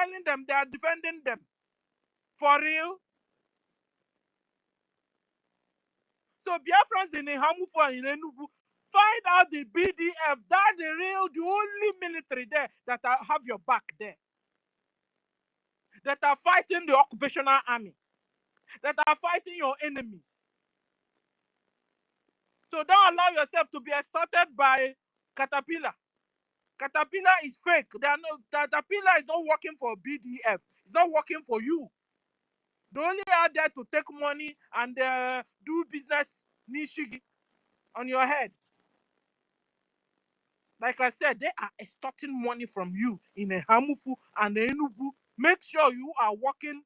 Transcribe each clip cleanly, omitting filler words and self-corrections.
telling them they are defending them. For real? So Biafrans in Hamufu and in Enugu, find out the BDF. That's the only military there that have your back there. That are fighting the occupational army. That are fighting your enemies. So don't allow yourself to be extorted by Caterpillar. Caterpillar is fake. Caterpillar is not working for BDF. It's not working for you. They're only out there to take money and do business nishigi on your head. Like I said, they are extorting money from you in a Hamufu and a Enugu. Make sure you are working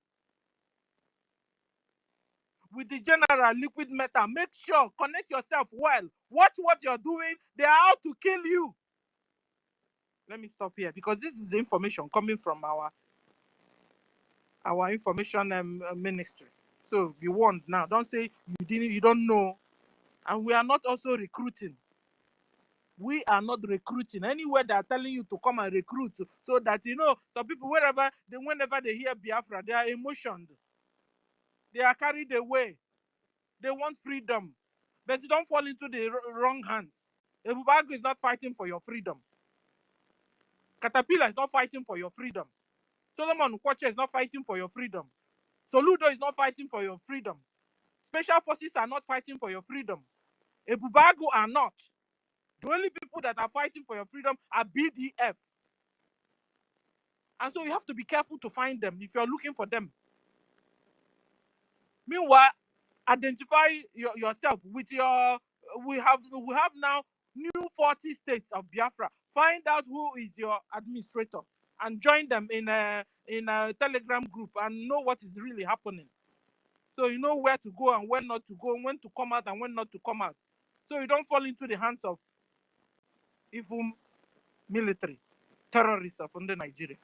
with the general liquid metal. Make sure, connect yourself well. Watch what you're doing. They are out to kill you. Let me stop here because this is the information coming from our information ministry. So be warned now. Don't say you don't know. And we are not also recruiting. We are not recruiting. Anywhere they are telling you to come and recruit, so that some people whenever they hear Biafra, they are emotioned. They are carried away. They want freedom. But you don't fall into the wrong hands. Ebubago is not fighting for your freedom. Caterpillar is not fighting for your freedom. Solomon Kwacha is not fighting for your freedom. Soludo is not fighting for your freedom. Special forces are not fighting for your freedom. Ebubago are not. The only people that are fighting for your freedom are BDF. And so you have to be careful to find them if you're looking for them. Meanwhile, identify yourself with your. We have now new 40 states of Biafra. Find out who is your administrator and join them in a Telegram group and know what is really happening. So you know where to go and when not to go, when to come out and when not to come out. So you don't fall into the hands of evil military terrorists of under Nigeria.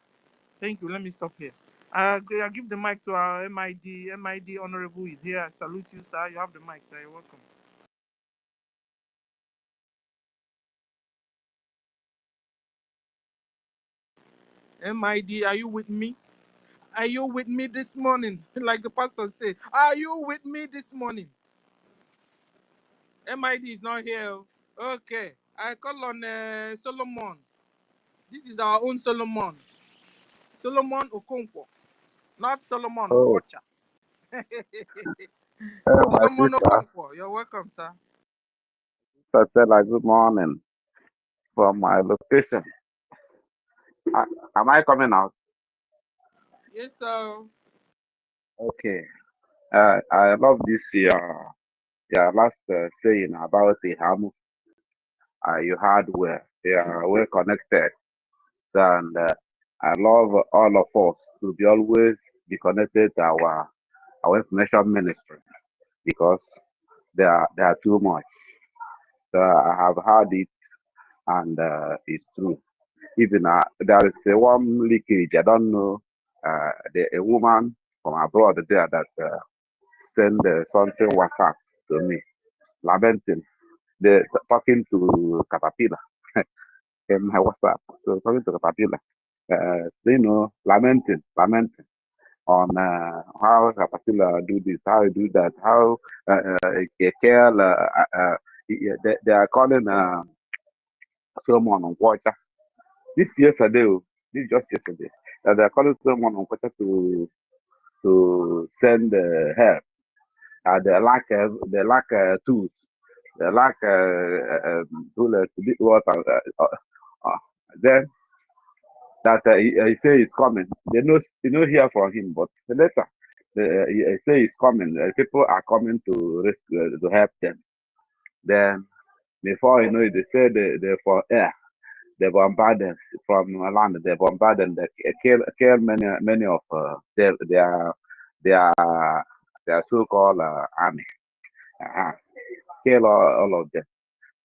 Thank you. Let me stop here. I give the mic to our MID. MID Honorable is here. I salute you, sir. You have the mic, sir. You're welcome. MID, are you with me? Are you with me this morning? Like the pastor said, are you with me this morning? MID is not here. Okay. I call on Solomon. This is our own Solomon. Solomon Okonkwo. Not Solomon Okocha. Solomon Okonkwo. You're welcome, sir. Good morning from my location. Am I coming out? Yes, sir. Okay. I love this your last saying about the Hamu. You had where they are well connected, and I love all of us to be always be connected to our information ministry because they are too much. So I have heard it, and it's true. Even there is one leakage. I don't know. A woman from abroad there that sent something WhatsApp to me, lamenting. They're talking to Caterpillar in my WhatsApp. So talking to Caterpillar, lamenting on how Caterpillar do this, how you do that, how they are calling someone on water. This is just yesterday. They're calling someone on water to send help. They lack tools. They lack tools to do what. Then that he say he's coming. They know hear from him, but later he say he's coming. People are coming to rescue, to help them. Then before you know it, they say they're for air. They bombard them from land. They bombard them. They kill many of their so-called army. Kill all of them.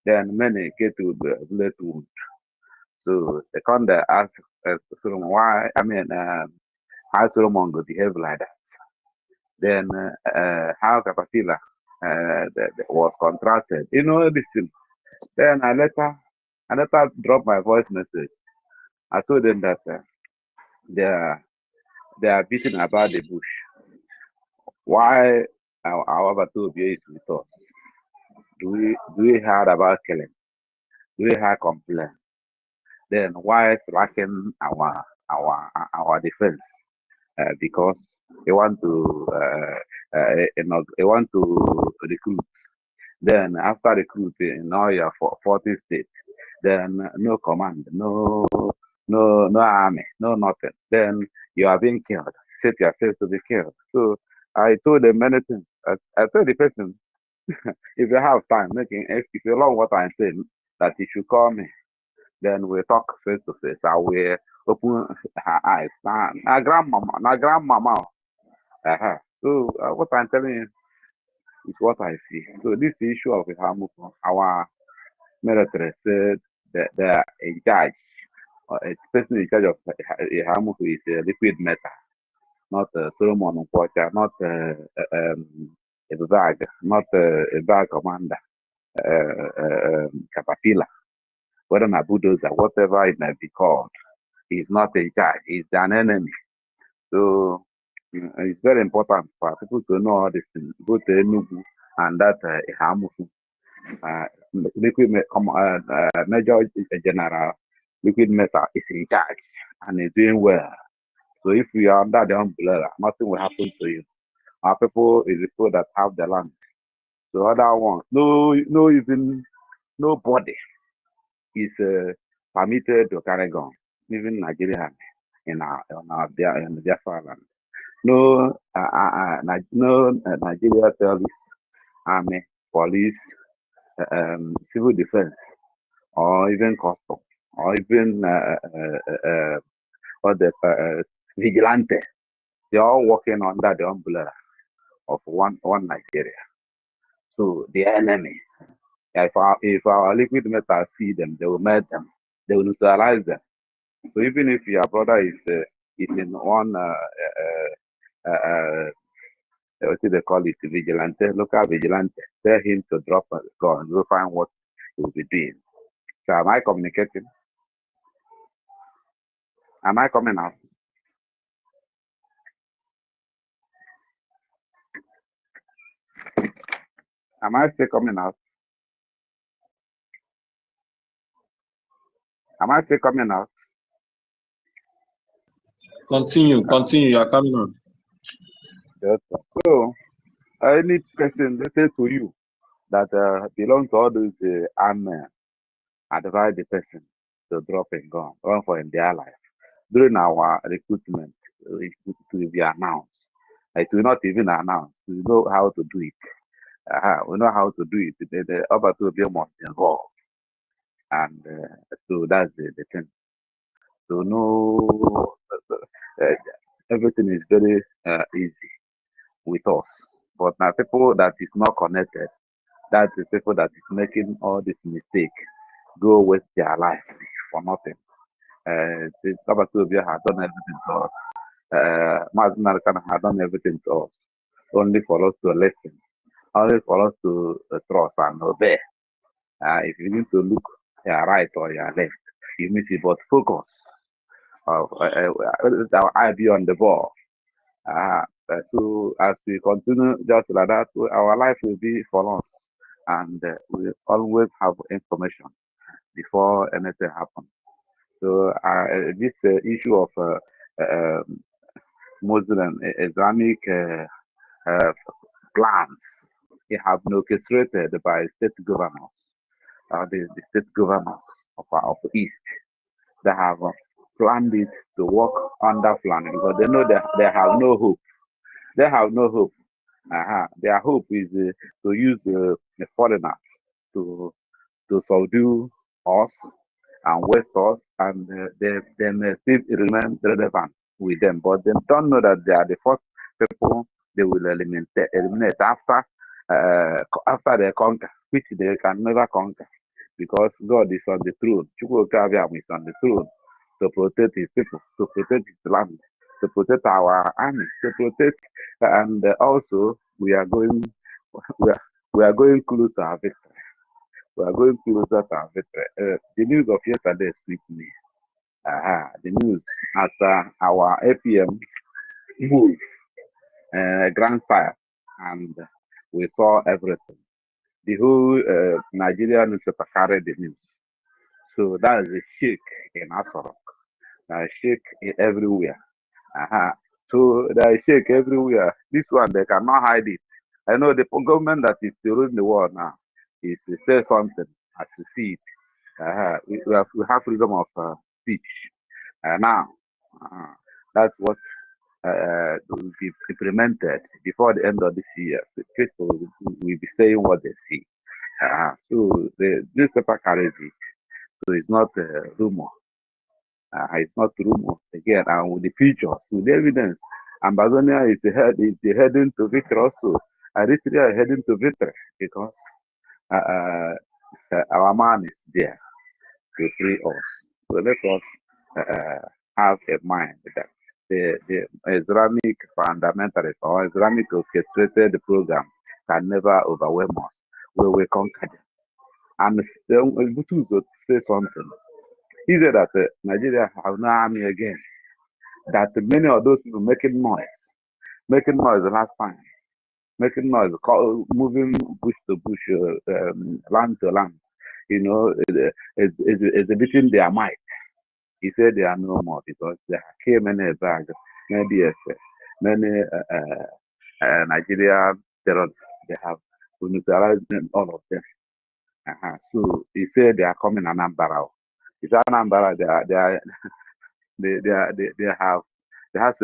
Then many get to the bullet wound. So they come there ask Solomon why. How Solomon go behave like that. Then how Caterpillar was contracted. This thing. Then I later dropped my voice message. I told them that they are beating about the bush. Why our Batubia is with us? Do we hear about killing? Do we hear complaint? Then why is lacking our defense? Because they want to they want to recruit. Then after recruiting in all your 40 states, then no command, no army, no nothing. Then you are being killed. Set yourself to be killed. So I told them many things. I told the person, if you have time, if you love what I'm saying, that you should call me. Then we talk face to face. I will open her eyes. Now grandmama. So what I'm telling you is what I see. So this issue of our military said that they are in charge. A person in charge of Ihamuku is a liquid metal, not Solomon Unquarter, not a bag, not a bag commander, Caterpillar, whether a bulldozer, whatever it may be called. He's not in charge. He's an enemy. So it's very important for people to know all this thing, both Enugu and that Ihamuku. Liquid Major General Liquid Metal is in charge and is doing well. So if you are under the umbrella, nothing will happen to you. Our people is the people that have the land. So other ones, even nobody is permitted to carry gun, even Nigeria in the Biafra land. No Nigeria service, army, police, civil defense, or even custom, or even vigilante. They're all working under the umbrella of one Nigeria. So the enemy, if our liquid metal see them, they will melt them, they will neutralize them. So even if your brother is in one what do they call it, vigilante, local vigilante, tell him to drop a gun, we'll find what he will be doing. So am I communicating? Am I coming out? Am I still coming out? Am I still coming out? Continue, you are coming on. Yes, sir. So, any person, let's say to you, that belongs to all those armed men, advise the person to drop a gun, run for in their life. During our recruitment, it will be announced. It will not even announce. We know how to do it. We know how to do it. The other two must involve. And so that's the thing. So no, everything is very easy with us. But now people that is not connected, that's the people that is making all this mistake, go waste their life for nothing. The Tabatubia has done everything to us. Mazinarkan has done everything to us, only for us to listen, only for us to trust and obey. If you need to look your right or your left, you miss it, but focus. Our eye be on the ball. So as we continue just like that, our life will be for us, and we always have information before anything happens. So this issue of Muslim Islamic plans, it have been orchestrated by state governors, the state governors of the East, that have planned it to work under planning because they know that they have no hope. They have no hope. Their hope is to use the foreigners to subdue us and waste us, and they may still remain relevant with them. But they don't know that they are the first people they will eliminate after they conquer, which they can never conquer, because God is on the throne. Chukwukabiam is on the throne to protect his people, to protect his land, to protect our army, to protect, and also we are going we are going close to our victory. We are going closer to our victory. The news of yesterday sweet me. The news after our APM move, grand fire, and we saw everything. The whole Nigerian newspaper carried the news. So that is a shake in Asoro. Shake everywhere. So there is shake everywhere. This one, they cannot hide it. I know the government that is ruling the world now is to say something as you see it. We have freedom of speech. Now, that's what will be implemented before the end of this year. The people will be saying what they see. So the newspaper carries it. So it's not a rumor. It's not rumor again. And with the pictures, with the evidence, Amazonia is heading to victory also. Eritrea is heading to victory because our man is there to free us. So let us have a mind that the Islamic fundamentalists or Islamic orchestrated program can never overwhelm us. We will conquer them. And Butu to say something. He said that Nigeria have no army again. That many of those people making noise last time, making noise, moving bush to bush, land to land, exhibiting their might. He said they are no more because there came many bags, many DSS, many Nigerian terrorists. They have neutralized all of them. So he said they are coming Anambra. He said Anambra, they have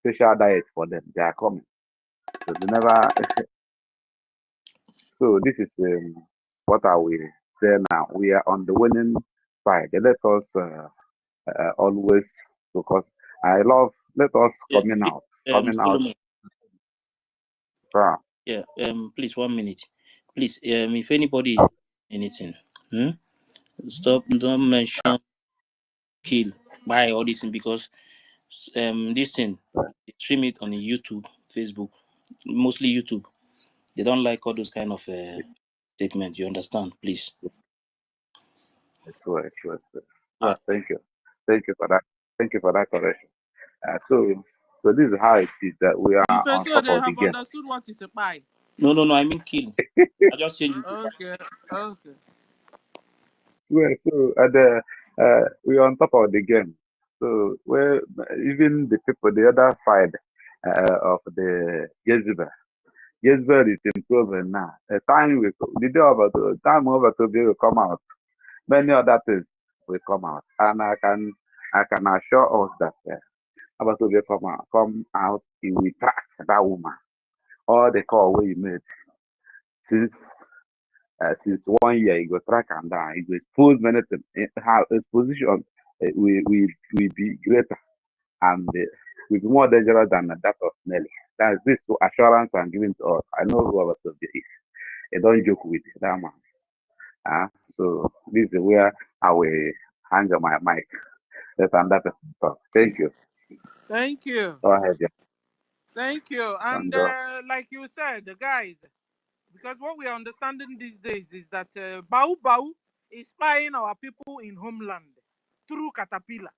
special diet for them. They are coming. So they never. So this is what I will say now. We are on the winning side. Let us always focus. Let us coming out. Solomon. Sir. Yeah. Please 1 minute. Please. If anybody anything, stop. Don't mention kill buy all this thing because this thing they stream it on YouTube, Facebook, mostly YouTube. They don't like all those kind of statements. You understand? Please. Sure. Yeah. Thank you for that. Thank you for that correction. So this is how it is that we are on So top they of the have game. understood what is a pie. No. I mean kill. I just changed it. Okay. Well, so we are on top of the game. So even the people, the other side of the Jezebel is improving now. The time over to be will come out. Many other things will come out, and I can assure us that about to come out, he will track that woman. All the call we made since 1 year, he go track and down. He will expose many things. How his position will be greater and will be more dangerous than that of Nelly. That's this assurance I'm giving to us. I know who our soldier is. I don't joke with that man. So this is where I will hang on my mic. That's another talk. Thank you. Thank you. Go ahead, yeah. Thank you. And like you said, guys, because what we are understanding these days is that Bau is spying our people in homeland through Caterpillar.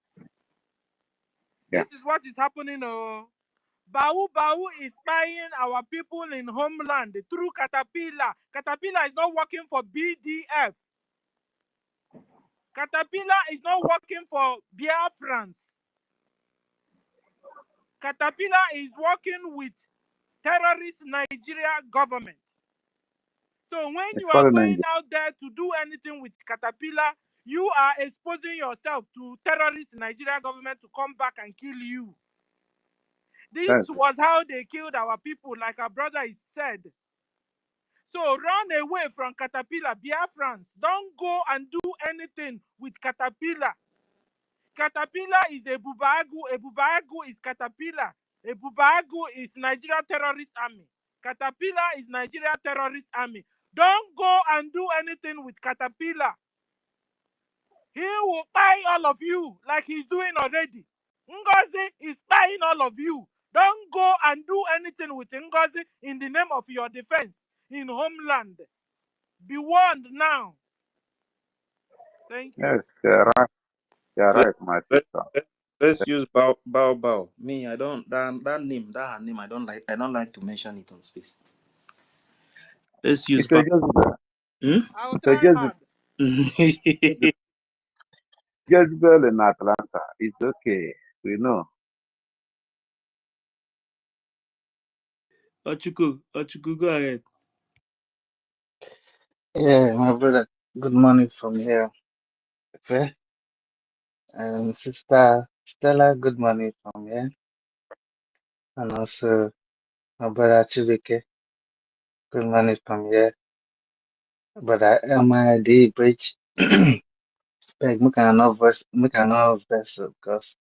Yeah. This is what is happening. Bau is spying our people in homeland through Caterpillar. Caterpillar is not working for BDF. Caterpillar is not working for Biafrans. Caterpillar is working with terrorist Nigeria government. So when you are going out there to do anything with Caterpillar, you are exposing yourself to terrorist Nigeria government to come back and kill you. This was how they killed our people, like our brother said. So run away from Caterpillar, Biafrans. Don't go and do anything with Caterpillar. Caterpillar is a Bubagu is Caterpillar. A Bubagu is Nigeria terrorist army. Caterpillar is Nigeria terrorist army. Don't go and do anything with Caterpillar. He will buy all of you like he's doing already. NGOZI is buying all of you. Don't go and do anything with NGOZI in the name of your defense in homeland. Be warned now. Thank you. Yes, you're right. You're right, my sister. Let's use Bao. Me, I don't that name, that her name. I don't like to mention it on space. Let's use It's a Bao. Jezebel. Hmm? I will It's a try hard. Jezebel in Atlanta. It's okay. We know. Ochuku, go ahead. Yeah, my brother. Good morning from here. Okay. And sister Stella, good morning from here. And also my brother Chibike, good morning from here. Brother MID Bridge. Like make another vessel because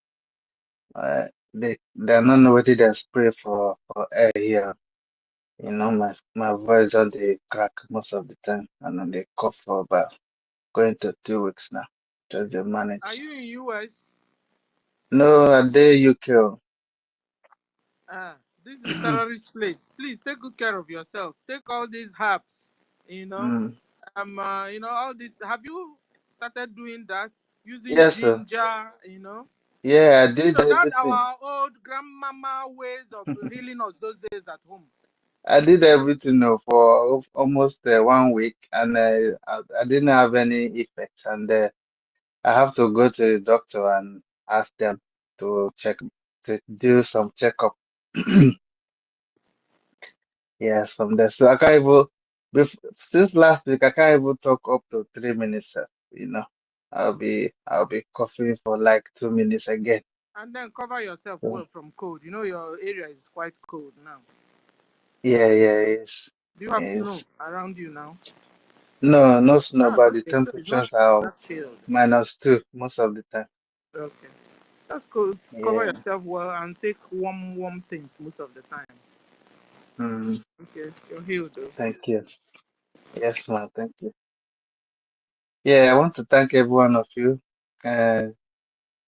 they are not know what they spray for air here. You know, my voice on the crack most of the time and then they cough for about going to 2 weeks now. Just they Are manage. you in US? No, I dare UK. This is terrorist place. Please take good care of yourself. Take all these herbs. You know, Mm. all this. Have you started doing that using Yes, sir. ginger? You know, Yeah, I you did know that everything. our old grandmama ways of healing us those days at home. I did everything for almost 1 week, and I didn't have any effects. And I have to go to the doctor and ask them to to do some checkup. Yes, from there. So I can't even, since last week, I can't even talk up to 3 minutes, sir. You know, I'll be coughing for like 2 minutes again. And then cover yourself So, well from cold. You know your area is quite cold now. yeah, it's, Do you have snow it's, around you now? no, no snow, but the Okay. So it's not temperatures are that chilled. -2 most of the time. Okay. That's good. Cover Yeah. yourself well and take warm things most of the time. Mm, Okay. You're healed though. thank you. Yes, ma'am. Thank you. Yeah, I want to thank every one of you. Uh,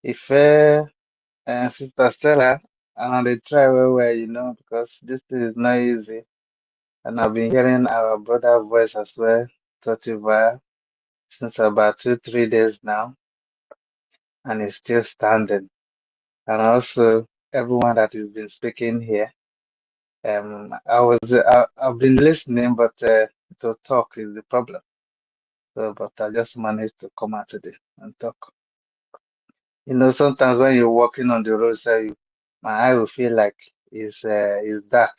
Ife and Sister Stella, and they try well, because this is not easy. And I've been hearing our brother voice as well, Totiva, since about 2, 3 days now, and it's still standing. And also everyone that has been speaking here. I've been listening, but to talk is the problem. So, but I just managed to come out today and talk. Sometimes when you're walking on the roadside, my eye will feel like it's dark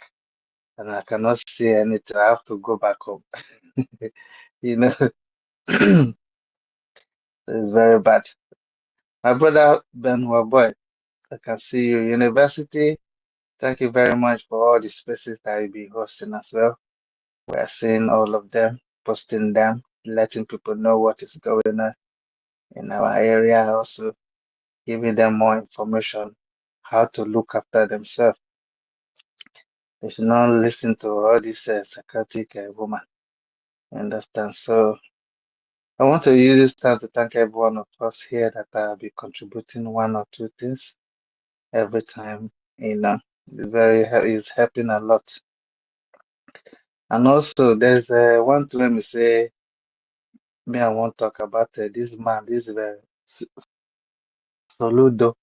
and I cannot see anything. I have to go back home. You know, it's very bad. My brother Ben boy, I can see you. University, thank you very much for all the spaces that you've been hosting as well. We're seeing all of them, posting them, letting people know what is going on in our area, also giving them more information how to look after themselves. They should not listen to all these psychotic woman. Understand? So I want to use this time to thank every one of us here that will be contributing one or two things every time. It's helping a lot. And also, there's one thing let me say. Me, I want to talk about this man, this Soludo.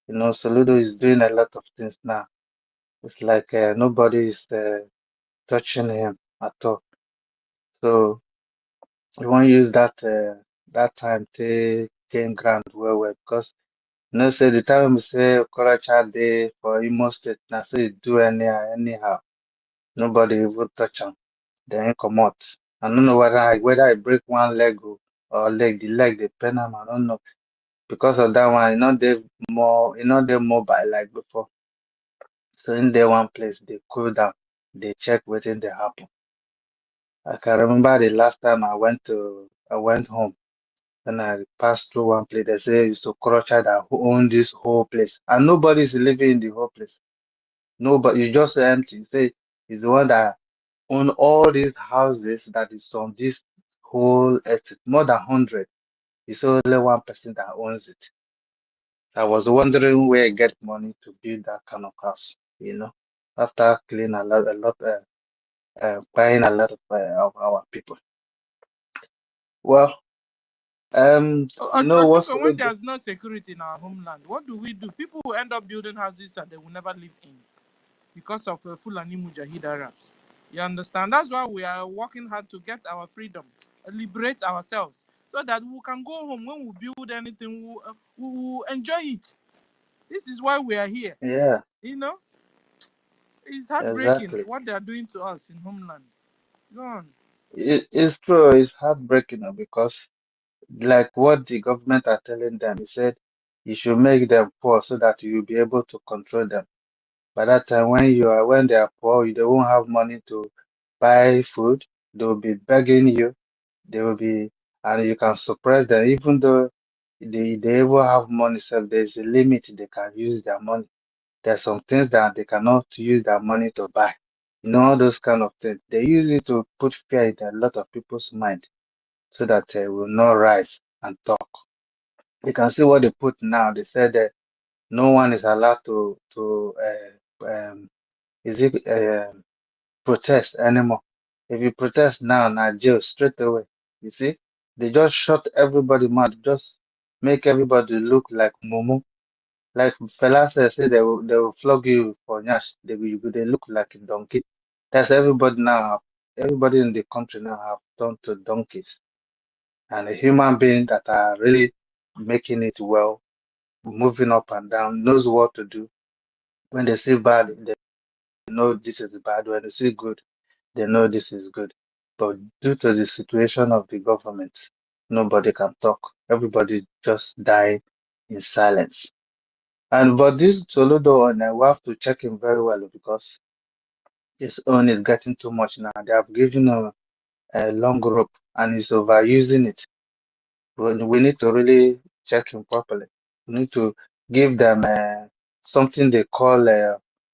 Soludo is doing a lot of things now. It's like nobody is touching him at all. So we want to use that time to gain ground well because say the time we say Okorocha Day for Imo State now so you do anyhow. Nobody will touch him. Then come out. I don't know whether I break one leg or leg, the leg they pen him, I don't know. Because of that one, they mobile like before. So in there one place they cool down, they check within the happen. I can remember the last time I went home. Then I passed through one place. They say it's Okorocha that who own this whole place. And nobody's living in the whole place. Nobody, you just empty. Say he's the one that own all these houses that is on this whole estate, more than 100. It's only one person that owns it. I was wondering where I get money to build that kind of house. After killing buying a lot of our people. Well, You know what's When Soludo? there's no security in our homeland, what do? People will end up building houses that they will never live in because of Fulani Mujahid Arabs. You understand? That's why we are working hard to get our freedom, liberate ourselves, so that we can go home. When we build anything, we will enjoy it. This is why we are here. Yeah, You know, it's heartbreaking exactly. what they are doing to us in homeland. Go on. It's true. It's heartbreaking because, like what the government are telling them, he said you should make them poor so that you'll be able to control them. By that time, when they are poor, they won't have money to buy food. They will be begging you. They will be, and you can suppress them, even though they will have money. So there's a limit they can use their money. There's some things that they cannot use their money to buy. You know, all those kind of things. They use it to put fear in a lot of people's mind so that they will not rise and talk. You can see what they put now. They said that no one is allowed to is it protest anymore. If you protest now jail straight away. You see, they just shut everybody mouth, just make everybody look like mumu. Like Fela say they will flog you for nyash. They look like a donkey. That's everybody now. Everybody in the country now have turned to donkeys, and a human being that are really making it well, moving up and down, knows what to do. When they see bad, they know this is bad. When they see good, they know this is good. But due to the situation of the government, nobody can talk. Everybody just die in silence. And but this Soludo one, we have to check him very well because his own is getting too much now. They have given him a long rope and he's overusing it. We need to really check him properly. We need to give them something they call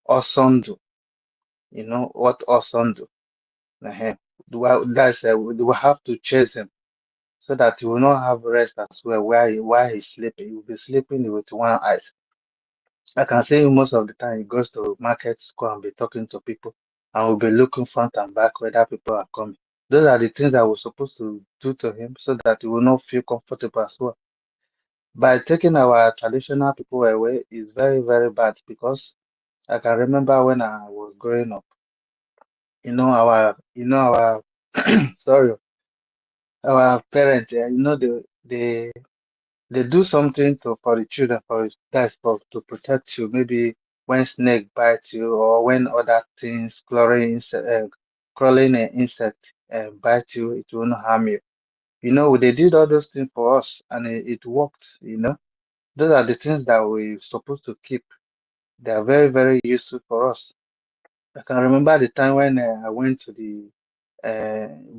Osondu. You know what Osondu? Uh-huh. Well, that's we will have to chase him so that he will not have rest as well while he's sleeping. He will be sleeping with one eye. I can see him most of the time he goes to market, go and be talking to people, and will be looking front and back whether people are coming. Those are the things that we're supposed to do to him so that he will not feel comfortable as well. By taking our traditional people away is very, very bad because I can remember when I was growing up, our sorry, our parents, they do something for the children, that's for to protect you. Maybe when snake bites you or when other things, crawling insect bite you, it will not harm you. They did all those things for us and it worked. Those are the things that we're supposed to keep. They are very, very useful for us. I can remember the time when I went to the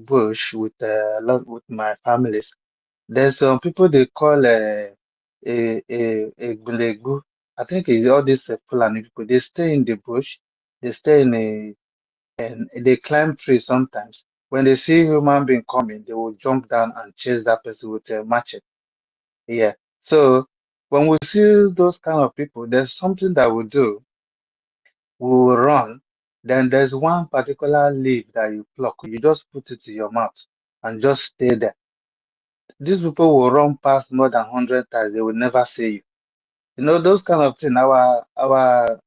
bush with a lot with my families. There's some people they call a Gbulegu. I think it's all these Fulani people. They stay in the bush. They stay and they climb trees sometimes. When they see human being coming, they will jump down and chase that person with a machete. Yeah. So when we see those kind of people, there's something that we do. We will run. Then there's one particular leaf that you pluck. You just put it in your mouth and just stay there. These people will run past more than 100 times. They will never see you. Those kind of things. Our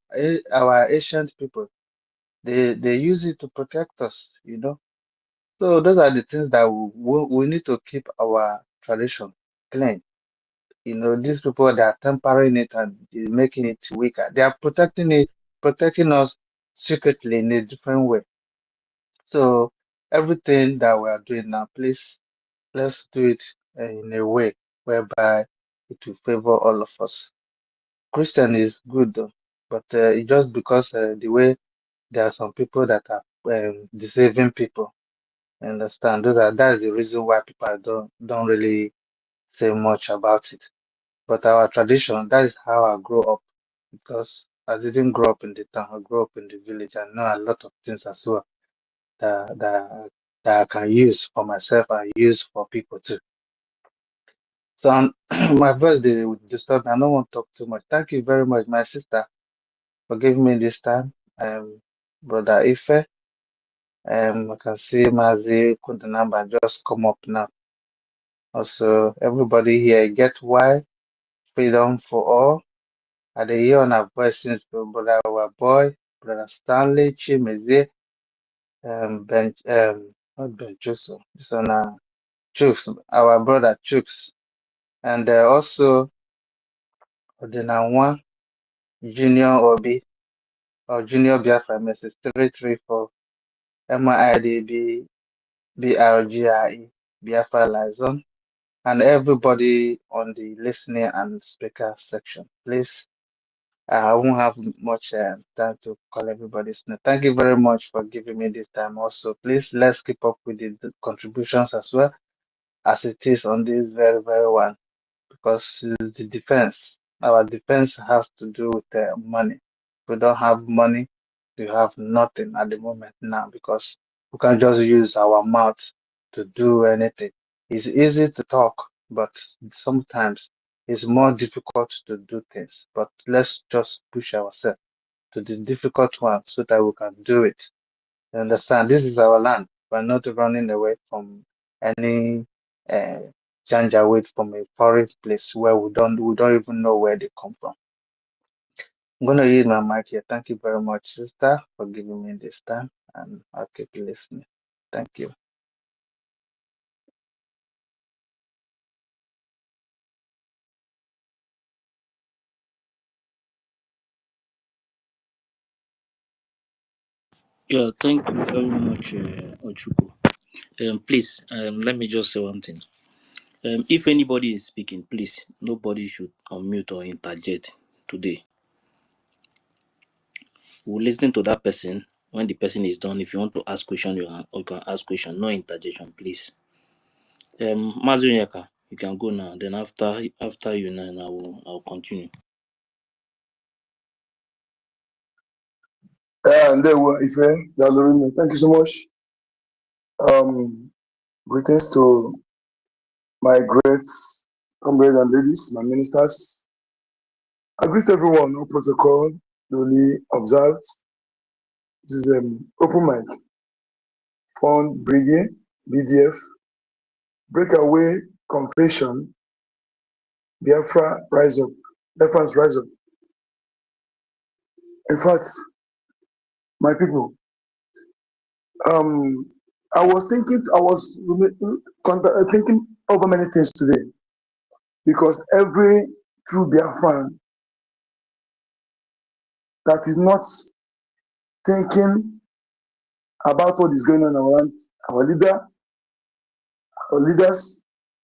ancient people, they use it to protect us. So those are the things that we need to keep our tradition clean. These people they are tempering it and making it weaker. They are protecting us secretly in a different way. So everything that we are doing now, please let's do it in a way whereby it will favor all of us. Christian is good though, but it's just because the way there are some people that are deceiving people. Understand? That's the reason why people don't really say much about it. But our tradition, that is how I grew up. Because I didn't grow up in the town, I grew up in the village. I know a lot of things as well that that, that I can use for myself and use for people too. So my voice they would disturb me. I don't want to talk too much. Thank you very much, my sister, for giving me this time. Brother Ife, I can see Mazi Kundanamba just come up now. Also, everybody here get why freedom for all. At the year on our voice since brother our boy, brother Stanley Chimeze, not Ben Joseph, this one Chooks, our brother Chooks, and also Odinawa Junior Obi or Junior Biafra Mrs. 334 MIDB BRGIE Biafra Liaison, and everybody on the listening and speaker section. Please, I won't have much time to call everybody's name. Thank you very much for giving me this time. Also, please let's keep up with the contributions as well as it is on this very, very one, because it's the defense. Our defense has to do with money. If we don't have money, we have nothing at the moment now, because we can just use our mouth to do anything. It's easy to talk, but sometimes it's more difficult to do things. But let's just push ourselves to the difficult one so that we can do it. You understand? This is our land. We're not running away from any uh, away from a foreign place where we don't even know where they come from. I'm gonna use my mic here. Thank you very much, sister, for giving me this time, and I'll keep listening. Thank you. Yeah, thank you very much, Ochuku. Please, let me just say one thing. If anybody is speaking, please, nobody should unmute or interject today. We'll listen to that person. When the person is done, if you want to ask question, you can ask question. No interjection, please. Mazuriaka, you can go now. Then after you, then I'll continue. And there were Ife, Dalorine. Thank you so much. Greetings to my great comrades and ladies, my ministers. I greet everyone, no protocol, duly observed. This is open mic, fund, BRGIE, BDF, breakaway, confession, Biafra, rise up, Biafrans rise up. In fact, my people, I was thinking over many things today, because every true Biafran that is not thinking about what is going on around our leaders,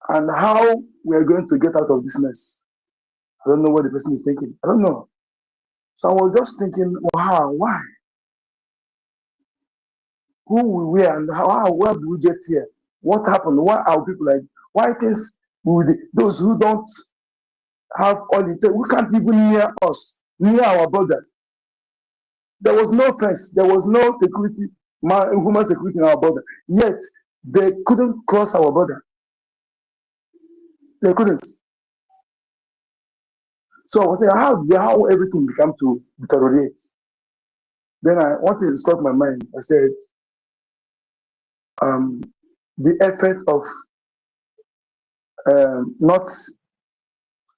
and how we are going to get out of this mess. I don't know what the person is thinking. I don't know. So I was just thinking, wow, why? Who we were and where do we get here? What happened? Why are people like, why things with those who don't have all the, we can't even near us, near our border. There was no fence, there was no security, human security in our border. Yet they couldn't cross our border. They couldn't. So I was saying, how everything began to deteriorate. Then one thing struck my mind. I said, the effect of not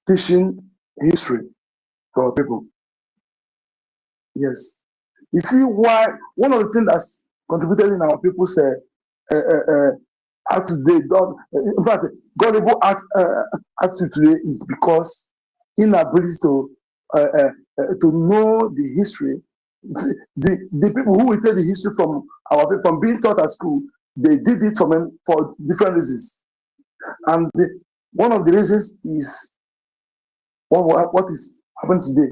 teaching history to our people. Yes. You see why one of the things that's contributed in our people's today, in fact, gullible attitude today is because inability to know the history. The people who will take the history from from being taught at school, they did it for different reasons, and one of the reasons is what is happening today.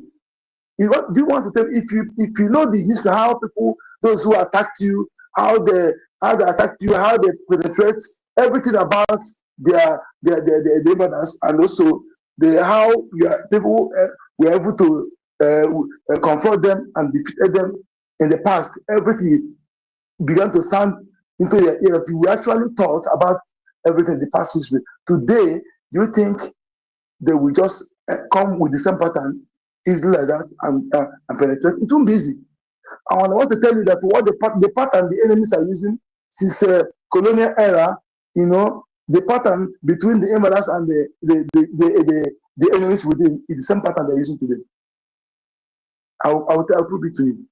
Do you want to tell, if you know the history, how people, those who attacked you, how they attacked you, how they penetrate, everything about their brothers, and also how people were able to confront them and defeat them in the past, everything began to sound into your ears. You actually thought about everything in the past history. Today, do you think they will just come with the same pattern easily like that and penetrate? It won't be easy. And I want to tell you that what the pattern the enemies are using since colonial era, the pattern between the invaders and the enemies within is the same pattern they're using today. I'll prove it to you.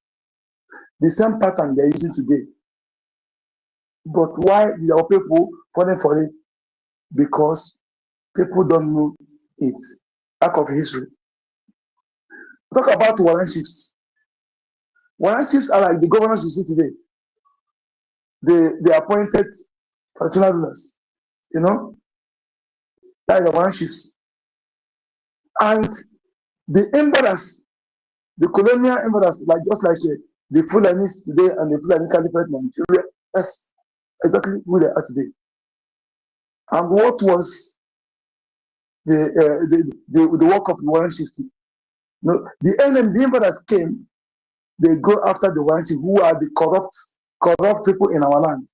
The same pattern they're using today. But why did our people falling for it? Because people don't know it. Lack of history. Talk about warrant chiefs. Warrant chiefs are like the governors you see today. They appointed traditional rulers. You know? That is the warrant chiefs. And the embarrass, the colonial embarrass, like just like the Fulanis today and the Fulani Caliphate Nigeria, that's exactly who they are today. And what was the work of the warrant chiefs? No, the enemy, the embarrass came, they go after the warrant chiefs who are the corrupt people in our land.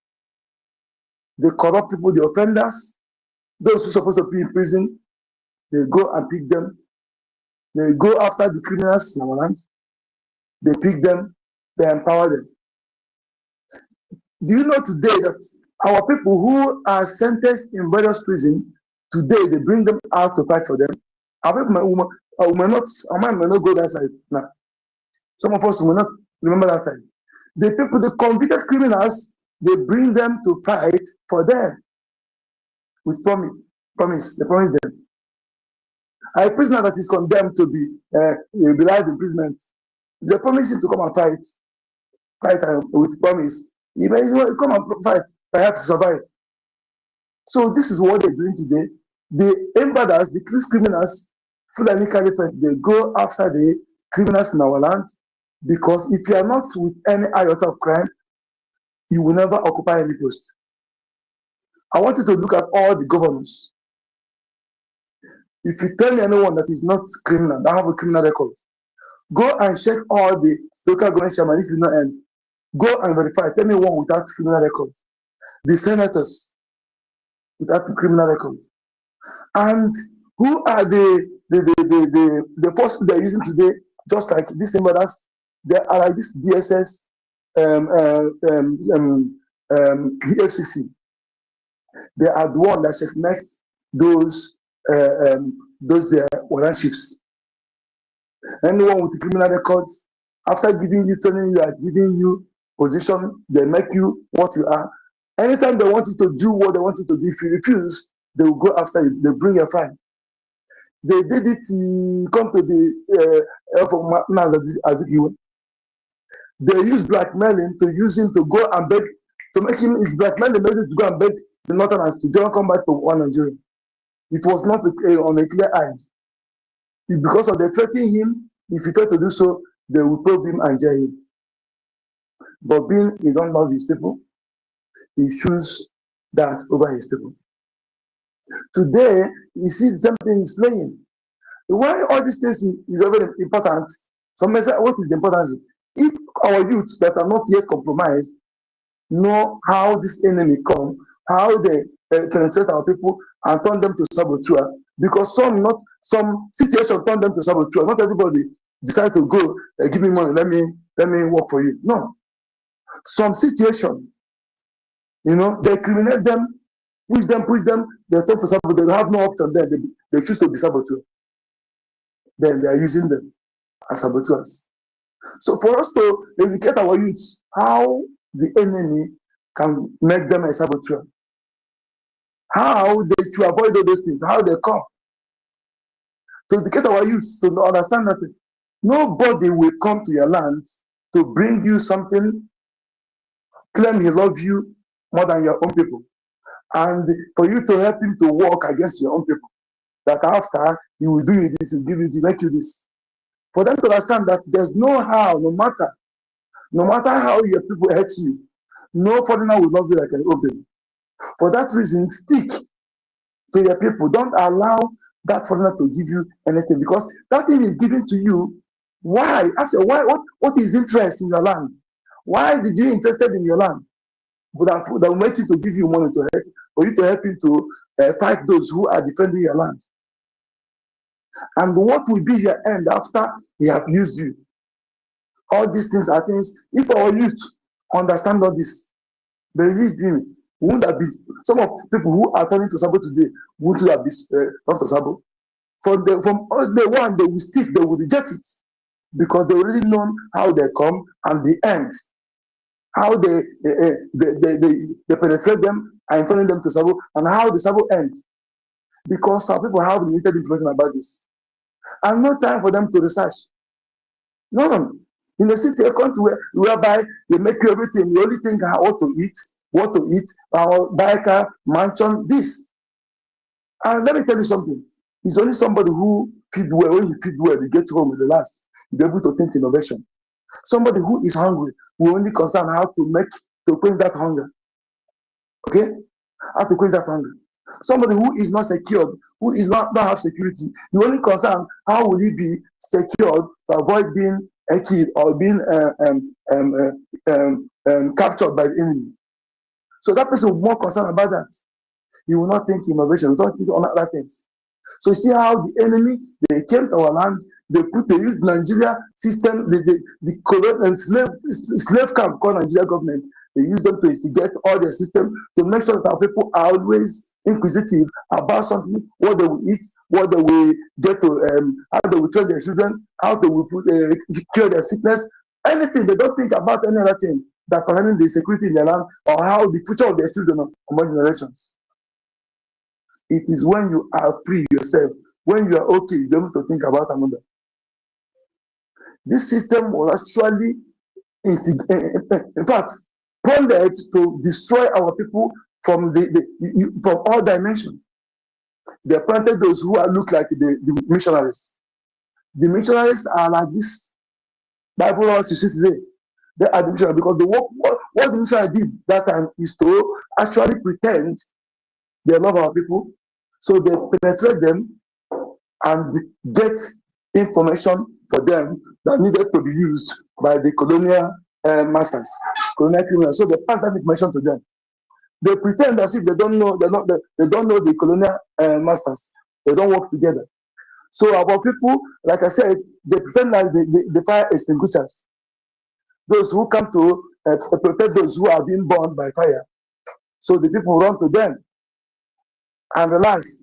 The corrupt people, the offenders, those who are supposed to be in prison, they go and pick them. They go after the criminals in our land. They pick them, they empower them. Do you know today that our people who are sentenced in various prisons, today they bring them out to fight for them? Our people may not go that side now. Some of us will not remember that time. The people, the convicted criminals, they bring them to fight for them with promise. They promise them. A prisoner that is condemned to be life imprisonment, they promise him to come and fight with promise. He may come and fight, perhaps survive. So this is what they're doing today. The invaders, the criminals, Fulani Caliphate, they go after the criminals in our land, because if you are not with any iota of crime, you will never occupy any post. I want you to look at all the governors. If you tell anyone that is not criminal, that have a criminal record, go and check all the local government chairman. If you know any, go and verify. Tell me one without criminal record. The senators without criminal record. And who are the forces they are using today? Just like this invaders, they are like this DSS, EFCC. They are the one that checkmates those warrant chiefs. Anyone with criminal records, after giving you training, you are giving you position, they make you what you are. Anytime they want you to do what they want you to do, if you refuse, they will go after you. They bring a fine. They did it to come to the they use blackmailing to use him to go and beg, to make him is blackmailing to go and beg the Northerners to don't come back to one Nigeria. It was not on a clear eyes. Because of they threatening him, if he tried to do so, they will probe him and jail him. But being he don't love his people, he chooses that over his people. Today, you see something is playing. Why all these things is very important? Some may say, what is the importance? If our youths that are not yet compromised know how this enemy come, how they penetrate our people and turn them to saboteur, because some situations turn them to saboteur. Not everybody decide to go, give me money, let me work for you. No. Some situation, they criminate them, push them, they turn to saboteur. They have no option there. They choose to be saboteur. Then they are using them as saboteurs. So for us to educate our youths how the enemy can make them a saboteur, how they to avoid all those things, how they come. To educate our youths to understand that nobody will come to your land to bring you something, claim he loves you more than your own people, and for you to help him to work against your own people. That after he will do you this, he will give you to make you this. For them to understand that there's no how, no matter how your people hate you, no foreigner will love you like an own people. For that reason, stick to your people. Don't allow that foreigner to give you anything, because that thing is given to you. Why? Ask your why. What is interest in your land? Why did you interested in your land? But that will make you to give you money to help, for you to help you to fight those who are defending your land. And what will be your end after he have used you? All these things are things, if our youth understand all this, believe me, Wouldn't that be some of people who are turning to Sabo today? Wouldn't have been turned to Sabo? From all day one, they will stick, they will reject it because they already know how they come and the end, how they penetrate them and turning them to Sabo, and how the Sabo ends. Because some people have limited information about this, and no time for them to research. No. In a city, a country whereby they make you everything, you only think what to eat, or buy a car, mansion, this. And let me tell you something. It's only somebody who feed well. When you feed well, you get home with the last. You'll be able to think innovation. Somebody who is hungry will only concern how to quench that hunger. Okay? How to quench that hunger. Somebody who is not secured, who is not have security, you only concern how will he be secured to avoid being a kid or being captured by the enemy. So that person will be more concerned about that. He will not think innovation, he will not think on other things. So you see how the enemy, they came to our land, they used Nigeria system, the colonial and slave camp called Nigeria government. They use them to instigate all their system to make sure that our people are always inquisitive about something, what they will eat, what they will get to, how they will train their children, how they will cure their sickness, anything. They don't think about any other thing that concerning the security in their land or how the future of their children among generations. It is when you are free yourself, when you are okay, you're able to think about another. This system was actually, in fact, planned to destroy our people from from all dimensions. They planted those who look like the missionaries. The missionaries are like this Bible you see today. They are the missionaries because what the missionary did that time is to actually pretend they love our people. So they penetrate them and get information for them that needed to be used by the colonial masters, colonial criminals. So they pass that information to them. They pretend as if they don't know. They don't know the colonial masters. They don't work together. So our people, like I said, they pretend like the fire extinguishers. Those who come to protect those who are being burned by fire. So the people run to them. And relax.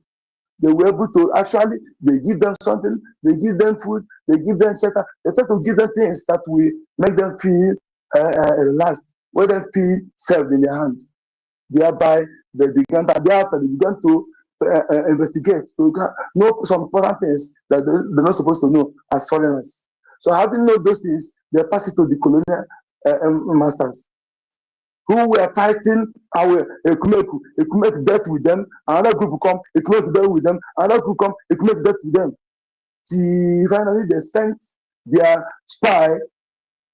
They were able to actually, they give them something, they give them food, they give them shelter. They try to give them things that will make them feel relaxed, where they feel safe in their hands. Thereby, they began to investigate, to know some important things that they're not supposed to know as foreigners. So having known those things, they pass it to the colonial masters, who were fighting our Ekumeku death with them. Another group will come, Ekumeku death with them. Another group will come, Ekumeku death with them. Till finally they sent their spy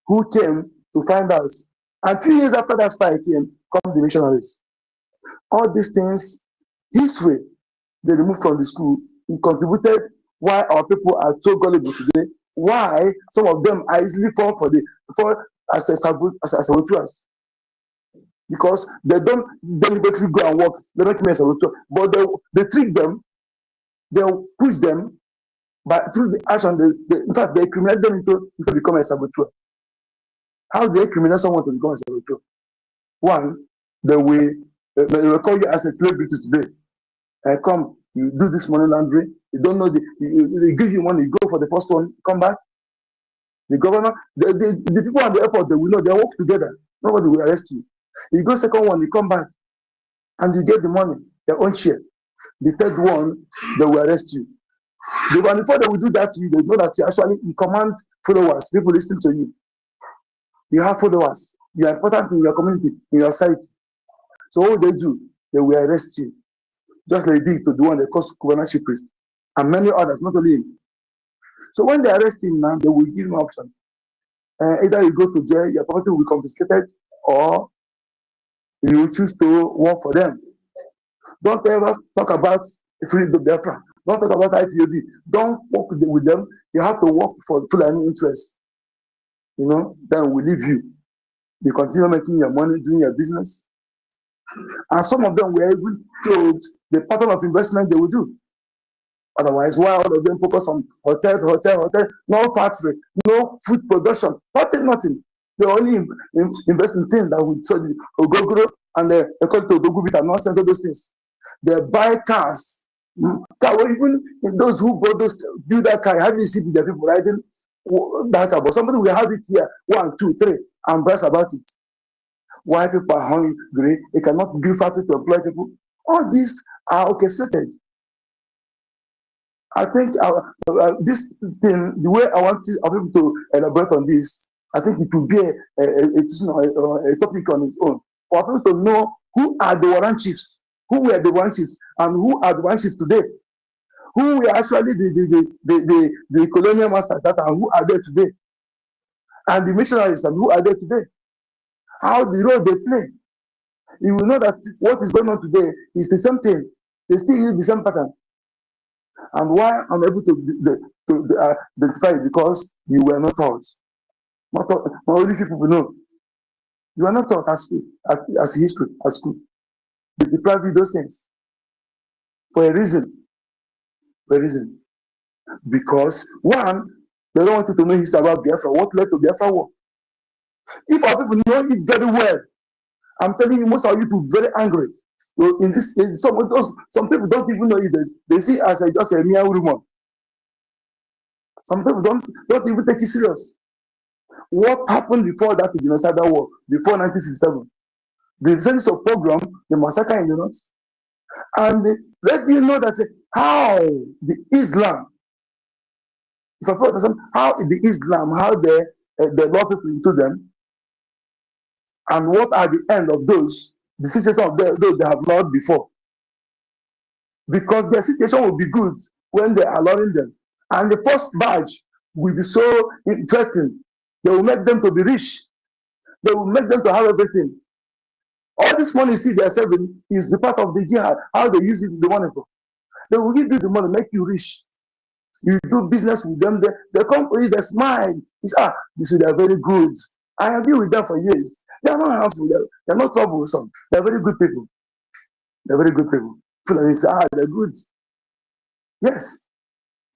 who came to find out. And 3 years after that spy came, come the missionaries. All these things, history, they removed from the school. It contributed why our people are so gullible today. Why some of them are easily fall as saboteurs. Because they don't deliberately go and work, they don't make a but they trick them, they push them, but through the action, in fact, they criminalize them into becoming a saboteur. How do they criminalize someone to become a saboteur? One, they will call you as a celebrity today. Come, you do this money laundering, you don't know, they give you money, you go for the first one, come back. The governor, the people at the airport, they will know, they work together. Nobody will arrest you. You go second one, you come back, and you get the money, your own share. The third one, they will arrest you. And before they will do that to you, they know that you command followers, people listening to you. You have followers. You are important in your community, in your site. So what will they do? They will arrest you. Just like they did to the one they call governorship priest. And many others, not only him. So when they arrest him now, they will give him an option. Either you go to jail, your property will be confiscated, or you will choose to work for them. Don't ever talk about freedom of Biafra. Don't talk about IPOB. Don't work with them. You have to work for full interest. Then we leave you. You continue making your money, doing your business. And some of them were even told the pattern of investment they will do. Otherwise, why all of them focus on hotel, no factory, no food production, nothing. They only invest in things that will show the Ogogoro and according to Ogogoro and nonsense, all those things. They buy cars. Even those who bought those, build that car, have you seen the people riding that car? But somebody will have it here, 1, 2, 3, and brass about it. Why people are hungry? They cannot give factory to employ people. All these are orchestrated. I think this thing, the way I want people to elaborate on this, I think it will be a topic on its own. For people to know who are the warrant chiefs, who were the warrant chiefs, and who are the warrant chiefs today. Who were actually the colonial masters that are who are there today. And the missionaries and who are there today. How the role they play. You will know that what is going on today is the same thing. They still use the same pattern. And why I'm able to identify it, because you were not taught. Not only few people know. You are not taught as history, as school. They deprive you those things. For a reason. For a reason. Because, one, they don't want you to know history about Biafra. What led to Biafra war? If our people know it very well, I'm telling you, most of you to be very angry. So in this, some people don't even know it. They see it as just a mere rumor. Some people don't even take it serious. What happened before that genocidal war, before 1967? The sense of pogrom, the massacre in the north. And let you know that how the Islam, if I understand, how the Islam, how they law people into them, and what are the end of those, the situation of those they have loved before. Because their situation will be good when they are allowing them. And the first badge will be so interesting. They will make them to be rich. They will make them to have everything. All this money see they are saving is the part of the jihad, how they use it, the money for. They will give you the money, make you rich. You do business with them, they come for you, they smile. It's, this they are very good. I have been with them for years. They are not harmful, they are not troublesome. They are very good people. They are very good people. They're good. Yes.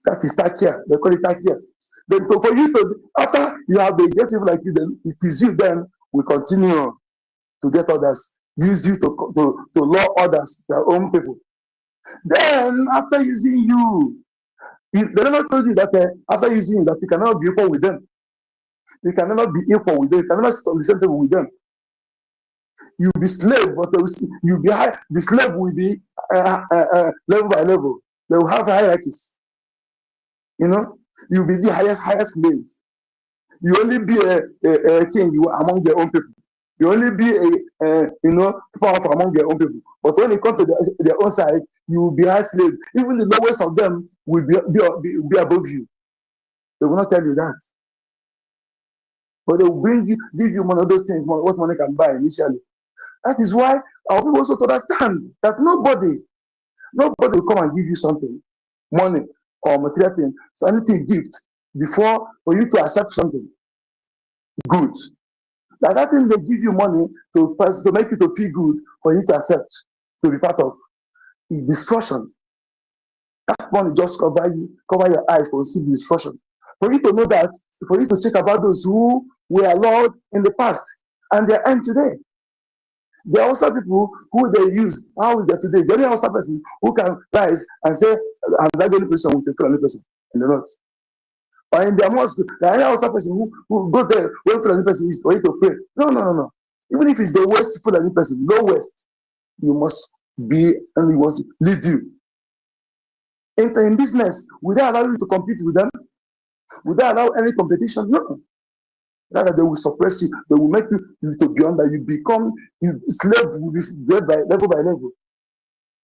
That is takia. They call it takia. Then for you to, after you have the get people like you, then it is you then will continue to get others. Use you to law others, their own people. Then after using you, they never told you that after using you that you cannot be equal with them. You cannot be equal with them. You cannot sit on the same table with them. You'll be slave, but you'll be high. The slave will be level by level. They will have hierarchies. You know, you'll be the highest slaves. You only be a king among their own people. You only be powerful among their own people. But when it comes to their own side, you will be high slave. Even the lowest of them will be above you. They will not tell you that. But they will give you one of those things, what money can buy initially. That is why our people also to understand that nobody will come and give you something, money or material thing, so anything gift before for you to accept something good. That thing they give you money to make you to feel good for you to accept, to be part of, is destruction. That money just cover your eyes for see the destruction. For you to know that, for you to check about those who were allowed in the past and they end today. There are also people who they use. How is that today? There is also a person who can rise and say, I'm not the only person with a Fulani person in the north. Or in their mosque, there is also a person who goes there when Fulani person is for you to pray. No. Even if it's the worst Fulani person, no West, you must be and he must lead you. Enter in business without allowing you to compete with them, without allowing any competition. No. Rather, they will suppress you. They will make you to be under. You become slave will be by level.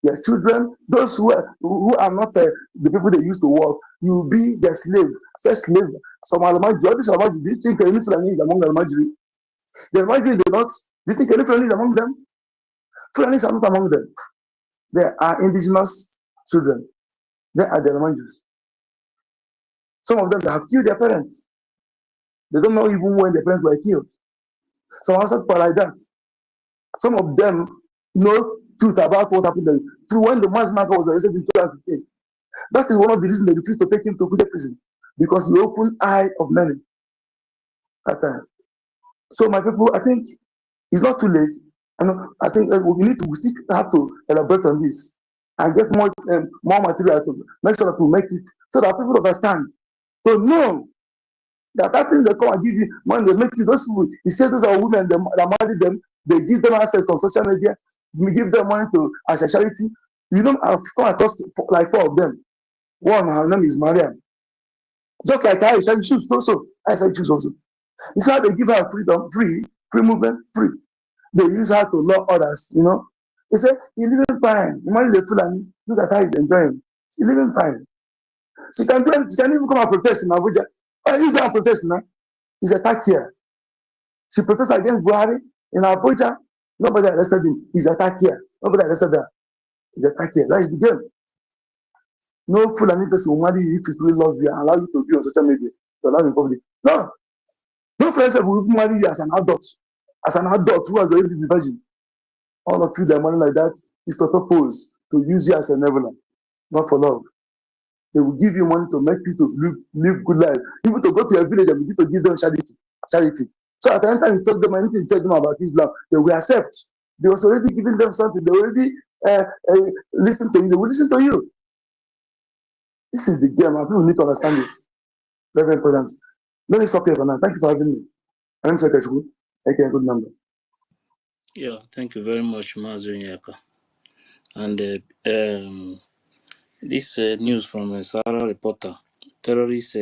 Their children, those who are not the people they used to work, you will be their slave. Say slave. Some Almajiri, all these Almajiri, do you think any Fulani is among the Almajiri? The Almajiri, they not. Do you think any Fulani is among them? Fulanis are not among them. They are indigenous children. They are the Almajiris. Some of them they have killed their parents. They don't know even when their parents were killed. Some also like that. Some of them know truth about what happened then. Through when the mass marker was arrested in 2015. That is one of the reasons they refused to take him to Kude prison. Because he opened eye of many that time. So my people, I think it's not too late. I think we still have to elaborate on this and get more material to make sure that we make it so that people understand. To know that thing they come and give you money, they make you those people. You say those are women that marry them, they give them access on social media, we give them money to as a charity. You know, I've come across like 4 of them. One, her name is Mariam. Just like I said, choose also. I said choose also. It's how they give her freedom, free movement, free. They use her to law others, you know. They say, you're living fine. You marry the fool and look at how he's enjoying. She's living fine. She can even come and protest in Abuja. Oh, you go and protest now. He's attacked here. She protests against Buhari in Abuja. Nobody arrested him. He's attacked here. Nobody arrested her. He's attacked here. That is the game. No fool and person will marry you if he really loves you and allow you to be on social media, to allow in public. No. No friends will marry you as an adult. As an adult who has already been virgin. All of you that money like that is to propose, to use you as a enabler, not for love. They will give you money to make you to live good life. Even to go to a village and begin to give them charity. So at the end time you talk them anything you tell them about Islam, they will accept. They was already giving them something. They already listen to you. They will listen to you. This is the game. And people need to understand this. Very, very important. Let me stop here for now. Thank you for having me. I'm Sancrosant. Take care. Good number. Yeah, thank you very much, Mazu Nyaka. And this news from Sarah Reporter, terrorist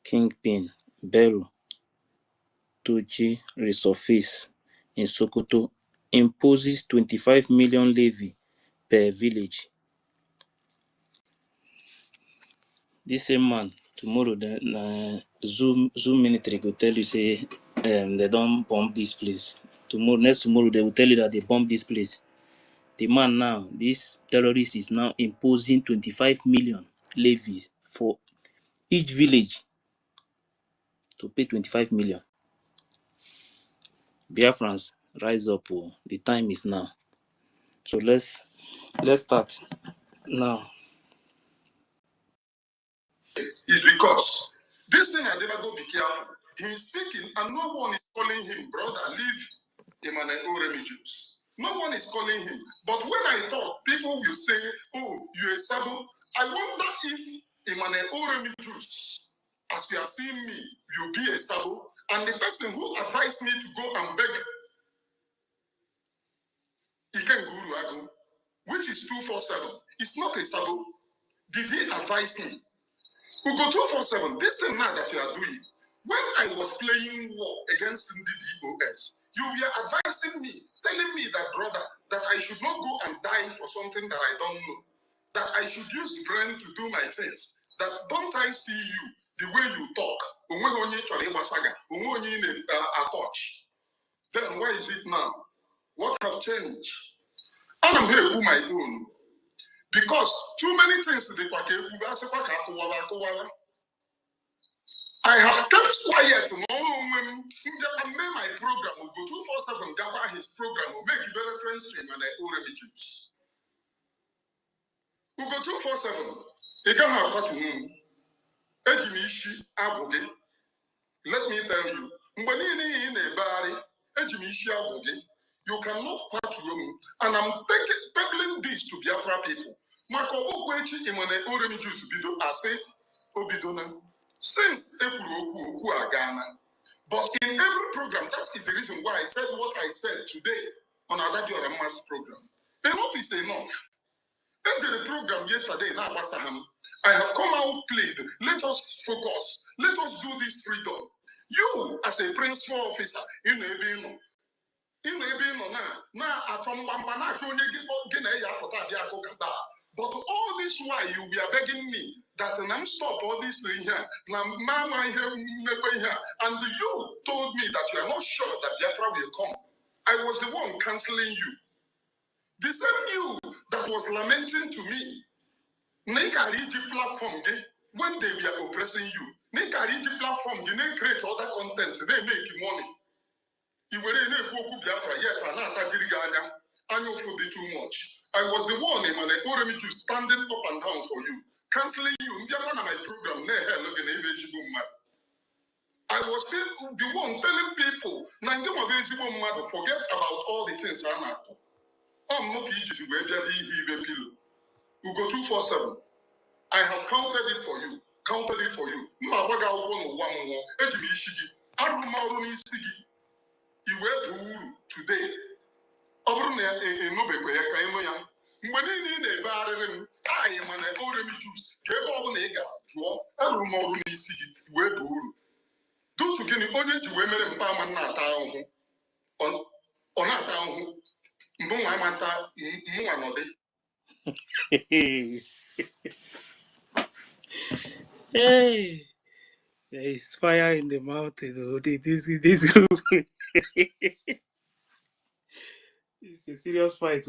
kingpin Bello Toji resurface in Sokoto, imposes 25 million levy per village. This same man, tomorrow, Zoom military will tell you, say, they don't bomb this place. Next tomorrow, they will tell you that they bomb this place. The man now, this terrorist is now imposing 25 million levies for each village to pay 25 million. Biafrans, rise up. Oh. The time is now. So let's start now. Is because this thing I never go be careful. He's speaking and no one is calling him, brother, leave Emmanuel Oremi. No one is calling him. But when I talk, people will say, oh, you're a Sabo. I wonder if Emmanuel Oremi, as you are seeing me, you'll be a Sabo. And the person who advised me to go and beg Iken Guru Agu, which is 247, it's not a Sabo. Did he advise me? We go 247. This thing now that you are doing, when I was playing war against the BCOS, you were advising me, telling me that, brother, that I should not go and die for something that I don't know. That I should use brain to do my things. That don't I see you the way you talk? Then why is it now? What has changed? And I'm here to do my own. Because too many things I have kept quiet. No, when I made my program, we'll go 247, gather his program, we'll make a reference to him and I owe images. We'll go 247. You can't have that room. Let me tell you, you cannot part room. And I'm peddling this to Biafra people. Since Ghana. But in every program, that is the reason why I said what I said today on our Radio Mass program. Enough is enough. After the program yesterday in Abbasaham, I have come out plead. Let us focus. Let us do this freedom. You, as a principal officer, but all this while you were begging me that I'm stop all this thing here. And you told me that you are not sure that Biafra will come. I was the one canceling you. The same you that was lamenting to me. EKID platform when they were oppressing you. EKID platform, you need create other content, they make money. You were in a Biafra yet, and you will be too much. I was the one in an Oremi to standing up and down for you, canceling you. My program, I was still the one telling people, forget about all the things I'm at. Ugo 247. I have counted it for you. Counted it for you. Today. Mgbe niile ị na-ebe arịrị m anyị mana ore m jus ka ebe ọbụla ị gara jụọ arụrụ m ọrụ n'isi gị wee bụ uru dutu gịnị onye ji wee mere mpa ama na-ata ahụhụ ọ na-ata ahụhụ mbụ nwa amata mụnwa nọdị. Hey, there is fire in the mountain. This group. It's a serious fight,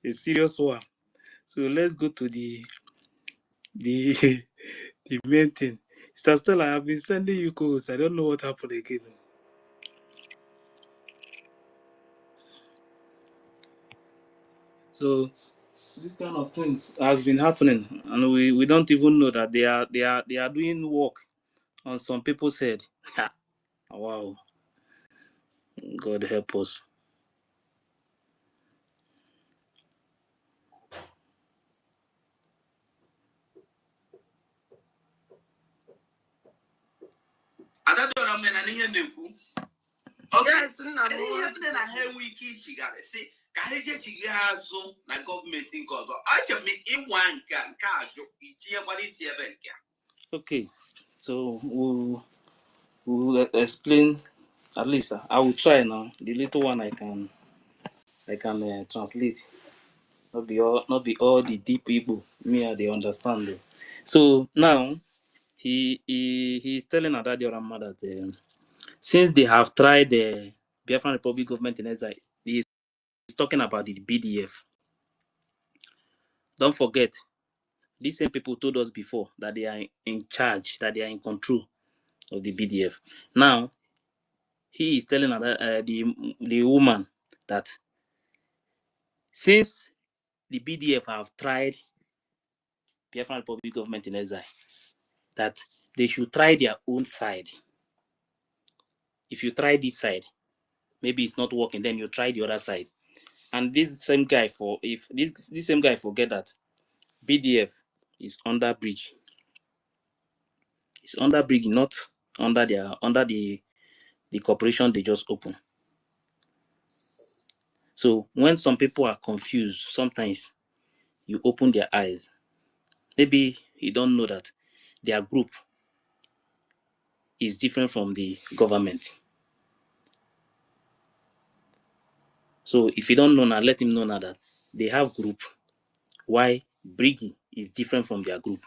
a serious one. So let's go to the the main thing. Sister Stella, I have been sending you codes. I don't know what happened again. So this kind of things has been happening, and we don't even know that they are doing work on some people's head. Wow, God help us. Okay, so we'll explain. At least I will try now. The little one I can translate. Not be all the deep Igbo. Me, they understand though. So now he's telling Adadiorama that since they have tried the Biafran Republic government in exile, he's talking about the BDF. Don't forget, these same people told us before that they are in charge, that they are in control of the BDF. Now he is telling the woman that since the BDF have tried Biafran Republic government in exile, that they should try their own side. If you try this side, maybe it's not working, then you try the other side. And this same guy forget that BDF is under BRGIE. It's under BRGIE, not under the corporation they just opened. So when some people are confused, sometimes you open their eyes. Maybe you don't know that their group is different from the government. So if you don't know now, let him know now that they have group. Why BRGIE is different from their group.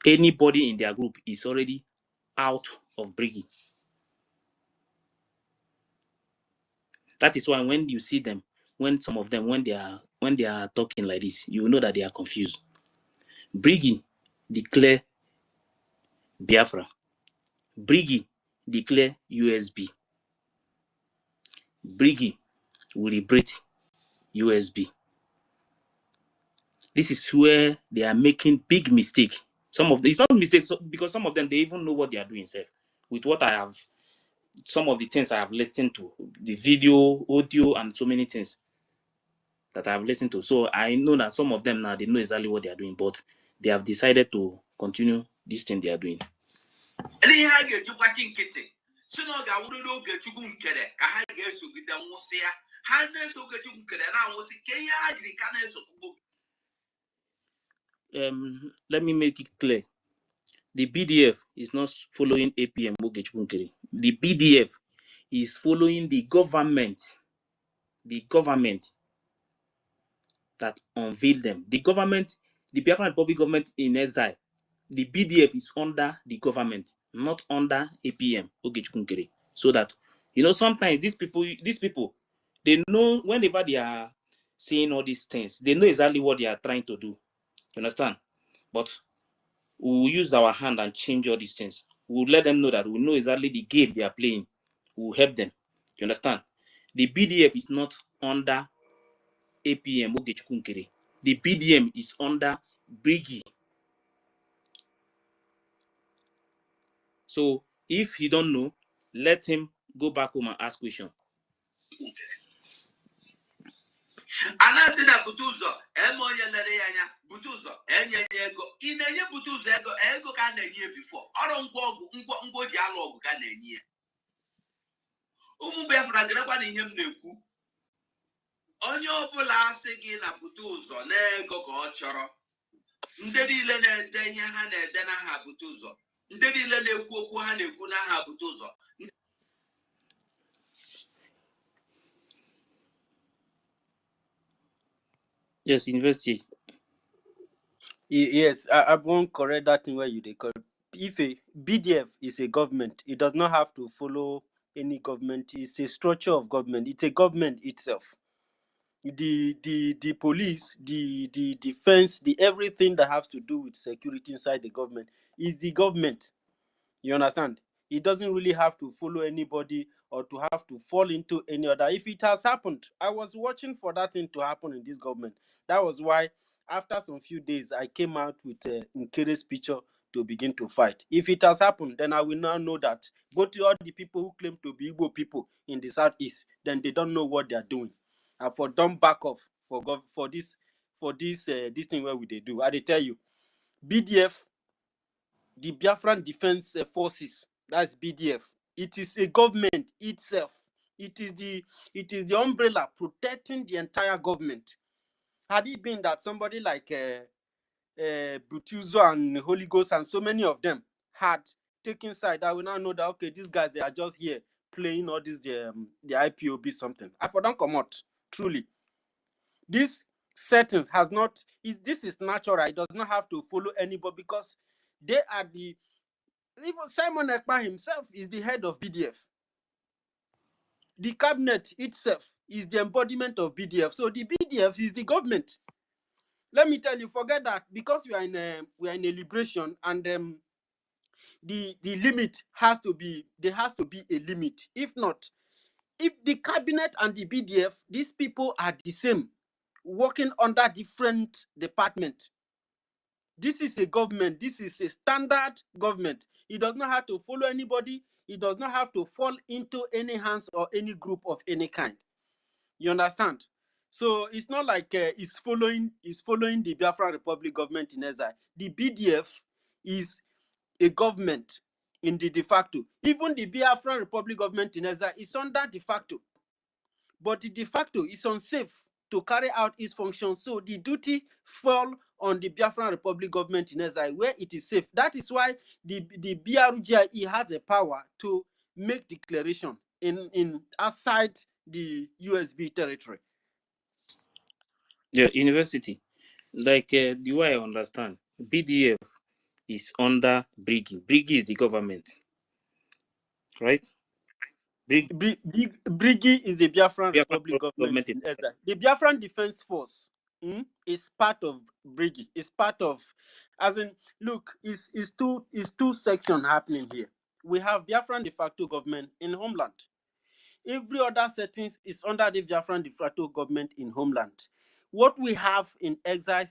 Anybody in their group is already out of BRGIE. That is why when you see them, when some of them, when they are talking like this, you know that they are confused. BRGIE declare Biafra. BRGIE declare USB. BRGIE will liberate USB. This is where they are making big mistake. It's not mistakes because some of them they even know what they are doing. Self. With what I have, some of the things I have listened to, the video, audio, and so many things that I have listened to. So I know that some of them now they know exactly what they are doing, but they have decided to continue this thing they are doing. Let me make it clear. The BDF is not following APM. The BDF is following the government. The government that unveiled them. The government, the Biafran Republic government in exile. The BDF is under the government, not under APM. So that sometimes these people, they know whenever they are saying all these things, they know exactly what they are trying to do. You understand? But we will use our hand and change all these things. We will let them know that we know exactly the game they are playing. We will help them. You understand? The BDF is not under APM. The BDM is under BRGIE. So If he don't know, let him go back home and ask question. Anasị na bute ụzọ eme onye lere ya anya bute ụzọ enye ego ị na-enye bute ụzọ ego ka a na-enye bifo ọrụ ngwa ji alụ ọgụ ka na-enye ya ụmụ Biafra garakwa na ihe m na-ekwu onye ọbụla asị gị na bute ụzọ n'ego ka ọ chọrọ ndị niile na-ede ihe ha na-ede n'aha bute ụzọ ndị niile na-ekwu okwu ha na-ekwu n'aha bute ụzọ. Yes, university. Yes, I won't correct that thing where you they call. If a BDF is a government, it does not have to follow any government. It's a structure of government. It's a government itself. The police, the defense, the everything that has to do with security inside the government is the government. You understand? It doesn't really have to follow anybody or to have to fall into any other. If it has happened, I was watching for that thing to happen in this government. That was why, after some few days, I came out with Nkere's picture to begin to fight. If it has happened, then I will now know that both all the people who claim to be Igbo people in the southeast, then they don't know what they are doing. And for them back off for this thing where we they do. I tell you, BDF, the Biafran Defense Forces, that's BDF. It is a government itself. It is the umbrella protecting the entire government. Had it been that somebody like Butuzo and Holy Ghost and so many of them had taken side, I will now know that okay, these guys they are just here playing all this the IPOB something. I for don't come out truly. This setting has not. This is natural. It does not have to follow anybody because they are the. Even Simon Ekpa himself is the head of BDF. The cabinet itself is the embodiment of BDF. So the BDF is the government. Let me tell you, forget that because we are in a liberation and the limit has to be there has to be a limit. If not, if the cabinet and the BDF, these people are the same, working under different departments. This is a government. This is a standard government. It does not have to follow anybody. It does not have to fall into any hands or any group of any kind. You understand? So it's not like it's following the Biafra Republic government in exile. The BDF is a government in the de facto. Even the Biafra Republic government in exile is under de facto. But the de facto is unsafe to carry out its functions. So the duty fall on the Biafran Republic government in exile where it is safe. That is why the BRGIE has a power to make declaration in outside the USB territory. Yeah, university. Like the way I understand, BDF is under BRGIE. BRGIE is the government, right? BRGIE is the Biafran Republic government in exile. The Biafran Defense Force is part of BRGIE. It's part of, as in, look, it's two sections happening here. We have Biafran de facto government in homeland. Every other settings is under the Biafran de facto government in homeland. What we have in exile,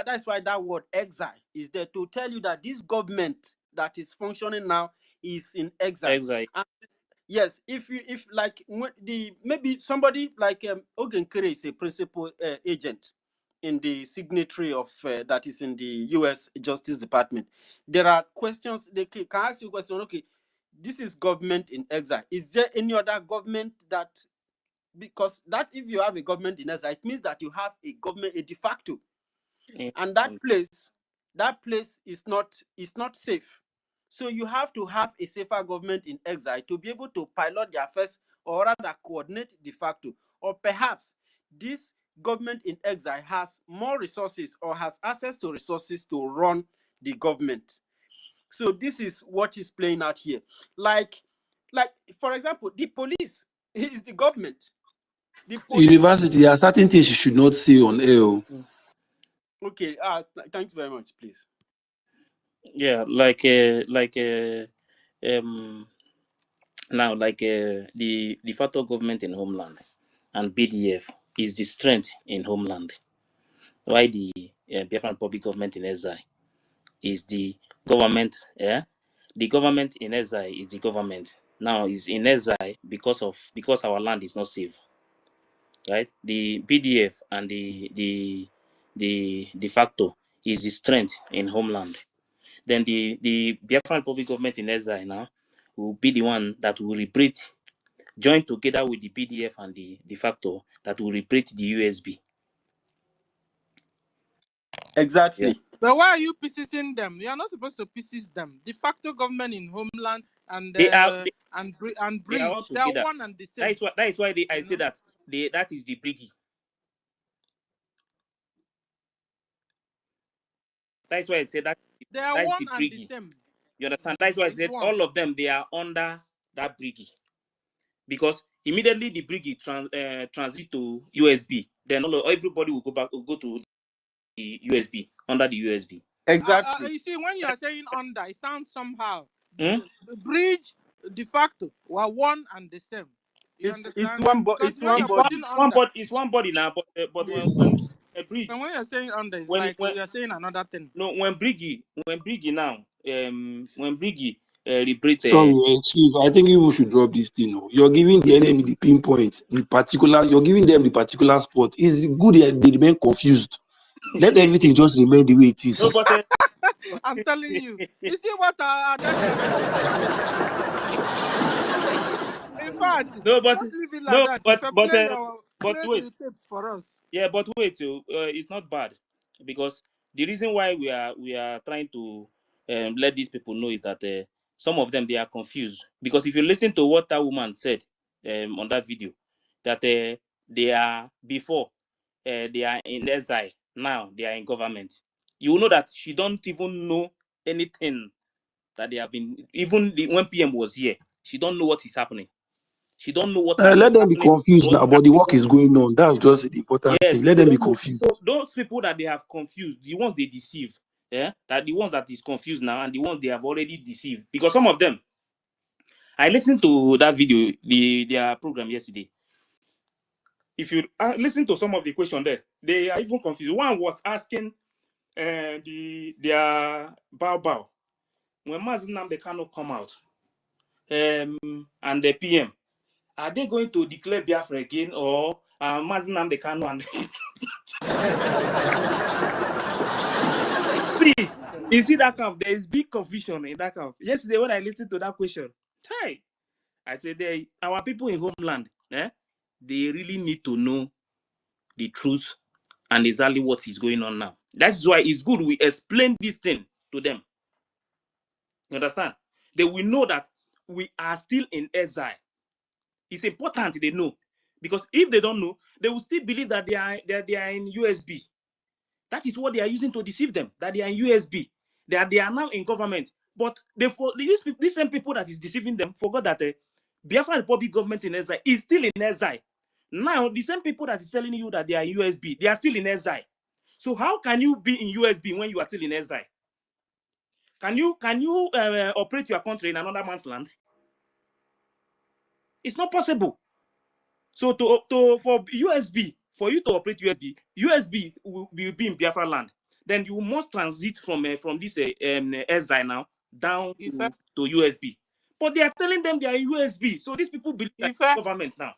that's why that word exile is there to tell you that this government that is functioning now is in exile. And yes, if like maybe somebody like Ogenkere is a principal agent in the signatory of that is in the U.S. Justice Department. There are questions they can ask you a question. Okay, this is government in exile. Is there any other government that, because that if you have a government in exile, it means that you have a government, a de facto, and that place is not safe. So you have to have a safer government in exile to be able to pilot the affairs or rather coordinate de facto. Or perhaps this government in exile has more resources or has access to resources to run the government. So this is what is playing out here. Like for example, the police is the government. The police, University, there are certain things you should not say on air. Okay, thank you very much, please. Yeah, now the de facto government in homeland and BDF is the strength in homeland. Why the Biafran Republic government in exile is the government the government in exile is the government. Now is in exile because our land is not safe. Right? The PDF and the de facto is the strength in homeland. Then the Biafran Republic government in exile now will be the one that will liberate, join together with the PDF and the de facto, that will liberate the USB. Exactly. Yeah. But why are you pieces them? You are not supposed to pieces them. De facto government in homeland and They are they are all bridge, they are together. one and the That same. is why I You say know? that that is the BRGIE. That is why I say that They are is one the and the BRGIE. same. You understand? That's why I It's said one. all of them, they are under that BRGIE. Because immediately the BRGIE transit to USB, then everybody will go to the USB, under the USB. Exactly. You see, when you are saying under, it sounds somehow. Hmm? Bridge, de facto, were one and the same. You It's understand? one Because it's when one you're body. putting under, It's one body now, but Yeah. when a bridge, and when you're saying under, it's when like we are saying another thing. no when BRGIE now when BRGIE liberate Sorry, Chief, I think you should drop this thing. Oh. You're giving the enemy the pinpoint, you're giving them the particular spot. It's good that they remain confused. Let everything just remain the way it no, is. but I'm telling you. You see what our network is saying? In fact, no, but just leave it like no, that. If I but play wait. the tapes for us. Yeah, but wait, it's not bad, because the reason why we are trying to let these people know is that some of them, they are confused. Because if you listen to what that woman said on that video, that they are before they are in exile, now they are in government. You will know that she don't even know anything that they have been. Even when PM was here, she don't know what is happening. She don't know what is Let them be happening. confused What now, is but the happening. work is going on. That's just the important thing. Yes, Let they them be don't know. confused. So those people that they have confused, the ones they deceive, yeah, that the ones that is confused now, and the ones they have already deceived. Because some of them, I listened to that video, their program yesterday. If you listen to some of the questions there, they are even confused. One was asking their bow when Mazinam they cannot come out, and the PM, are they going to declare Biafra again, or Mazinam they cannot? And see, you see that camp, there is big confusion in that camp. Yesterday, when I listened to that question, hey, I said, our people in homeland, they really need to know the truth and exactly what is going on now. That's why it's good we explain this thing to them. You understand? They will know that we are still in exile. It's important they know, because if they don't know, they will still believe that they are in USB. That is what they are using to deceive them, that they are in USB, that they are now in government. But these same people that is deceiving them forgot that Biafra Republic government in exile is still in exile. Now, the same people that is telling you that they are USB, they are still in exile. So how can you be in USB when you are still in exile? Can you operate your country in another man's land? It's not possible. So for USB, for you to operate USB will be in Biafra land. Then you must transit from this exile now down to USB. But they are telling them they are USB. So these people believe that government now.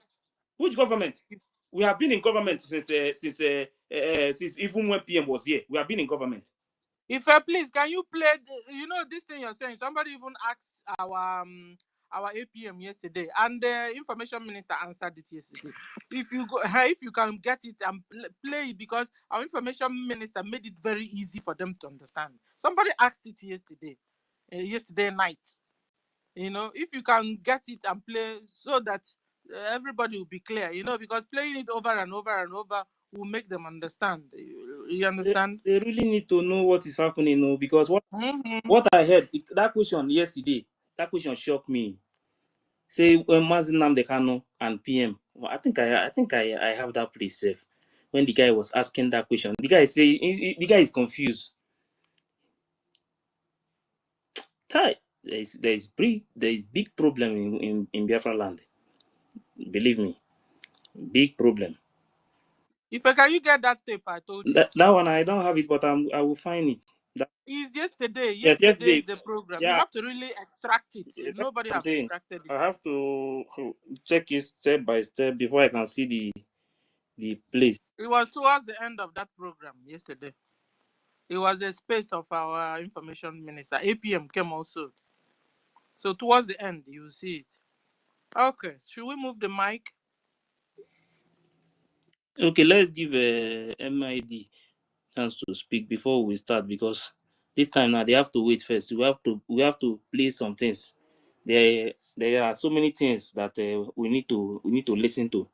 Which government? We have been in government since even when PM was here. We have been in government. Please, can you play? This thing you're saying. Somebody even asked our APM yesterday, and the information minister answered it yesterday. If you can get it and play it, because our information minister made it very easy for them to understand. Somebody asked it yesterday night. If you can get it and play, so that everybody will be clear. Because playing it over and over and over will make them understand. You understand? They really need to know what is happening, because what I heard, that question yesterday, that question shocked me. Say when Mazinam Dekano and PM, well, I think I have that place safe. When the guy was asking that question, the guy is confused. There is big problem in Biafra land. Believe me, big problem. Can you get that tape I told you? That one I don't have it, but I will find it. It's yesterday. Yes, Yesterday yesterday. is the program. You Yeah, have to really extract it. that's what Nobody I'm have saying. extracted it. I have to check it step by step before I can see the place. It was towards the end of that program yesterday. It was a space of our information minister. APM came also. So towards the end, you will see it. Okay, should we move the mic? Okay, let's give MID chance to speak before we start, because this time now they have to wait first. We have to play some things. There are so many things that we need to listen to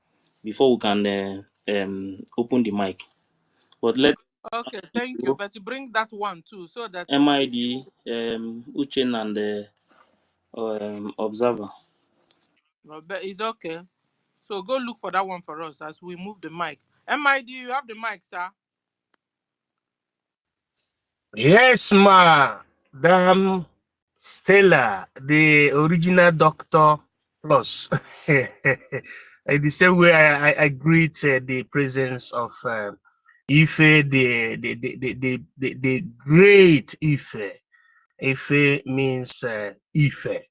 before we can open the mic. But let Okay, thank you. But bring that one too, so that MID, Uchen, and Observer. but it's okay. So go look for that one for us as we move the mic. MID, you have the mic, sir. Yes, Madam Stella, the original Doctor Plus. In the same way, I greet the presence of Ife, the great Ife. Ife means Ife,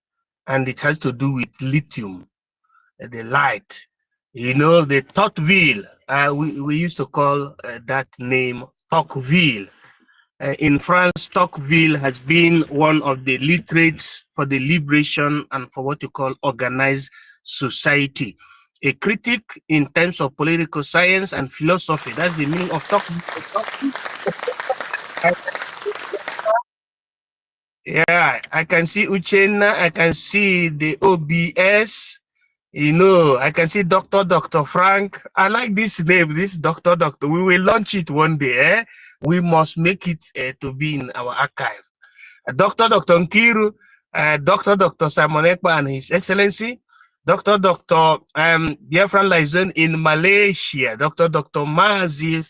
and it has to do with lithium, the light. You know, the Tocqueville, we used to call that name Tocqueville. In France, Tocqueville has been one of the literates for the liberation and for what you call organized society. A critic in terms of political science and philosophy. That's the meaning of Tocqueville. Yeah, I can see Uchenna, I can see the OBS, you know, I can see Dr. Frank. I like this name, this Dr. We will launch it one day. We must make it to be in our archive. Dr. Nkiru, Dr. Simon Ekpa and His Excellency, Dr. Biafran Liaison in Malaysia, Dr. Mazi,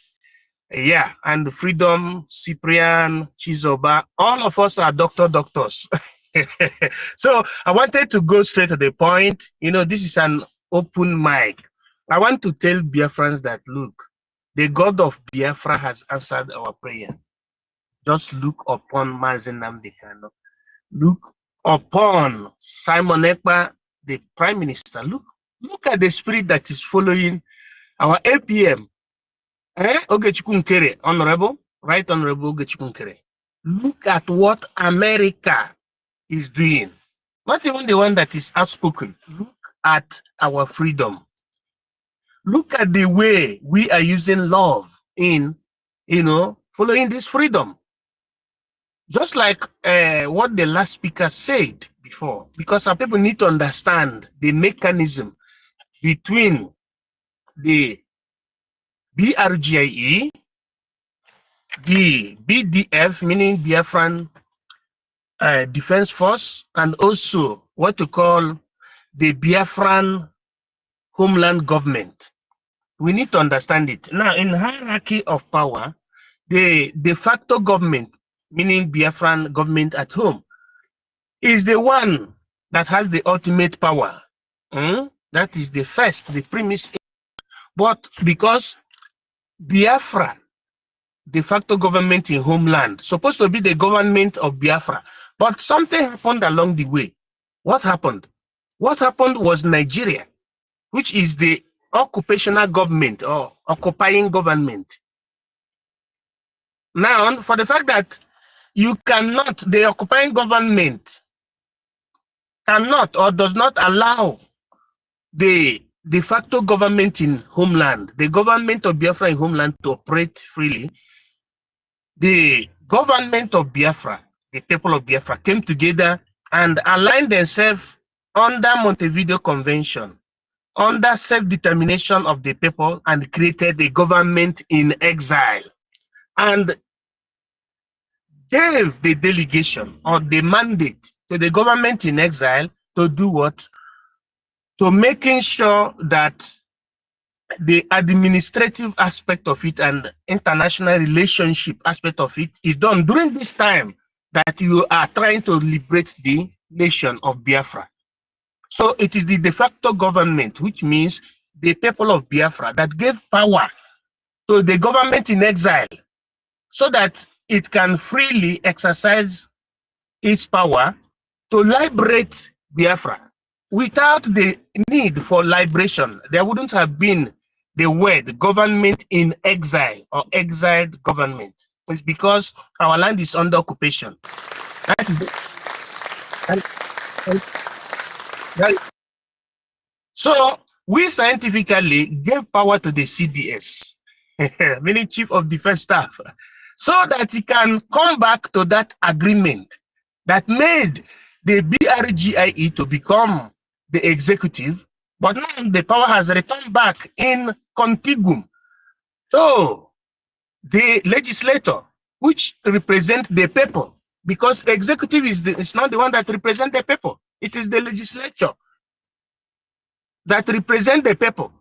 yeah, and Freedom, Cyprian, Chizoba, all of us are doctors. So I wanted to go straight to the point. You know, this is an open mic. I want to tell Biafrans that, look, the God of Biafra has answered our prayer. Just look upon Mazi Nnamdi Kanu. Look upon Simon Ekpa, the Prime Minister. Look at the spirit that is following our APM. Ogechukwu Nkere, Honorable, Right Honorable Ogechukwu Nkere. Look at what America is doing. Not even the one that is outspoken. Look at our freedom. Look at the way we are using love in, following this freedom. Just like what the last speaker said before, because some people need to understand the mechanism between the BRGIE, the BDF, meaning Biafran Defense Force, and also what to call the Biafran Homeland Government. We need to understand it. Now, in hierarchy of power, the de facto government, meaning Biafran government at home, is the one that has the ultimate power. That is the first, the premise. But because Biafra, de facto government in homeland, supposed to be the government of Biafra, but something happened along the way. What happened? What happened was Nigeria, which is the occupational government or occupying government. Now, for the fact that you cannot, the occupying government cannot or does not allow the de facto government in homeland, the government of Biafra in homeland, to operate freely, the government of Biafra, the people of Biafra, came together and aligned themselves under Montevideo Convention, under self-determination of the people, and created a government in exile, and gave the delegation or the mandate to the government in exile to do what? To making sure that the administrative aspect of it and international relationship aspect of it is done during this time that you are trying to liberate the nation of Biafra. So it is the de facto government, which means the people of Biafra, that gave power to the government in exile, so that it can freely exercise its power to liberate Biafra. Without the need for liberation, there wouldn't have been the word government in exile or exiled government. It's because our land is under occupation. That is so we scientifically gave power to the CDS, meaning Chief of Defense Staff, so that he can come back to that agreement that made the BRGIE to become the executive, but now the power has returned back in contiguum. So the legislator, which represent the people, because executive is not the one that represents the people, it is the legislature that represent the people,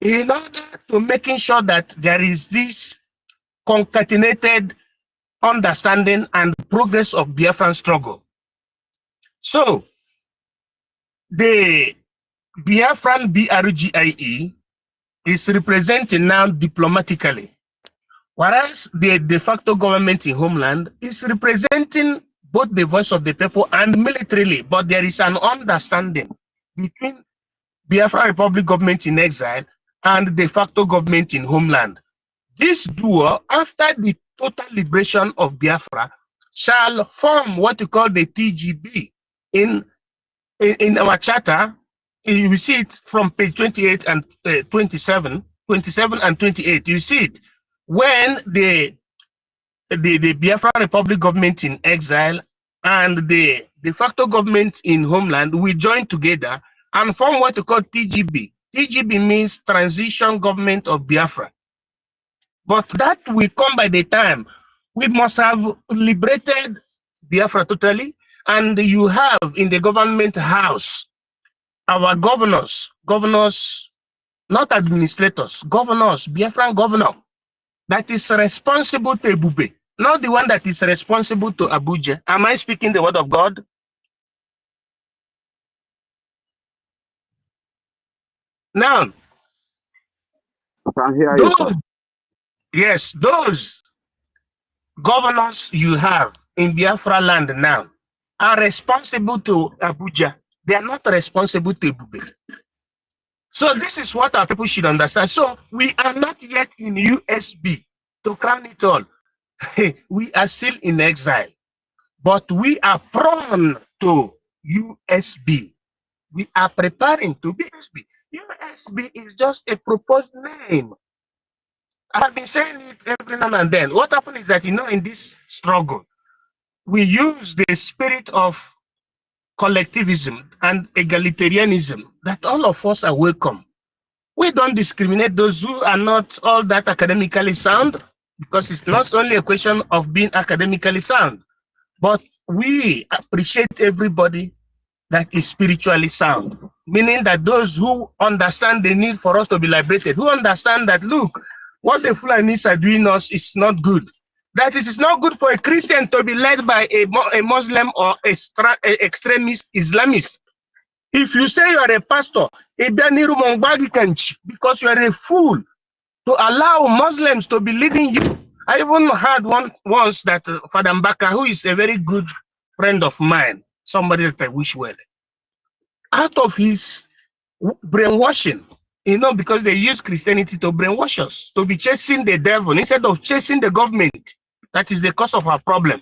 in order to making sure that there is this concatenated understanding and progress of Biafran struggle. So the Biafran BRGIE is representing now diplomatically, whereas the de facto government in homeland is representing both the voice of the people and militarily, but there is an understanding between Biafra Republic government in exile and de facto government in homeland. This duo, after the total liberation of Biafra, shall form what we call the TGB. In our charter, you see it from page 28 and 27 and 28. You see it when the Biafra Republic government in exile and the de facto government in homeland will join together and form what we call TGB. TGB means Transition Government of Biafra. But that will come by the time we must have liberated Biafra totally, and you have in the government house our governors, not administrators, governors, Biafran governor, that is responsible to Ebube, not the one that is responsible to Abuja. Am I speaking the word of God? Now, those governors you have in Biafra land now are responsible to Abuja. They are not responsible to Ebube. So this is what our people should understand. So we are not yet in USB. To crown it all, we are still in exile, but we are prone to USB. We are preparing to be USB. USB is just a proposed name. I have been saying it every now and then. What happened is that, in this struggle, we use the spirit of collectivism and egalitarianism that all of us are welcome. We don't discriminate those who are not all that academically sound, because it's not only a question of being academically sound, but we appreciate everybody that is spiritually sound, meaning that those who understand the need for us to be liberated, who understand that, look, what the Fulanis are doing us is not good, that it is not good for a Christian to be led by a Muslim or a extremist Islamist. If you say you are a pastor, because you are a fool to allow Muslims to be leading you. I even heard once that Father Mbaka, who is a very good friend of mine, somebody that I wish well, out of his brainwashing, because they use Christianity to brainwash us, to be chasing the devil instead of chasing the government. That is the cause of our problem.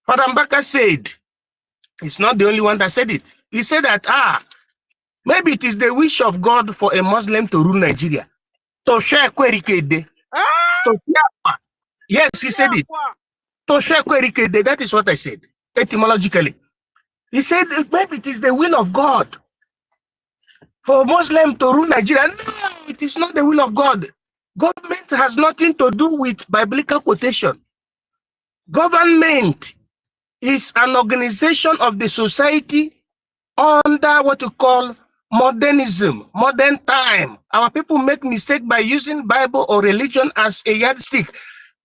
Father Mbaka said, it's not the only one that said it. He said that, maybe it is the wish of God for a Muslim to rule Nigeria. To share Kwerikede. Yes, he said it. To share Kwerikede. That is what I said, etymologically. He said maybe it is the will of God for Muslim to rule Nigeria. No, it is not the will of God. Government has nothing to do with biblical quotation. Government is an organization of the society under what you call modernism, modern time. Our people make mistake by using Bible or religion as a yardstick.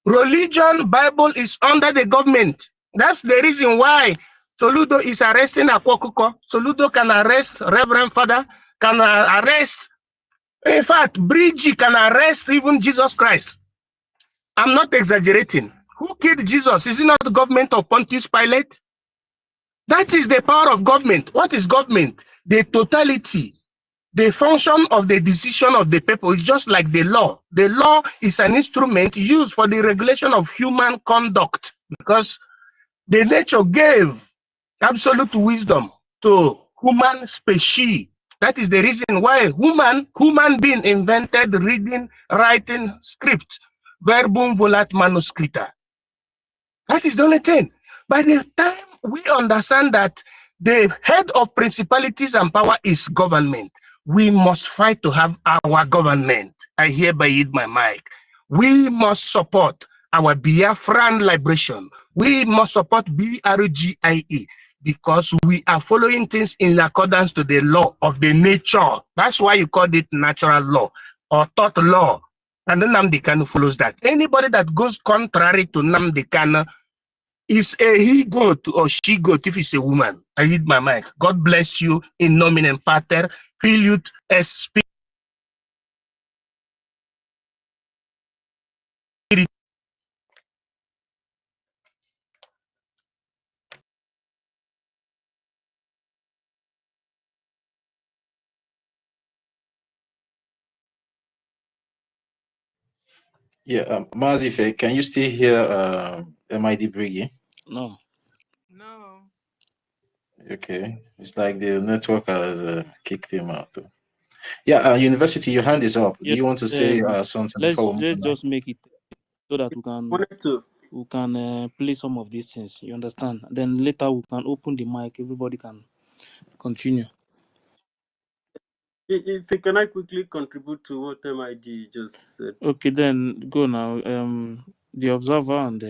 Religion, Bible is under the government. That's the reason why Soludo is arresting Akwakuko. Soludo can arrest Reverend Father, can arrest, in fact, BRGIE can arrest even Jesus Christ. I'm not exaggerating. Who killed Jesus? Is it not the government of Pontius Pilate? That is the power of government. What is government? The totality, the function of the decision of the people is just like the law. The law is an instrument used for the regulation of human conduct because the nature gave absolute wisdom to human species. That is the reason why human being invented reading, writing, script, verbum volat manuscrita. That is the only thing. By the time we understand that the head of principalities and power is government, we must fight to have our government. I hereby yield my mic. We must support our Biafran liberation. We must support BRGIE because we are following things in accordance to the law of the nature. That's why you call it natural law or taught law. And then Nnamdi Kanu follows that. Anybody that goes contrary to Nnamdi Kanu is a he goat or she goat if it's a woman. I read my mic. God bless you in nomine pater, filius et spiritus. Yeah, Mazife, can you still hear MID BRGIE? No. No. Okay, it's like the network has kicked him out. Yeah, University, your hand is up. Do Yeah. you want to say something before we move Let's on? just make it so that Wanted to. we can play some of these things. You understand? Then later we can open the mic. Everybody can continue. If can I quickly contribute to what MID just said? Okay, then go now. The Observer and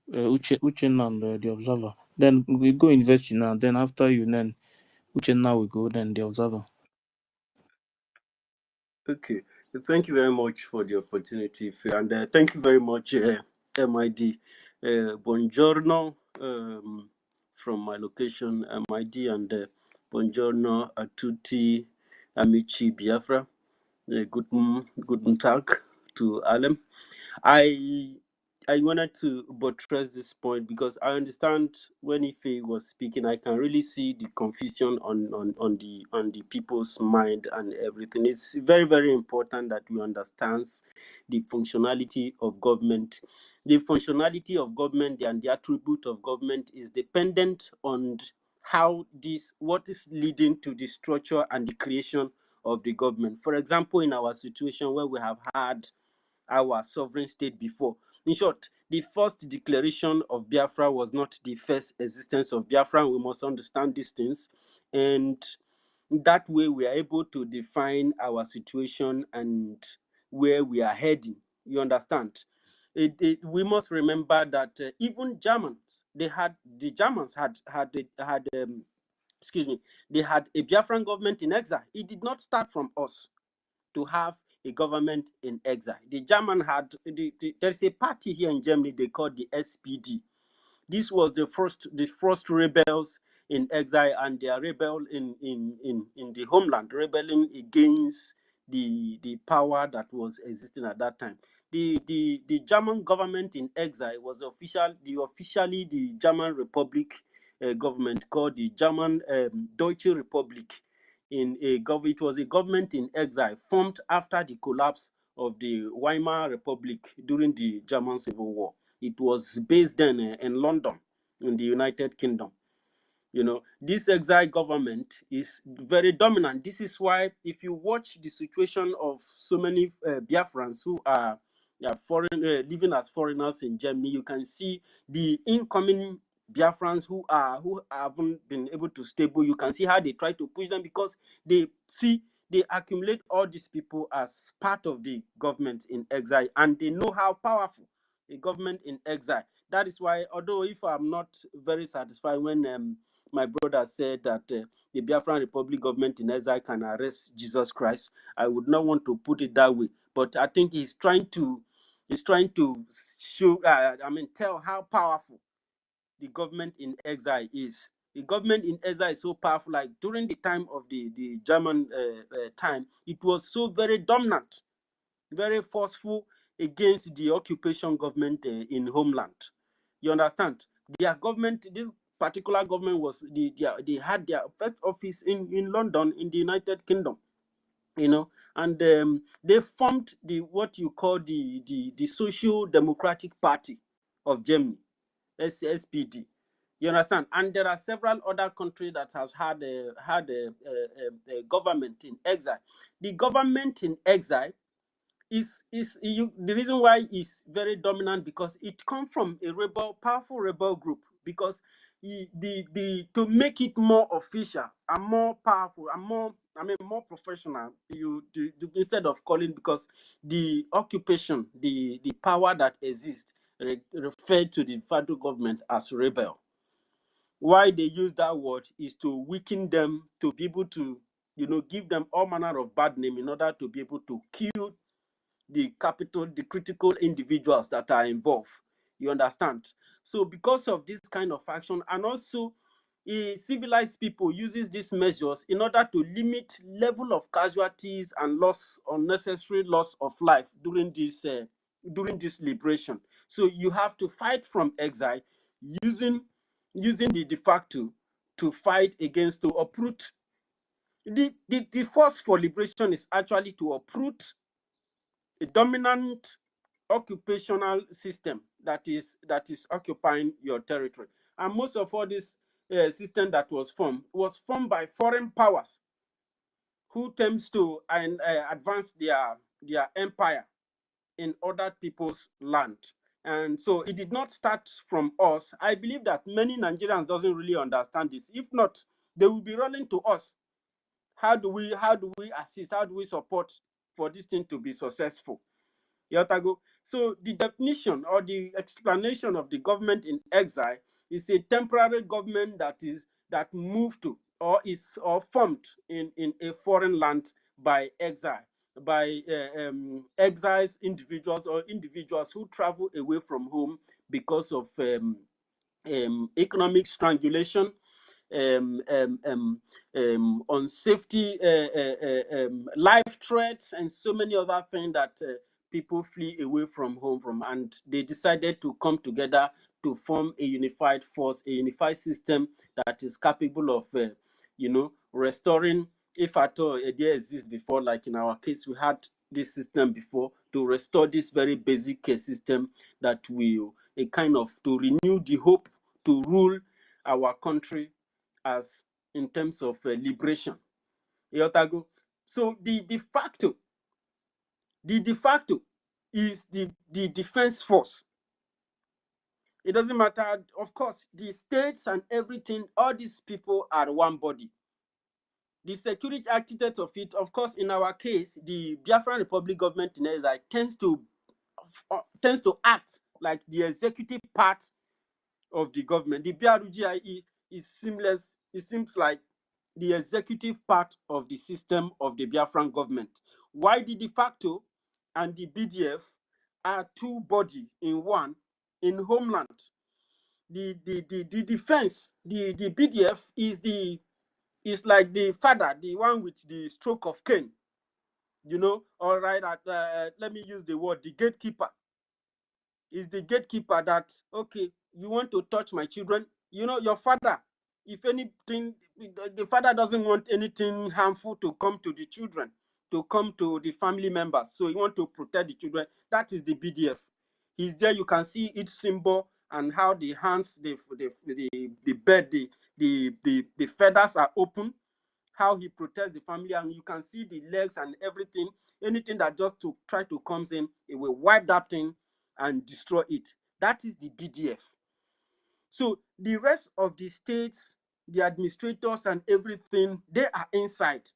Uchenna and the Observer. Then we go invest now. Then after you, then Uchenna will go. Then the Observer. Okay. Thank you very much for the opportunity, and thank you very much, MID. Buongiorno from my location, MID, and buongiorno a tutti amici Biafra. Guten Tag to Alem. I wanted to buttress this point because I understand when Ife was speaking, I can really see the confusion on the people's mind and everything. It's very, very important that we understand the functionality of government. The functionality of government and the attribute of government is dependent on what is leading to the structure and the creation of the government. For example, in our situation where we have had our sovereign state before. In short, the first declaration of Biafra was not the first existence of Biafra. We must understand these things. And that way we are able to define our situation and where we are heading. You understand? We must remember that even Germans, they had a Biafran government in exile. It did not start from us to have a government in exile. The German had, there's a party here in Germany they call the SPD. This was the first rebels in exile, and they are rebel in the homeland, rebelling against the power that was existing at that time. The German government in exile was officially the German Republic government called the German Deutsche Republik. It was a government in exile formed after the collapse of the Weimar Republic during the German Civil War. It was based then in London, in the United Kingdom. You know, this exile government is very dominant. This is why, if you watch the situation of so many Biafrans who are living as foreigners in Germany, you can see the incoming Biafrans who haven't been able to stable. You can see how they try to push them because they accumulate all these people as part of the government in exile, and they know how powerful a government in exile. That is why, although if I'm not very satisfied when my brother said that the Biafran Republic government in exile can arrest Jesus Christ, I would not want to put it that way. But I think he's trying to show, tell how powerful the government in exile is. The government in exile is so powerful. Like during the time of the German time, it was so very dominant, very forceful. against the occupation government in homeland. You understand? Their government, this particular government was they had their first office in London, in the United Kingdom, you know, and they formed the what you call the Social Democratic Party of Germany, SPD. You understand? And there are several other countries that have had a government in exile. The government in exile the reason why it's very dominant, because it comes from a powerful rebel group. Because to make it more official and more powerful and more professional, instead of calling, because the occupation, the power that exists referred to the federal government as rebel. Why they use that word is to weaken them, to be able to, give them all manner of bad name in order to be able to kill the critical individuals that are involved. You understand? So because of this kind of action, and also civilized people uses these measures in order to limit level of casualties and unnecessary loss of life during this liberation. So you have to fight from exile using the de facto to fight against, to uproot. The force for liberation is actually to uproot a dominant occupational system that is occupying your territory. And most of all this system that was formed by foreign powers who tends to advance their empire in other people's land. And so it did not start from us. I believe that many Nigerians doesn't really understand this. If not, they will be running to us. How do we assist? How do we support for this thing to be successful? So the definition or the explanation of the government in exile is a temporary government that moved to or formed in a foreign land by exile, by exiles, individuals who travel away from home because of economic strangulation, on safety, life threats, and so many other things that people flee away from home from, and they decided to come together to form a unified force, a unified system that is capable of, restoring, if at all there exists before. Like in our case, we had this system before, to restore this very basic system that will to renew the hope to rule our country as in terms of liberation. So the de facto is the defense force. It doesn't matter, of course, the states and everything, all these people are one body. The security architect of it, of course, in our case, the Biafran Republic government in exile tends to act like the executive part of the government. The BRGIE is seamless. It seems like the executive part of the system of the Biafran government. Why the de facto and the BDF are two bodies in one in homeland? The defense, the BDF is like the father, the one with the stroke of cane. All right. Let me use the word, the gatekeeper. Is the gatekeeper that, okay, you want to touch my children? Your father, if anything, the father doesn't want anything harmful to come to the children, to come to the family members. So you want to protect the children. That is the BDF. He's there. You can see each symbol and how the hands, the bed, the feathers are open, how he protects the family, and you can see the legs and everything. Anything that just to try to come in, it will wipe that thing and destroy it. That is the BDF. So the rest of the states, the administrators and everything, they are inside,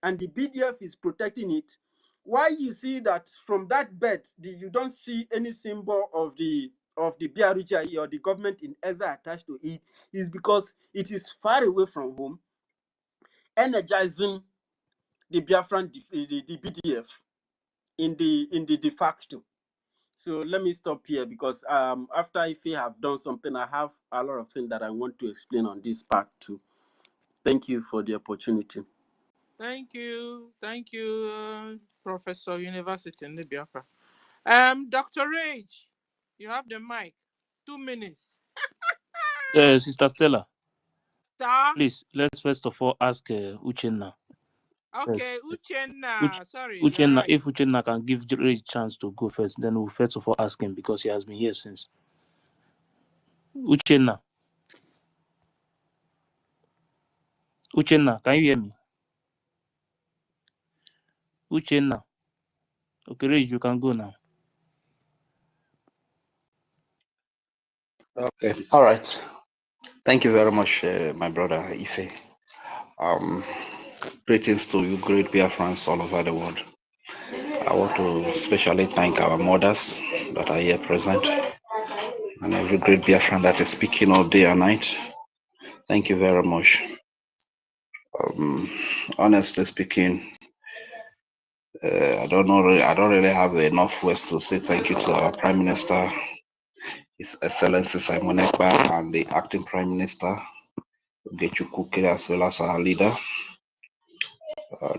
and the BDF is protecting it. Why you see that from that bed, you don't see any symbol of the BRGIE or the government in exile attached to it, is because it is far away from home, energizing the Biafran, the BDF in the de facto. So let me stop here, because after if I have done something, I have a lot of things that I want to explain on this part too. Thank you for the opportunity. Thank you, Professor University in the Biafra. Dr. Rage, you have the mic. 2 minutes. Sister Stella, Sir? please, let's first of all ask Uchenna. Yes. Okay, Uchenna. Sorry, you are Uchenna, right. if Uchenna can give Rage chance to go first, then we'll first of all ask him because he has been here since. Uchenna. Uchenna, can you hear me? Uchenna. Okay, Rage, you can go now. Okay, all right. Thank you very much, my brother Ife. Greetings to you, great Biafrans all over the world. I want to especially thank our mothers that are here present and every great Biafran that is speaking all day and night. Thank you very much. Honestly speaking, I don't really have enough words to say thank you to our Prime Minister, His Excellency Simon Ekpa, and the Acting Prime Minister, Gechukwu Kere, as well as our leader.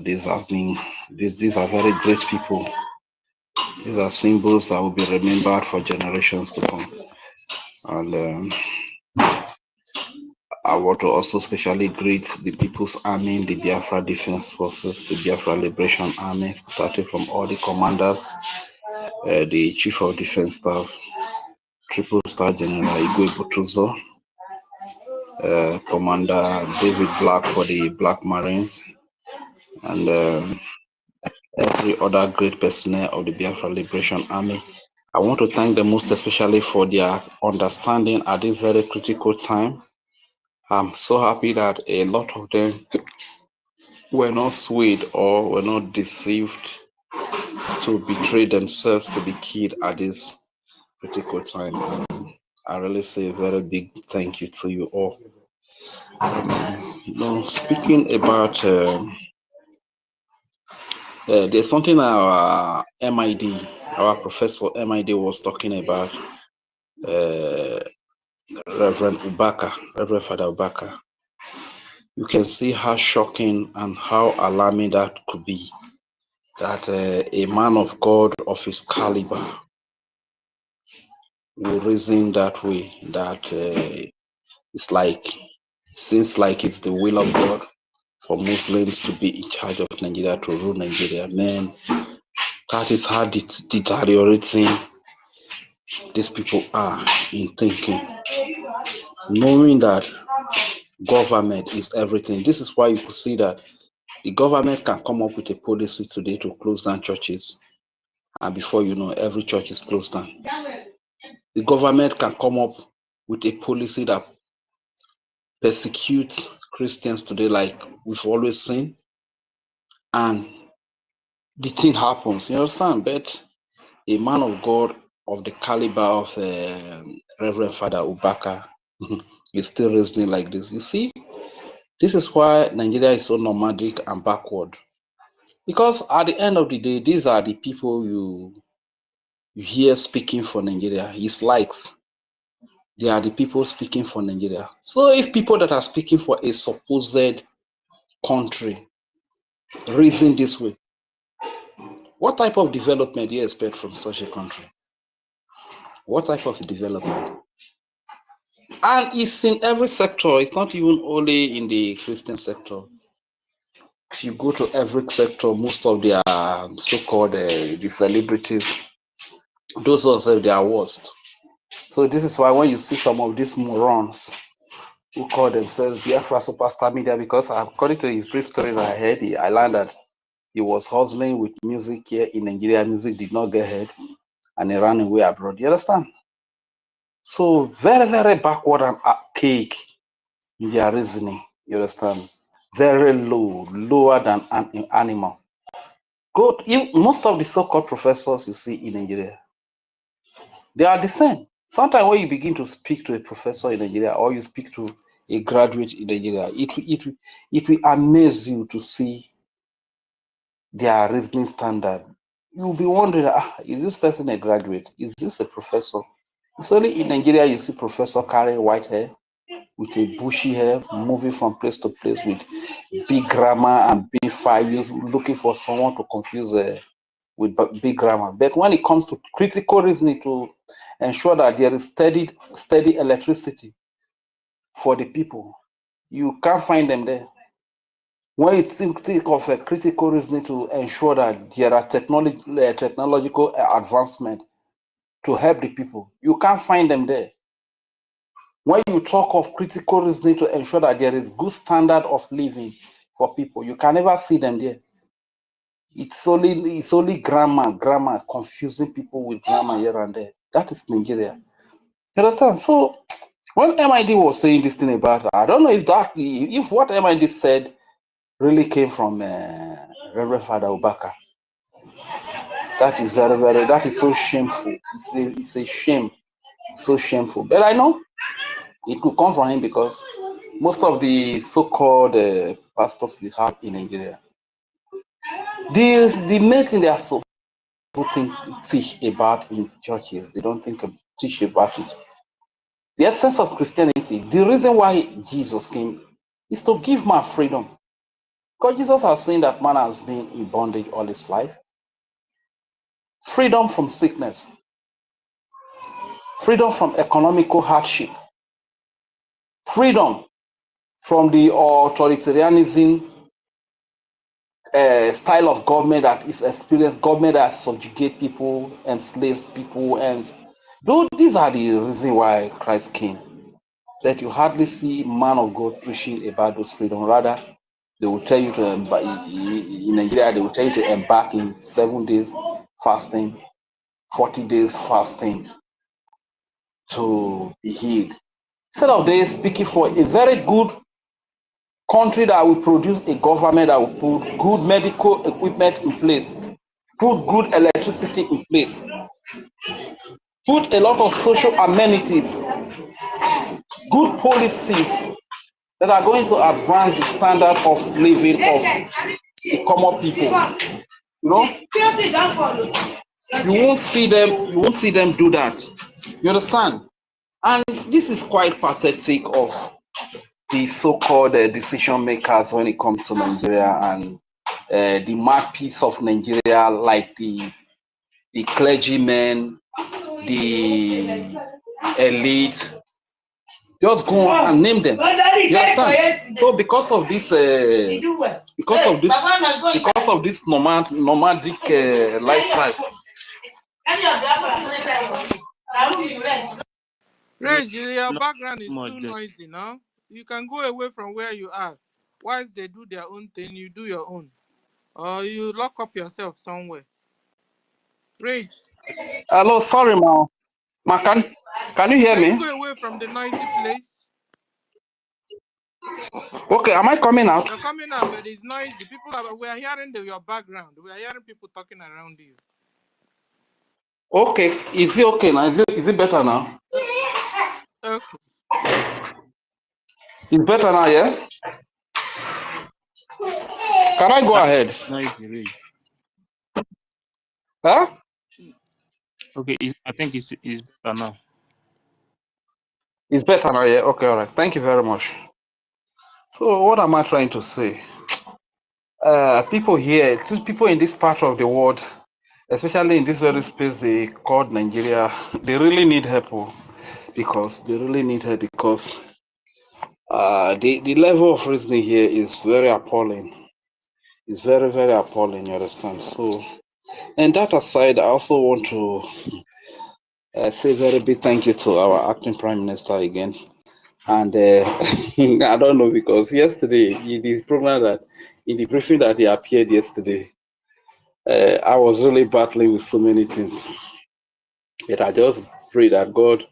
These are very great people. These are symbols that will be remembered for generations to come. And I want to also specially greet the People's Army, the Biafra Defense Forces, the Biafra Liberation Army, starting from all the commanders, the Chief of Defense Staff, Triple Star General Igwe Butuzo, Commander David Black for the Black Marines, and every other great personnel of the Biafra Liberation Army. I want to thank them most especially for their understanding at this very critical time. I'm so happy that a lot of them were not swayed or were not deceived to betray themselves to be killed at this critical time. I really say a very big thank you to you all. Speaking about there's something our MID, our professor MID was talking about, Reverend Father Ubaka. You can see how shocking and how alarming that could be, that a man of God of his caliber will reason that way, that seems like it's the will of God for Muslims to be in charge of Nigeria, to rule Nigeria. Man, that is how deteriorating these people are in thinking, knowing that government is everything. This is why you could see that the government can come up with a policy today to close down churches, and before you know, every church is closed down. The government can come up with a policy that persecutes Christians today, like we've always seen, and the thing happens. You understand? But a man of God of the caliber of Reverend Father Ubaka is still reasoning like this. You see, this is why Nigeria is so nomadic and backward. Because at the end of the day, these are the people you hear speaking for Nigeria. His likes. They are the people speaking for Nigeria. So if people that are speaking for a supposed country reason this way, what type of development do you expect from such a country? What type of development? And it's in every sector. It's not even only in the Christian sector. If you go to every sector, most of their so-called the celebrities, those also they are worst. So this is why when you see some of these morons who call themselves Biafra superstar media, because according to his brief story that I heard, I learned that he was hustling with music here in Nigeria. Music did not get ahead, and he ran away abroad. You understand? So very, very backward and archaic in their reasoning. You understand? Very low, lower than an animal. Most of the so-called professors you see in Nigeria, they are the same. Sometimes when you begin to speak to a professor in Nigeria or you speak to a graduate in Nigeria, it will amaze you to see their reasoning standard. You'll be wondering, is this person a graduate? Is this a professor? It's only in Nigeria you see professor carrying white hair with a bushy hair, moving from place to place with big grammar and big files, looking for someone to confuse with big grammar. But when it comes to critical reasoning to ensure that there is steady electricity for the people, you can't find them there. When you think of a critical reasoning to ensure that there are technological advancement to help the people, you can't find them there. When you talk of critical reasoning to ensure that there is good standard of living for people, you can never see them there. It's only grammar, confusing people with grammar here and there. That is Nigeria. You understand? So when MID was saying this thing about, I don't know if what MID said really came from Reverend Father Obaka. That is that is so shameful. It's a shame, so shameful. But I know it could come from him because most of the so-called pastors we have in Nigeria, the main thing they are so teach about in churches, they don't teach about it. The essence of Christianity, the reason why Jesus came is to give man freedom. Because Jesus has seen that man has been in bondage all his life. Freedom from sickness, freedom from economical hardship, freedom from the authoritarianism style of government that is experienced, government that subjugate people, enslave people, and these are the reasons why Christ came. That you hardly see man of God preaching about those freedom. Rather, they will tell you to in Nigeria, they will tell you to embark in 7 days fasting, 40 days fasting to be healed. Instead of they speaking for a very good country that will produce a government that will put good medical equipment in place, put good electricity in place, put a lot of social amenities, good policies that are going to advance the standard of living of the common people. You know, you won't see them do that. You understand? And this is quite pathetic of the so-called decision makers when it comes to Nigeria and the mouthpiece of Nigeria, like the clergymen, the elite. Just go on and name them. You understand? So because of this nomadic lifestyle. Reg, your Not background too is much too there. noisy now. You can go away from where you are. Whilst they do their own thing, you do your own. Or you lock up yourself somewhere. Reg, Hello, sorry, ma. Can you hear can you me? go away from the noisy place? Okay, am I coming out? You're coming out, but it's noisy. We are hearing your background. We are hearing people talking around you. Okay, is it okay now? Is it better now? Okay. It's better now, yeah? Can I go ahead? Noisy rage. Huh? Okay, I think it's better now. It's better now, yeah? Okay, all right. Thank you very much. So what am I trying to say? People here, people in this part of the world, especially in this very space they called Nigeria, they really need help because the level of reasoning here is very appalling. It's very, very appalling, you understand? So, and that aside, I also want to say a very big thank you to our acting Prime Minister again. And I don't know, because yesterday, in the briefing that he appeared yesterday, I was really battling with so many things. But I just pray that God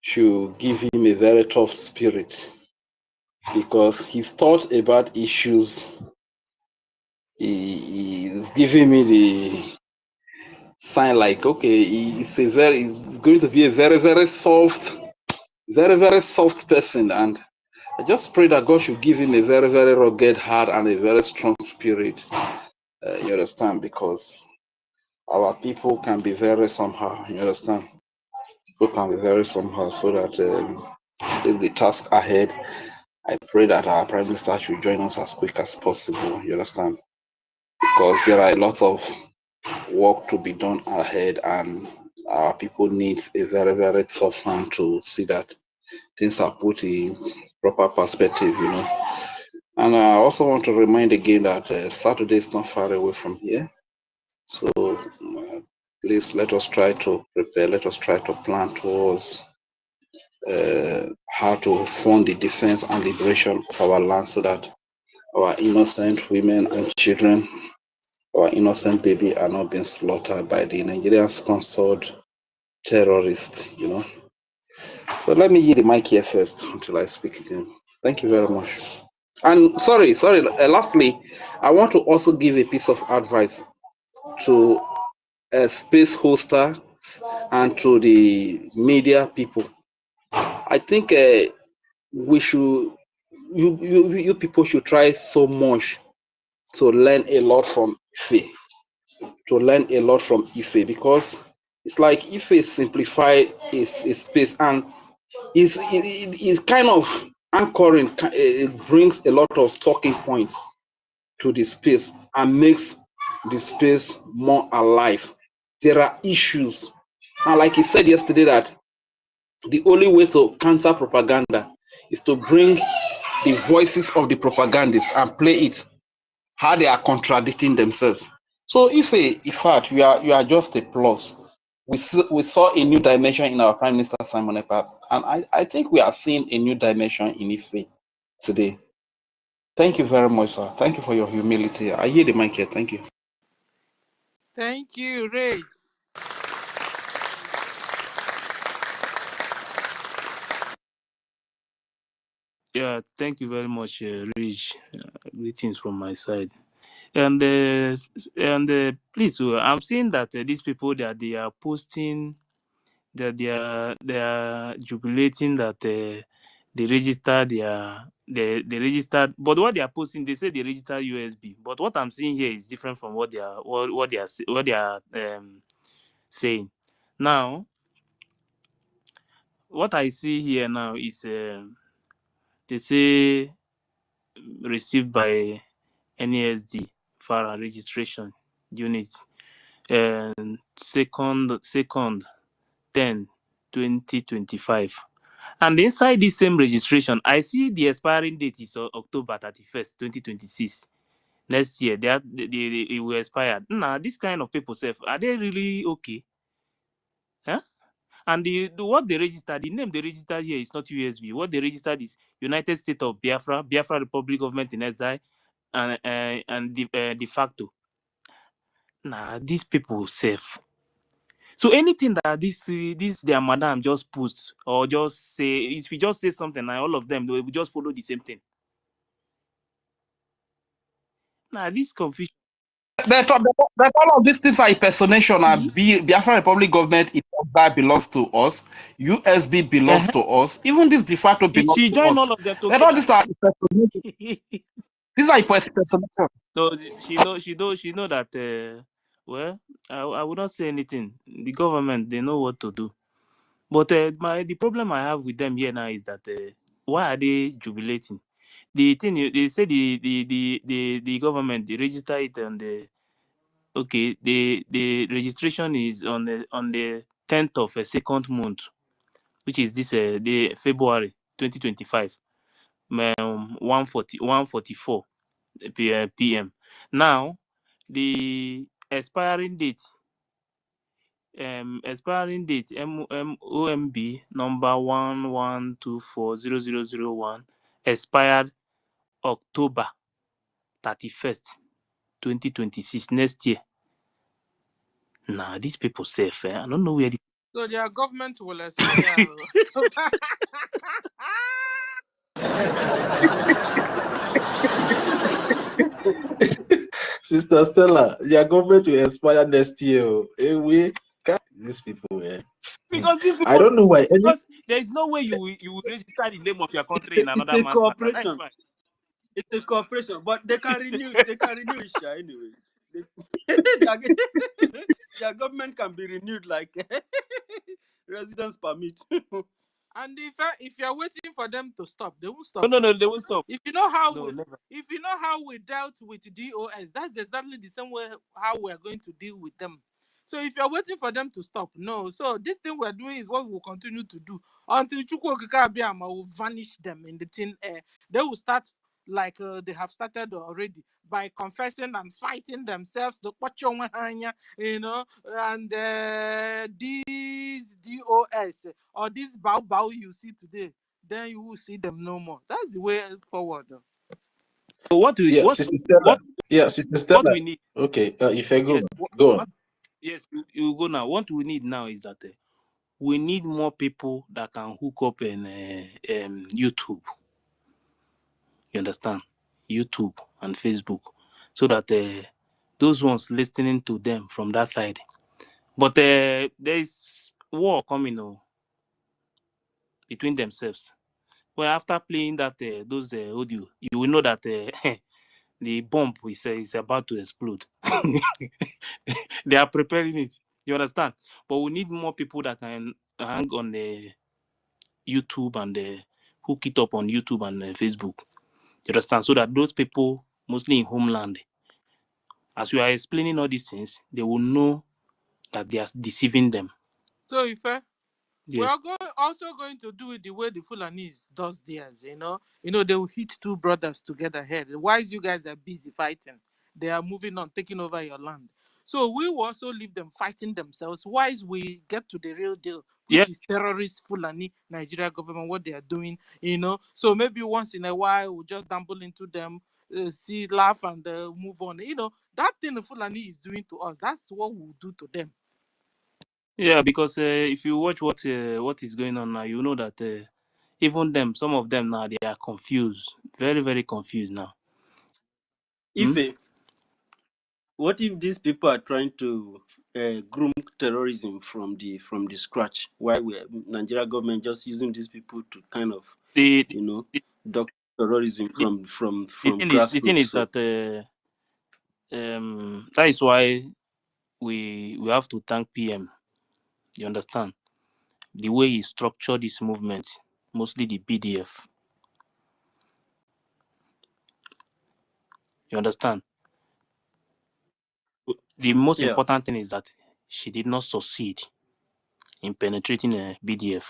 should give him a very tough spirit, because his thought about issues, he is giving me the sign like, okay, it's going to be a very, very soft, very, very soft person. And I just pray that God should give him a very, very rugged heart and a very strong spirit. You understand? Because our people can be very somehow. You understand? People can be very somehow, so that there's the task ahead. I pray that our Prime Minister should join us as quick as possible. You understand? Because there are a lot of work to be done ahead, and our people need a very, very tough hand to see that things are put in proper perspective, you know. And I also want to remind again that Saturday is not far away from here. So please let us try to prepare, let us try to plan towards how to fund the defense and liberation of our land so that our innocent women and children, our innocent baby are not being slaughtered by the Nigerian sponsored terrorists, you know. So let me yield the mic here first until I speak again. Thank you very much. And sorry, lastly, I want to also give a piece of advice to space hosters and to the media people. I think we should, you people should try so much to learn a lot from Ife, because it's like Ife simplified is space, and is kind of anchoring. It brings a lot of talking points to the space and makes the space more alive. There are issues, and like he said yesterday, that the only way to counter propaganda is to bring the voices of the propagandists and play it how they are contradicting themselves. So in fact, you are just a plus. We saw a new dimension in our Prime Minister Simon Ekpa, and I think we are seeing a new dimension in Ife today. Thank you very much, sir. Thank you for your humility. I hear the mic here. Thank you. Thank you, Ray. Yeah, thank you very much, Rich. Greetings from my side. And please, I'm seeing that these people that they are posting, that they are jubilating that they registered they registered, but what they are posting, they say they registered USB. But what I'm seeing here is different from what they are saying. Now, what I see here now is they say received by NASD FARA registration unit, and second 10 2025. And inside this same registration, I see the expiring date is October 31st 2026. Next year it will expire. Now this kind of people self, are they really okay? Huh? And what they registered, the name they registered here is not USB. What they registered is United States of Biafra, Biafra Republic Government in Exile, and de facto. Nah, these people safe. So anything that this their madam just post or just say, if you just say something, and all of them they will just follow the same thing. Nah, this confusion. But all of these things are impersonation. Biafra Republic government belongs to us. USB belongs to us. Even this de facto belongs She to joined us. all of them But all together. these are impersonation. These are impersonation. So she know that well, I would not say anything. The government, they know what to do. But the problem I have with them here now is that why are they jubilating? The thing they say the government, they register it on the the registration is on the 10th of a second month, which is this the February 2025, 1:44 p.m. Now the expiring date OMB number 11240001 expired October 31st 2026, next year. Nah, these people safe. I don't know where this. So their government will expire. Sister Stella, your government will expire next year. We these people, Because these I people, don't know why. because there is no way you will register the name of your country in It's another a man's land. That's cooperation. fine. It's a cooperation, but they can renew. They can renew it, anyways. Their government can be renewed like residence permit. And if you're waiting for them to stop, they won't stop. No, they won't stop. If you know how No, we, never. if you know how we dealt with DOS, that's exactly the same way how we're going to deal with them. So if you're waiting for them to stop, no. So this thing we're doing is what we'll continue to do until Chukwu Okike Abiyama will vanish them in the thin air. They will start like they have started already by confessing and fighting themselves. You know, and these DOS or this bow you see today, then you will see them no more. That's the way forward. So what we Yeah, what Sister Stella. what Yeah, Sister what Stella. we need? Okay, if I Yes. go, go on. Yes, you go now. What we need now is that we need more people that can hook up in YouTube. You understand? YouTube and Facebook, so that those ones listening to them from that side. But there is war coming between themselves. Well, after playing that those audio, you will know that the bomb is about to explode. They are preparing it. You understand? But we need more people that can hang on the YouTube and hook it up on YouTube and Facebook. You understand? So that those people, mostly in homeland, as you are explaining all these things, they will know that they are deceiving them. So if we Yes. are also going to do it the way the Fulanese does theirs, they will hit two brothers together here. Whilst you guys are busy fighting, they are moving on, taking over your land. So we will also leave them fighting themselves whilst we get to the real deal, Yeah. which is terrorist Fulani Nigeria government, what they are doing, So maybe once in a while we'll just dabble into them, see, laugh, and move on. That thing the Fulani is doing to us, that's what we'll do to them. Yeah, because if you watch what is going on now, you know that even them, some of them now, they are confused, very, very confused now. What if these people are trying to groom terrorism from the scratch? Why Nigeria government just using these people to kind of The dock terrorism the, from the thing grassroots? is that that is why we have to thank PM. You understand? The way he structured this movement, mostly the BDF. You understand? The most Yeah. important thing is that she did not succeed in penetrating a BDF.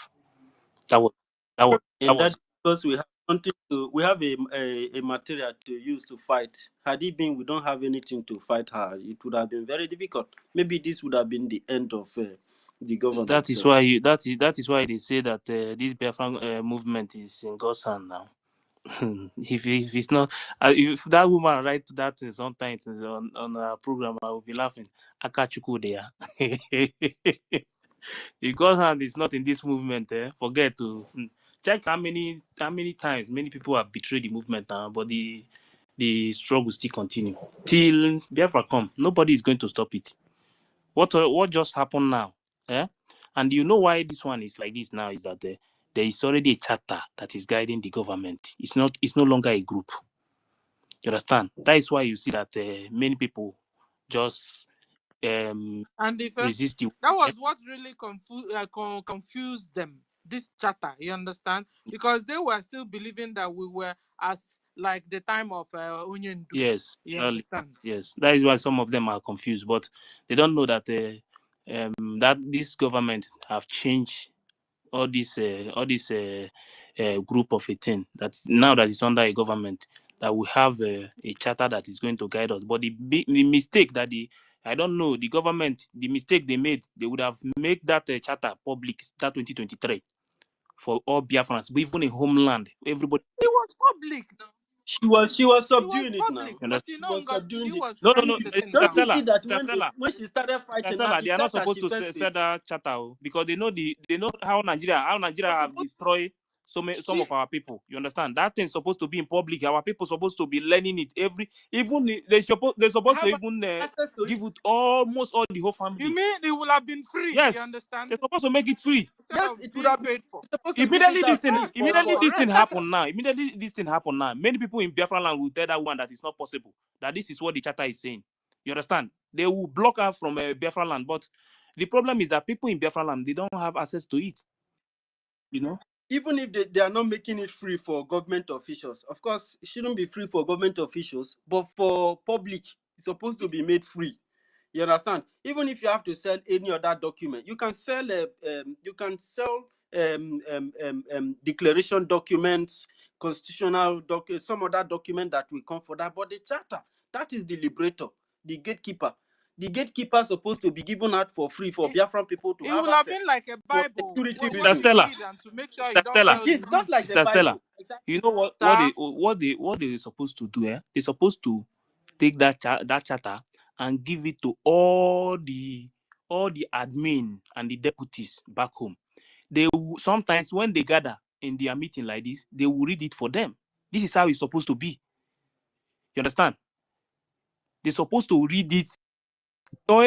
And that's because we have something we have a material to use to fight. Had it been we don't have anything to fight her, it would have been very difficult. Maybe this would have been the end of the government. That is why that is why they say that this Biafran movement is in God's hand now. if it's not, if that woman write that sometimes on our program, I will be laughing. Akachuku there. If God's hand is not in this movement, forget to check how many times many people have betrayed the movement now, but the struggle still continue till Biafra come. Nobody is going to stop it. What just happened now? And you know why this one is like this now is that there is already a charter that is guiding the government. It's no longer a group. You understand? That is why you see that many people just And resist you. that was what really confused them, this charter, you understand? Because they were still believing that we were as like the time of Onyendu. Yes, You understand? yes. That is why some of them are confused, but they don't know that that this government have changed all this group of a thing. That now that it's under a government, that we have a charter that is going to guide us. But the mistake that I don't know, the government, the mistake they made, they would have made that charter public, that 2023, for all Biafrans, but even in homeland, everybody. It was public now. She was subduing it now. But She was subduing she was No, running the thing Don't you down. see that Stella, when she started fighting, now Stella, the they are not charter supposed she to first say faced that charter because they know how Nigeria was have supposed destroyed some she of our people. You understand? That thing's supposed to be in public. Our people supposed to be learning it they're supposed to have even access to give it. it almost all the whole You family. mean it would have been free, you Yes, understand? they're supposed to make it free. Instead Yes, of it would being have been paid for. supposed to give Immediately it this out thing, free You are correct. happen now. Immediately this thing happen now. Many people in Biafra land will tell that woman that it's not possible. That this is what the charter is saying. You understand? They will block her from Biafra land. But the problem is that people in Biafra land, they don't have access to it. You know? even if they are not making it free for government officials, of course, it shouldn't be free for government officials, but for public, it's supposed to be made free. You understand? Even if you have to sell any other document, you can sell declaration documents, constitutional some other document that will come for that. But the charter, that is the liberator, the gatekeeper. The gatekeeper is supposed to be given out for free for Biafran people to It have will have been access like a for Bible security when Sister you reasons. Stella, read and to make sure you Sister don't Stella, tell It the is just like the Sister Stella. Bible. Exactly. You know sir. what they supposed to do? They're supposed to take that charter and give it to all the admin and the deputies back home. They will, sometimes when they gather in their meeting like this, they will read it for them. This is how it's supposed to be. You understand? They're supposed to read it. Or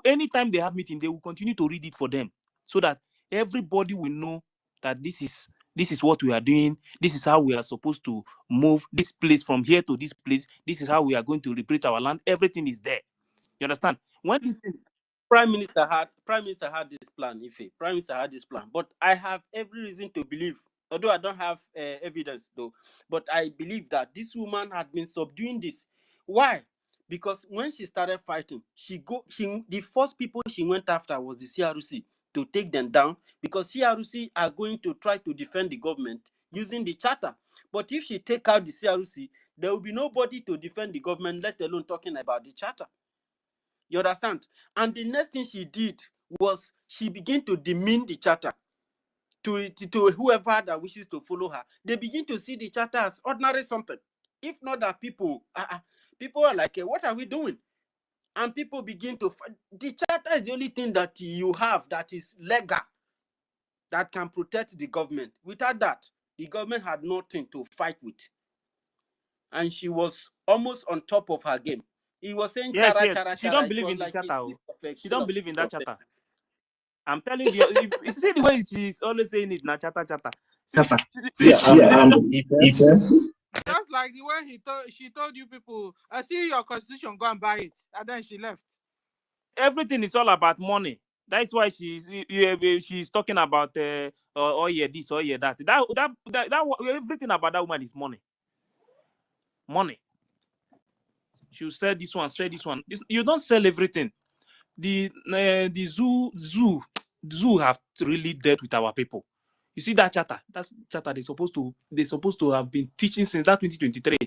anytime they have meeting, they will continue to read it for them, so that everybody will know that this is what we are doing. This is how we are supposed to move this place from here to this place. This is how we are going to liberate our land. Everything is there. You understand? When this thing, Prime Minister had this plan. Prime Minister had this plan, but I have every reason to believe, although I don't have evidence though, but I believe that this woman had been subduing this. Why? Because when she started fighting, the first people she went after was the CRC to take them down, because CRC are going to try to defend the government using the charter. But if she take out the CRC, there will be nobody to defend the government, let alone talking about the charter. You understand? And the next thing she did was she began to demean the charter to whoever that wishes to follow her. They begin to see the charter as ordinary something. If not that people are like, what are we doing? And people begin to fight. The charter is the only thing that you have that is legal, that can protect the government. Without that, the government had nothing to fight with. And she was almost on top of her game. He was saying yes, chara, yes, chara, she chara. don't It believe was in the like a charter. piece of a She grain don't of believe in piece that of charter. I'm telling you, you see the way she's always saying it, na charter. See, Yeah, Just like the way she told you people, I see your constitution, go and buy it, and then she left. everything is all about money. That's why she's talking about oh yeah this, oh yeah that. Everything about that woman is money. Money. She'll sell this one, sell this one. You don't sell everything. The zoo have really dealt with our people. You see that charter? That's charter they're supposed to have been teaching since that 2023,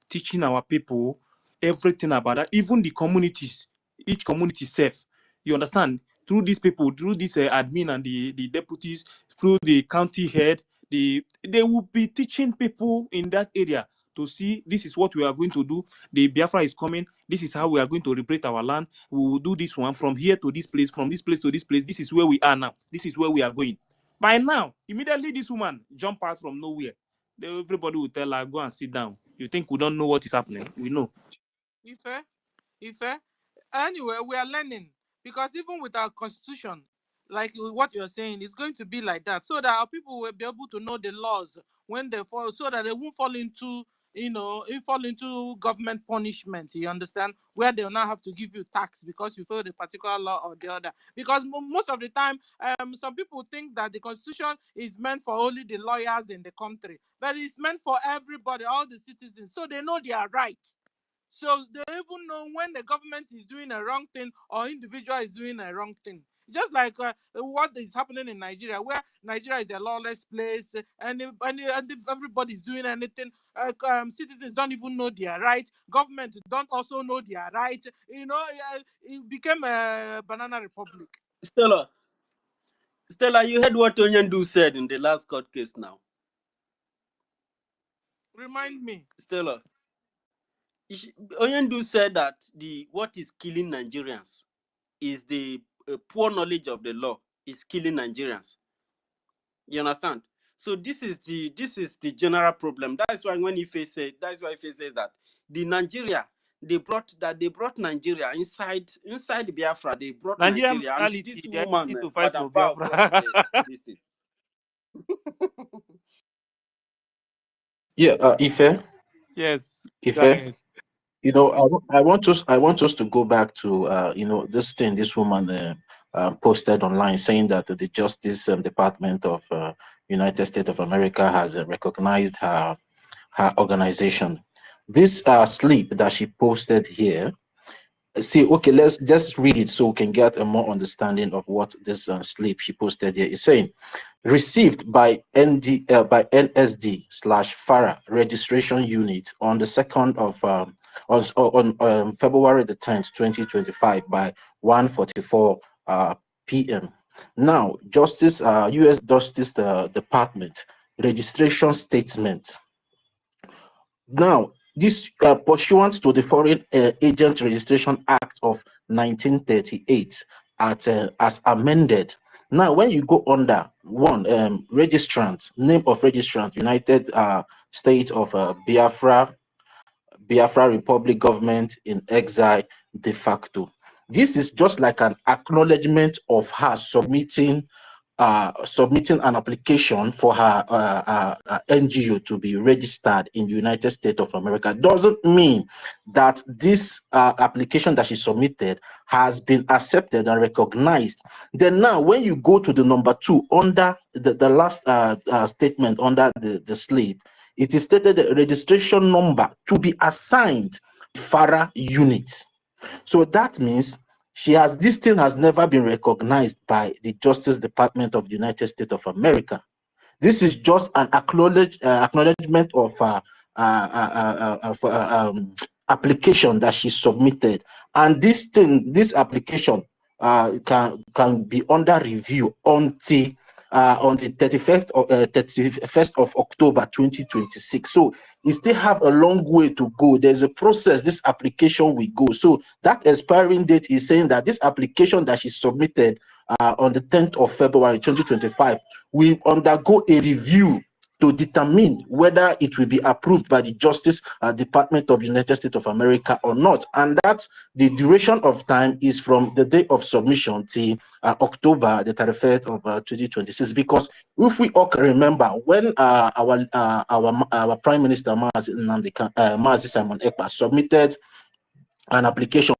teaching our people everything about that, even the communities, each community self. You understand? Through these people, through this admin and the deputies, through the county head, they will be teaching people in that area to see this is what we are going to do. The Biafra is coming. This is how we are going to liberate our land. We will do this one from here to this place, from this place to this place. This is where we are now. This is where we are going. By now, immediately this woman jump out from nowhere. Everybody will tell her, go and sit down. You think we don't know what is happening? We know. Ife. Anyway, we are learning, because even with our constitution, like what you're saying, it's going to be like that, so that our people will be able to know the laws when they fall, so that they won't fall into government punishment. You understand? Where they'll now have to give you tax because you follow the particular law or the other. Because most of the time, some people think that the constitution is meant for only the lawyers in the country, but it's meant for everybody, all the citizens, so they know their rights. So they even know when the government is doing a wrong thing or individual is doing a wrong thing. Just like what is happening in Nigeria, where Nigeria is a lawless place, and if everybody is doing anything, citizens don't even know their rights. Government don't also know their rights. It became a banana republic. Stella, you heard what Onyendu said in the last court case now. Remind me. Stella, Onyendu said that what is killing Nigerians is the poor knowledge of the law is killing Nigerians. You understand? So this is the general problem. That's why when Ife says that the Nigeria they brought Nigeria inside Biafra. They brought Nigeria Nigeria, and mentality, this they woman, need to fight Madam for Bao, brought Biafra. this thing. Yeah, Ife, Yes, go Ife. ahead. I want us to go back to this thing this woman posted online saying that the Justice Department of United States of America has recognized her organization. This slip that she posted here, see, okay, let's just read it so we can get a more understanding of what this slip she posted here is saying. Received by NSD/FARA registration unit on the 2nd of on February the 10th, 2025 by 1:44 p.m. Now, U.S. Justice Department registration statement. Now, this pursuant to the Foreign Agent Registration Act of 1938 as amended. Now, when you go under one, registrant, name of registrant, United States of Biafra Republic government in exile de facto. This is just like an acknowledgement of her submitting an application for her NGO to be registered in the United States of America. Doesn't mean that this application that she submitted has been accepted and recognized. Then now, when you go to the number 2 under the last statement under the slip, it is stated the registration number to be assigned FARA unit. So that means this thing has never been recognized by the Justice Department of the United States of America. This is just an acknowledgement of application that she submitted, and this application can be under review until on the 31st of October 2026. So you still have a long way to go. There's a process this application will go. So that expiring date is saying that this application that she submitted on the 10th of February 2025 will undergo a review to determine whether it will be approved by the Justice Department of the United States of America or not. And that the duration of time is from the day of submission till October the 31st of 2026. Because if we all can remember, when our Prime Minister Mazi Simon Ekpa submitted an application.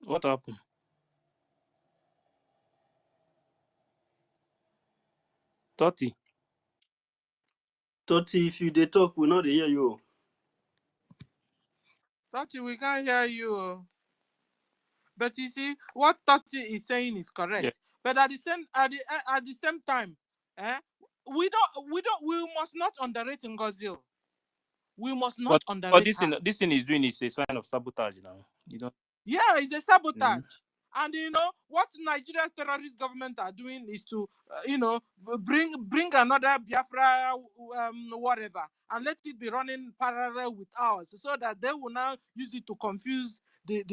What happened? Toti, if you dey talk, we not hear you. Toti, we can't hear you. But you see, what Toti is saying is correct. yeah. But at the same time, we must not underrate NGOZI. We must not But underrate her. this thing is doing is a sign of sabotage now. You know. Yeah, it's a sabotage. And you know what Nigeria's terrorist government are doing is to, bring another Biafra, whatever, and let it be running parallel with ours, so that they will now use it to confuse maybe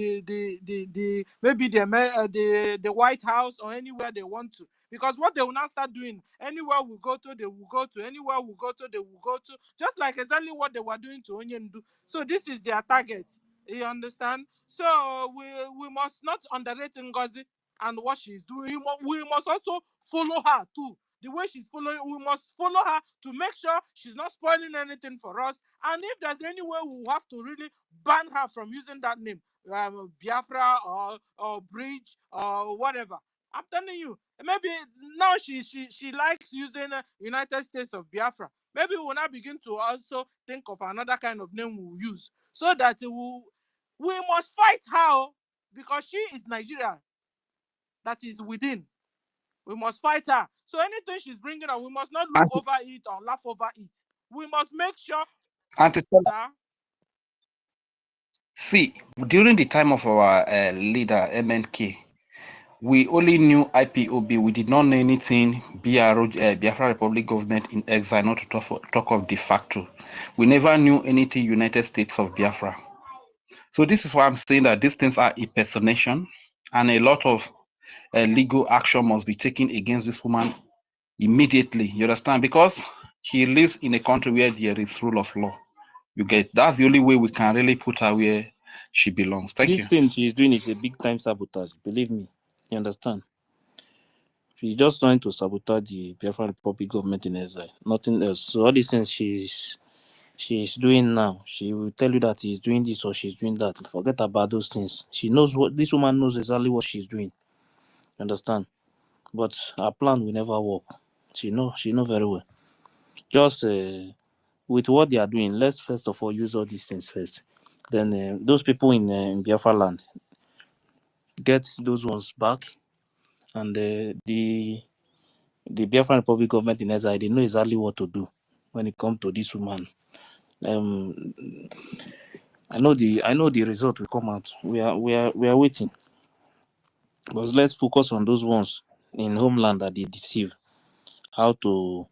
the White House or anywhere they want to. Because what they will now start doing, anywhere we go to, they will go to. Anywhere we go to, they will go to. Just like exactly what they were doing to Onyendu. So this is their target. You understand? So we must not underrate NGOZI and what she's doing. We must also follow her too. The way she's following, we must follow her to make sure she's not spoiling anything for us. And if there's any way, we have to really ban her from using that name, Biafra or Bridge or whatever. I'm telling you, maybe now she likes using United States of Biafra. Maybe we'll now begin to also think of another kind of name we'll use, so that we must fight her, because she is Nigeria that is within. We must fight her. So anything she's bringing up, we must not look over it or laugh over it. We must make sure. Sir? See, during the time of our leader, MNK, we only knew IPOB. We did not know anything Biafra Republic government in exile, not to talk of de facto. We never knew anything United States of Biafra. So this is why I'm saying that these things are impersonation, and a lot of legal action must be taken against this woman immediately. You understand? Because she lives in a country where there is rule of law. You get, that's the only way we can really put her where she belongs. Thank you. This thing she's doing is a big time sabotage. Believe me. You understand? She's just trying to sabotage the Biafran Republic government in exile. Nothing else. So all these things she's she's doing now. She will tell you that he's doing this or she's doing that. Forget about those things. She knows what this woman knows exactly what she's doing. Understand? But her plan will never work. She know very well. Just with what they are doing, let's first of all use all these things first. Then those people in Biafra land, get those ones back, and the Biafran Republic government in exile, they know exactly what to do when it comes to this woman. I know the result will come out. We are waiting. But let's focus on those ones in homeland that they deceive. How to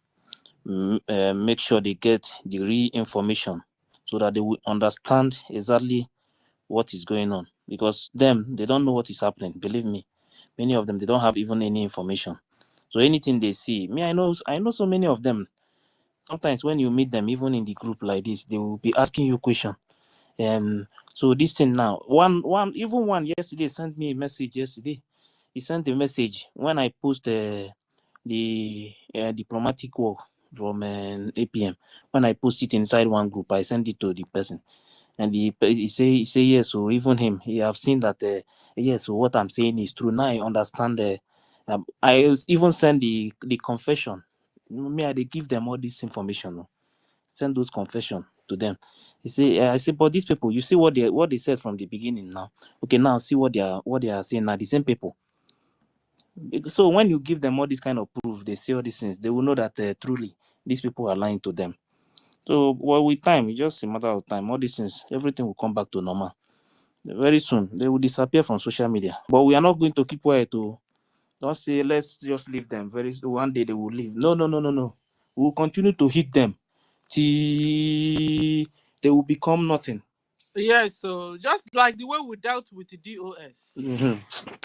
make sure they get the real information so that they will understand exactly what is going on. Because they don't know what is happening. Believe me, many of them, they don't have even any information. So anything they see, I know so many of them. Sometimes when you meet them, even in the group like this, they will be asking you questions. So this thing now, one yesterday sent me a message yesterday. He sent a message when I post the diplomatic work from APM. When I post it inside one group, I send it to the person, and he say yes. So even him, he have seen that yes. So what I'm saying is true. Now I understand. I even send the confession. Me, I they give them all this information. Send those confession to them. You see, I say, but these people, you see what they said from the beginning now. Okay, now see what they are saying now. The same people. So when you give them all this kind of proof, they say all these things, they will know that truly these people are lying to them. So well, with time, it's just a matter of time. All these things, everything will come back to normal. Very soon, they will disappear from social media. But we are not going to keep quiet to don't say let's just leave them. One day they will leave. No. We will continue to hit them till they will become nothing. Yes, so just like the way we dealt with the DOS.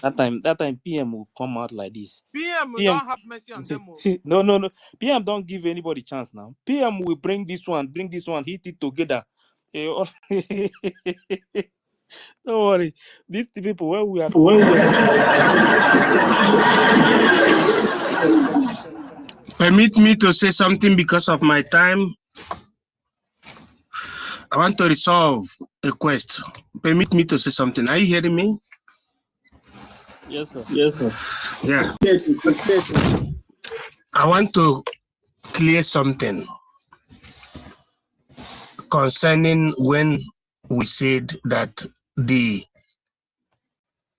That time PM will come out like this. PM don't have mercy on them. No. PM don't give anybody chance now. PM will bring this one, hit it together. Don't worry. These people, where we are. Permit me to say something because of my time. I want to resolve a quest. Permit me to say something. Are you hearing me? Yes, sir. Yeah. I want to clear something concerning when we said that the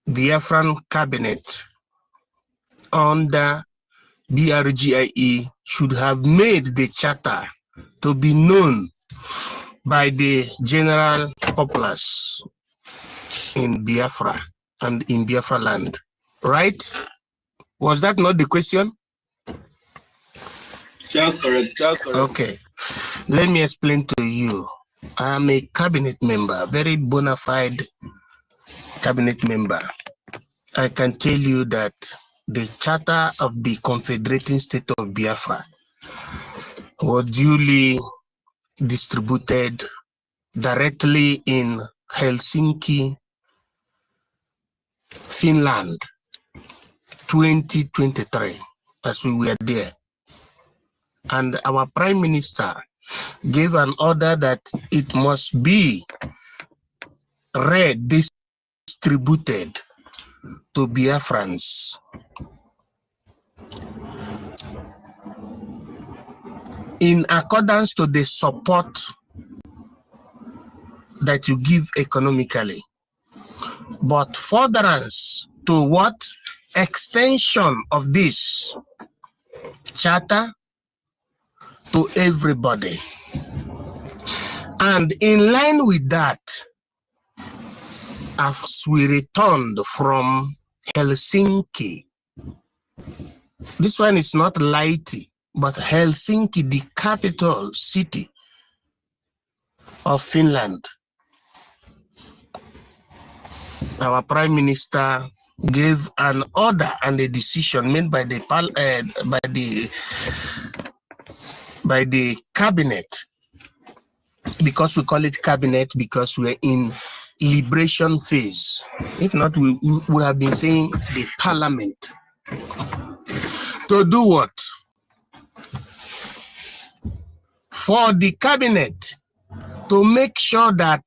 Biafran cabinet under BRGIE should have made the charter to be known by the general populace in Biafra and in Biafra land, right? Was that not the question? That's correct. Okay. Let me explain to you. I am a cabinet member, very bona fide cabinet member. I can tell you that the charter of the Confederating State of Biafra was duly distributed directly in Helsinki, Finland, 2023, as we were there. And our Prime Minister gave an order that it must be redistributed to Biafrans. In accordance to the support that you give economically, but furtherance to what extension of this charter to everybody. And in line with that, as we returned from Helsinki, this one is not Laiti, but Helsinki, the capital city of Finland. Our Prime Minister gave an order and a decision made by the cabinet, because we call it cabinet because we're in liberation phase. If not, we have been saying the parliament. To do what? For the cabinet to make sure that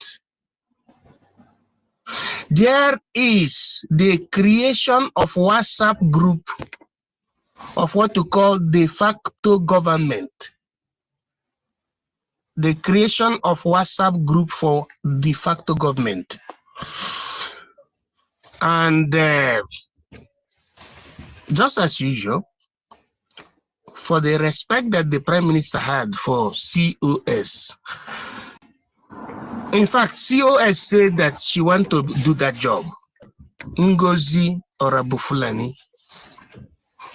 there is the creation of WhatsApp group of what to call de facto government. The creation of WhatsApp group for de facto government. And just as usual, for the respect that the Prime Minister had for COS, in fact, COS said that she want to do that job. NGOZI or Abu Fulani,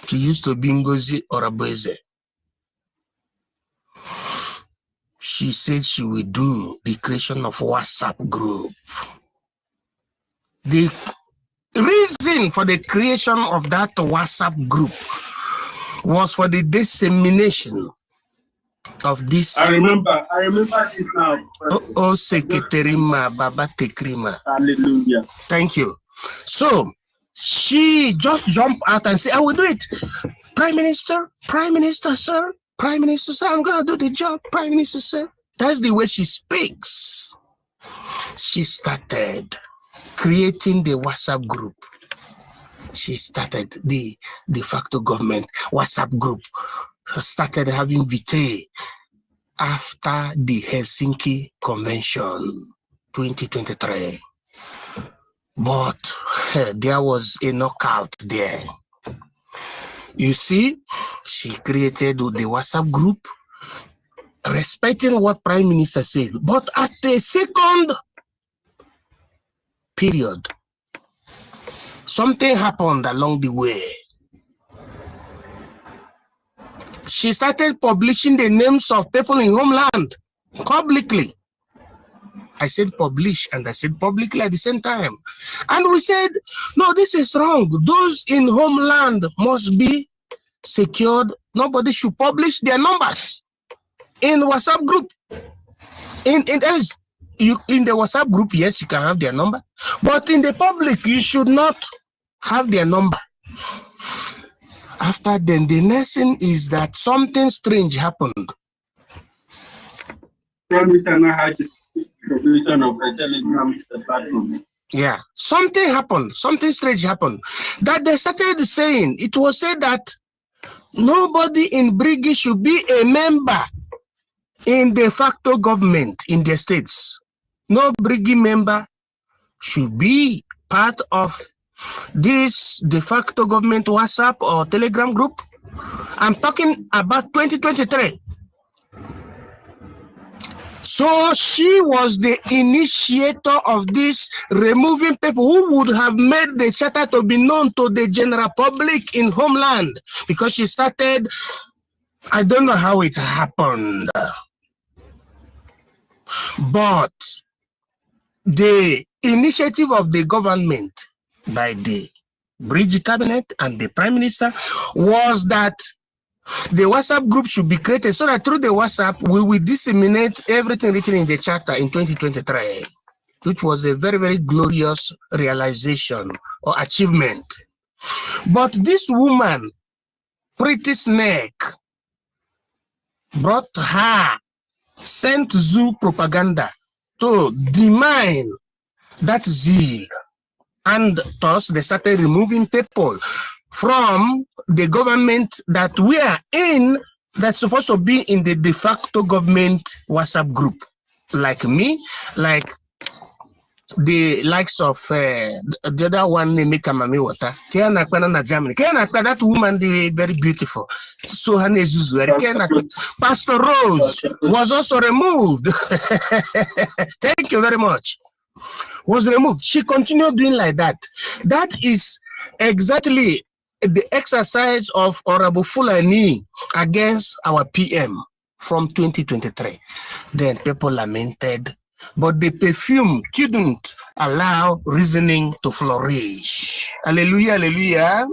she used to be NGOZI or Abueze. She said she will do the creation of WhatsApp group. The reason for the creation of that WhatsApp group was for the dissemination of this. I remember this now. Oh, Sekretarima Baba Tekrima. Hallelujah. Thank you. So she just jumped out and said, I will do it. Prime Minister, sir. Prime Minister, sir, I'm going to do the job. Prime Minister, sir. That's the way she speaks. She started creating the WhatsApp group. She started the de facto government WhatsApp group. Started having vitae after the Helsinki Convention 2023. But there was a knockout there. You see, she created the WhatsApp group, respecting what Prime Minister said. But at the second period, something happened along the way. She started publishing the names of people in homeland publicly. I said publish and I said publicly at the same time. And we said, no, this is wrong. Those in homeland must be secured. Nobody should publish their numbers in WhatsApp group. In the WhatsApp group, yes, you can have their number. But in the public, you should not have their number. After then, the next thing is that something strange happened. Yeah, something happened, something strange happened. That they started saying, it was said that nobody in BRGIE should be a member in de facto government in the states. No BRGIE member should be part of this de facto government WhatsApp or Telegram group. I'm talking about 2023. So she was the initiator of this, removing people who would have made the charter to be known to the general public in homeland, because she started, I don't know how it happened, but the initiative of the government by the BRGIE cabinet and the Prime Minister was that the WhatsApp group should be created so that through the WhatsApp, we will disseminate everything written in the charter in 2023, which was a very, very glorious realization or achievement. But this woman, Pretty Snake, brought her Saint Zoo propaganda to demine that zeal. And thus, they started removing people from the government that we are in, that's supposed to be in the de facto government WhatsApp group. Like me, like the likes of the other one, Mika Mami Water, Germany. That woman, very beautiful. So Pastor Rose was also removed. Thank you very much. Was removed. She continued doing like that. That is exactly the exercise of Honorable Fulani against our PM from 2023. Then people lamented, but the perfume couldn't allow reasoning to flourish. Hallelujah, hallelujah.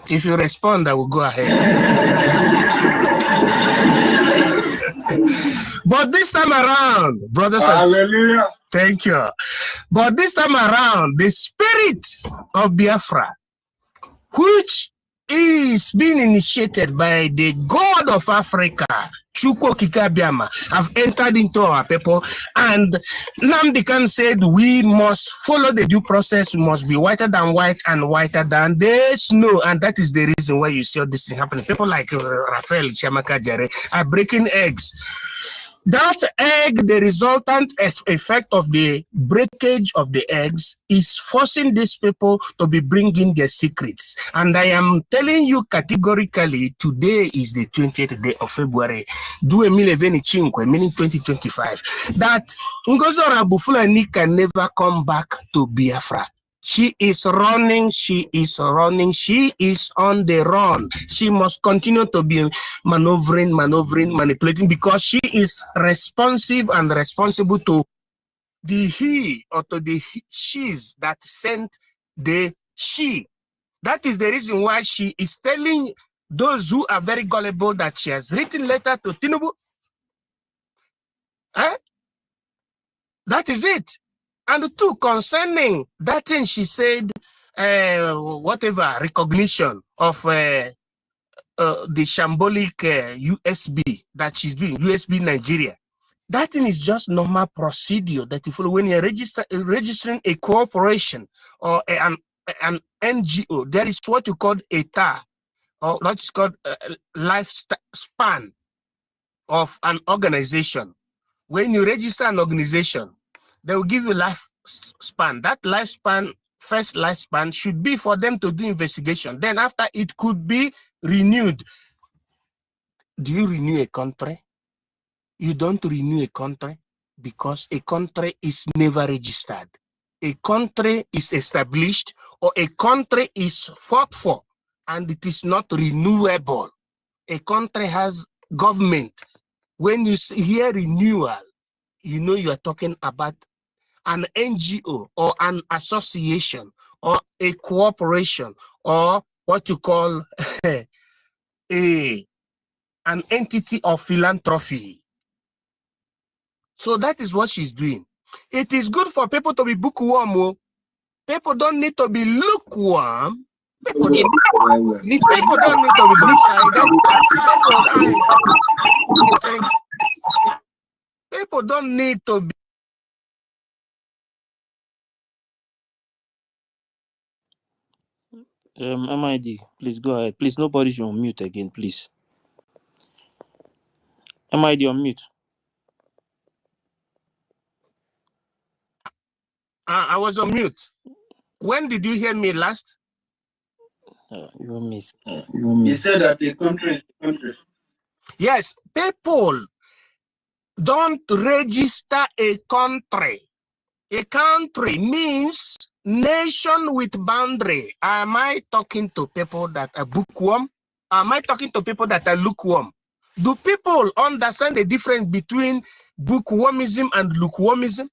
If you respond, I will go ahead. But this time around, brothers and thank you. But this time around, the spirit of Biafra, which is being initiated by the God of Africa, Chukwu Kikabiama, have entered into our people, and Nnamdi Kanu said we must follow the due process, we must be whiter than white and whiter than the snow, and that is the reason why you see all this thing happening. People like Raphael Chiamaka Jare are breaking eggs. That egg, the resultant effect of the breakage of the eggs is forcing these people to be bringing their secrets. And I am telling you categorically, today is the 20th day of February, meaning 2025, that Ngozi Oravbufulani can never come back to Biafra. She is running, she is running, she is on the run. She must continue to be maneuvering, manipulating, because she is responsive and responsible to the he or to the she's that sent the she. That is the reason why she is telling those who are very gullible that she has written letter to Tinubu. That is it. And two, concerning that thing she said, whatever, recognition of the shambolic USB that she's doing, USB Nigeria. That thing is just normal procedure that you follow when you're registering a corporation or an NGO. There is what you call a TAR, or what's called lifespan of an organization. When you register an organization, they will give you lifespan. That lifespan, first lifespan, should be for them to do investigation. Then after, it could be renewed. Do you renew a country? You don't renew a country because a country is never registered. A country is established or a country is fought for and it is not renewable. A country has government. When you hear renewal, you know you are talking about an NGO or an association or a cooperation or what you call an entity of philanthropy. So that is what she's doing. It is good for people to be bookworm. People don't need to be lukewarm. People don't need to be lopsided. People don't need to be. MID, please go ahead. Please, nobody should unmute again, please. MID, unmute. I was on mute. When did you hear me last? You missed. You said that the country is the country. Yes, people don't register a country. A country means nation with boundary. Am I talking to people that are bookworm? Am I talking to people that are lukewarm? Do people understand the difference between bookwormism and lukewarmism?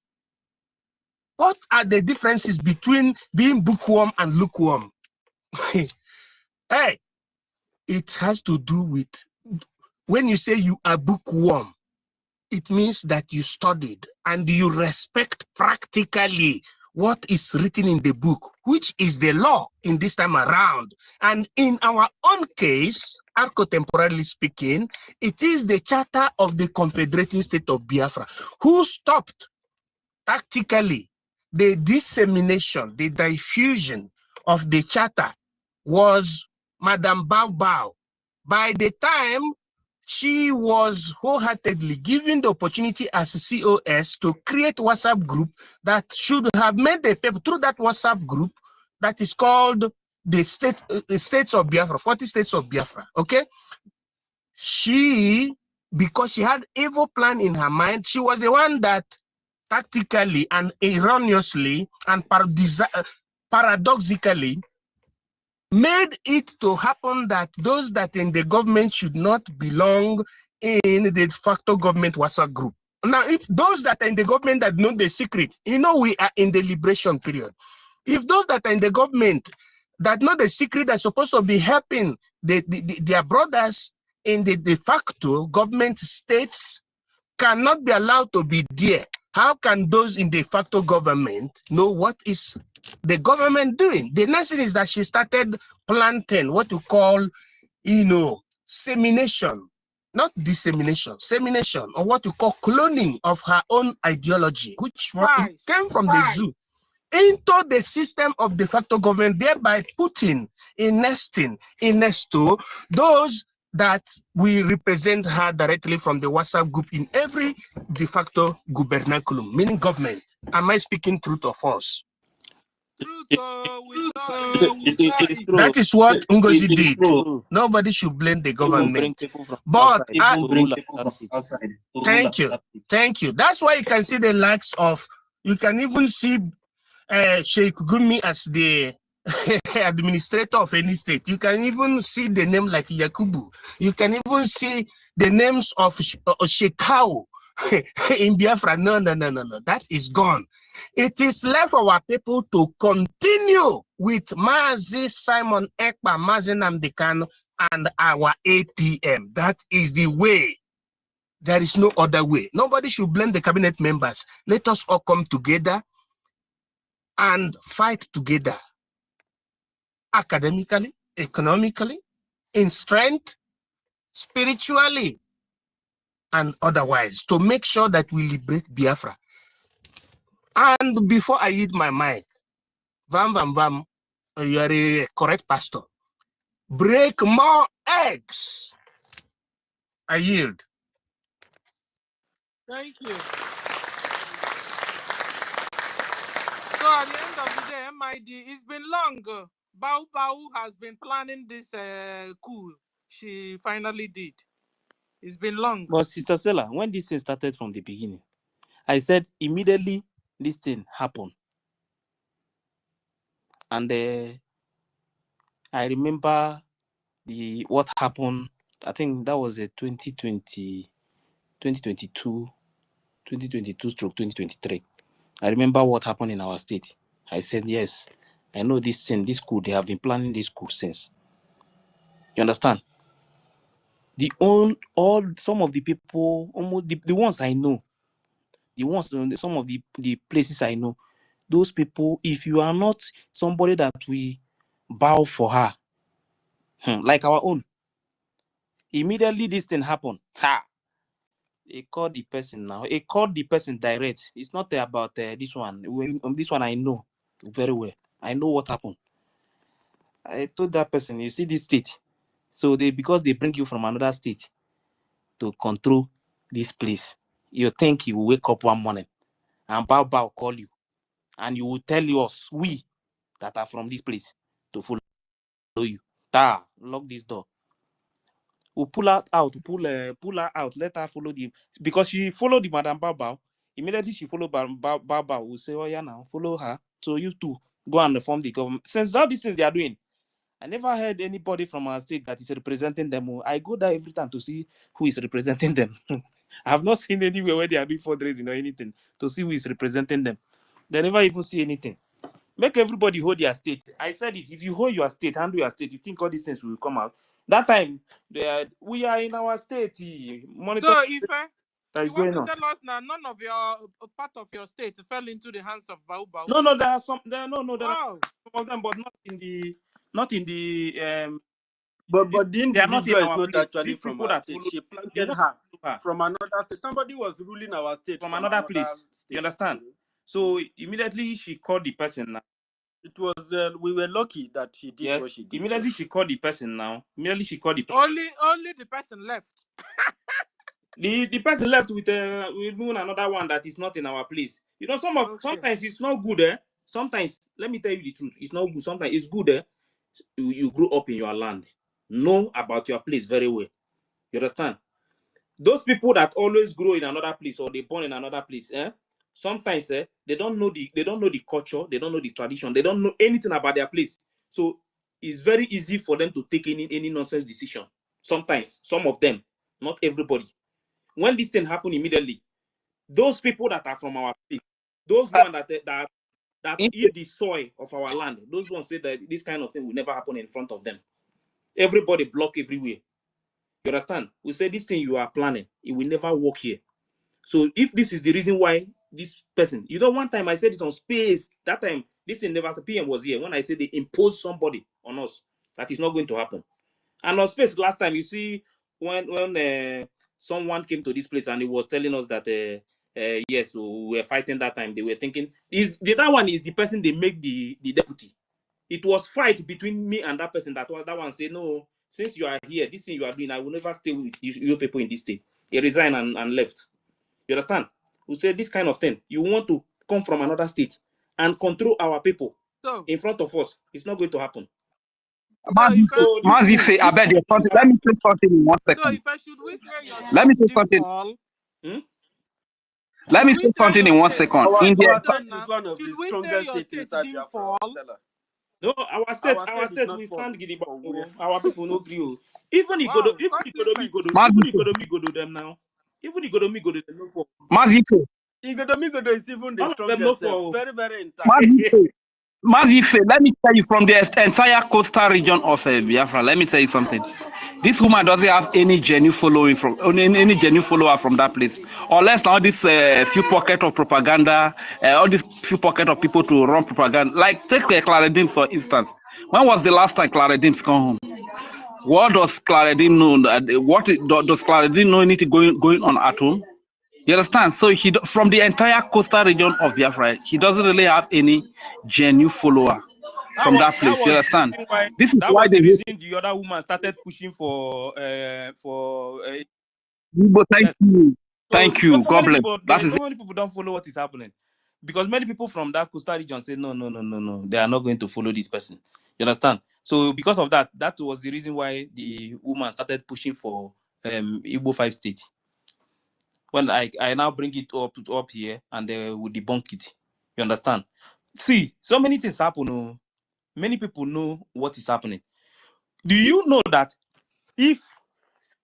What are the differences between being bookworm and lukewarm? Hey, it has to do with, when you say you are bookworm, it means that you studied and you respect practically what is written in the book, which is the law in this time around. And in our own case, arco-temporally speaking, it is the Charter of the Confederating State of Biafra, who stopped tactically the dissemination, the diffusion of the charter was Madame Bao Bao. By the time she was wholeheartedly given the opportunity as a COS to create WhatsApp group that should have made the people through that WhatsApp group that is called the States of Biafra, 40 States of Biafra, okay? She, because she had evil plan in her mind, she was the one that tactically and erroneously and paradoxically made it to happen that those that in the government should not belong in the de facto government WhatsApp group. Now, if those that are in the government that know the secret, you know we are in the liberation period. If those that are in the government that know the secret are supposed to be helping their brothers in the de facto government states cannot be allowed to be there, how can those in de facto government know what is the government doing? The next thing is that she started planting, what you call, you know, semination, not dissemination, semination, or what you call cloning of her own ideology, which came from the zoo, into the system of de facto government, thereby putting in nesto those that we represent her directly from the WhatsApp group in every de facto gubernaculum, meaning government. Am I speaking truth or false? That is what NGOZI did. Nobody should blame the government. But thank you. That's why you can see the likes of, you can even see Sheikh Gumi as the administrator of any state. You can even see the name like Yakubu. You can even see the names of Shekau in Biafra. No. That is gone. It is left for our people to continue with Mazi Simon Ekpa, Mazi Nnamdi Kanu, and our APM. That is the way. There is no other way. Nobody should blame the cabinet members. Let us all come together and fight together, academically, economically, in strength, spiritually, and otherwise, to make sure that we liberate Biafra. And before I hit my mic, Vam, you are a correct pastor. Break more eggs. I yield. Thank you. So at the end of the day, MID, it's been long. Bau has been planning this coup. She finally did. It's been long. But Sister Stella, when this thing started from the beginning, I said immediately this thing happened. And I remember what happened. I think that was a 2022 stroke 2023. I remember what happened in our state. I said, yes, I know this thing, this coup, they have been planning this coup since. You understand? Some of the people, almost the ones I know, some of the places I know, those people, if you are not somebody that we bow for her, like our own, immediately this thing happened. He called the person now. He called the person direct. It's not about this one. This one I know very well. I know what happened. I told that person, you see this state. So because they bring you from another state to control this place, you think you will wake up one morning and Bao call you, and you will tell us, we that are from this place, to follow you. Lock this door. We'll pull her out, pull her out, let her follow the, because she followed the Madam Bao. Immediately she followed Bao. We'll say, oh yeah, now follow her. So you too go and reform the government. Since all these things they are doing, I never heard anybody from our state that is representing them. I go there every time to see who is representing them. I have not seen anywhere where they are doing fundraising or anything to see who is representing them. They never even see anything. Make everybody hold their state. I said it. If you hold your state, handle your state, you think all these things will come out. That time, we are in our state. Monitor So if that is you want going to on. tell us now, none of your part of your state fell into the hands of Bau. No, there are some. There are some of them, but not in the But the they are not in individual is our not place. actually These from people our that state. follow, She the planted ones her that follow her from another state. Somebody was ruling our state from from another another place. state. You understand? So immediately she called the person now. It was we were lucky that she did Yes. what she did. Immediately she called the person now. Immediately she called the person. Only the person left. The person left with another one that is not in our place. You know, sometimes it's not good, eh? Sometimes, let me tell you the truth, it's not good. Sometimes it's good, eh? You grow up in your land. Know about your place very well. You understand? Those people that always grow in another place or they born in another place, eh? Sometimes they don't know the culture, they don't know the tradition, they don't know anything about their place. So it's very easy for them to take any nonsense decision. Sometimes, some of them, not everybody. When this thing happened immediately, those people that are from our place, those ones that eat the soil of our land, those ones say that this kind of thing will never happen in front of them. Everybody block everywhere. You understand? We say this thing you are planning, it will never work here. So if this is the reason why this person, you know, one time I said it on space, that time this thing never, PM was here when I said they imposed somebody on us. That is not going to happen. And on space last time, you see when someone came to this place and he was telling us that yes, we were fighting that time. They were thinking the other one is the person they make the deputy. It was fight between me and that person. That one said, no, since you are here, this thing you are doing, I will never stay with you people in this state. He resigned and left. You understand? We said this kind of thing. You want to come from another state and control our people in front of us. It's not going to happen. So Mazife, I bet let me say something in 1 second. So if I should we say your Let me say didn't something. fall? Let me say something in 1 second. Our In the state is one of the Should we say strongest your states state inside didn't Biafra. fall? no, our state did not we fall stand gidigba. for where? Our people no agree. Even Wow, Igodomi go to them now. Even Igodomi go to them no fall. Mazife, Igodomigodo is even the All of them no strongest self. fall. Very, very intact. Mazife, let me tell you from the entire coastal region of Biafra. Let me tell you something. This woman doesn't have any genuine following from any genuine follower from that place, unless now this few pocket of propaganda, all these few pocket of people to run propaganda. Like take Claredine for instance. When was the last time Claredine's come home? What does Claredine know? Does Claredine know anything going on at home? You understand? So from the entire coastal region of Biafra, he doesn't really have any genuine follower from that place. You understand? This is that why was the they reason the other woman started pushing for thank you. Thank you. God bless. That is so many people don't follow what is happening. Because many people from that coastal region say no, they are not going to follow this person. You understand? So because of that, that was the reason why the woman started pushing for Igbo 5 states. When I now bring it up here and they will debunk it. You understand? See, so many things happen. Oh. Many people know what is happening. Do you know that if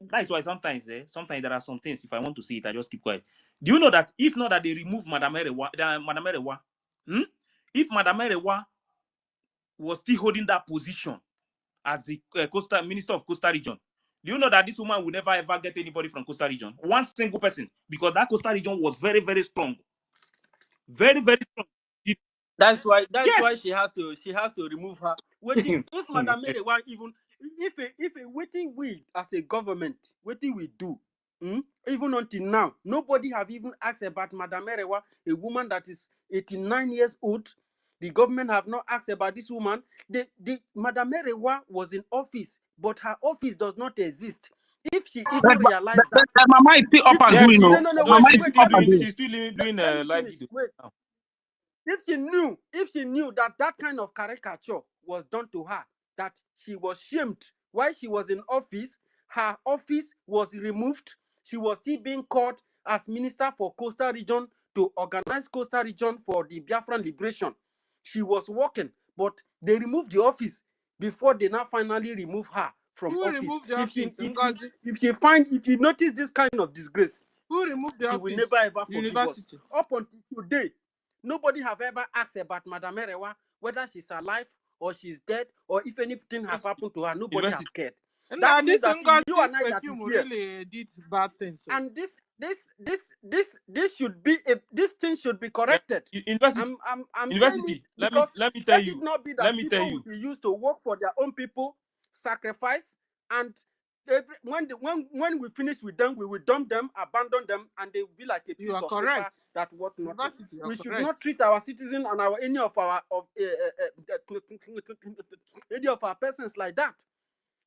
that's why sometimes there are some things, if I want to see it, I just keep quiet. Do you know that if not that they remove Madame Erewa, if Madame Erewa was still holding that position as the Minister of Coastal Region, do you know that this woman will never ever get anybody from Coastal Region? One single person, because that Coastal Region was very, very strong. Very, very strong. That's why Yes. she has to remove her. Waiting if Madam Mary want even if waiting we as a government, waiting we do. Even until now, nobody have even asked about Madam Merewa, a woman that is 89 years old. The government have not asked about this woman. The Madam Merewa was in office, but her office does not exist. If she even realized that, Mama is still up and doing. No, Mama wait, is still up and doing. She's still doing live video. Wait. If she knew that kind of caricature was done to her, that she was shamed while she was in office, her office was removed. She was still being called as Minister for Coastal Region to organize Coastal Region for the Biafran liberation. She was working, but they removed the office before they now finally remove her from office. If you notice this kind of disgrace, who removed the she office? will never ever forgive University. us. Up until today, nobody have ever asked about Madam Erewa, whether she's alive or she's dead, or if anything has happened to her. Nobody has cared. And That means this that you and I that is here, really did bad things. So. and this should be this thing should be corrected. University. I'm University. saying it because let me tell you. It not be that people will be used to work for their own people, sacrifice, and when we finish with them, we will dump them, abandon them, and they will be like a piece of paper that worth nothing. We should not treat our citizens and any of our persons like that.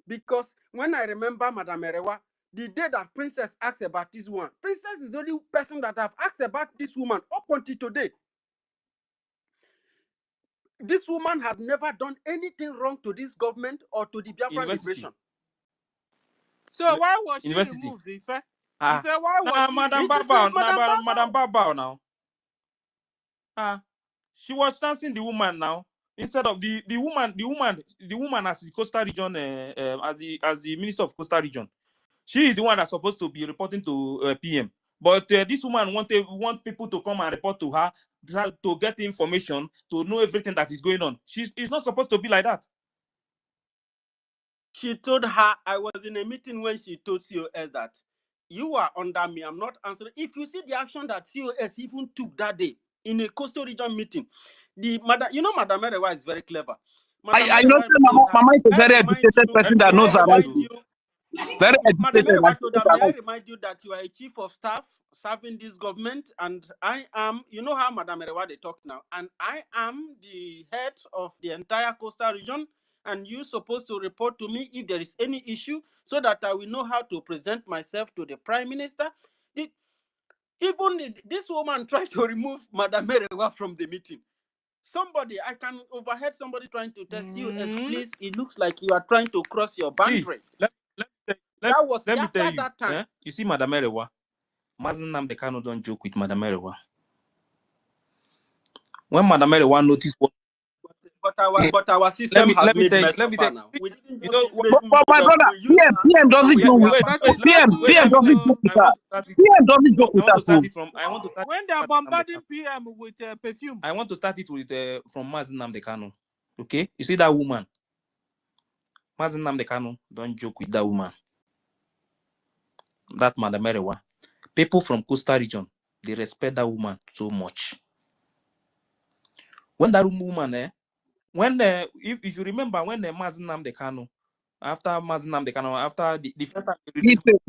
Because when I remember Madam Erewa, the day that Princess asked about this one, Princess is the only person that have asked about this woman up until today. This woman has never done anything wrong to this government or to the Biafran liberation. So why was she removed, Ife? Why was Madam Babao now? She was chancing the woman now. Instead of the woman as the Coastal Region, as the Minister of Coastal Region. She is the one that's supposed to be reporting to PM. But this woman want people to come and report to her to get information, to know everything that is going on. It's not supposed to be like that. She told her, I was in a meeting when she told COS that you are under me, I'm not answering. If you see the action that COS even took that day in a Coastal Region meeting, Madam Erewa is very clever. Madam I know Erewa told her, Mama is a may I very remind educated you, person may that I knows her right. remind you, Very Madam educated Erewa and told knows her, her may I right. remind you that you are a chief of staff serving this government, and I am, you know how Madam Erewa they talk now, and I am the head of the entire coastal region, and you're supposed to report to me if there is any issue so that I will know how to present myself to the Prime Minister. This woman tried to remove Madam Erewa from the meeting. Somebody, I can overheard somebody trying to tell COS, please, it looks like you are trying to cross your See, boundary. That was let me after tell you. that time. You see, Madam Erewa, Mazen Namdekano don't joke with Madam Erewa. When Madam Erewa noticed what, But our system has let me made tell you, mess of her now. you, We didn't you just know, even But my bold up. brother, We use her PM the doesn't way do we wait, are with wait, But passing. wait, it's let, not PM. too wait, PM let me late, tell doesn't you. though. joke with I her. want to start it. PM doesn't joke I with want her to start too. it from. I want to start. When they're Mazen bombarding Namdekano. PM with perfume. I want to start it with from Mazen Namdekano. Okay, you see that woman, Mazen Namdekano. Don't joke with that woman. That Madam Erewa. People from Coastal region, they respect that woman so much. When that woman, when if you remember when the Mazen Namdekano, after Mazen Namdekano, after the first time they released, Brother,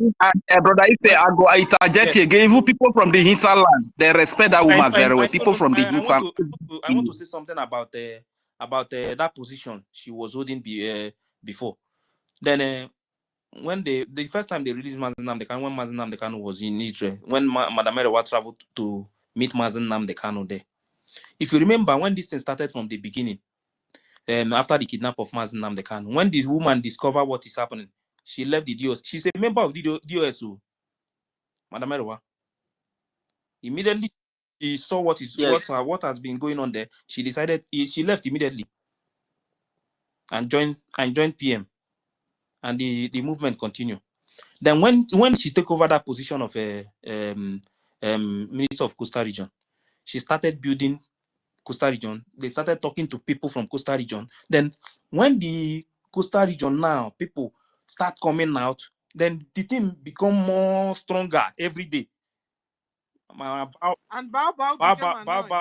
when I go interject yes, here again. Even people from the hinterland, they respect that woman very well. I People from the I want hinterland. I want to say something about that position she was holding before. Then when the first time they released Mazen Namdekano, when Mazen Namdekano was in Israel, when Madam Erewa traveled to meet Mazen Namdekano there. If you remember when this thing started from the beginning, after the kidnap of Mazen Namdekano, when this woman discovered what is happening, she left the DOS. She's a member of the DOS, Madam Erewa. Immediately she saw Yes. what has been going on there. She decided she left immediately and joined PM, and the movement continued. Then when she took over that position of Minister of Coastal Region, she started building Coastal Region. They started talking to people from Coastal Region. Then when the Coastal Region now people start coming out, then the team become more stronger every day. And Bao became annoyed.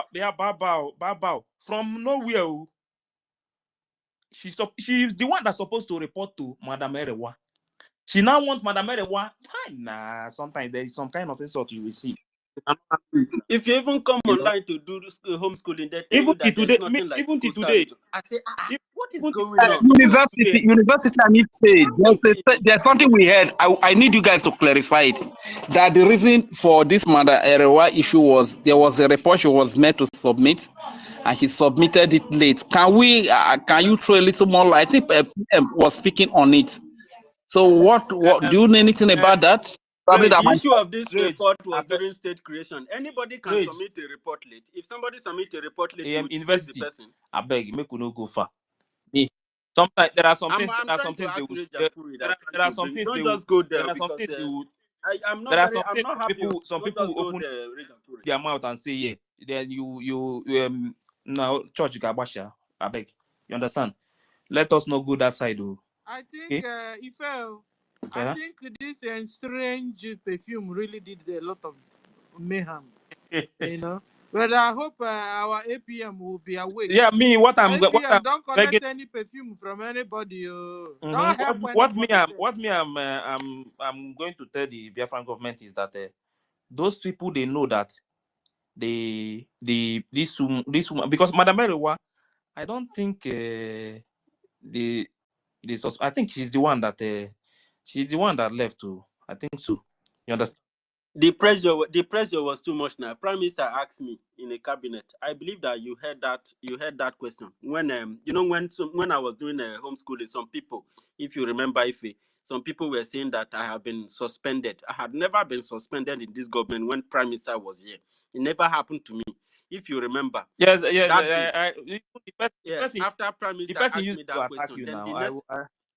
Bao from nowhere. She's the one that's supposed to report to Madam Erewa. She now wants Madam Erewa. Nah, sometimes there is some kind of insult you receive. If you even come You know, online to do homeschooling, they tell you that there is nothing like even till coastal today, region. I say, what is even going on? today, University, I need to say, there's something we heard. I need you guys to clarify it. That the reason for this Mother Erewa issue was there was a report she was meant to submit, and she submitted it late. Can you throw a little more light? I think PM was speaking on it. So what do you know anything uh, about that? Probably Rage, that The might. issue of this Rage, report was during state creation. Anybody can Rage, submit a report late. If somebody submits a report late, you will dismiss the university. person. I beg, make we no go far. Sometimes there are some things. I'm There are trying some to things they ask will. Rage and Fury that There trying are to some bring. things they Don't will. just go There there are some because things they will. I'm There not are very. some I'm things not happy. some Don't people just will go open there, Rage and Fury. their mouth and say yeah. Then you now church gabasha. I beg. You understand? Let us not go that side, though. I think Okay. I think this strange perfume really did a lot of mayhem, you know. But I hope our APM will be awake. Yeah, me. What I'm APM, don't begging. collect any perfume from anybody. Don't help What me anybody. I'm going to tell the Biafran government is that those people they know that this woman, because Madam Erewa, I don't think I think she's the one that left too. I think so. You understand? The pressure was too much now. Prime Minister asked me in a cabinet. I believe that you heard that question when when I was doing homeschooling. Some people, if you remember, some people were saying that I have been suspended. I had never been suspended in this government when Prime Minister was here. It never happened to me. If you remember, Yes. that day, The yes, person after Prime the Minister person asked used me to that attack question, you then now. the next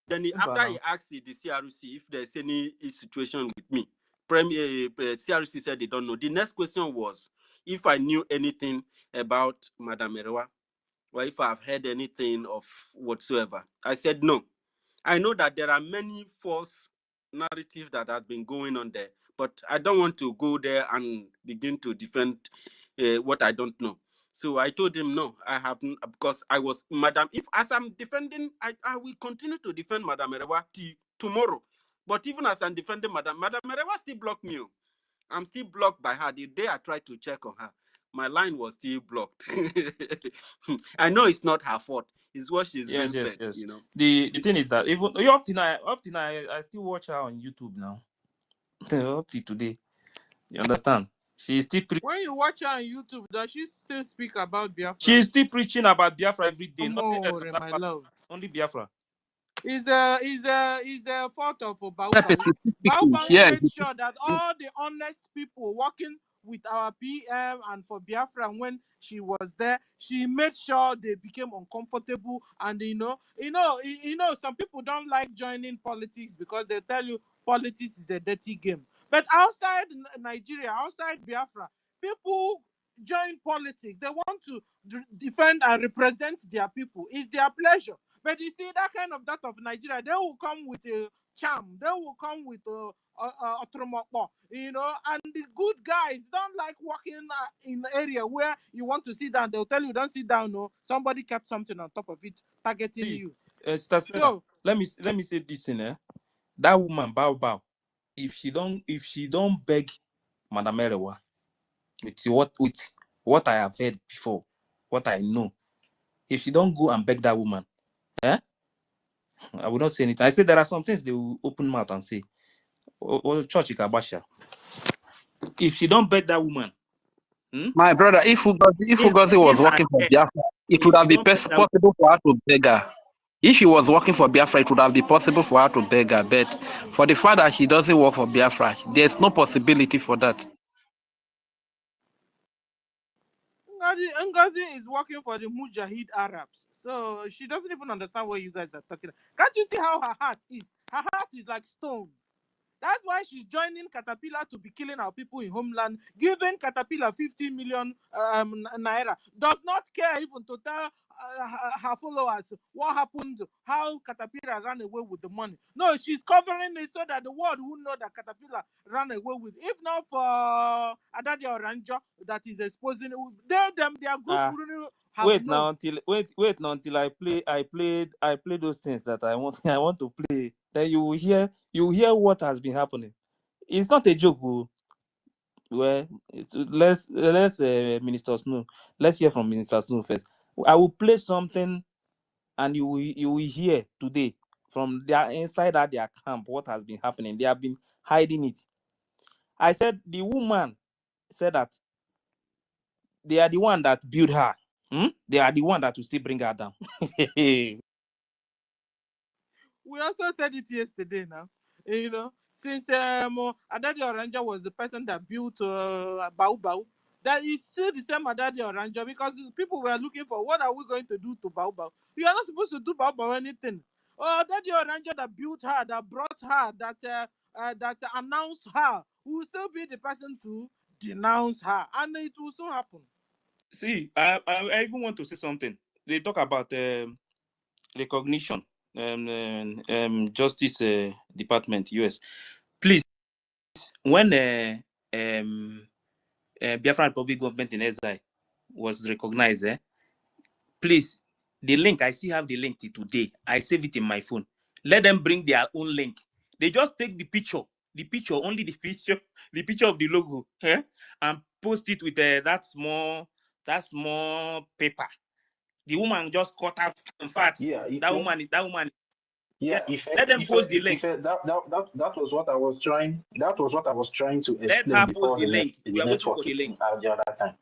Remember after he now. asked the CRC if there's any situation with me, CRC said they don't know. The next question was if I knew anything about Madam Erewa or if I've heard anything of whatsoever. I said no. I know that there are many false narratives that have been going on there, but I don't want to go there and begin to defend what I don't know. So I told him, no, I haven't, because I was, Madam, if as I'm defending, I will continue to defend Madam Erewa till tomorrow. But even as I'm defending Madam Erewa still blocked me. I'm still blocked by her. The day I tried to check on her, my line was still blocked. I know it's not her fault. It's what she's been fed, you know. The thing is that even up to now, I still watch her on YouTube now. Up to today. You understand? She's still When you watch her on YouTube, does she still speak about Biafra? she's still preaching about Biafra every day. Nothing else. More, my love. Only Biafra. Is a fault of Baobao. Baobao Yeah, made sure that all the honest people working with our PM and for Biafra when she was there, she made sure they became uncomfortable. And some people don't like joining politics because they tell you politics is a dirty game. But outside Nigeria, outside Biafra, people join politics. They want to defend and represent their people. It's their pleasure. But you see, that of Nigeria, they will come with a charm. They will come with a tromokpo, and the good guys don't like walking in the area where you want to sit down. They'll tell you, don't sit down, no. Somebody kept something on top of it, targeting you. So let me say this thing, that woman Bao, if she don't beg Madam Erewa with what I have heard before, what I know, if she don't go and beg that woman, I will not say anything. I say there are some things they will open mouth and say, church Ikabasha. If she don't beg that woman, my brother, if Ugozi was working for Biafra, it would have been possible for her to beg her. If she was working for Biafra, it would have been possible for her to beg her. But for the fact that she doesn't work for Biafra, there's no possibility for that. NGOZI is working for the Mujahid Arabs. So she doesn't even understand what you guys are talking about. Can't you see how her heart is? Her heart is like stone. That's why she's joining Caterpillar to be killing our people in homeland, giving Caterpillar 50 million naira. Does not care even to tell her followers what happened, how Caterpillar ran away with the money. No, she's covering it so that the world will know that Caterpillar ran away with it. If not for Adadi Oranjo that is exposing it, their group wait now until I play those things that I want to play. Then you will hear what has been happening. It's not a joke. Well, let's Minister Snow. Let's hear from Minister Snow first. I will play something, and you will hear today from their inside at their camp what has been happening. They have been hiding it. I said the woman said that they are the one that built her. They are the one that will still bring her down. We also said it yesterday now. Since Adadi Oranja was the person that built Baobao, that is still the same Adadi Oranja because people were looking for what are we going to do to Baobao. You are not supposed to do Baobao anything. Adadi Oranja that built her, that brought her, that announced her, will still be the person to denounce her, and it will soon happen. See, I even want to say something. They talk about recognition, Justice Department, US. Please, when Biafran Republic government in exile was recognized, please, the link, I still have the link till today. I save it in my phone. Let them bring their own link. They just take the picture, only the picture of the logo, and post it with that small paper. The woman just cut out. In fact, that woman. Yeah, Let them post the link. That was what I was trying. That was what I was trying to explain. Let her post the link. We are waiting for the link. The other time.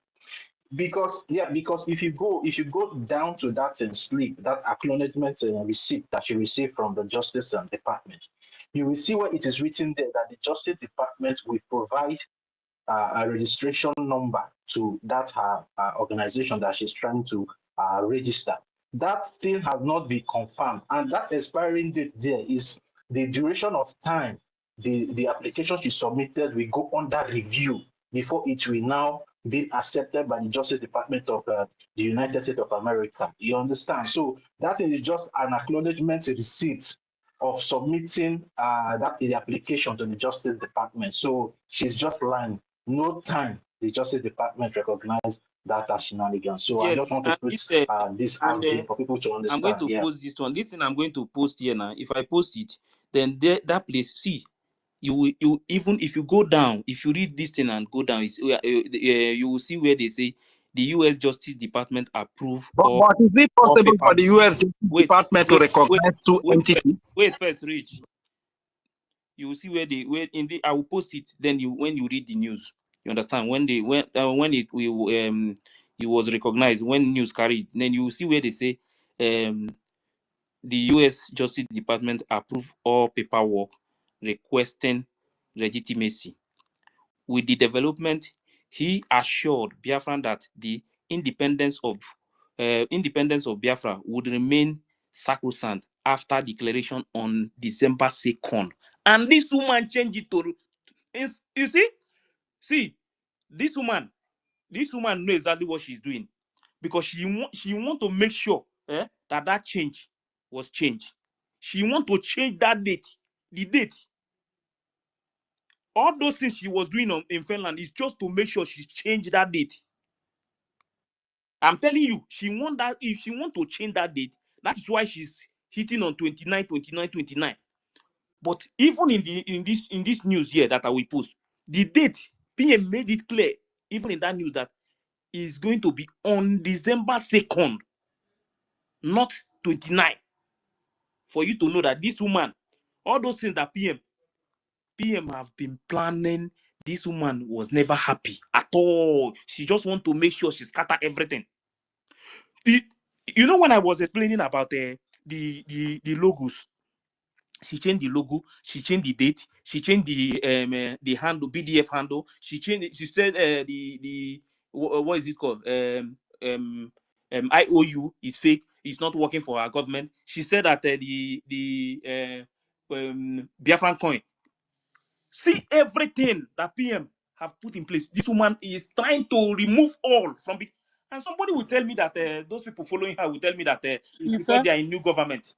Because if you go down to that slip, that acknowledgement receipt that you received from the Justice Department, you will see where it is written there that the Justice Department will provide a registration number to that organization that she's trying to register. That still has not been confirmed, and that expiring date there is the duration of time the application she submitted will go under review before it will now be accepted by the Justice Department of the United States of America. You understand? So that is just an acknowledgement receipt of submitting the application to the Justice Department. So she's just lying. No time the Justice Department recognized that as shenanigans. So I Yes, just want to and put this out there for people to I'm going understand. to Yeah. post this one. This thing I'm going to post here now. If I post it, then that place, see, you even if you go down, if you read this thing and go down, you will see where they say the U.S. Justice Department approve all But is it possible for paperwork. the U.S. Justice Department to recognize two entities? Wait first, Rich. You will see where I will post it. Then when you read the news, you understand when it was recognized, when news carried, then you will see where they say the U.S. Justice Department approved all paperwork requesting legitimacy. With the development, he assured Biafran that the independence of Biafra would remain sacrosanct after declaration on December 2nd. And this woman changed it to, you see, this woman knows exactly what she's doing, because she want to make sure that change was changed. She want to change that date, the date. All those things she was doing in Finland is just to make sure she changed that date. I'm telling you, she want that. If she want to change that date, that is why she's hitting on 29. But even in this news here that I will post, the date PM made it clear, even in that news, that is going to be on December 2nd, not 29. For you to know that this woman, all those things that PM have been planning, this woman was never happy at all. She just want to make sure she scatter everything. You know, when I was explaining about the logos, she changed the logo, she changed the date, she changed the handle, BDF handle. She said what is it called? IOU is fake. It's not working for our government. She said that the Biafran coin. See everything that PM have put in place. This woman is trying to remove all from it. And somebody will tell me that those people following her will tell me that it's because they are in new government.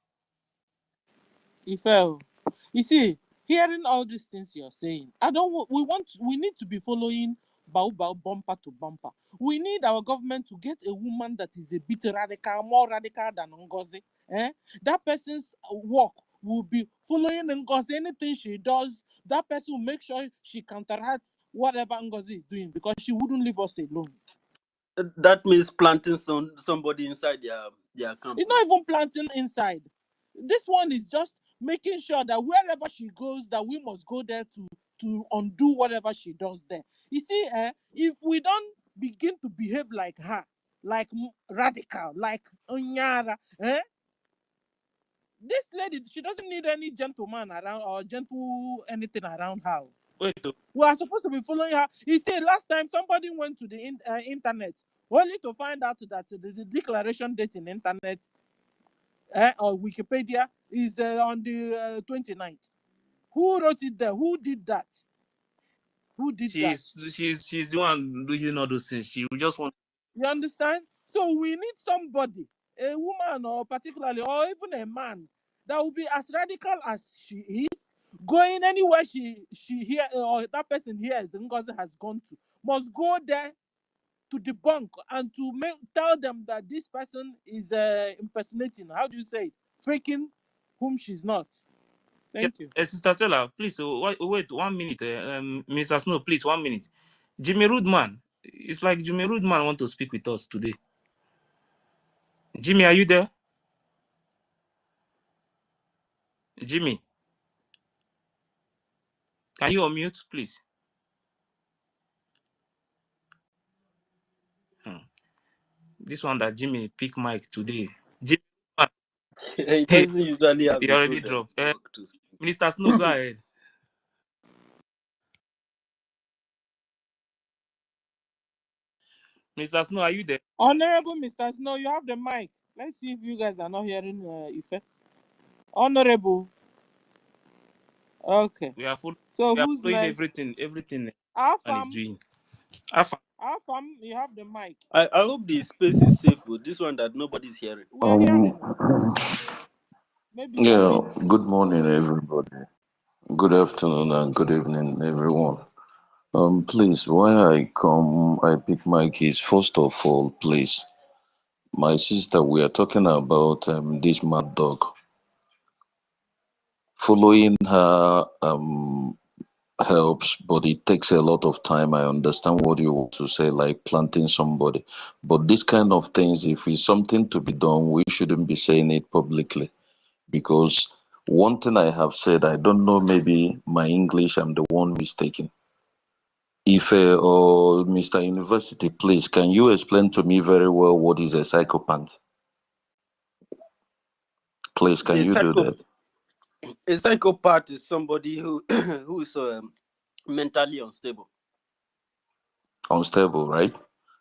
You see, hearing all these things you're saying, we need to be following Bao bumper to bumper. We need our government to get a woman that is a bit radical, more radical than NGOZI. That person's work will be following NGOZI. Anything she does, that person will make sure she counteracts whatever NGOZI is doing, because she wouldn't leave us alone. That means planting somebody inside their camp. It's not even planting inside. This one is just making sure that wherever she goes, that we must go there to undo whatever she does there. You see, if we don't begin to behave like her, like radical, like Onyara, this lady, she doesn't need any gentleman around or gentle anything around her. Wait, we are supposed to be following her. You see, last time somebody went to the internet only to find out that the declaration date in internet or Wikipedia is on the 29th. Who wrote it there? Who did that? She's the one doing all those things. She just want. You understand? So we need somebody, a woman or particularly, or even a man, that will be as radical as she is, going anywhere she hear or that person hears Ngozi has gone to, must go there to debunk and to tell them that this person is impersonating. How do you say it? Faking whom she's not. Thank you. Sister Tella, please wait 1 minute. Mr. Snow, please 1 minute. Jimmy Rudman. It's like Jimmy Rudman want to speak with us today. Jimmy, are you there? Jimmy, can you unmute, please? This one that Jimmy pick mic today. Jimmy, He doesn't usually have he already dropped. Minister Snow, go ahead. Mr. Snow, are you there? Honorable Mr. Snow, you have the mic. Let's see if you guys are not hearing Ife. Honorable. Okay. We are following Who's next? everything Afam is doing. Afam, you have the mic. I hope the space is safe with this one that nobody's hearing. We are hearing. Maybe good morning, everybody. Good afternoon and good evening, everyone. Please, why I pick my case, first of all, please, my sister, we are talking about this mad dog. Following her helps, but it takes a lot of time. I understand what you want to say, like planting somebody. But this kind of things, if it's something to be done, we shouldn't be saying it publicly. Because one thing I have said, I don't know, maybe my English, I'm the one mistaken. If or Mr. University, please, can you explain to me very well what is a psychopath? Please, can A, you do that? a psychopath is somebody who who's mentally unstable. Unstable, right?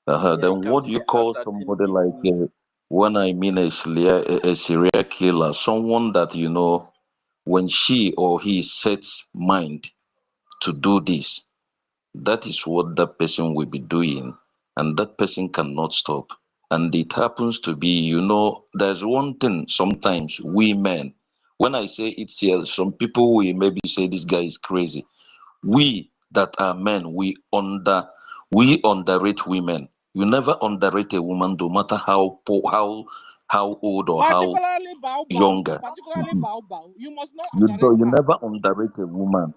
Yeah, Then it can what do you fear call after somebody like, thinking. when I mean a serial killer, someone that, when she or he sets mind to do this, that is what that person will be doing, and that person cannot stop. And it happens to be, there's one thing sometimes we men, when I say it's here, some people will maybe say this guy is crazy. We that are men, we underrate women. You never underrate a woman, no matter how old or how Particularly Baobao. younger. Particularly Baobao. You must not You do, underrate you her. never underrate a woman.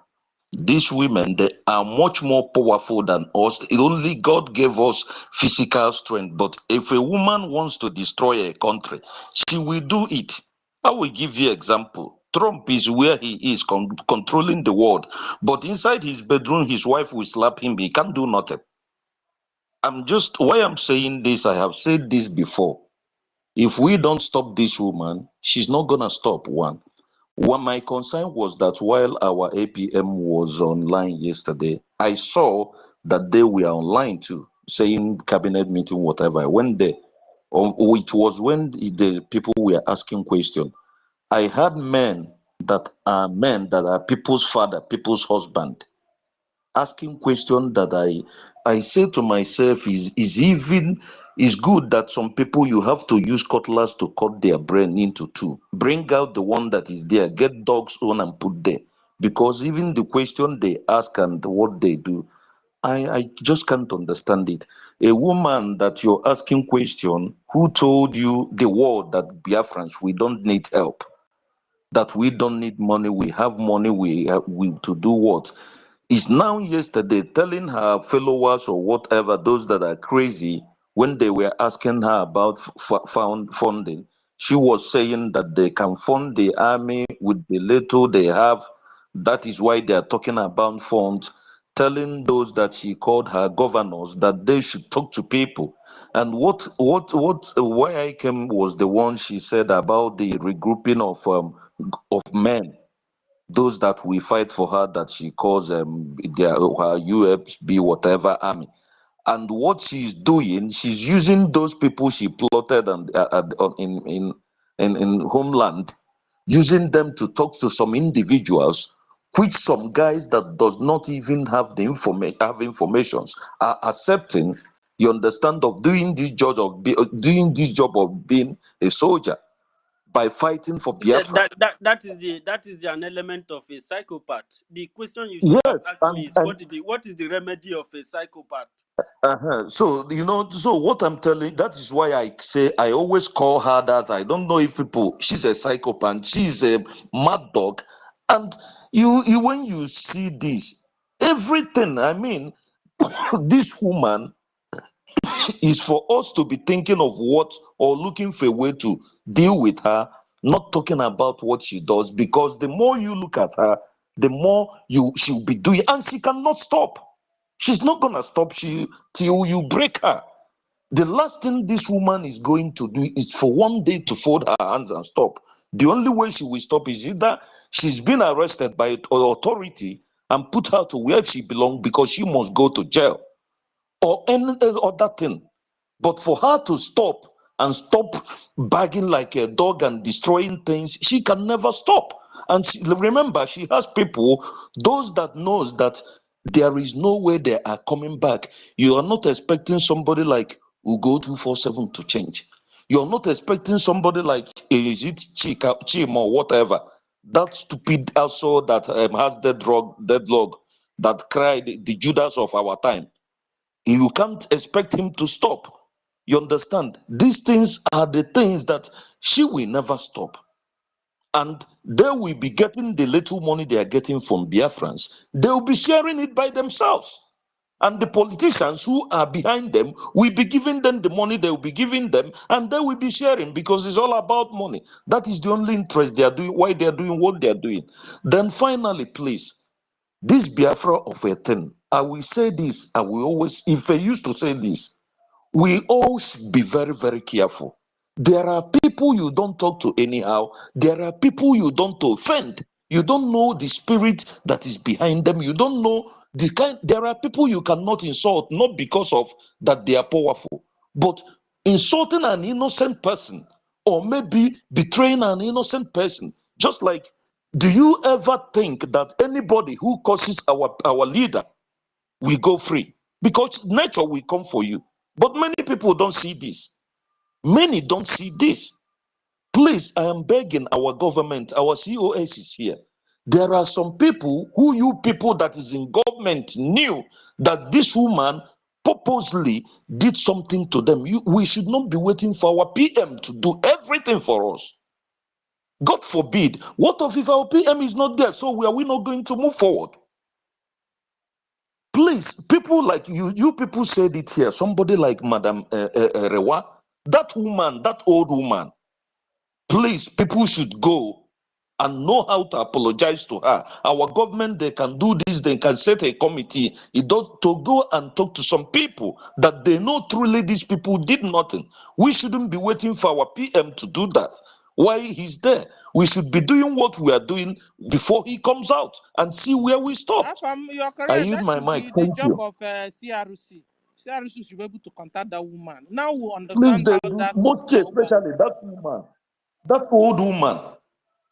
These women, they are much more powerful than us. It only God gave us physical strength. But if a woman wants to destroy a country, she will do it. I will give you example. Trump is where he is controlling the world, but inside his bedroom, his wife will slap him. He can't do nothing. Why I'm saying this, I have said this before. If we don't stop this woman, she's not gonna stop. One, my concern was that while our APM was online yesterday, I saw that they were online too, saying cabinet meeting, whatever. I went there. It was when the people were asking questions. I had men that are people's father, people's husband, asking questions that I say to myself, is good that some people you have to use cutlass to cut their brain into two. Bring out the one that is there, get dog's own and put there. Because even the question they ask and what they do, I just can't understand it. A woman that you're asking question, who told you the word that Biafrans, we don't need help, that we don't need money, we have money, we to do what? Is now yesterday telling her followers or whatever, those that are crazy, when they were asking her about funding, she was saying that they can fund the army with the little they have. That is why they are talking about funds, telling those that she called her governors that they should talk to people. And why I came was the one she said about the regrouping of men, those that we fight for her, that she calls her UFB whatever army. And what she's doing, she's using those people she plotted in homeland, using them to talk to some individuals, which some guys that does not even have the informations are accepting. You understand, of doing this job of being a soldier by fighting for Biafra. That is an element of a psychopath. The question you should have Yes, asked me is what is the remedy of a psychopath? So, so what I'm telling, that is why I say I always call her that. I don't know if she's a psychopath, she's a mad dog. And when you see this, everything, I mean, this woman is for us to be thinking of what, or looking for a way to deal with her, not talking about what she does, because the more you look at her, the more she'll be doing, and she cannot stop. She's not gonna stop till you break her. The last thing this woman is going to do is for one day to fold her hands and stop. The only way she will stop is either she's been arrested by authority and put her to where she belongs because she must go to jail, or any other thing. But for her to stop and stop bagging like a dog and destroying things, she can never stop. And remember, she has people, those that knows that there is no way they are coming back. You are not expecting somebody like Ugo 247 to change. You're not expecting somebody like is it Chim or whatever, that stupid asshole that has deadlock that cried, the Judas of our time. You can't expect him to stop. You understand? These things are the things that she will never stop. And they will be getting the little money they are getting from Biafrans. They will be sharing it by themselves. And the politicians who are behind them will be giving them the money they will be giving them, and they will be sharing, because it's all about money. That is the only interest they are doing, why they are doing what they are doing. Then finally, please, this Biafra of a thing, I will say this, I will always, if I used to say this, we all should be very, very careful. There are people you don't talk to anyhow. There are people you don't offend. You don't know the spirit that is behind them. You don't know the kind. There are people you cannot insult, not because of that they are powerful, but insulting an innocent person, or maybe betraying an innocent person. Just like, do you ever think that anybody who causes our leader will go free? Because nature will come for you. But many people don't see this. Many don't see this. Please, I am begging our government, our COS is here. There are some people who you people that is in government knew that this woman purposely did something to them. We should not be waiting for our PM to do everything for us. God forbid. What if our PM is not there? So are we not going to move forward? Please, people like you people said it here. Somebody like Madam Rewa, that woman, that old woman, please, people should go and know how to apologize to her. Our government, they can do this, they can set a committee to go and talk to some people that they know truly these people did nothing. We shouldn't be waiting for our PM to do that. Why he's there? We should be doing what we are doing before he comes out and see where we stop. You're I correct. use That my should mic. be the Thank job you. of CRC. CRC should be able to contact that woman. Now we Please, understand how that most especially that woman, that old woman.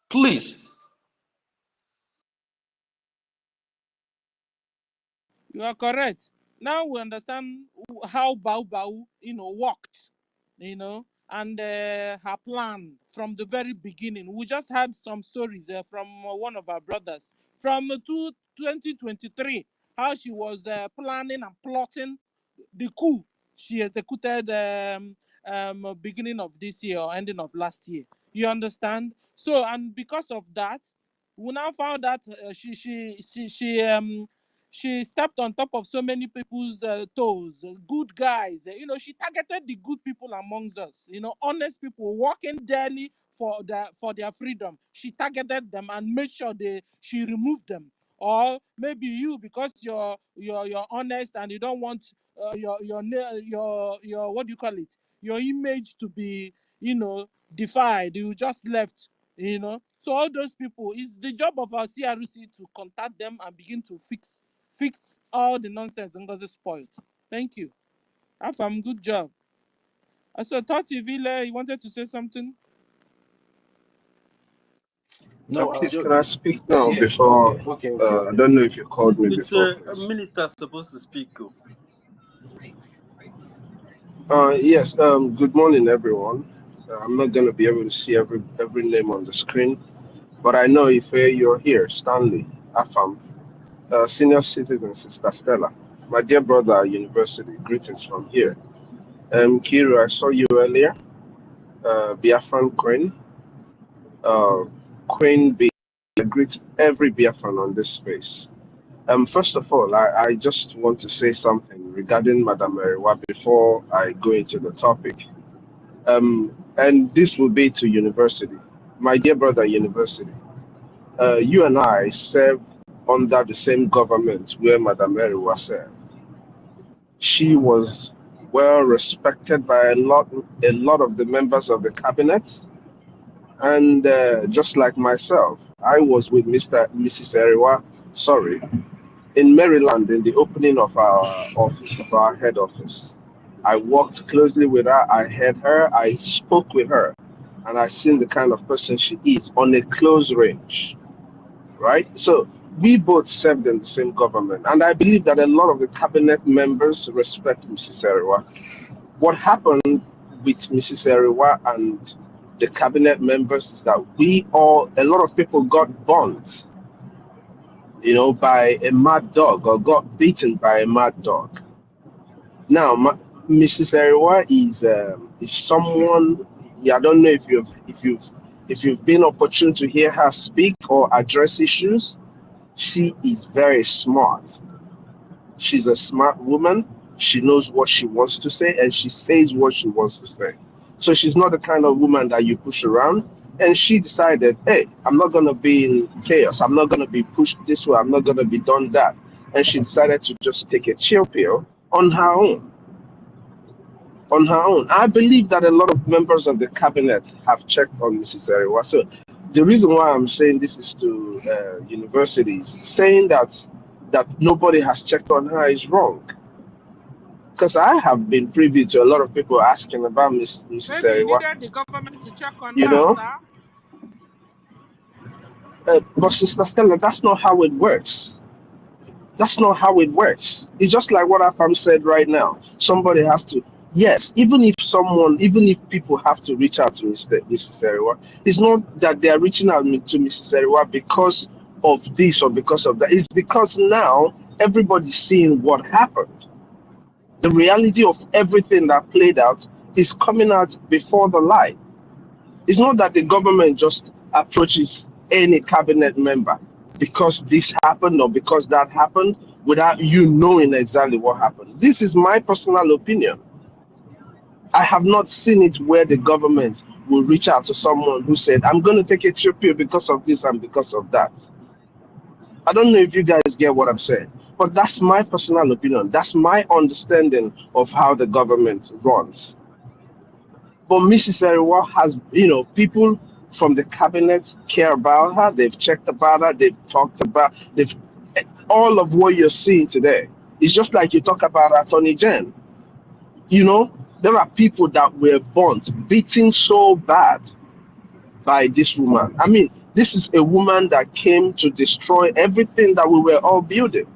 Please. You are correct. Now we understand how Bao, worked, and her plan from the very beginning. We just had some stories from one of our brothers from 2023, how she was planning and plotting the coup she executed beginning of this year or ending of last year. You understand? So, and because of that, we now found that she stepped on top of so many people's toes, good guys. She targeted the good people amongst us. Honest people working daily for their freedom. She targeted them and made sure she removed them. Or maybe you, because you're honest and you don't want your what do you call it? Your image to be defied. You just left. So all those people, it's the job of our CRC to contact them and begin to fix all the nonsense NGOZI spoiled. Thank you. Afam, good job. I saw Tati Vile, you wanted to say something? No, please, can I speak now before? Okay. I don't know if you called me It's before, a please. minister supposed to speak. Yes. Good morning, everyone. I'm not going to be able to see every name on the screen, but I know if you're here, Stanley, Afam, senior citizen, Sister Stella, my dear brother at university. Greetings from here. Kiro, I saw you earlier. BIAFRACOIN, Queen B. I greet every Biafran on this space. First of all, I just want to say something regarding Madam Eriwa before I go into the topic. And this will be to university. My dear brother, university, you and I served under the same government where Madam Eriwa served. She was well respected by a lot of the members of the cabinet. And just like myself, I was with Mrs. Eriwa, in Maryland in the opening of our office, of our head office. I worked closely with her, I heard her, I spoke with her, and I seen the kind of person she is on a close range, right? So we both served in the same government, and I believe that a lot of the cabinet members respect Mrs. Eriwa. What happened with Mrs. Eriwa and the cabinet members is that a lot of people got burnt you know, by a mad dog or got beaten by a mad dog. Now, Mrs. Eriwa is someone. Yeah, I don't know if you've been opportune to hear her speak or address issues. She is very smart. She's a smart woman. She knows what she wants to say and she says what she wants to say. So she's not the kind of woman that you push around. And she decided, hey, I'm not going to be in chaos. I'm not going to be pushed this way. I'm not going to be done that. And she decided to just take a chill pill on her own. On her own. I believe that a lot of members of the cabinet have checked on Mrs. Eriwa. So the reason why I'm saying this is to universities, saying that nobody has checked on her is wrong. Because I have been privy to a lot of people asking about Mrs. Maybe you Eriwa, needed the government to check on you her, know. sir. But Sister Stella, that's not how it works. That's not how it works. It's just like what Afam said right now. Somebody has to, yes, even if people have to reach out to Mrs. Eriwa, it's not that they are reaching out to Mrs. Eriwa because of this or because of that. It's because now everybody's seeing what happened. The reality of everything that played out is coming out before the light. It's not that the government just approaches any cabinet member because this happened or because that happened without you knowing exactly what happened. This is my personal opinion. I have not seen it where the government will reach out to someone who said, I'm going to take Ethiopia because of this and because of that. I don't know if you guys get what I'm saying, but that's my personal opinion. That's my understanding of how the government runs. But Mrs. Eriwa has, you know, people from the cabinet care about her. They've checked about her. They've talked about, they've, all of what you're seeing today. It's just like you talk about Attorney Gen. You know, there are people that were burnt, beaten so bad by this woman. I mean, this is a woman that came to destroy everything that we were all building.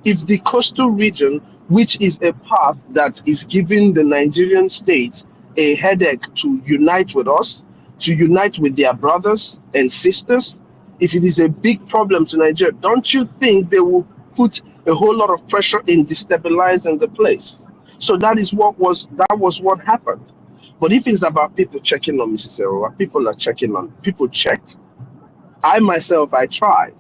If the coastal region, which is a path that is giving the Nigerian state a headache to unite with us, to unite with their brothers and sisters, if it is a big problem to Nigeria, don't you think they will put a whole lot of pressure in destabilizing the place? So that was what happened. But if it's about people checking on Mrs. Erowa, people are checking on, people checked. I myself, I tried.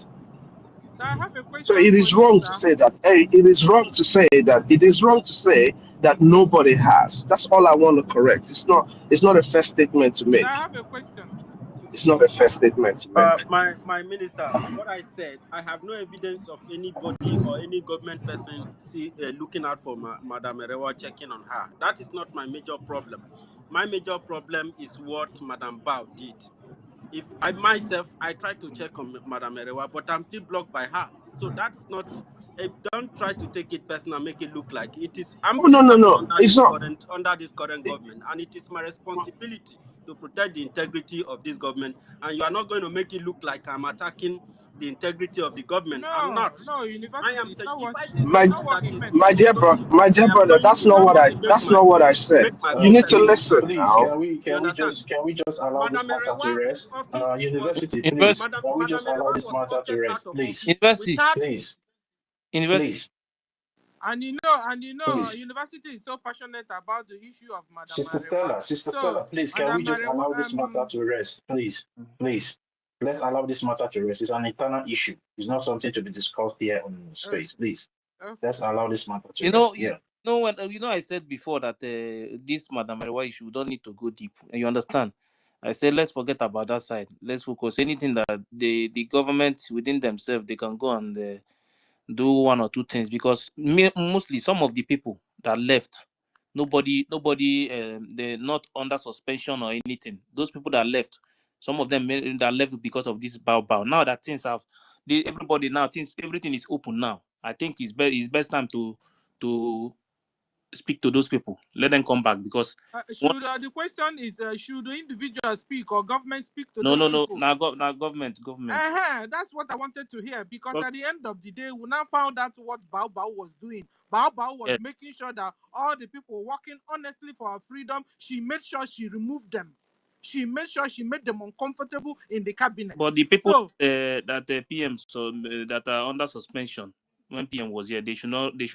So I have a So question it for is you, wrong to sir. say that. It is wrong to say that. It is wrong to say that nobody has. That's all I want to correct. It's not a fair statement to So I make. have a question. It's not a fair statement to make. My minister, what I said, I have no evidence of anybody or any government person looking out for Madam Erewa, checking on her. That is not my major problem. My major problem is what Madam Bao did. If I myself, I try to check on Madam Erewa, but I'm still blocked by her. So that's not. Don't try to take it personal, make it look like it is. I'm Oh still no no serving no! It's not. under this current government, and it is my responsibility to protect the integrity of this government. And you are not going to make it look like I'm attacking the integrity of the government. I'm No, not. no, I university am is saying not if what I see it's My not something what that he is meant. obnoxious, my dear I am brother, going It's to not what he meant. that's not what I make said. my You own need to personal Please, listen stand. please, now. You understand? can we just allow this Madam matter to Erewa rest? office was University, Invest please, Madam can we just allow Erewa this was matter to ousted out rest, of please, office university, without please, university. please, And please. university is so passionate about the issue of Madam Sister Arewa. Stella, Sister So, Stella, please, can we Madam just Arewa, allow this matter to rest, please, please. Let's allow this matter to rest. It's an internal issue. It's not something to be discussed here on space, please. Let's allow this matter to You know, rest. you Yeah. know when I said before that this Madam Erewa issue, we don't need to go deep. You understand? I said let's forget about that side. Let's focus. Anything that the government within themselves they can go and do one or two things because mostly some of the people that left, nobody they're not under suspension or anything. Those people that left, some of them that left because of this bow. Now that things have, everybody now thinks everything is open now. I think it's best time to speak to those people. Let them come back because the question is, should the individual speak or government speak to no those no no people? now government. That's what I wanted to hear because at the end of the day, we now found out what Bao Bao was doing. Bao Bao was Yeah. making sure that all the people working honestly for our freedom, she made sure she removed them. she made sure she made them uncomfortable in the cabinet. But the people So that PM that are under suspension when PM was here, they should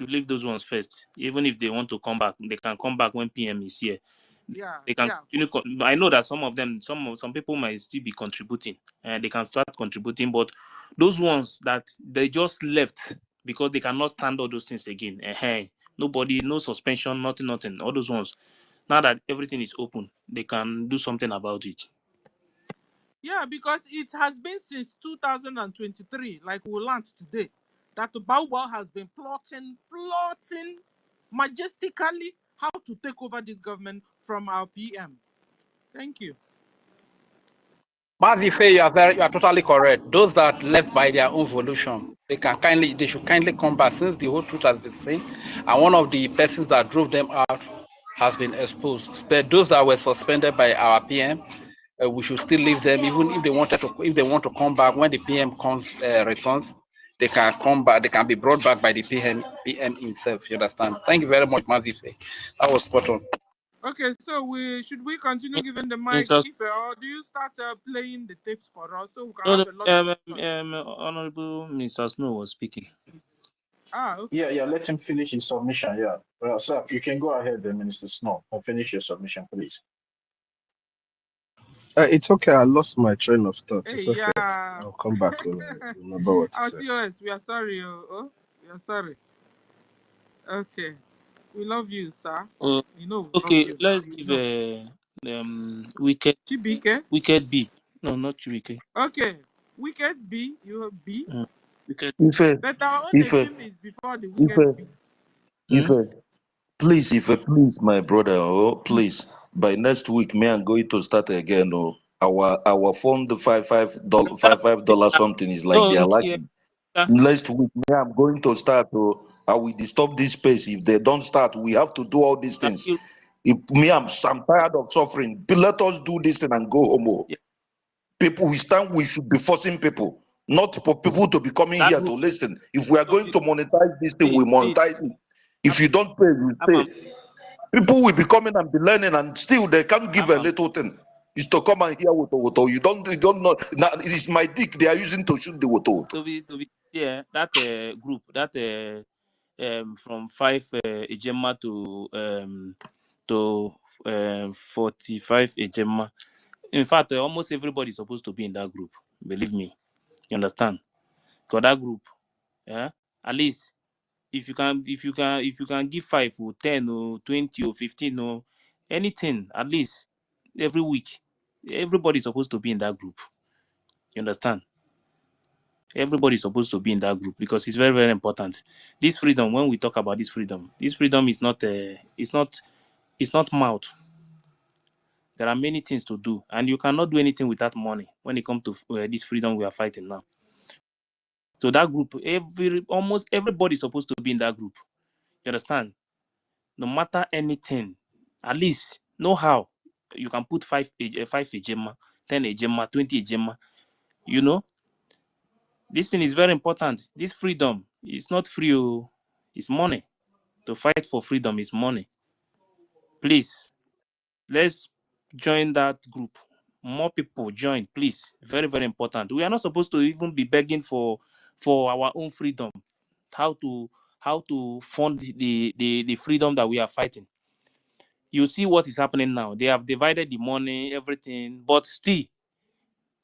leave those ones first. Even if they want to come back, they can come back when PM is here. yeah, They can yeah. continue. I know that some of them, some people might still be contributing, and they can start contributing. But those ones that they just left because they cannot stand all those things again. Nobody, no suspension, nothing. All those ones. Now that everything is open, they can do something about it. Yeah, because it has been since 2023, like we learned today, that Baobab has been plotting majestically how to take over this government from our PM. Thank you. Mazife, you are totally correct. Those that left by their own volition, they should kindly come back since the whole truth has been seen, and one of the persons that drove them out has been exposed. But those that were suspended by our PM, we should still leave them, even if they want to come back when the PM returns, they can come back. They can be brought back by the PM himself. You understand? Thank you very much, Mazife. That was spot on. Okay, so should we continue giving the mic, Mr. Ife, or do you start playing the tapes for us so we can No, have a lot of Honorable Mr. Snow was speaking. Okay. Yeah, let him finish his submission. Yeah. Sir, you can go ahead, Minister Snow, and finish your submission, please. It's okay. I lost my train of thought. Hey, It's okay. yeah. I'll come back when I remember what to Our say. COS, we are sorry. We are sorry. Okay. We love you, sir. You know we love you. Let's You give know. Wicked Chibike. B. No, not Chibike. Okay. Wicked B. You have B. Wicked. But our own Ife, name is before the Wicked B. Please, my brother, please. By next week, me I'm going to start again. Our fund $5 something is like they are lacking. Next week, me I'm going to start. I will disturb this space. If they don't start, we have to do all these things. I'm tired of suffering. Let us do this thing and go home. Yeah. People, we should be forcing people, not for people to be coming here to listen. If we are going to monetize this thing, we monetize it. If you don't pay, you stay. People will be coming and be learning, and still they can't give a little thing. Is to come and hear what you don't know. Now it is my dick they are using to shoot the water. To be that group that from 5 Ejema to 45 Ejema. In fact, almost everybody is supposed to be in that group. Believe me, you understand? Because that group, at least if you can give 5 or 10 or 20 or 15 or anything, at least every week, everybody is supposed to be in that group. You understand? Everybody is supposed to be in that group because it's very, very important. This freedom, when we talk about this freedom is not it's not mouth. There are many things to do, and you cannot do anything without money when it comes to this freedom we are fighting now. So that group, almost everybody is supposed to be in that group. You understand? No matter anything, at least know how you can put 5 Ejema, 10 Ejema, 20 Ejema. You know, this thing is very important. This freedom is not free. It's money. To fight for freedom is money. Please, let's join that group. More people join, please. Very, very important. We are not supposed to even be begging for our own freedom. How to fund the freedom that we are fighting. You see what is happening now. They have divided the money, everything, but still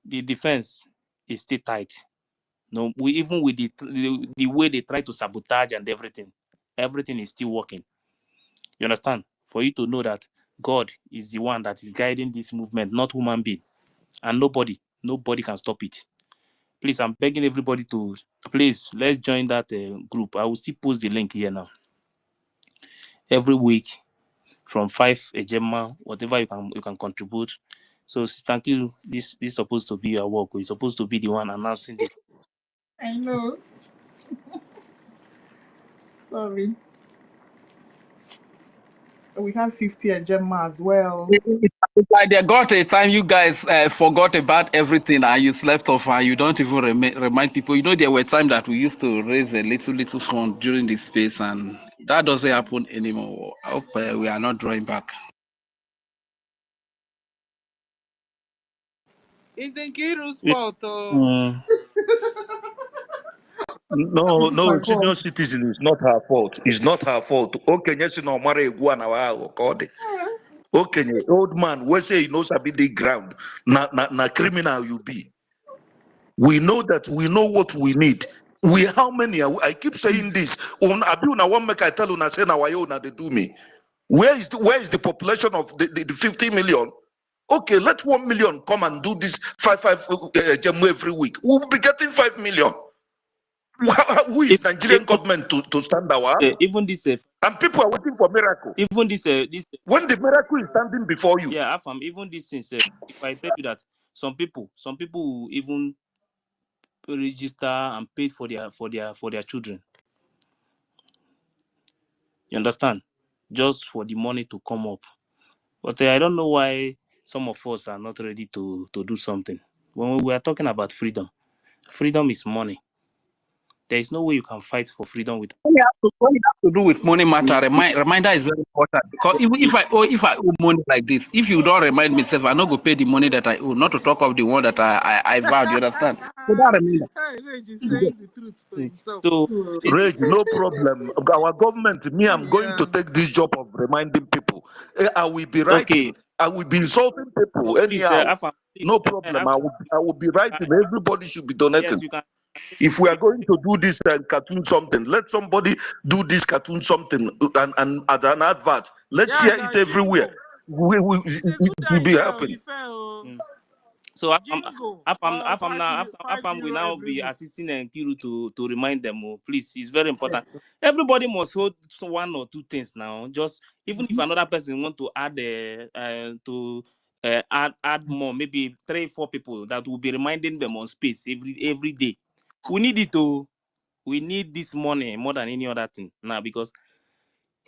the defense is still tight. No, even with the way they try to sabotage and everything is still working. You understand? For you to know that God is the one that is guiding this movement, not human being, and nobody can stop it. Please, I'm begging everybody to please let's join that group. I will still post the link here now. Every week from 5 Ejema, whatever you can contribute. So, Sister Nkiru, this is supposed to be your work. You're supposed to be the one announcing this. I know. Sorry. We have 50 Gemma as well. It's like there got a time you guys forgot about everything and you slept off and you don't even remind people. You know, there were times that we used to raise a little fund during this space, and that doesn't happen anymore. I hope we are not drawing back. It's Nkiru's Yeah. fault. Mm. No, It's my no, senior fault. citizen is not her fault. It's not her fault. Okay, yes, no, Mara Iguana, okay, old man, we say he knows a bit the ground. Na criminal you be. We know that we know what we need. We how many are I keep saying this. Abuna one make I tell you na say na wayo na they do me. Where is the population of the 50 million? Okay, let 1 million come and do this five Jemu every week. We'll be getting 5 million. Who is Nigerian government to stand our hand? Even this, And people are waiting for miracle. even this, When the miracle is standing before you. yeah, Afam, even this thing, if I tell you that some people will even register and pay for their children. You understand? Just for the money to come up. But I don't know why some of us are not ready to do something. When we are talking about freedom is money. There is no way you can fight for freedom with. When it has to do with money matter, reminder is very important, because even if I owe money like this, if you don't remind me, I not go pay the money that I owe, not to talk of the one that I vowed. You understand? So that reminder. Hey, Reg is saying the truth to himself. So Reg, no problem. Our government, me, I'm going to take this job of reminding people. I will be writing. okay, I will be insulting people please, anyhow. Afam, please, No problem. I will be writing. Everybody should be donating. yes, you can. If we are going to do this cartoon something, let somebody do this cartoon something and as an advert. Let's share it everywhere. We will be helping. So Jingo, Afam will now every be week. assisting Nkiru to remind them. Oh, please, it's very important. Yes. Everybody must hold one or two things now. Just even if Mhm. another person want to add more, maybe 3-4 people that will be reminding them on space every day. We need it to. We need this money more than any other thing now, because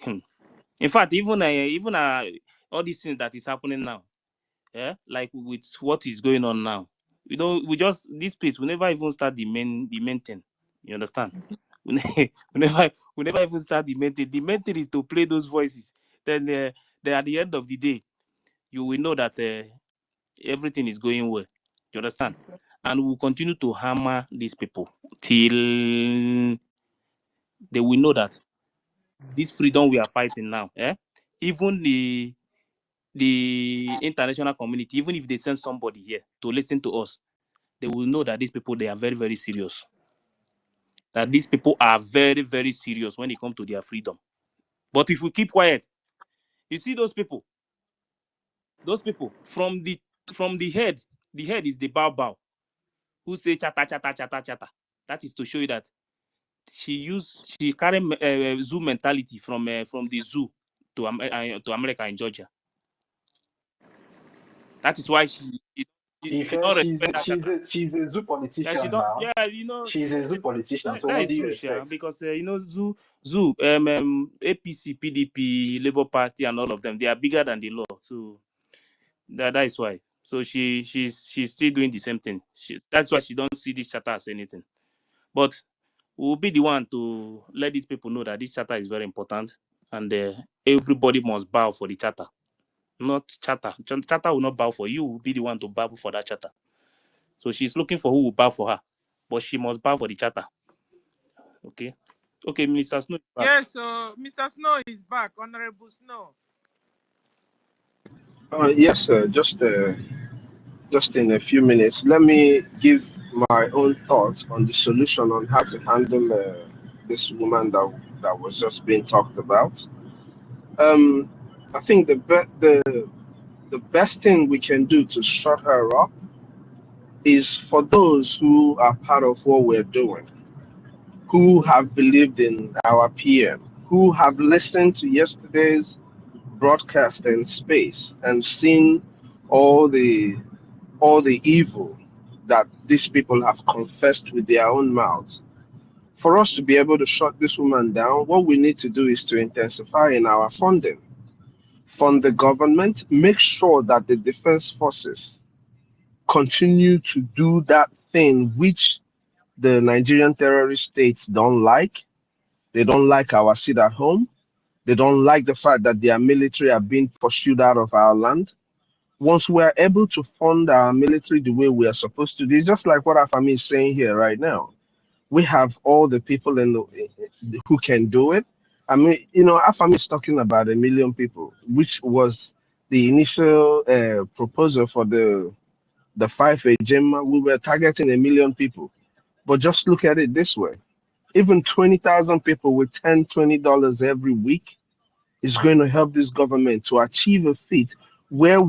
in fact, even all these things that is happening now, yeah, like with what is going on now, we just this place we never even start the main thing. You understand? We never even start the main thing. The main thing is to play those voices. Then at the end of the day, you will know that everything is going well. You understand? And we'll continue to hammer these people till they will know that this freedom we are fighting now, even the international community, even if they send somebody here to listen to us, they will know that these people, they are very, very serious. That these people are very, very serious when it comes to their freedom. But if we keep quiet, you see those people from the head is the bow who say chata chata chata chata. That is to show you that she carry zoo mentality from the zoo to America and Georgia. That is why she Ife, don't respect that chata. she's a zoo Yeah, she politician don't. now. Yeah, you know She's a zoo politician. So that what is do you true, Sha, expect? because zoo, APC, PDP, Labour Party, and all of them, they are bigger than the law. So that is why. So she's still doing the same thing. That's why she don't see this charter as anything. But we'll be the one to let these people know that this charter is very important, and everybody must bow for the charter. Not charter. Charter will not bow for you. Will be the one to bow for that charter. So she's looking for who will bow for her, but she must bow for the charter. Okay. Okay, Minister Snow is back. Yes, Mr. Snow is back. Honorable Snow. Yes, sir. Just in a few minutes, let me give my own thoughts on the solution on how to handle this woman that was just being talked about. I think the best thing we can do to shut her up is for those who are part of what we're doing, who have believed in our PM, who have listened to yesterday's broadcast in space and seen all the evil that these people have confessed with their own mouths. For us to be able to shut this woman down, what we need to do is to intensify in our funding. Fund the government, make sure that the defense forces continue to do that thing which the Nigerian terrorist states don't like. They don't like our sit at home. They don't like the fact that their military are being pursued out of our land. Once we are able to fund our military the way we are supposed to, it's just like what Afami is saying here right now. We have all the people who can do it. I mean, Afami is talking about 1 million people, which was the initial proposal for the 5 agenda. We were targeting 1 million people. But just look at it this way. Even 20,000 people with $10, $20 every week is going to help this government to achieve a feat where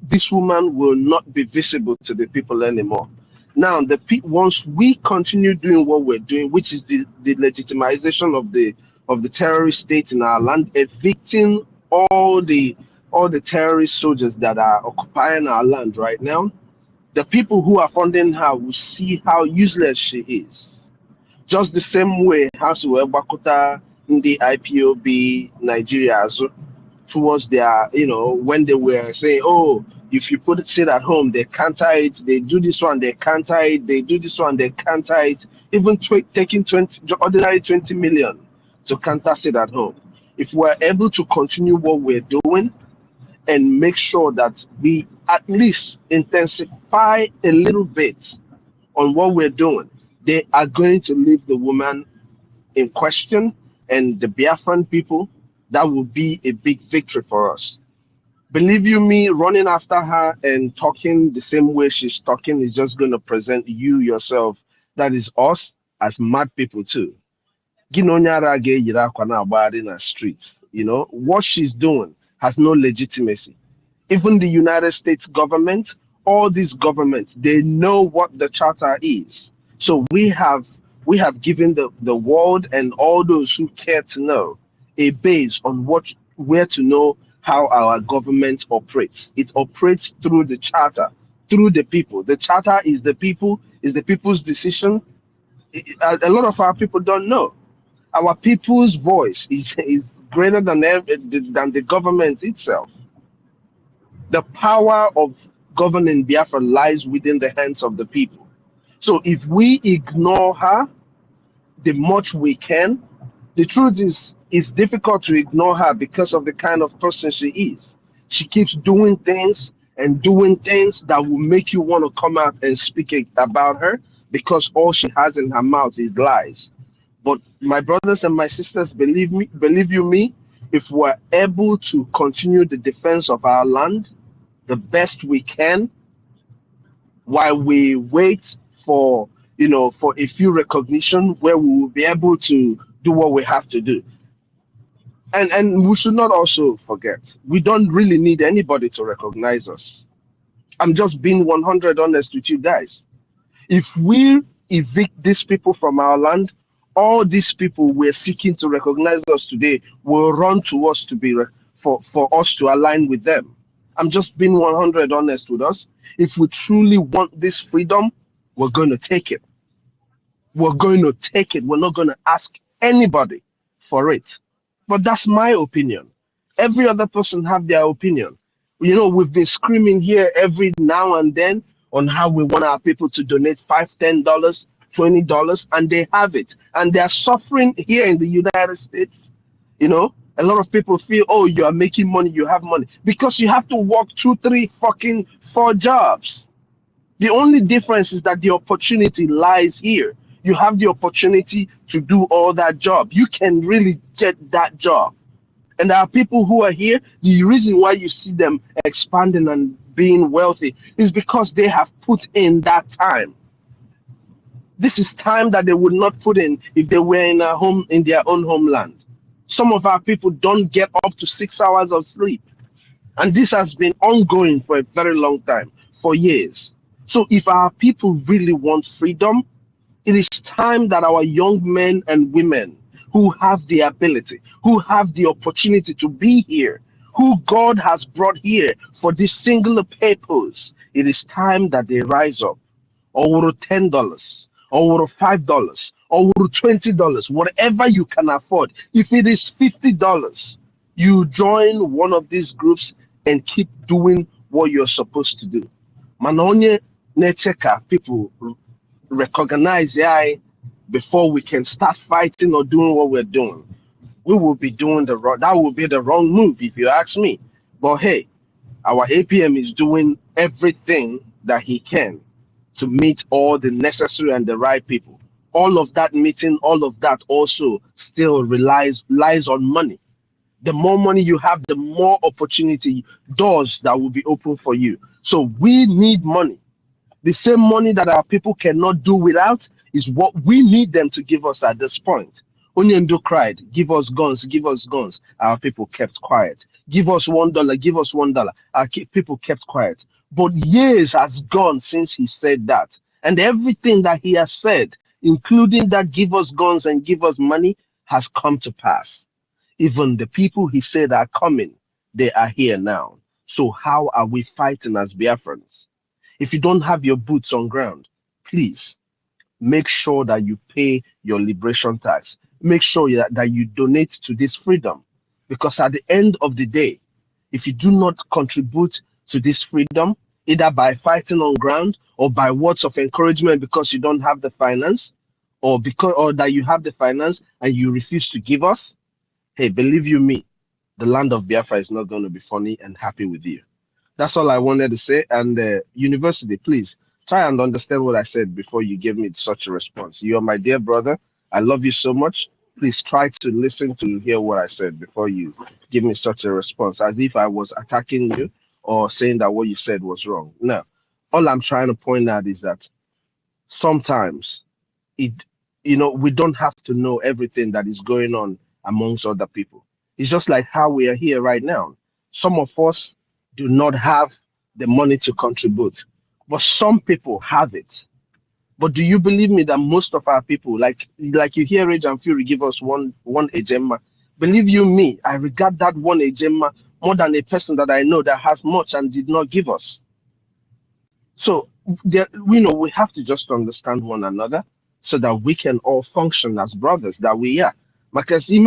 this woman will not be visible to the people anymore. Now, once we continue doing what we're doing, which is the legitimization of the terrorist state in our land, evicting all the terrorist soldiers that are occupying our land right now, the people who are funding her will see how useless she is. Just the same way as we Bakuta in the IPOB Nigeria towards their, when they were saying, oh, if you sit at home, they counter it, they do this one, they counter it, they do this one, they counter it, even taking ordinary 20 million to counter sit at home. If we're able to continue what we're doing and make sure that we at least intensify a little bit on what we're doing, they are going to leave the woman in question and the Biafran people. That will be a big victory for us. Believe you me, running after her and talking the same way she's talking is just going to present you yourself, that is us, as mad people too. In the streets, what she's doing has no legitimacy. Even the United States government, all these governments, they know what the charter is. So we have given the world and all those who care to know a base on where to know how our government operates. It operates through the charter, through the people. The charter is the people, is the people's decision. A lot of our people don't know. Our people's voice is greater than the government itself. The power of governing Biafra lies within the hands of the people. So if we ignore her the much we can, the truth is it's difficult to ignore her because of the kind of person she is. She keeps doing things that will make you want to come out and speak about her, because all she has in her mouth is lies. But my brothers and my sisters, believe you me, if we're able to continue the defense of our land the best we can while we wait for for a few recognition where we will be able to do what we have to do. And we should not also forget, we don't really need anybody to recognize us. I'm just being 100 honest with you guys. If we evict these people from our land, all these people we're seeking to recognize us today will run to us to be for us to align with them. I'm just being 100 honest with us. If we truly want this freedom, we're going to take it. We're going to take it. We're not going to ask anybody for it. But that's my opinion. Every other person have their opinion. We've been screaming here every now and then on how we want our people to donate $5, $10, $20, and they have it. And they're suffering here in the United States. A lot of people feel, oh, you are making money, you have money, because you have to work 2, 3, fucking 4 jobs. The only difference is that the opportunity lies here. You have the opportunity to do all that job. You can really get that job. And there are people who are here. The reason why you see them expanding and being wealthy is because they have put in that time. This is time that they would not put in if they were in their own homeland. Some of our people don't get up to 6 hours of sleep. And this has been ongoing for a very long time, for years. So if our people really want freedom, it is time that our young men and women who have the ability, who have the opportunity to be here, who God has brought here for this singular purpose, it is time that they rise up. Or $10, or $5, or $20, whatever you can afford. If it is $50, you join one of these groups and keep doing what you're supposed to do. Manonye necheka people recognize AI before we can start fighting or doing what we're doing. We will be doing that will be the wrong move if you ask me. But hey, Our APM is doing everything that he can to meet all the necessary and the right people. All of that meeting, all of that also still lies on money. The more money you have, the more opportunity doors that will be open for you. So we need money. The same money that our people cannot do without is what we need them to give us at this point. Onyendo cried, give us guns, give us guns. Our people kept quiet. Give us $1, give us $1. Our people kept quiet. But years has gone since he said that. And everything that he has said, including that give us guns and give us money, has come to pass. Even the people he said are coming, they are here now. So how are we fighting as Biafrans? If you don't have your boots on ground, please make sure that you pay your liberation tax. Make sure that you donate to this freedom. Because at the end of the day, if you do not contribute to this freedom, either by fighting on ground or by words of encouragement because you don't have the finance, or that you have the finance and you refuse to give us, hey, believe you me, the land of Biafra is not going to be funny and happy with you. That's all I wanted to say. And university, please try and understand what I said before you give me such a response. You are my dear brother. I love you so much. Please try to listen to hear what I said before you give me such a response, as if I was attacking you or saying that what you said was wrong. No, all I'm trying to point out is that sometimes it we don't have to know everything that is going on amongst other people. It's just like how we are here right now. Some of us do not have the money to contribute, but some people have it. But do you believe me that most of our people, like you hear Rage and Fury give us one agenda? Believe you me, I regard that one agenda more than a person that I know that has much and did not give us. So we have to just understand one another so that we can all function as brothers that we are. Because I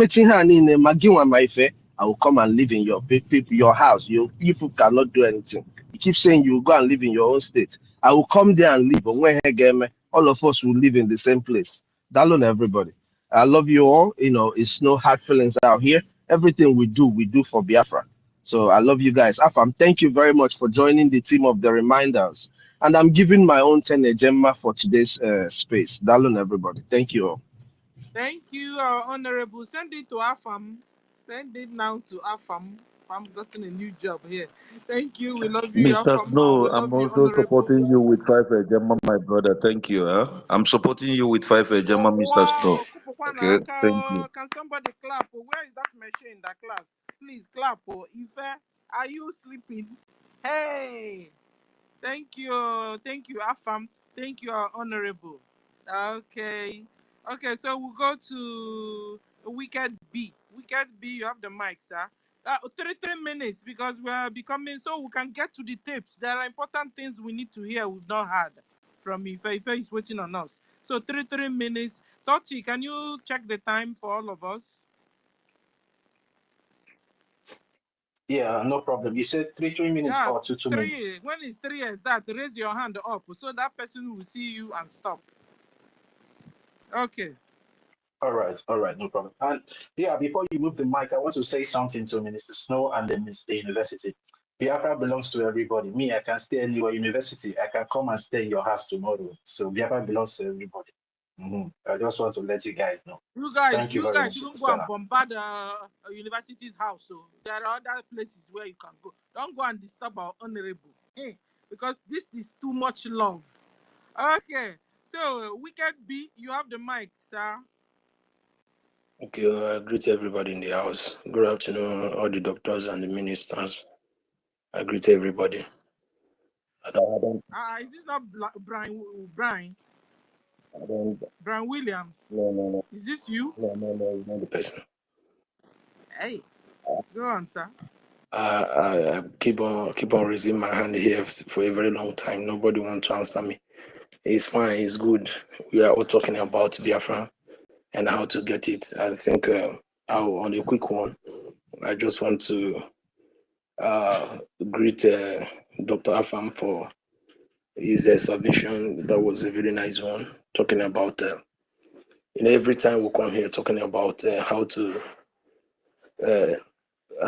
will come and live in your house. You people cannot do anything. You keep saying you will go and live in your own state. I will come there and live. But when all of us will live in the same place. Dalon everybody. I love you all. It's no hard feelings out here. Everything we do for Biafra. So I love you guys. Afam, thank you very much for joining the team of the reminders. And I'm giving my own 10 agenda for today's space. Darling, everybody. Thank you all. Thank you, Honorable. Send it to Afam. Send it now to Afam. Afam gotten a new job here. Thank you. We love you, Mr. Afam. Snow, We love I'm you, also Honorable. supporting you with 5 Gemma, my brother. Thank you. Huh? I'm supporting you with 5 Oh, Gemma, Mr. Snow. wow. Okay, thank you. Can somebody clap? Oh, where is that machine that claps? Please clap. Oh, Ife, are you sleeping? Hey. Thank you. Thank you, Afam. Thank you, Honorable. Okay. Okay, so we'll go to Wicked B. Wicked B, you have the mic, sir. 3 minutes because we are becoming so we can get to the tips. There are important things we need to hear we've not heard from Ife. Ife is waiting on us. So 3 minutes. Tochi, can you check the time for all of us? Yeah, no problem. You said 3 minutes Yeah, or two minutes. 3. When it's 3 exact, raise your hand up so that person will see you and stop. Okay. All right, no problem. And yeah, before you move the mic, I want to say something to Minister Snow and then Mr. University. Biafra belongs to everybody. Me, I can stay in your university. I can come and stay in your house tomorrow. So Biafra belongs to everybody. I just want to let you guys know. You guys, Thank you very much, shouldn't Sister go and Stella. bombard university's house. So there are other places where you can go. Don't go and disturb our honorable, because this is too much love. Okay, so Wicked B, you have the mic, sir. Okay, I greet everybody in the house. Good afternoon, all the doctors and the ministers. I greet everybody. Is this not Brian? Brian Williams? No, Is this you? no, it's not the person. Hey, go on, sir. I keep on raising my hand here for a very long time. Nobody wants to answer me. It's fine, it's good. We are all talking about Biafra and how to get it. I think on a quick one, I just want to greet Dr. Afam for his submission. That was a very nice one, talking about every time we come here talking about how to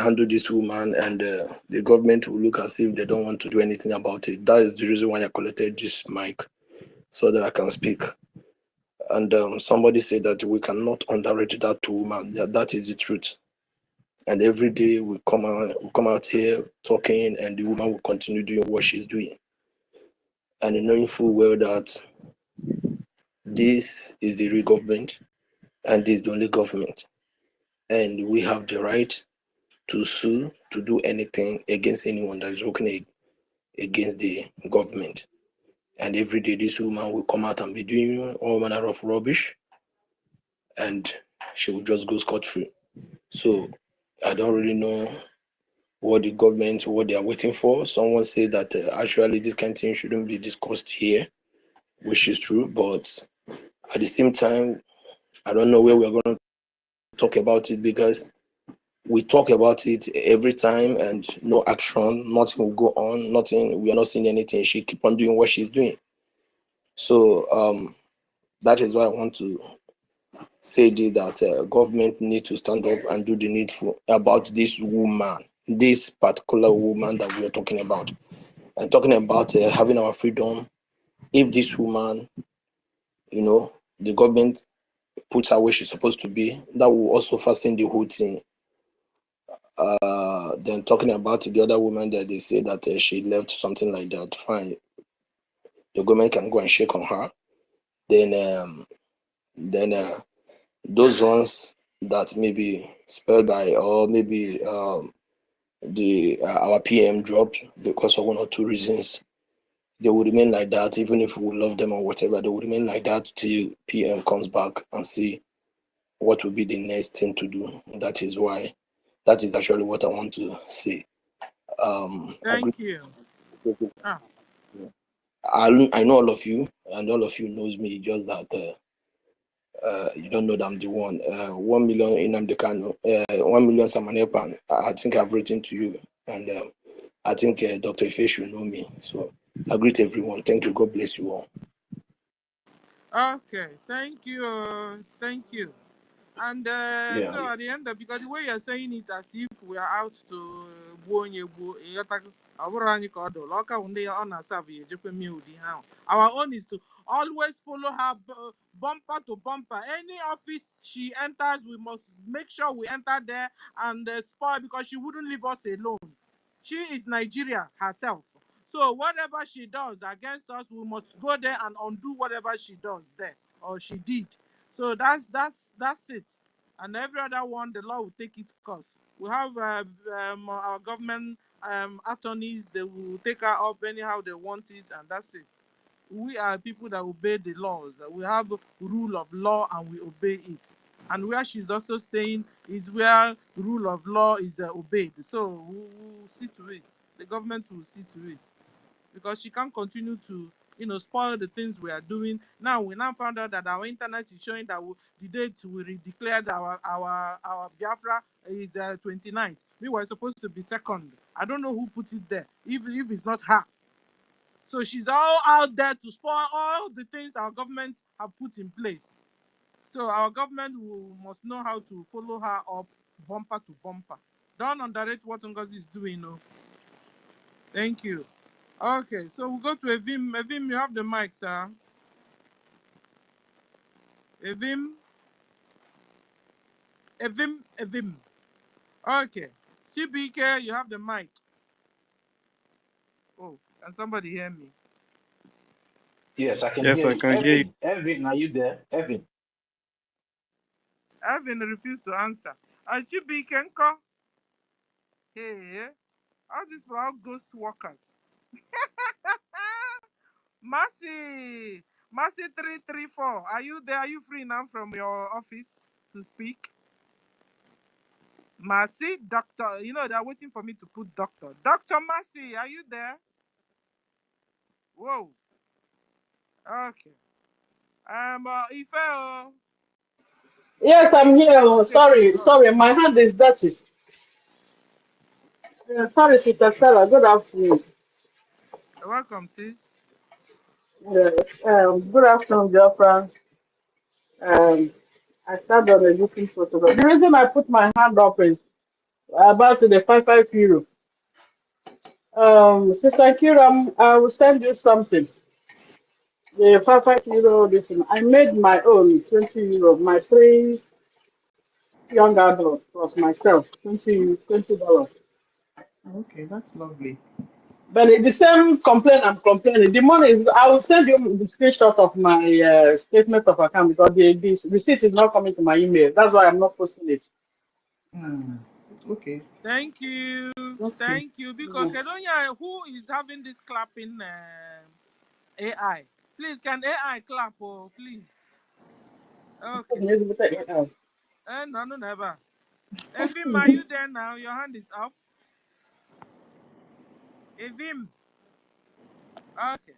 handle this woman, and the government will look as if they don't want to do anything about it. That is the reason why I collected this mic, so that I can speak. And somebody said that we cannot underrate that woman. Yeah, that is the truth. And every day we come out here talking, and the woman will continue doing what she's doing. And knowing full well that this is the real government, and this is the only government. And we have the right to sue, to do anything against anyone that is working against the government. And every day this woman will come out and be doing all manner of rubbish, and she will just go scot-free. So I don't really know what the government, what they are waiting for. Someone said that actually this kind of thing shouldn't be discussed here, which is true. But at the same time, I don't know where we are going to talk about it, because we talk about it every time and no action, nothing will go on, nothing, we are not seeing anything. She keep on doing what she's doing. So that is why I want to say that government need to stand up and do the needful about this woman, this particular woman that we are talking about. And talking about having our freedom, if this woman, the government puts her where she's supposed to be, that will also fasten the whole thing. Then talking about the other woman that they say that she left, something like that, fine. The government can go and shake on her. Then those ones that maybe spelled by, or maybe our PM dropped because of one or two reasons, they will remain like that. Even if we love them or whatever, they will remain like that till PM comes back and see what will be the next thing to do. That is actually what I want to say. Thank you. Ah. I know all of you, and all of you knows me, just that you don't know that I'm the one. 1 million in Amdekano, 1 million Samanepan. I think I've written to you, and I think Dr. Ife should know me. So I greet everyone. Thank you. God bless you all. Okay, thank you. Thank you. And Yeah. so at the end of, because the way you're saying it as if we are out to our own is to always follow her bumper to bumper. Any office she enters, we must make sure we enter there and spoil, because she wouldn't leave us alone. She is Nigeria herself. So whatever she does against us, we must go there and undo whatever she does there or she did. So that's it. And every other one, the law will take its course. We have our government attorneys. They will take her up anyhow they want it, and that's it. We are people that obey the laws. We have rule of law and we obey it. And where she's also staying is where rule of law is obeyed. So we'll see to it. The government will see to it, because she can't continue to spoil the things we are doing. Now we found out that our internet is showing that the date we declared our Biafra is 29th. We were supposed to be 2nd. I don't know who put it there, if it's not her. So she's all out there to spoil all the things our government have put in place. So our government must know how to follow her up bumper to bumper. Don't underrate what NGOZI is doing. No. Thank you. Okay, so we'll go to Evim. Evim, you have the mic, sir. Evim. Okay. CBK, you have the mic. Oh, can somebody hear me? Yes, I can Yes, hear I you. can hear you. Evan, are you there? Evan. Evan refused to answer. CBK, hey, all these are all ghost workers. Mercy 334, are you there? Are you free now from your office to speak? Mercy, doctor, they're waiting for me to put doctor. Dr. Mercy, are you there? Whoa. Okay. Ife. Yes, I'm here. Oh, Okay, please sorry, go on. sorry, my hand is dirty. Sorry, Sister Sarah. Good afternoon. You're welcome, sis. Yeah, good afternoon, Biafrans. I started on a looking photograph. The reason I put my hand up is about the 55 euro. Sister Kiram, I will send you something. The 55 euro, this one. I made my own 20 euro. My three young adults plus myself, $20. Okay, that's lovely. But it's the same complaint I'm complaining. The money is, I will send you the screenshot of my statement of account because the receipt is not coming to my email. That's why I'm not posting it. Okay. Thank you. Just Thank you. Because Kedonia, who is having this clapping AI? Please, can AI clap? Oh, please. Okay. No, never. Evim, are you there now? Your hand is up. Evim. Okay.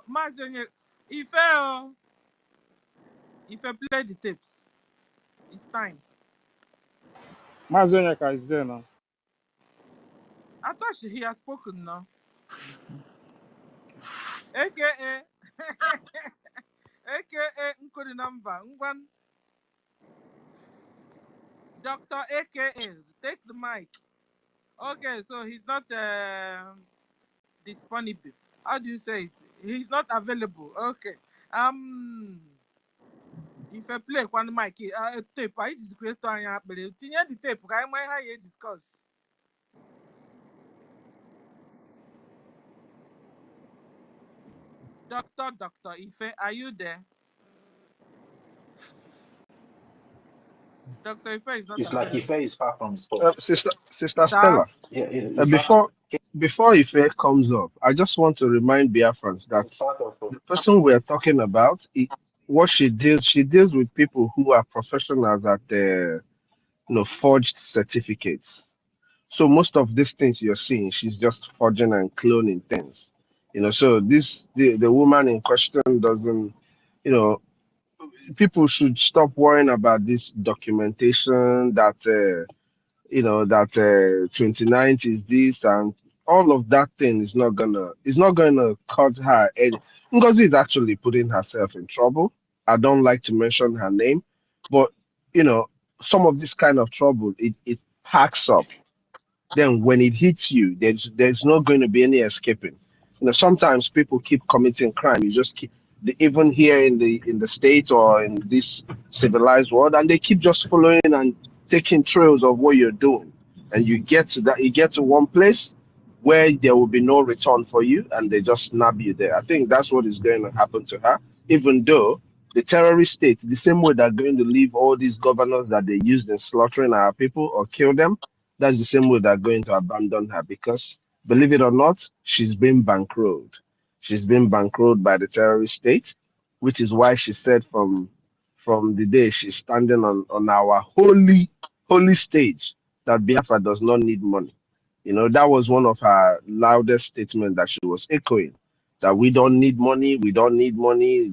Mazenye, if I play the tapes, it's time. Mazonyaka is there now. I thought he has spoken now. AKA, AKA, Nkodi number. Ngwan, Dr. AKA, take the mic. Okay, so he's not disponible. How do you say it? He's not available. Okay. If I play one mic, tape, I just create one. But you the tape. I might have you discuss. Dr. Ife, are you there? Dr. Ife is not It's like available. Ife is far from his phone. Sister Sir? Stella, Yeah, before Ife comes up, I just want to remind Biafrans that it's part of the person we're talking about, what she deals with people who are professionals at forged certificates. So most of these things you're seeing, she's just forging and cloning things. So the woman in question doesn't, you know, people should stop worrying about this documentation that that 29th is this and all of that thing is not gonna cause her any. Ngozi is actually putting herself in trouble. I don't like to mention her name, but you know some of this kind of trouble it packs up. Then when it hits you, there's not going to be any escaping. Sometimes people keep committing crime. You just keep even here in the state or in this civilized world, and they keep just following and taking trails of what you're doing. And you get to one place where there will be no return for you, and they just snap you there. I think that's what is going to happen to her. Even though the terrorist state, the same way they're going to leave all these governors that they used in slaughtering our people or kill them, that's the same way they're going to abandon her because, believe it or not, she's been bankrolled. She's been bankrolled by the terrorist state, which is why she said from the day she's standing on our holy stage that Biafra does not need money. That was one of her loudest statements that she was echoing, that we don't need money, we don't need money.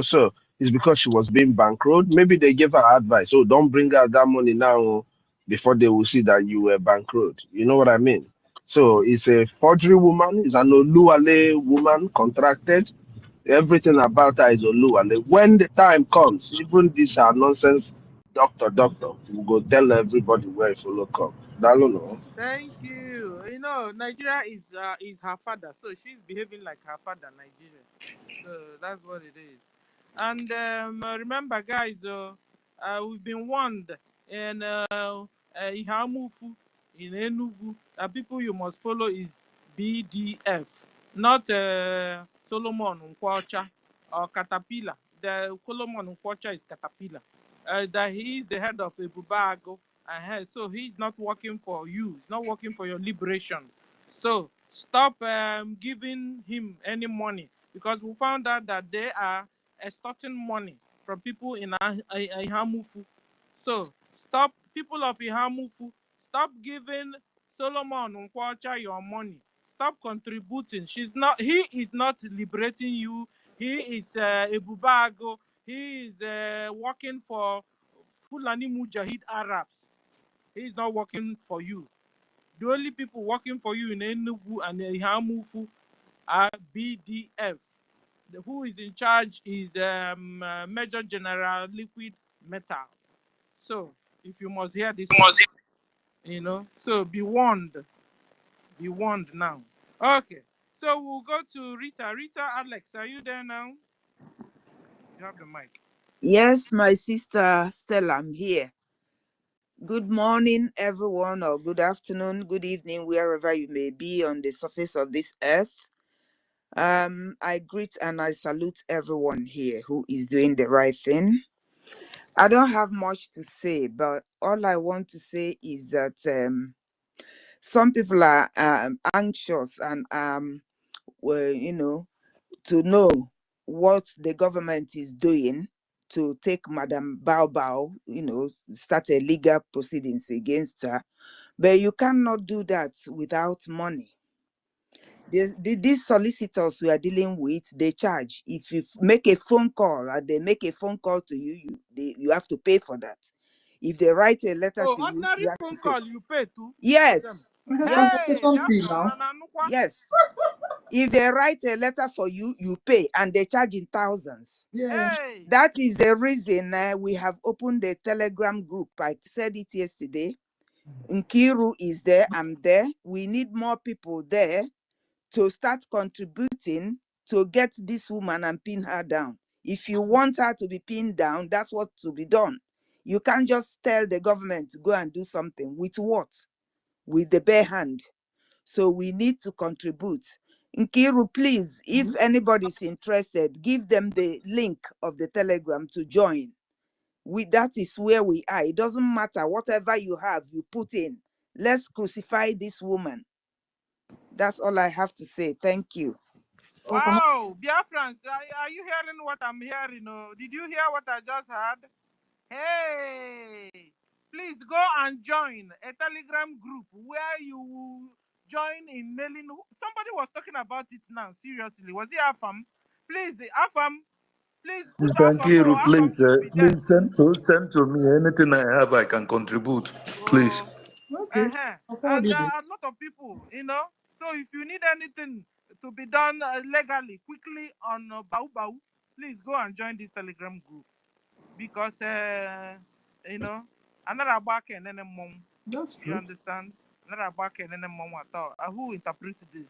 So it's because she was being bankrolled. Maybe they gave her advice, oh, don't bring out that money now before they will see that you were bankrupt. You know what I mean? So it's a forgery woman, it's an Oluwale woman contracted. Everything about her is Oluwale. When the time comes, even this her nonsense doctor, will go tell everybody where it's follow come. I don't know. Thank you. Nigeria is her father, so she's behaving like her father, Nigeria. So that's what it is. And remember, guys, we've been warned in Ihamufu, in Enugu, that people you must follow is BDF, not Solomon Nkwacha or Caterpillar. The Solomon Nkwacha is Caterpillar. That he is the head of Ebubago, and so he's not working for you. He's not working for your liberation. So stop giving him any money because we found out that they are extorting money from people in Ihamufu. So stop, people of Ihamufu, stop giving Solomon Nkwacha your money. Stop contributing. He is not liberating you. He is Ebubago. He is working for Fulani Mujahid Arabs. He is not working for you. The only people working for you in Enugu and Ihamufu are BDF. Who is in charge is Major General Liquid Metal. So, if you must hear this one. You know, so be warned. Be warned now. Okay, so we'll go to Rita. Rita, Alex, are you there now? You have the mic. Yes, my sister Stella, I'm here. Good morning, everyone, or good afternoon, good evening, wherever you may be on the surface of this earth. I greet and I salute everyone here who is doing the right thing. I don't have much to say, but all I want to say is that some people are anxious and well, to know what the government is doing to take Madam Bao Bao, start a legal proceedings against her. But you cannot do that without money. These solicitors we are dealing with, they charge. If you make a phone call and they make a phone call to you, you have to pay for that. If they write a letter to you, Ordinary you have to phone pay. call, you pay too for them. Yes. Because Yes. Hey, transportation fee Biafra, now. Yes. If they write a letter for you, you pay, and they charge in thousands. Yeah. Hey. That is the reason we have opened a Telegram group. I said it yesterday. Nkiru is there, I'm there. We need more people there to start contributing to get this woman and pin her down. If you want her to be pinned down, that's what to be done. You can't just tell the government to go and do something. With what? With the bare hand. So we need to contribute. Nkiru, please, if anybody's interested, give them the link of the Telegram to join. That is where we are. It doesn't matter. Whatever you have, you put in. Let's crucify this woman. That's all I have to say. Thank you. Wow, Biafrans, are you hearing what I'm hearing? Did you hear what I just heard? Hey, please go and join a Telegram group where you will join in mailing. Somebody was talking about it now. Seriously, was it Afam? Please, Afam, please put Mr. Afam. Oh, Nkiru, Afam should be there please too. send to me anything I have I can contribute, please. Oh, Okay. I'll forward and there it. are a lot of people, So if you need anything to be done legally, quickly on Bau Bau, please go and join this Telegram group because another back and then mom. That's You true. understand? Another back and then mom. At all. Who interpret this?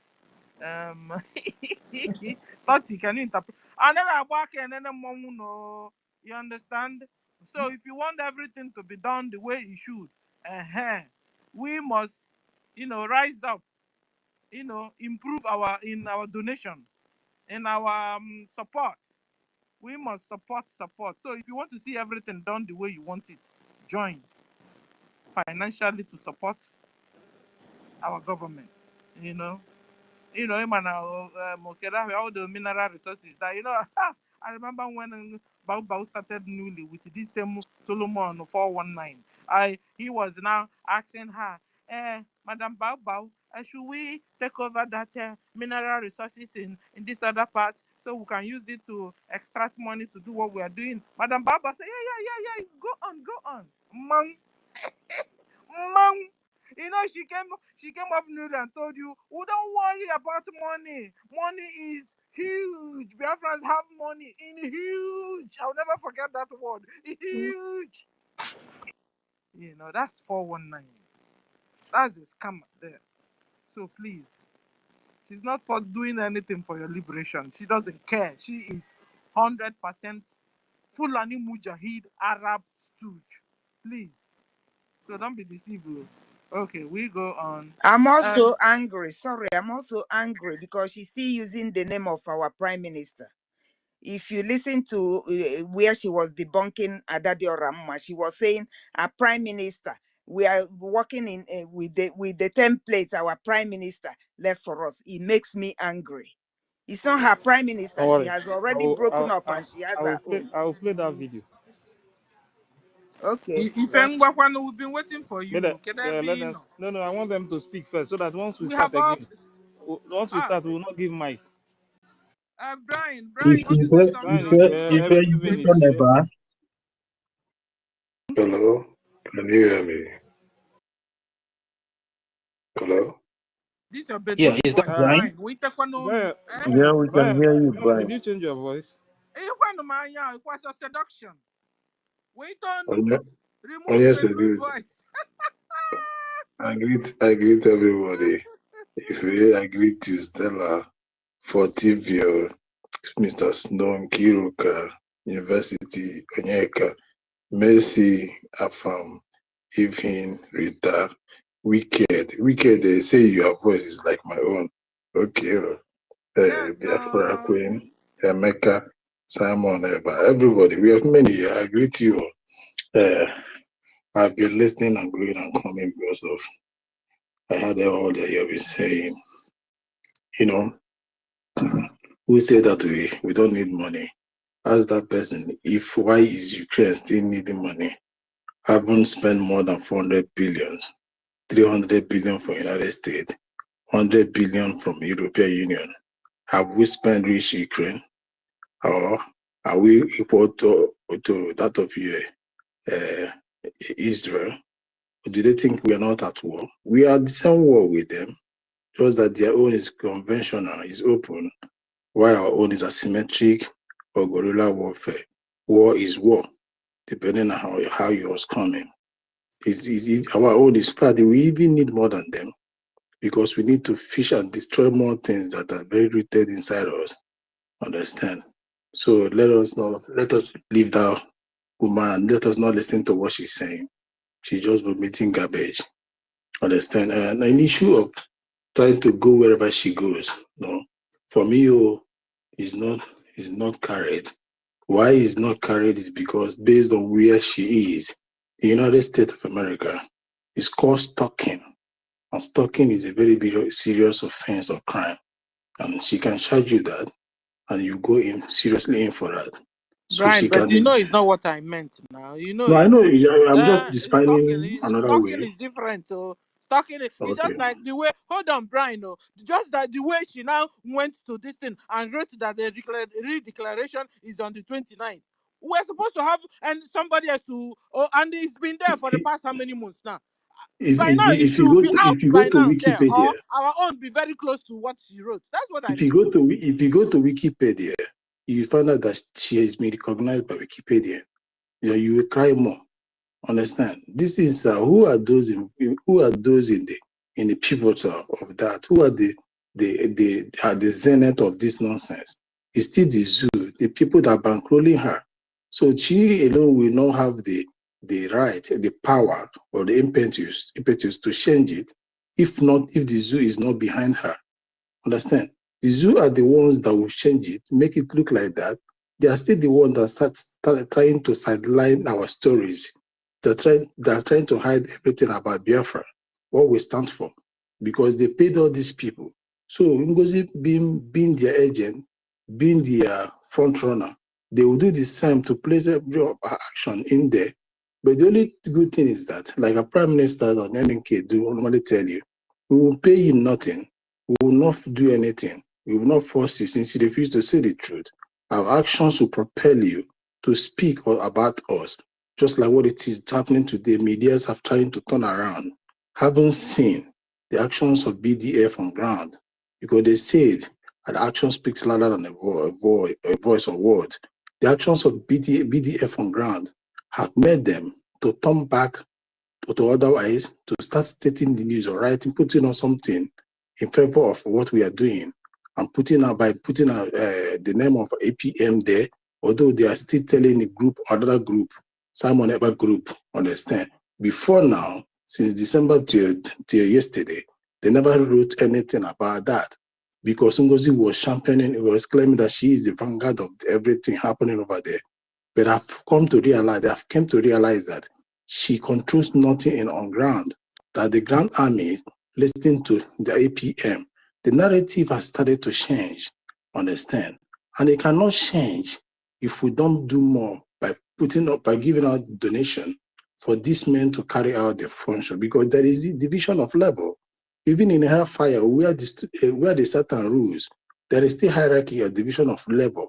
Tati, can you interpret? Another back and then mom. No, you understand? So if you want everything to be done the way it should, we must, rise up, improve our donation, in our support. We must support. So if you want to see everything done the way you want it, join financially to support our government. You know, man, all the mineral resources that I remember when Bau started newly with this same Solomon 419. He was now asking her, Madam Bau, should we take over that mineral resources in this other part so we can use it to extract money to do what we are doing? Madam Bau said, yeah, go on, man. Mom, she came up new and told you, we don't worry about money. Money is huge. Biafrans have money in huge. I'll never forget that word. Huge. That's 419. That's a scam there. So please, she's not for doing anything for your liberation. She doesn't care. She is 100% Fulani Mujahid Arab stooge. Please. So don't be deceived. Okay, we go on. I'm also angry. Sorry, I'm also angry because she's still using the name of our prime minister. If you listen to where she was debunking Adadio Ramma, she was saying, our prime minister, we are working in with the templates our prime minister left for us. It makes me angry. It's not her prime minister. Don't She worry. has already broken up and she has her own. I will play that video. Okay. If Thank we've been waiting for Let you. Can I let be them. No, I want them to speak first, so that once we We start have again, office. we will not give mic. Brian, If you want to say something? Fine, Okay. if everybody you finish. never. Hello, can you hear me? Hello. This is your Yeah, bedroom is that voice, Uh, right? Brian. We take one on. Brian, Yeah, we can hear you, Did Brian. you change your voice? You want to my it was a seduction. Wait on. Oh, yeah. Oh, Remove yes, I bedroom do. voice. I greet everybody. If you I greet you, Stella, Fortivio, Mr. Snow, Kiruka, University, Onyeka, Mercy, Afam, Evelyn, Rita, Wicked. Wicked, they say your voice is like my own. Okay. Yes, BIAFRACOIN, Emeka, Simon, everybody. We have many here. I greet you all. I've been listening and going and coming because of I heard all that you have been saying. You know, we say that we don't need money. Ask that person if why is Ukraine still needing money? Haven't spent more than 400 billions, 300 billion from United States, 100 billion from European Union. Have we spent rich Ukraine, or are we equal to that of Israel? Or do they think we are not at war? We are at the same war with them, just that their own is conventional, is open, while our own is asymmetric or guerrilla warfare. War is war, depending on how yours coming. Our own is far. We even need more than them because we need to fish and destroy more things that are very rooted inside us. Understand? So let us leave that woman and let us not listen to what she's saying. She's just vomiting garbage. Understand? And an issue of trying to go wherever she goes. No, for me, is not carried. Why is not carried is because based on where she is, the United States of America is called stalking. And stalking is a very big, serious offense or crime. And she can charge you that, and you go in seriously in for that. So Brian, she but you can. know it's not what I meant now. You know No, I it's know. not. I'm just defining another Stalking way. is different. So stalking is it's Okay. just like the way. Hold on, Brian. No, just that the way she now went to this thing and wrote that the redeclaration is on the 29th. We're supposed to have and somebody has to. Oh, and it's been there for the past how many months now? By now it If you should go be to out if you go by to now there, or Wikipedia, our own be very close to what she wrote. That's what I if you mean. go to Wikipedia, you find out that she has been recognized by Wikipedia. You will cry more. Understand? This is who are those in the pivotal of that? Who are the zenith of this nonsense? It's still the zoo, the people that are bankrolling her. So she alone will not have the right, the power, or the impetus to change it. If the zoo is not behind her. Understand? The zoo are the ones that will change it, make it look like that. They are still the ones that start trying to sideline our stories. They're trying to hide everything about Biafra, what we stand for, because they paid all these people. So Ngozi being their agent, being their front runner, they will do the same to place every action in there. But the only good thing is that, like a prime minister or NNK do normally tell you, we will pay you nothing. We will not do anything. We will not force you since you refuse to say the truth. Our actions will propel you to speak about us, just like what it is happening today. Medias have trying to turn around, haven't seen the actions of BDF on ground, because they said that action speaks louder than a voice or words. The actions of BDF on ground have made them to turn back to otherwise to start stating the news or writing, putting on something in favor of what we are doing, and putting the name of APM there, although they are still telling the group, another group, Simon Eber group, understand. Before now, since December till yesterday, they never wrote anything about that, because Ngozi was championing, was claiming that she is the vanguard of everything happening over there. But I've come to realize, that she controls nothing on ground, that the Grand Army, listening to the APM, the narrative has started to change, understand? And it cannot change if we don't do more by giving out donation for these men to carry out their function, because there is a division of labor. Even in hellfire, where the Satan rules, there is still hierarchy or division of labor.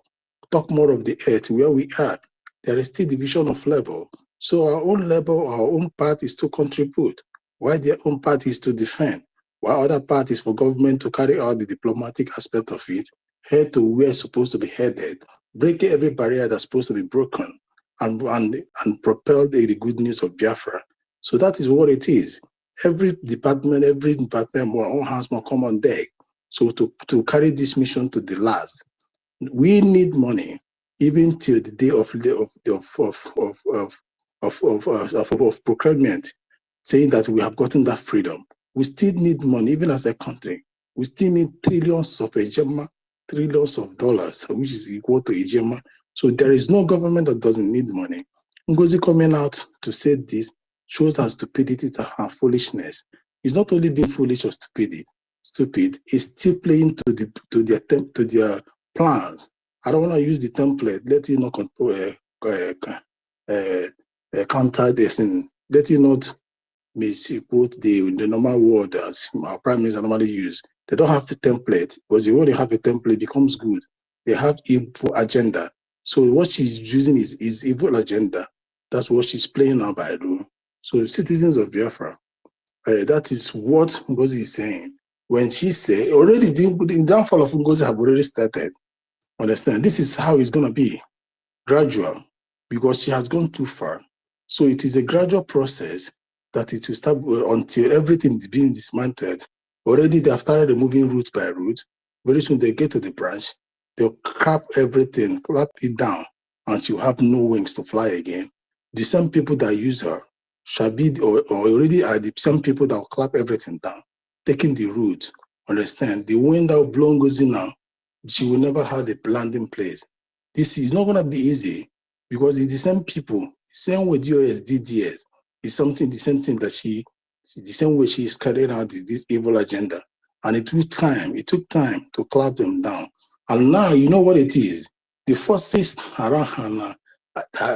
Talk more of the earth where we are. There is still division of labor. So our own labor, our own part is to contribute, while their own part is to defend, while other part is for government to carry out the diplomatic aspect of it, head to where it's supposed to be headed, breaking every barrier that's supposed to be broken, and propel the good news of Biafra. So that is what it is. every department, all hands must come on deck. So to carry this mission to the last, we need money even till the day of procurement, saying that we have gotten that freedom. We still need money, even as a country. We still need trillions of ejema, trillions of dollars, which is equal to ejema. So there is no government that doesn't need money. NGOZI coming out to say this shows our stupidity and foolishness. It's not only being foolish or stupid, it's still playing to their plans. I don't want to use the template. Let it not counter this, and let it not misquote the normal word as our prime minister normally use. They don't have a template, because when they have a template, it becomes good. They have evil agenda. So what she's using is evil agenda. That's what she's playing now by rule. So citizens of Biafra, that is what NGOZI is saying. When she say already the downfall of NGOZI have already started. Understand? This is how it's going to be, gradual, because she has gone too far. So it is a gradual process that it will start until everything is being dismantled. Already they have started removing root by root. Very soon they get to the branch, they'll clap everything, clap it down, and she'll have no wings to fly again. The same people that use her shall be, or already are the same people that will clap everything down, taking the root. Understand? The wind that will blow goes in now, she will never have a landing place. This is not going to be easy, because it's the same people, the same way DOS did DS, is something, the same thing that the same way she is carrying out this evil agenda. And it took time to clap them down. And now, you know what it is? The forces around her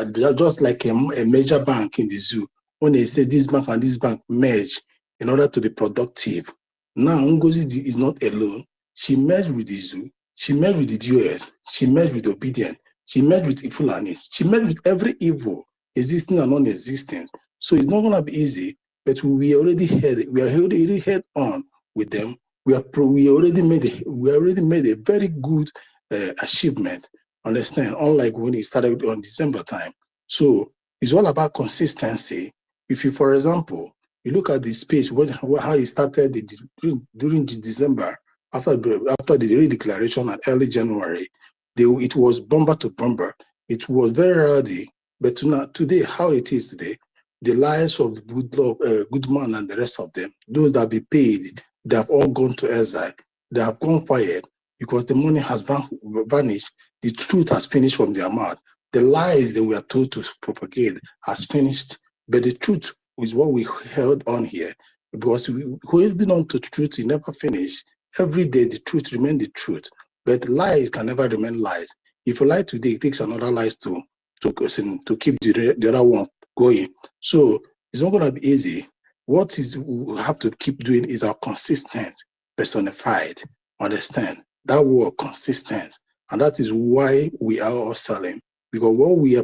they are just like a major bank in the zoo. When they say this bank and this bank merge in order to be productive. Now, NGOZI is not alone. She merged with the zoo. She met with the DOS, she met with obedient, she met with Ifulanis, she met with every evil, existing and non-existent. So it's not gonna be easy, but we are already head on with them. We already made a very good achievement. Understand? Unlike when it started on December time. So it's all about consistency. If you, for example, you look at the space how it started during December. After the redeclaration at early January, it was bomber to bomber. It was very rowdy. But today, how it is today, the lives of Goodman and the rest of them, those that be paid, they have all gone to exile. They have gone quiet because the money has vanished. The truth has finished from their mouth. The lies they were told to propagate has finished. But the truth is what we held on here, because holding on to the truth, it never finished. Every day, the truth remains the truth, but lies can never remain lies. If you lie today, it takes another lies to keep the other one going. So it's not going to be easy. What we have to keep doing is our consistent, personified. Understand that word, consistent, and that is why we are all selling, because what we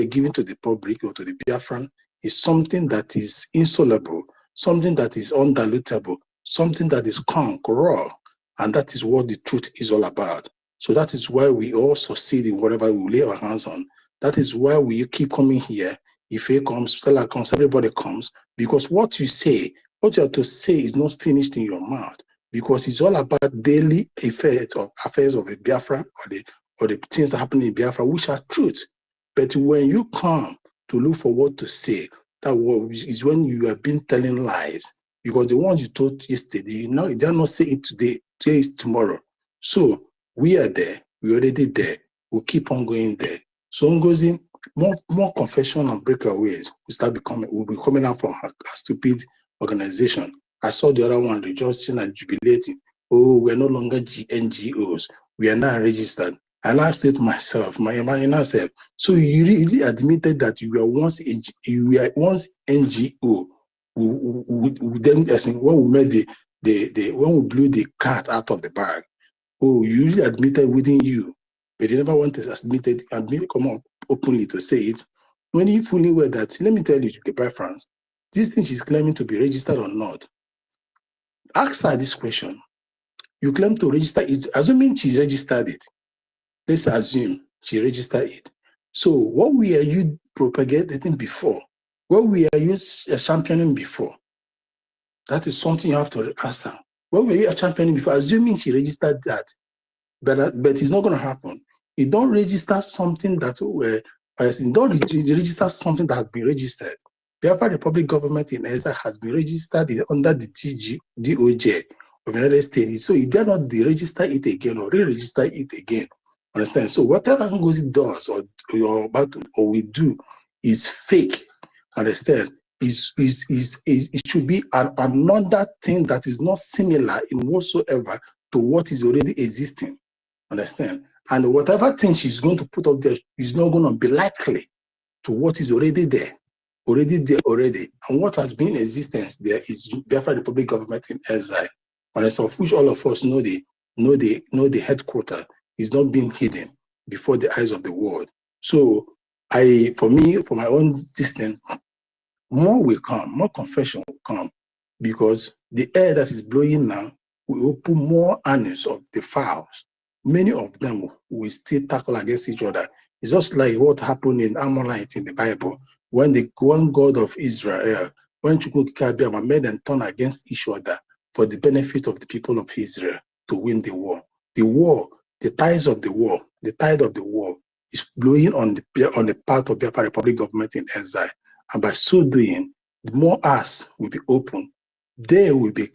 are giving to the public or to the Biafran is something that is insoluble, something that is undilutable, something that is raw, and that is what the truth is all about. So that is why we all succeed in whatever we lay our hands on. That is why we keep coming here. If it comes, Stella comes, everybody comes, because what you say, what you have to say is not finished in your mouth, because it's all about daily affairs of a Biafra or the things that happen in Biafra, which are truth. But when you come to look for what to say, that is when you have been telling lies. Because the ones you told yesterday, they're not saying it today. Today is tomorrow. So we are there. We're already there. We'll keep on going there. So NGOZI, more confession and breakaways will be coming out from a stupid organization. I saw the other one rejoicing and jubilating. Oh, we're no longer NGOs. We are now registered. And I said to myself, my inner self, so you really admitted that you were once NGO. Then, when we made when we blew the cat out of the bag, oh, you really admitted within you, but you never want to admit, come up openly to say it. When you fully aware that, let me tell you, the Biafrans, this thing she's claiming to be registered or not, ask her this question. You claim to register it, assuming she's registered it. Let's assume she registered it. So what were you propagating before? What were you championing before? That is something you have to ask her. What were you championing before? Assuming she registered that, but it's not going to happen. You don't register something that register something that has been registered. Biafra Republic government in ESA has been registered under the DOJ of the United States. So you dare not deregister it again or re-register it again. Understand? So whatever NGOZI does or you're about to, or we do is fake. Understand? It should be another thing that is not similar in whatsoever to what is already existing. Understand? And whatever thing she's going to put up there is not going to be likely to what is already there. Already. And what has been in existence there is Biafra Republic government in exile. And as of which all of us know the headquarters is not being hidden before the eyes of the world. So for my own distance, more will come, more confession will come, because the air that is blowing now will open more anus of the fowls. Many of them will still tackle against each other. It's just like what happened in Ammonites in the Bible, when the one God of Israel, when Chukwukabiyama made them turn against each other for the benefit of the people of Israel to win the war. The tide of the war is blowing on the part of Biafra Republic government in exile. And by so doing, more eyes will be open. They will be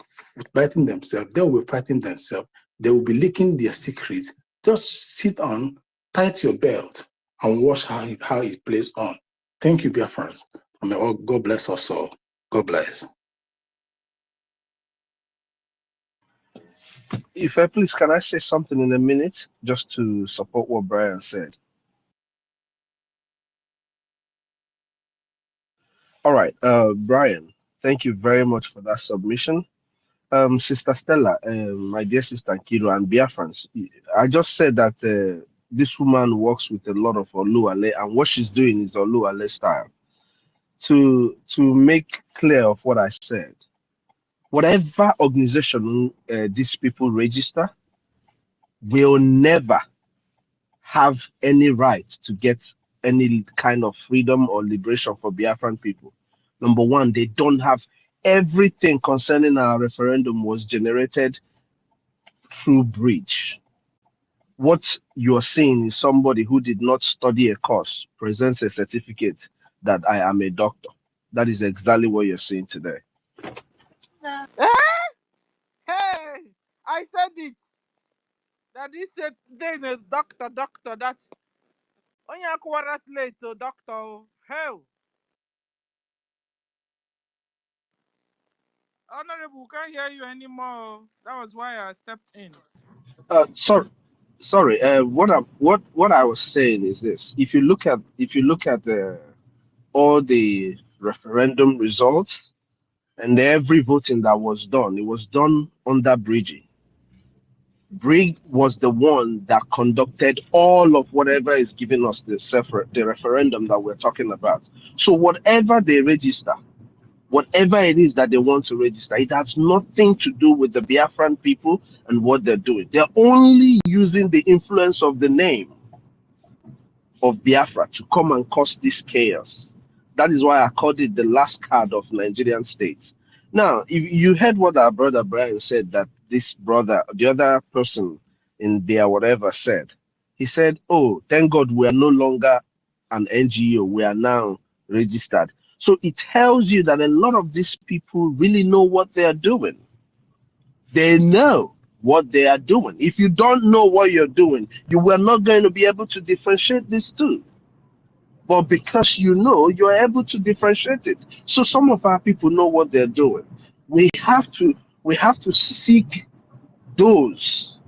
biting themselves. They will be fighting themselves. They will be leaking their secrets. Just sit on, tight your belt, and watch how it plays on. Thank you, Biafrans. And may God bless us all. God bless. If please, can I say something in a minute just to support what Brian said? All right, Brian, thank you very much for that submission. Sister Stella, my dear sister Kiro and Biafrans, I just said that this woman works with a lot of Oluwale, and what she's doing is Oluwale style. To make clear of what I said, whatever organization these people register will never have any right to get any kind of freedom or liberation for Biafran people. Number one, they don't have everything concerning our referendum was generated through breach. What you're seeing is somebody who did not study a course presents a certificate that I am a doctor. That is exactly what you're seeing today. Hey, I said it. That this thing is doctor. That Onya Kwaras late, so doctor. Hell. Honorable, can't hear you anymore. That was why I stepped in. Sorry. What I was saying is this: if you look at all the referendum results and every voting that was done, it was done under BRGIE. BRGIE was the one that conducted all of whatever is giving us the referendum that we're talking about. So whatever they register, whatever it is that they want to register, it has nothing to do with the Biafran people and what they're doing. They're only using the influence of the name of Biafra to come and cause this chaos. That is why I called it the last card of Nigerian state. Now, if you heard what our brother Brian said, that this brother, the other person in there, whatever said, he said, oh, thank God we are no longer an NGO, we are now registered. So it tells you that a lot of these people really know what they are doing. They know what they are doing. If you don't know what you're doing, you were not going to be able to differentiate these two. But because you know, you're able to differentiate it. So some of our people know what they're doing. We have to seek those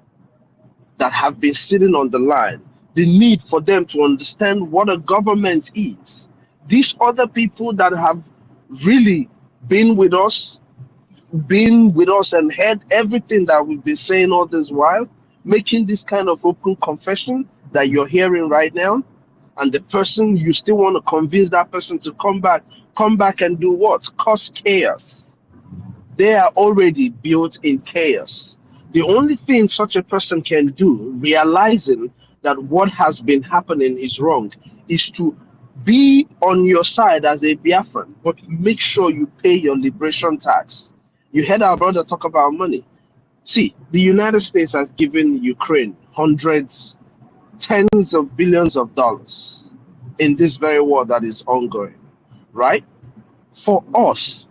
that have been sitting on the line, the need for them to understand what a government is. These other people that have really been with us and heard everything that we've been saying all this while, making this kind of open confession that you're hearing right now, and the person, you still want to convince that person to come back and do what? Cause chaos. They are already built in chaos. The only thing such a person can do, realizing that what has been happening is wrong, is to be on your side as a Biafran, but make sure you pay your liberation tax. You heard our brother talk about money. See, the United States has given Ukraine hundreds, tens of billions of dollars in this very war that is ongoing, right? For us,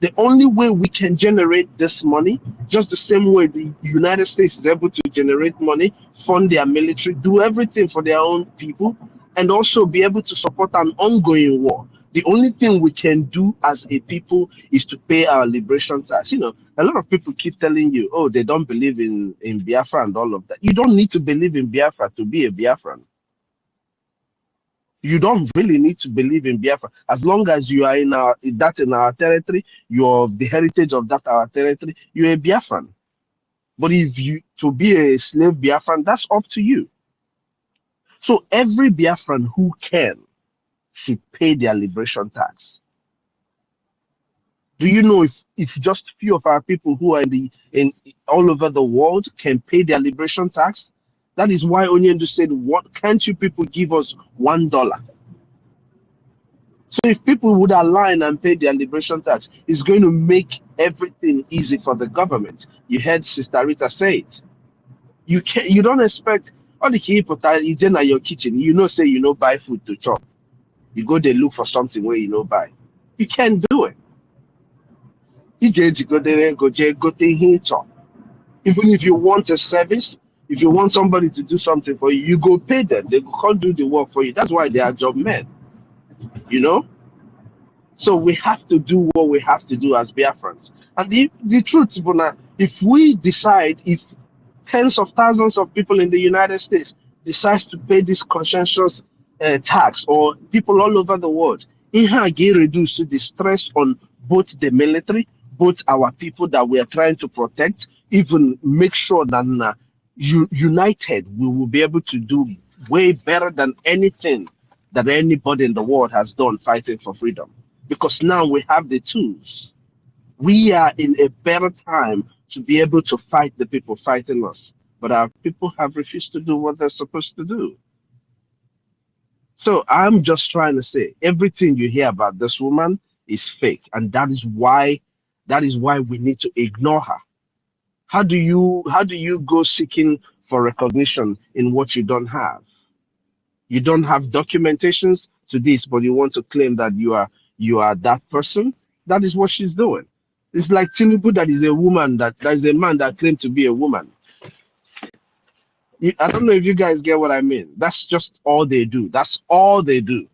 the only way we can generate this money, just the same way the United States is able to generate money, fund their military, do everything for their own people, and also be able to support an ongoing war. The only thing we can do as a people is to pay our liberation tax. You know, a lot of people keep telling you, oh, they don't believe in Biafra and all of that. You don't need to believe in Biafra to be a Biafran. You don't really need to believe in Biafra. As long as you are in our territory, you're of the heritage of that our territory, you're a Biafran. But if you to be a slave Biafran, that's up to you. So every Biafran who can should pay their liberation tax. Do you know if just few of our people who are in all over the world can pay their liberation tax? That is why Onyendu said, "What can't you people give us $1?" So if people would align and pay their liberation tax, it's going to make everything easy for the government. You heard Sister Rita say it. You don't expect all the people that is in your kitchen. You know, say you know buy food to chop. You go there look for something where you know buy. You can't do it. You get to go there and go here chop. Even if you want a service, if you want somebody to do something for you, you go pay them. They can't do the work for you. That's why they are job men. You know. So we have to do what we have to do as Biafrans. And the truth, Buna, if we decide, if tens of thousands of people in the United States decides to pay this conscientious tax, or people all over the world, it can reduce the stress on both the military, both our people that we are trying to protect, even make sure that united we will be able to do way better than anything that anybody in the world has done fighting for freedom. Because now we have the tools. We are in a better time to be able to fight the people fighting us. But our people have refused to do what they're supposed to do. So I'm just trying to say everything you hear about this woman is fake. And that is why we need to ignore her. How do you go seeking for recognition in what you don't have? You don't have documentations to this, but you want to claim that you are that person. That is what she's doing. It's like Tinubu, that is a woman, that is a man that claimed to be a woman. I don't know if you guys get what I mean. That's just all they do. That's all they do.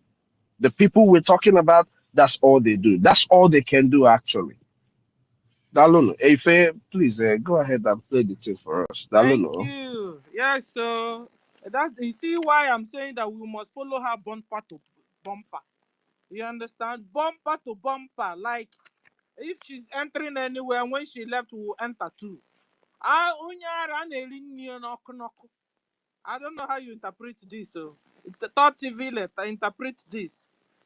The people we're talking about, that's all they do. That's all they can do, actually. Dalono, Efe, please go ahead and play the thing for us. Thank Dalono. you. Yeah, so that you see why I'm saying that we must follow her bumper to bumper. You understand? Bumper to bumper. Like if she's entering anywhere, when she left, we will enter too. I don't know how you interpret this. So, Thought TV letter interpret this.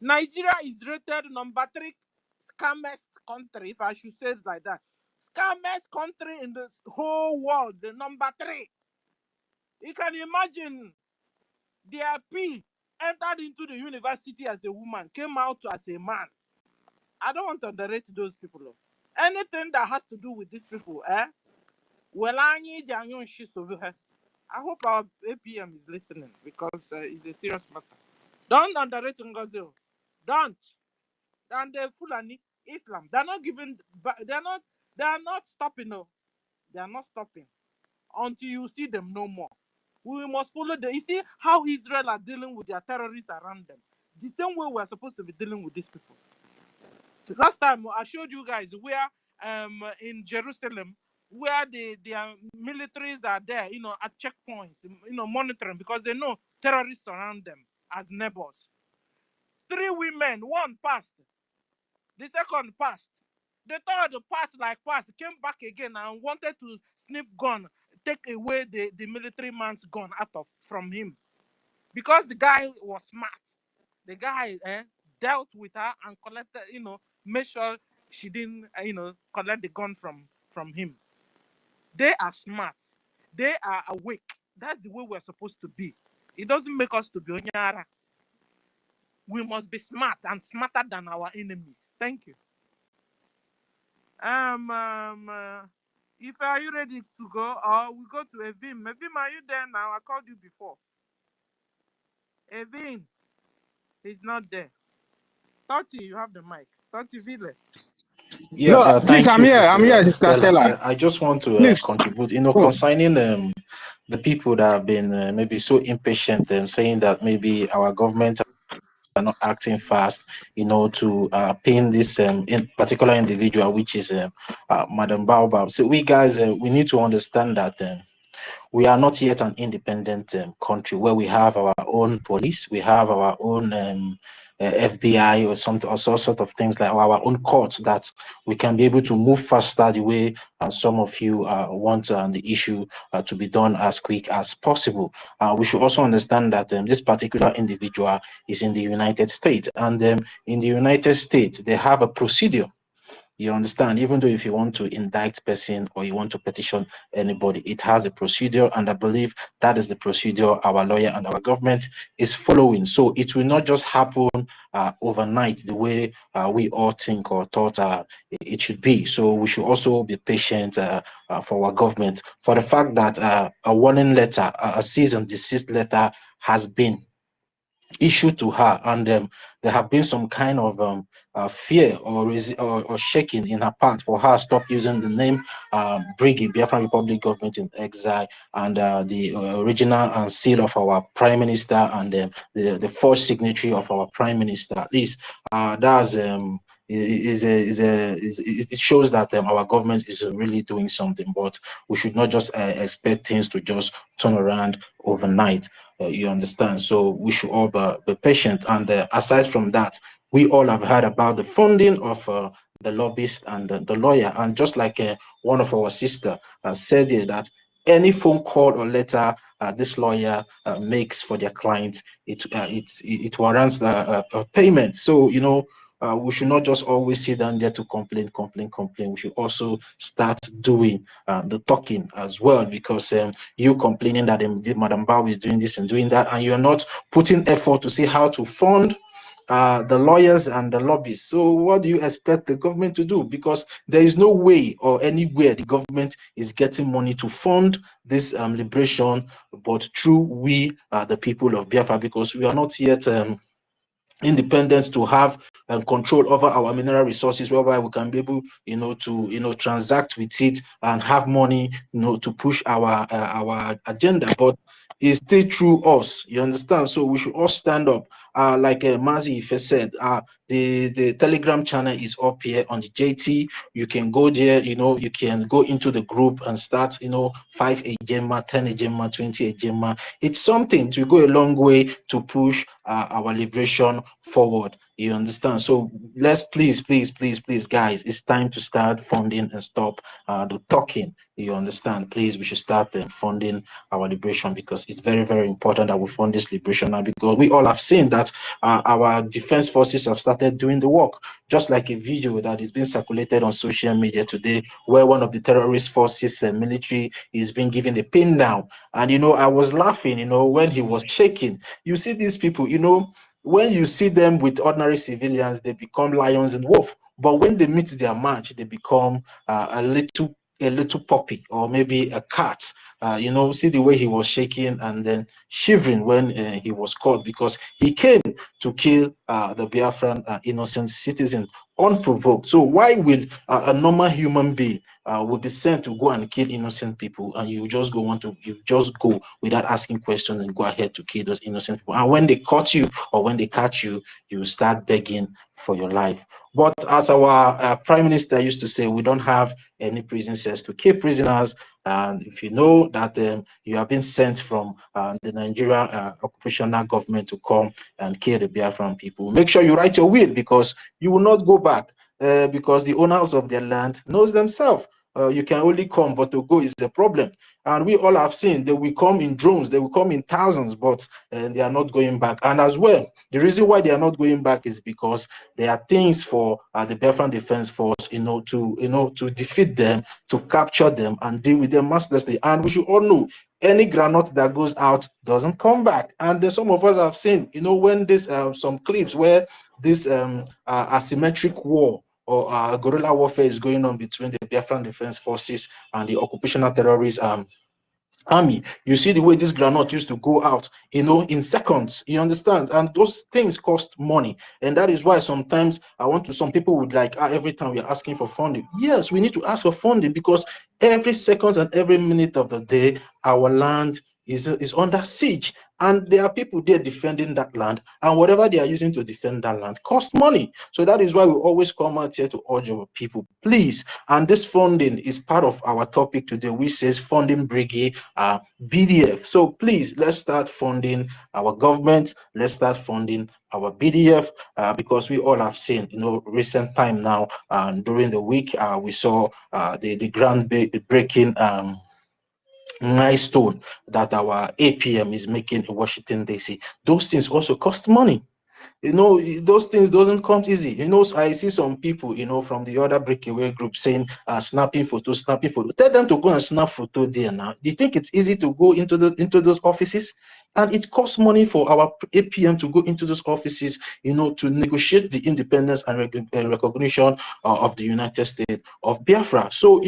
Nigeria is rated number 3 scammest country, if I should say it like that. Scammest country in the whole world, the number 3. You can imagine their P entered into the university as a woman, came out as a man. I don't want to underrate those people. Anything that has to do with these people, well, I need I hope our APM is listening because it's a serious matter. Don't underrate NGOZI. Don't. And the Fulani Islam, they're not giving, they are not stopping. No, they are not stopping until you see them no more. We must follow them. You see how Israel are dealing with their terrorists around them. The same way we're supposed to be dealing with these people. Last time I showed you guys where in Jerusalem, where their militaries are there, at checkpoints, monitoring because they know terrorists surround them as neighbors. 3 women, one passed, the second passed, the third passed, came back again and wanted to sniff gun, take away the military man's gun from him. Because the guy was smart. The guy dealt with her and collected, made sure she didn't, collect the gun from him. They are smart. They are awake. That's the way we're supposed to be. It doesn't make us to be onyara. We must be smart and smarter than our enemies. Thank you. If are you ready to go, or we go to Evim? Evim, are you there now? I called you before. Evim, he's not there. Toti, you have the mic. Toti Ville. Yeah, No, please, thank you, I'm here, Sister Sister Stella. Stella. I just want to Please. contribute, Oh. concerning the people that have been maybe so impatient, saying that maybe our government are not acting fast, to pin this in particular individual, which is Madam Baobab. So we guys, we need to understand that we are not yet an independent country where we have our own police, we have our own FBI or some sort of things like our own courts that we can be able to move faster the way some of you want the issue to be done as quick as possible. We should also understand that this particular individual is in the United States, and in the United States they have a procedure. You understand? Even though if you want to indict person or you want to petition anybody, it has a procedure, and I believe that is the procedure our lawyer and our government is following. So it will not just happen overnight the way we all think or thought it should be. So we should also be patient for our government, for the fact that a warning letter, a cease and desist letter has been issued to her, and there have been some kind of fear or shaking in her part for her stop using the name BRGIE, Biafran Republic Government in Exile, and the original and seal of our Prime Minister, and the first signatory of our Prime Minister. At least that's it shows that our government is really doing something, but we should not just expect things to just turn around overnight. You understand? So we should all be patient. And aside from that, we all have heard about the funding of the lobbyist and the lawyer. And just like one of our sister said here, that any phone call or letter this lawyer makes for their client, it warrants the payment. So we should not just always sit down there to complain. We should also start doing the talking as well, because you complaining that Madam Bao is doing this and doing that, and you're not putting effort to see how to fund the lawyers and the lobbyists. So what do you expect the government to do? Because there is no way or anywhere the government is getting money to fund this liberation, but through we, the people of Biafra, because we are not yet independent to have control over our mineral resources, whereby we can be able to transact with it and have money to push our agenda. But it's still through us, you understand? So we should all stand up. Like Mazi Ife said, the Telegram channel is up here on the JT. You can go there, you can go into the group and start 5 Ejema, 10 Ejema, 20 Ejema. It's something to go a long way to push our liberation forward. You understand? So let's please, guys, it's time to start funding and stop the talking. You understand? Please, we should start funding our liberation, because it's very, very important that we fund this liberation now, because we all have seen that our defense forces have started doing the work. Just like a video that is being circulated on social media today, where one of the terrorist forces and military is being given a pin down. And I was laughing, when he was shaking. You see these people, when you see them with ordinary civilians, they become lions and wolf. But when they meet their match, they become a little puppy, or maybe a cat. See the way he was shaking and then shivering when he was caught, because he came to kill the Biafran innocent citizen unprovoked. So why will a normal human being will be sent to go and kill innocent people, and you just go without asking questions and go ahead to kill those innocent people? And when they caught you, or when they catch you, you start begging for your life. But as our Prime Minister used to say, we don't have any prison cells to keep prisoners. And if you know that you have been sent from the Nigerian occupational government to come and kill the Biafran people, make sure you write your will, because you will not go back, because the owners of their land knows themselves. You can only come, but to go is a problem. And we all have seen they will come in drones, they will come in thousands, but they are not going back. And as well, the reason why they are not going back is because there are things for the Biafran Defense Force, to defeat them, to capture them, and deal with them mercilessly. And we should all know, any granite that goes out doesn't come back. And some of us have seen, when this some clips where this asymmetric war or guerrilla warfare is going on between the Biafran Defense Forces and the occupational terrorists army. You see the way this granite used to go out, in seconds. You understand? And those things cost money. And that is why sometimes some people would like, every time we are asking for funding. Yes, we need to ask for funding because every second and every minute of the day, our land is under siege. And there are people there defending that land, and whatever they are using to defend that land costs money. So that is why we always come out here to urge our people, please. And this funding is part of our topic today, which says funding BRGIE BDF. So please, let's start funding our government. Let's start funding our BDF because we all have seen, recent time now. During the week, we saw the groundbreaking milestone that our APM is making in Washington, D.C. Those things also cost money. Those things doesn't come easy. I see some people, from the other breakaway group saying, snapping photo. Tell them to go and snap photo there now. Do you think it's easy to go into those offices? And it costs money for our APM to go into those offices, to negotiate the independence and recognition of the United States of Biafra. So,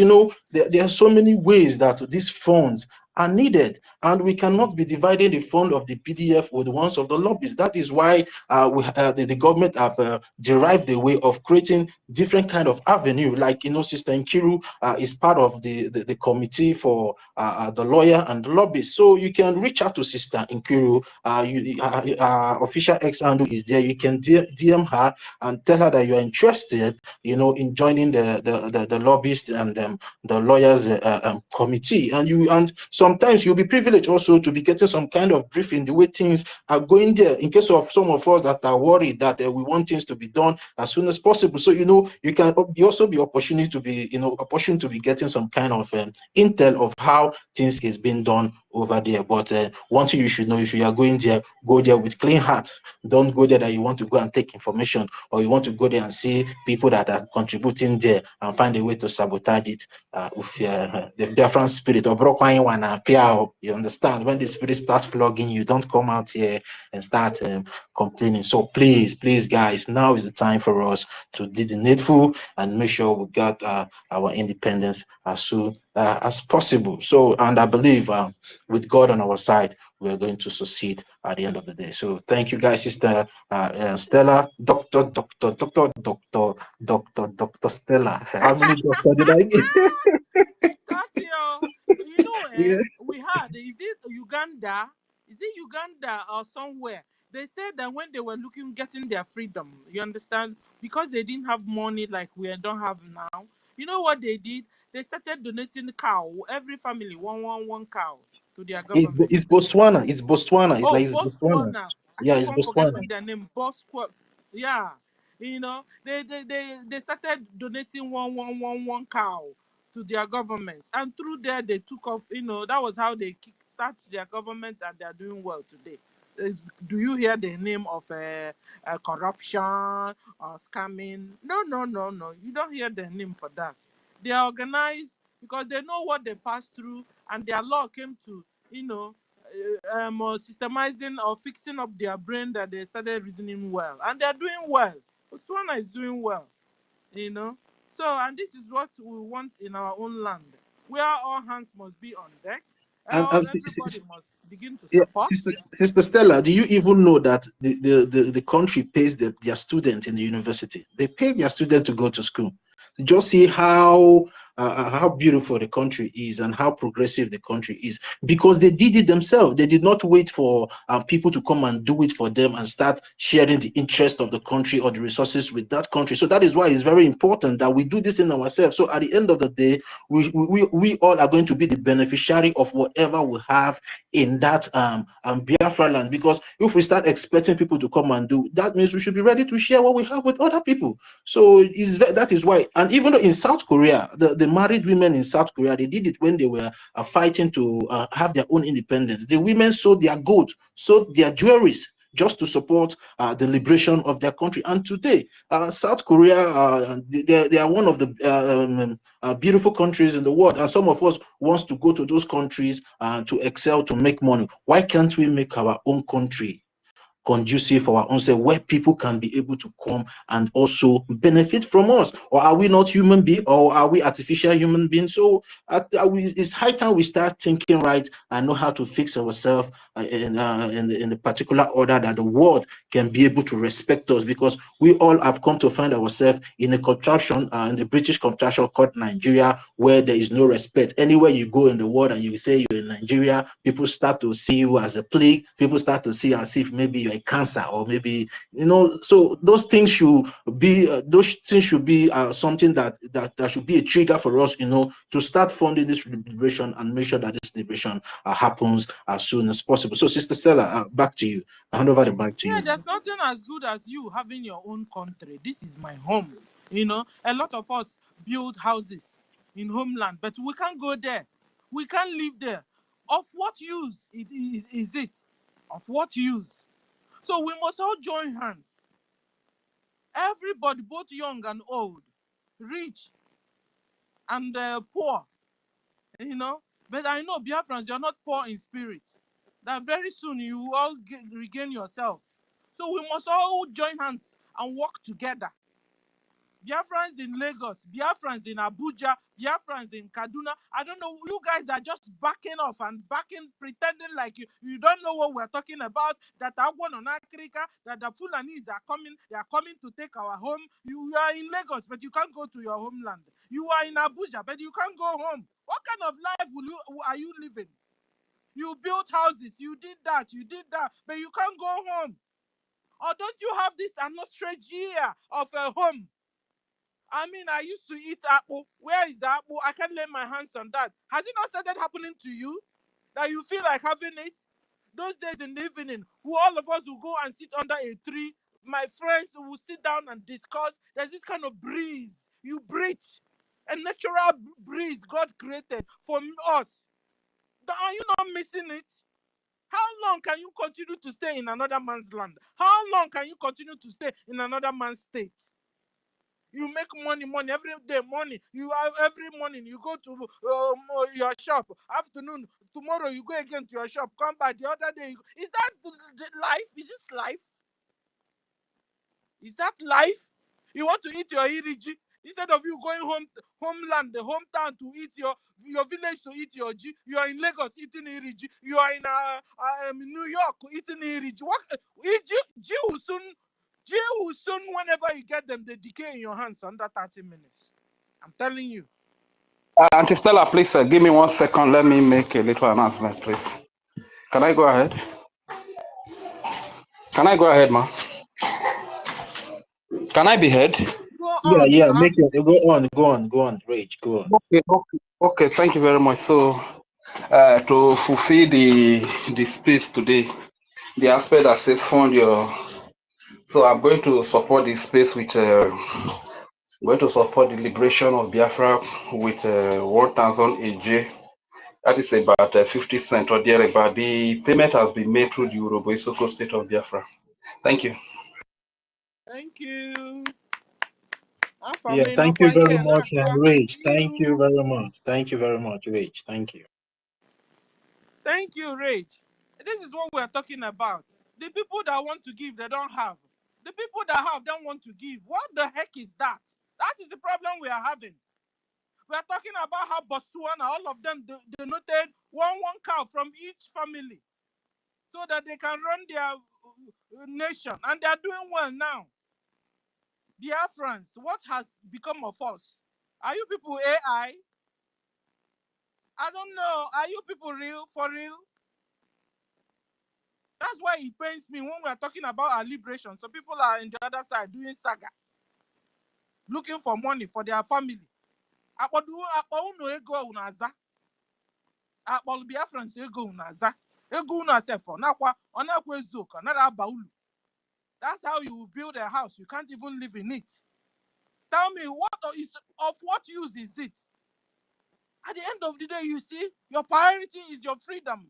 there are so many ways that these funds are needed, and we cannot be dividing the fund of the PDF with the ones of the lobbies. That is why the government have derived a way of creating different kind of avenue. Like, Sister Nkiru is part of the committee for the lawyer and the lobbies. So you can reach out to Sister Nkiru. Official X handle is there. You can DM her and tell her that you are interested, in joining the lobbyist and the lawyers committee. And sometimes you'll be privileged also to be getting some kind of briefing the way things are going there, in case of some of us that are worried that we want things to be done as soon as possible. So you can also be opportunity to be getting some kind of intel of how things is being done over there. But one thing you should know, if you are going there, go there with clean hearts. Don't go there that you want to go and take information, or you want to go there and see people that are contributing there and find a way to sabotage it with the Biafran spirit or BRGIE one appear. You understand? When the spirit starts flogging you, don't come out here and start complaining. So please, guys, now is the time for us to do the needful and make sure we got our independence as soon as possible. So, and I believe with God on our side, we're going to succeed at the end of the day. So thank you, guys. Sister Stella, Dr. Stella. How many doctor did I get? Yeah. We had, is it Uganda? Is it Uganda or somewhere? They said that when they were getting their freedom, you understand, because they didn't have money like we don't have now. You know what they did? They started donating cow. Every family one cow to their government. It's Botswana. It's Botswana. It's Oh, like it's Botswana. Botswana. I Yeah, keep it's on Botswana. forgetting their name. Yeah. They started donating one cow to their government. And through there they took off, that was how they start their government, and they are doing well today. Do you hear the name of corruption or scamming? No. You don't hear the name for that. They are organized because they know what they passed through, and their law came to, systemizing or fixing up their brain, that they started reasoning well, and they're doing well. Botswana is doing well, you know. So, and this is what we want in our own land, where all hands must be on deck, And, all and everybody must begin to yeah, support. Sister Stella, do you even know that the country pays their students in the university? They pay their students to go to school. Just see how beautiful the country is and how progressive the country is, because they did it themselves. They did not wait for people to come and do it for them and start sharing the interest of the country or the resources with that country. So that is why it's very important that we do this in ourselves. So at the end of the day, we all are going to be the beneficiary of whatever we have in that Biafra land. Because if we start expecting people to come and do, that means we should be ready to share what we have with other people. So that is why. And even though in South Korea, the married women in South Korea, they did it when they were fighting to have their own independence. The women sold their gold, sold their jewelries, just to support the liberation of their country. And today, South Korea, they are one of the beautiful countries in the world. And some of us wants to go to those countries to excel, to make money. Why can't we make our own country conducive for our own self, where people can be able to come and also benefit from us? Or are we not human beings, or are we artificial human beings? So it's high time we start thinking right and know how to fix ourselves in the particular order that the world can be able to respect us, because we all have come to find ourselves in a contraption, in the British contraption called Nigeria, where there is no respect. Anywhere you go in the world and you say you're in Nigeria, people start to see you as a plague. People start to see as if maybe you're a cancer, or maybe, so those things should be something that should be a trigger for us, to start funding this liberation and make sure that this liberation happens as soon as possible. So, Sister Stella, back to you. I hand over the mic to Yeah, you. there's nothing as good as you having your own country. This is my home. A lot of us build houses in homeland, but we can't go there. We can't live there. Of what use is it? Of what use? So we must all join hands. Everybody, both young and old, rich and poor, But I know, Biafrans, you're not poor in spirit. That very soon you all regain yourselves. So we must all join hands and work together. Biafrans in Lagos, Biafrans in Abuja, Biafrans in Kaduna. I don't know, you guys are just backing off and pretending like you don't know what we're talking about, that Agwan on Africa, that the Fulanis are coming, they are coming to take our home. You are in Lagos, but you can't go to your homeland. You are in Abuja, but you can't go home. What kind of life are you living? You built houses, you did that, but you can't go home. Or don't you have this nostalgia of a home? I mean, I used to eat apple. Where is the apple? I can't lay my hands on that. Has it not started happening to you? That you feel like having it? Those days in the evening, all of us will go and sit under a tree. My friends will sit down and discuss. There's this kind of breeze. You breathe. A natural breeze God created for us. Are you not missing it? How long can you continue to stay in another man's land? How long can you continue to stay in another man's state? You make money every day, money. You have every morning. You go to your shop. Afternoon, tomorrow you go again to your shop. Come back the other day. Is that life? Is this life? Is that life? You want to eat your iriji instead of you going homeland, the hometown to eat your village to eat your G. You are in Lagos eating iriji. You are in New York eating iriji. What G will soon, whenever you get them, they decay in your hands under 30 minutes. I'm telling you. Auntie Stella, please give me 1 second. Let me make a little announcement, please. Can I go ahead? Can I go ahead, ma? Can I be heard? Go on, Yeah, sir. go on, Rage, go on. Okay, thank you very much. So, to fulfill the space today, the aspect that says fund your. So I'm going to support the space with. Going to support the liberation of Biafra with 1,000 AJ. That is about 50 cents or thereabout. The payment has been made through the Urobo Isoko state of Biafra. Thank you. Thank you. Yeah, thank you very much, Rage. Thank you very much. Thank you very much, Rage. Thank you. Thank you, Rage. This is what we're talking about. The people that want to give, they don't have. The people that have don't want to give. What the heck is that? That is the problem we are having. We are talking about how Botswana, all of them denoted one cow from each family so that they can run their nation. And they are doing well now. Biafrans, what has become of us? Are you people AI? I don't know. Are you people real? For real? That's why it pains me when we are talking about our liberation. So people are in the other side doing saga, looking for money for their family. Biafrans ego unaza. Ego unasefo. Onakwa ezoka. Nara baulu. That's how you build a house. You can't even live in it. Tell me, of what use is it? At the end of the day, you see, your priority is your freedom.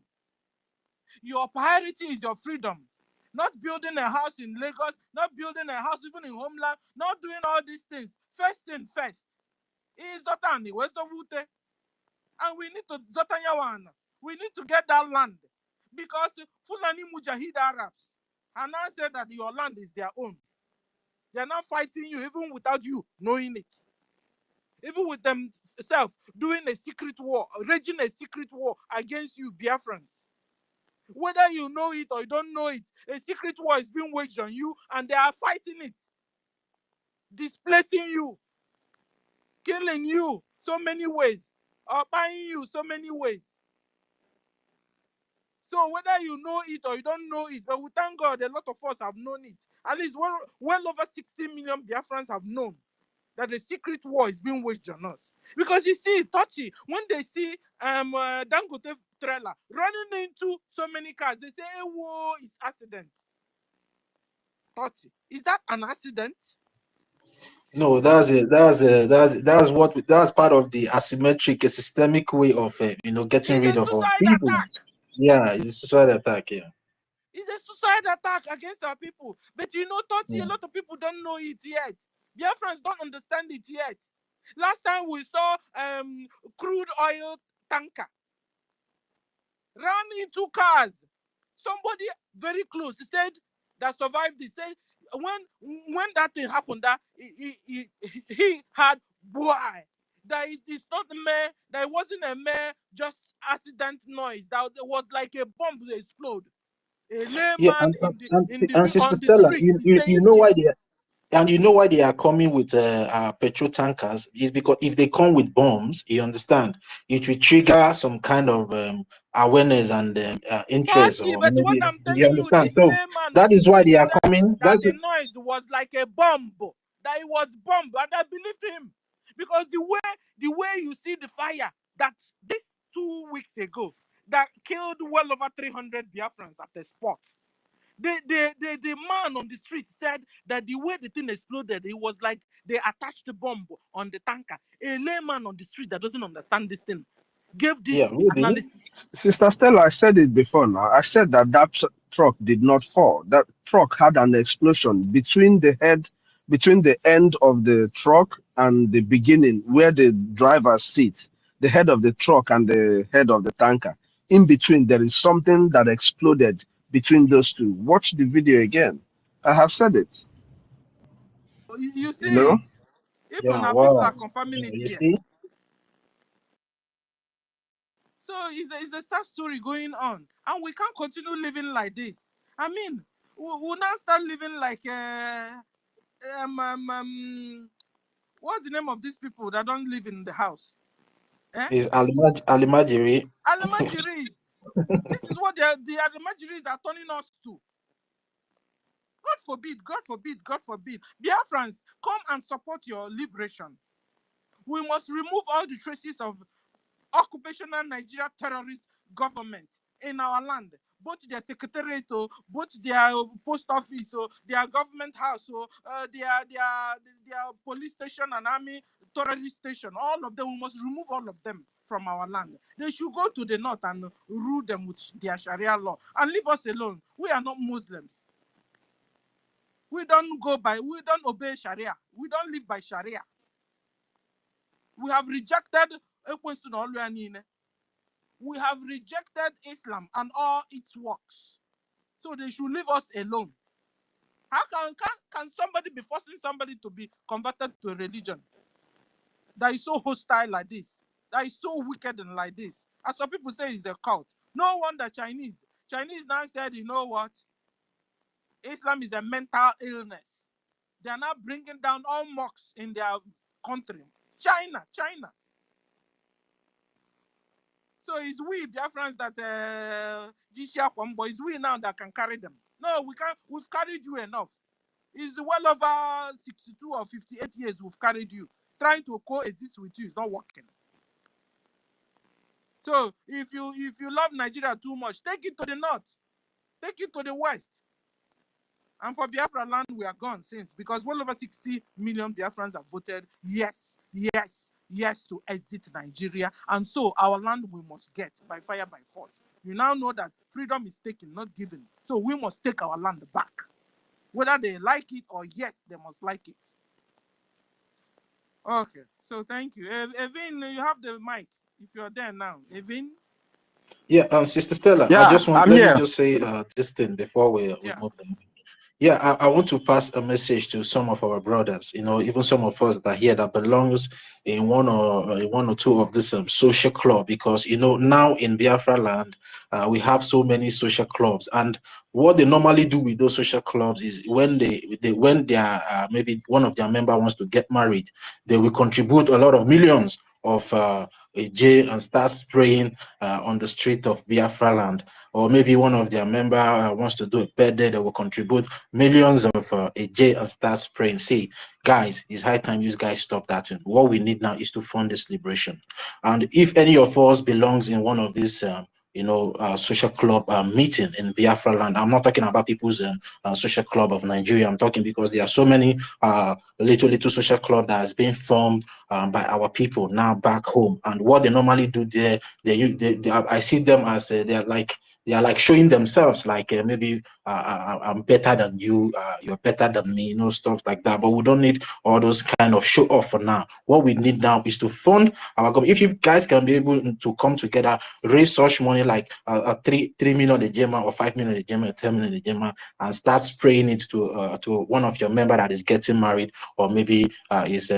Your priority is your freedom. Not building a house in Lagos, not building a house even in homeland, not doing all these things. First thing first. Is Zotani, Wezowute. And we need to Zotanyawan. We need to get that land. Because Fulani Mujahid Arabs, and now say that your land is their own. They are not fighting you even without you knowing it. Even with themselves doing a secret war, raging a secret war against you, Biafrans. Whether you know it or you don't know it, a secret war is being waged on you, and they are fighting it, displacing you, killing you so many ways, or buying you so many ways. So whether you know it or you don't know it, but we thank God a lot of us have known it. At least well over 60 million Biafrans have known that the secret war is being waged on us. Because you see, touchy, when they see Dangote trailer running into so many cars, they say, hey, whoa, it's accident. Touchy, is that an accident? No, that's part of the asymmetric, a systemic way of getting It's rid a of our suicide people. attack. Yeah, it's a suicide attack. Yeah. It's a suicide attack against our people. But you know, touchy, a Mm. lot of people don't know it yet. Biafrans don't understand it yet. Last time we saw crude oil tanker ran into cars. Somebody very close, he said, that survived. He said when that thing happened, that he had boy. That it's not a mere, that it wasn't a mere just accident noise. That it was like a bomb to explode. A Yeah, layman and Sister on the Stella, street is you saying know this. why they are coming with petrol tankers is because if they come with bombs, you understand, it will trigger some kind of awareness and interest, Touchy, or but what maybe I'm you telling you, understand. this So layman on that the is why street they are said coming. that the noise was like a bomb, that it was bomb, and I believed him. Because the way you see the fire that this 2 weeks ago that killed well over 300 Biafrans at the spot. The man on the street said that the way the thing exploded, it was like they attached the bomb on the tanker. A layman on the street that doesn't understand this thing gave this really. analysis. Sister Stella, I said it before now. I said that truck did not fall. That truck had an explosion between the end of the truck and the beginning where the driver sits, the head of the truck and the head of the tanker. In between, there is something that exploded between those two. Watch the video again. I have said it. You see You know? it. Even Yeah, our people wow. are confirming it You here. see? So it's a sad story going on, and we can't continue living like this. I mean, we'll now start living like what's the name of these people that don't live in the house? Eh? Is Alimajiri. Alamajiris. This is what the Alamajiris are turning us to. God forbid, God forbid, God forbid. Biafrans, come and support your liberation. We must remove all the traces of occupational Nigeria terrorist government in our land. Both their secretariat, both their post office, their government house, their police station and army terrorist station. All of them, we must remove all of them from our land. They should go to the north and rule them with their Sharia law and leave us alone. We are not Muslims. We don't obey Sharia. We don't live by Sharia. We have rejected we have rejected Islam and all its works. So they should leave us alone. How can somebody be forcing somebody to be converted to a religion that is so hostile like this, that is so wicked and like this? As some people say, it's a cult. No wonder Chinese now said, you know what? Islam is a mental illness. They are now bringing down all mosques in their country. China. So it's we Biafrans that Jishia Kwambo, it's we now that can carry them. No, we can't. We've carried you enough. It's well over 62 or 58 years we've carried you. Trying to coexist with you is not working. So if you love Nigeria too much, take it to the north, take it to the west. And for Biafra land, we are gone since, because well over 60 million Biafrans have voted yes to exit Nigeria. And so our land we must get by fire, by force. You now know that freedom is taken, not given. So we must take our land back. Whether they like it or yes, they must like it. Okay, so thank you. Evin, you have the mic if you're there now. Evin? Yeah, Sister Stella, Yeah, I'm let me here. just say this thing before we Yeah. move on. Yeah, I want to pass a message to some of our brothers, even some of us that are here that belongs in one or two of this social club, because now in Biafra land, we have so many social clubs, and what they normally do with those social clubs is when when they are maybe one of their member wants to get married, they will contribute a lot of millions of a J and start spraying on the street of Biafra land, or maybe one of their member wants to do a birthday, they will contribute millions of a J and start spraying. See, guys, it's high time you guys stop that. And what we need now is to fund this liberation. And if any of us belongs in one of these social club meeting in Biafra land. I'm not talking about people's social club of Nigeria. I'm talking because there are so many little social club that has been formed by our people now back home. And what they normally do there, I see them as they are like showing themselves like maybe I'm better than you, you're better than me, stuff like that. But we don't need all those kind of show off for now. What we need now is to fund our government. If you guys can be able to come together, raise such money like 3 million a Gemma or 5 million a Gemma, 10 million a Gemma, and start spraying it to one of your member that is getting married, or maybe is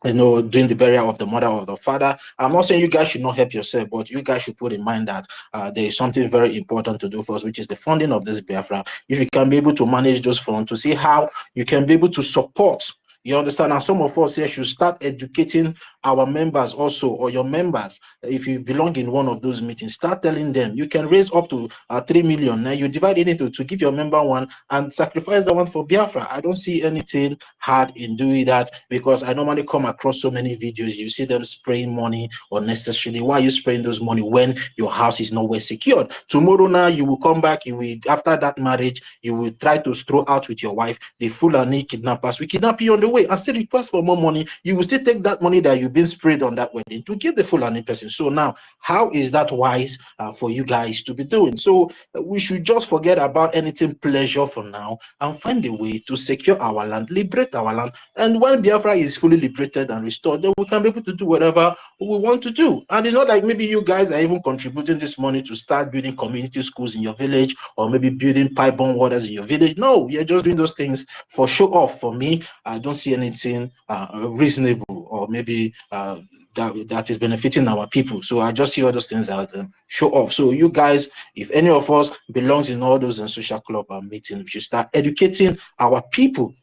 doing the burial of the mother or the father. I'm not saying you guys should not help yourself, but you guys should put in mind that there is something very important to do for us, which is the funding of this Biafra. If you can be able to manage those funds to see how you can be able to support. You understand? And some of us here should start educating our members also, or your members. If you belong in one of those meetings, start telling them you can raise up to 3 million. Now you divide it into to give your member one and sacrifice the one for Biafra. I don't see anything hard in doing that, because I normally come across so many videos. You see them spraying money unnecessarily. Why are you spraying those money when your house is nowhere secured? Tomorrow now you will come back, you will, after that marriage, you will try to throw out with your wife. The Fulani kidnappers will kidnap you on the way and still request for more money. You will still take that money that you've been sprayed on that wedding to give the Fulani person. So now, how is that wise for you guys to be doing? So we should just forget about anything pleasure for now and find a way to secure our land, liberate our land. And when Biafra is fully liberated and restored, then we can be able to do whatever we want to do. And it's not like maybe you guys are even contributing this money to start building community schools in your village, or maybe building pipe-borne waters in your village. No, you're just doing those things for show off. For me, I don't see anything reasonable, or maybe that is benefiting our people. So I just see all those things as show off. So you guys, if any of us belongs in all those social club meetings, we should start educating our people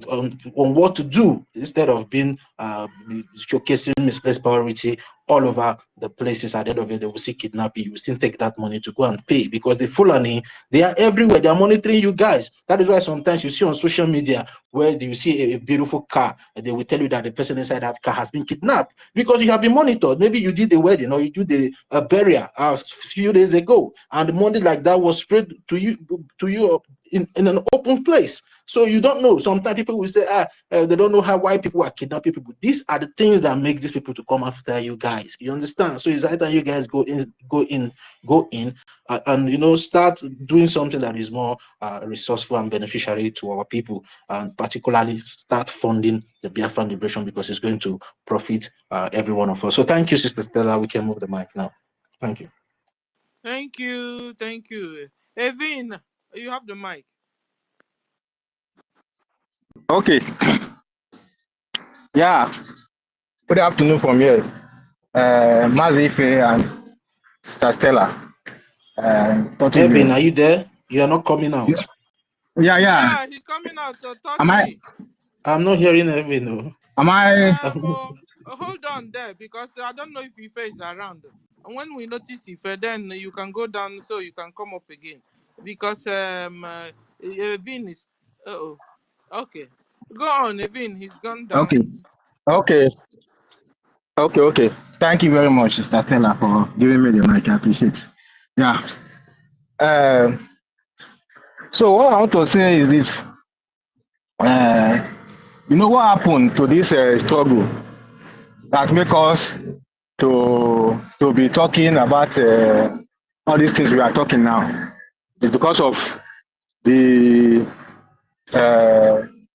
on what to do, instead of being showcasing misplaced priority all over the places. At the end of it, they will see kidnapping. You will still take that money to go and pay, because the Fulani, they are everywhere. They are monitoring you guys. That is why sometimes you see on social media where you see a beautiful car, and they will tell you that the person inside that car has been kidnapped, because you have been monitored. Maybe you did a wedding, or you did a burial a few days ago, and the money like that was spread to you in an open place. So you don't know. Sometimes people will say, they don't know why people are kidnapping people. These are the things that make these people to come after you guys. You understand? So it's either you guys go in, and start doing something that is more resourceful and beneficiary to our people, and particularly start funding the Biafran liberation, because it's going to profit every one of us. So thank you, Sister Stella. We can move the mic now. Thank you. Thank you. Evin, you have the mic. Okay. Yeah. Good afternoon from here. Mazife and Sister Stella. Evan, are you there? You are not coming out. Yeah. Yeah, he's coming out. Touch me. I'm not hearing Evan. No. Am I? Hold on there, because I don't know if Ife is around. And when we notice Ife, then you can go down so you can come up again. Because Evin is. Okay. Go on, Evin. He's gone down. Okay. Thank you very much, Sister Stella, for giving me the mic. I appreciate it. Yeah. So what I want to say is this. You know what happened to this struggle that make us to be talking about all these things we are talking now? It's because of the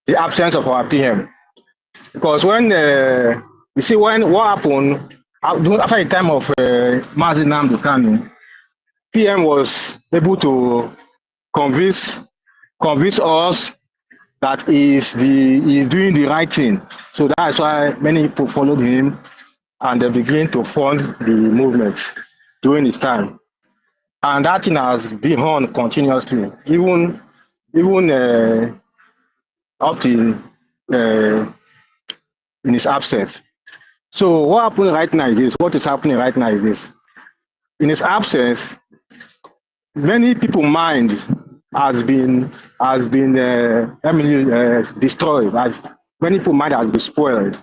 absence of our PM. Because when you see what happened after the time of Mazi Nnamdi Kanu, PM was able to convince convince us that he's doing the right thing. So that's why many people followed him and they begin to fund the movement during his time. And that thing has been on continuously, even up to in his absence. So what happened right now is this. What is happening right now is this. In his absence, many people's mind has been destroyed. As many people's mind has been spoiled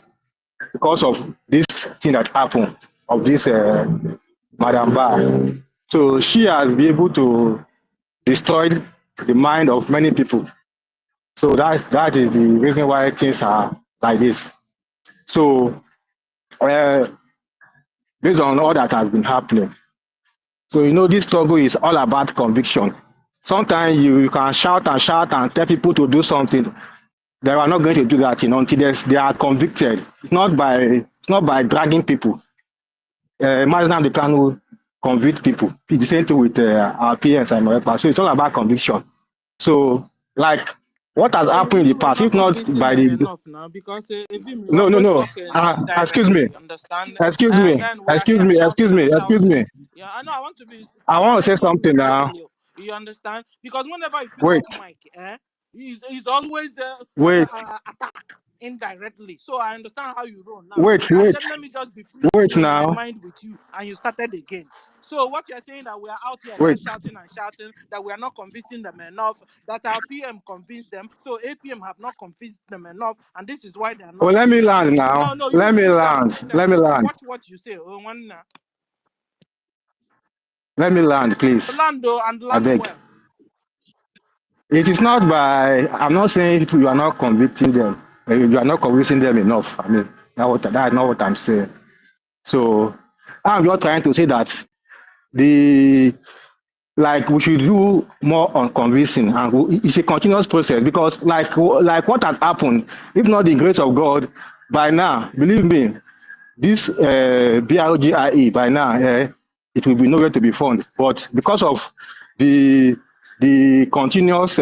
because of this thing that happened of this Madam Ba. So she has been able to destroy the mind of many people. So that is the reason why things are like this. So based on all that has been happening, so this struggle is all about conviction. Sometimes you can shout and shout and tell people to do something. They are not going to do that until they are convicted. It's not by dragging people. Imagine they can convict people. It's the same thing with our parents and my. So it's all about conviction. So like what has So happened in the you were past, not if not convincing by them the enough now because even you always no. talk Excuse me. indirectly, you understand? Excuse And me. then we are Excuse here me. Excuse shouting me. and Excuse shouting. me. Yeah, I know. I want to be I want to say letting something you talk. now. You understand? Because whenever you pick Wait. up mic, he's always Wait. attack indirectly. So I understand how you roll now. Wait. I Wait. said, let me just be free Wait in my now. mind with you, and you started again. So what you're saying that we are out here Wait. just shouting and shouting, that we are not convincing them enough, that our PM convinced them, so APM have not convinced them enough, and this is why they are Well, not let me doing this. land now. No, Let me you down land. yourself. Let me land. Watch what you say. Oh, one Let me land, please. land and I land beg. well. It is not by. I'm not saying you are not convicting them. You are not convincing them enough. I mean, that's not what I'm saying. So I'm just trying to say that we should do more on convincing, and it's a continuous process because like what has happened, if not the grace of God, by now, believe me, this BRGIE by now it will be nowhere to be found. But because of the continuous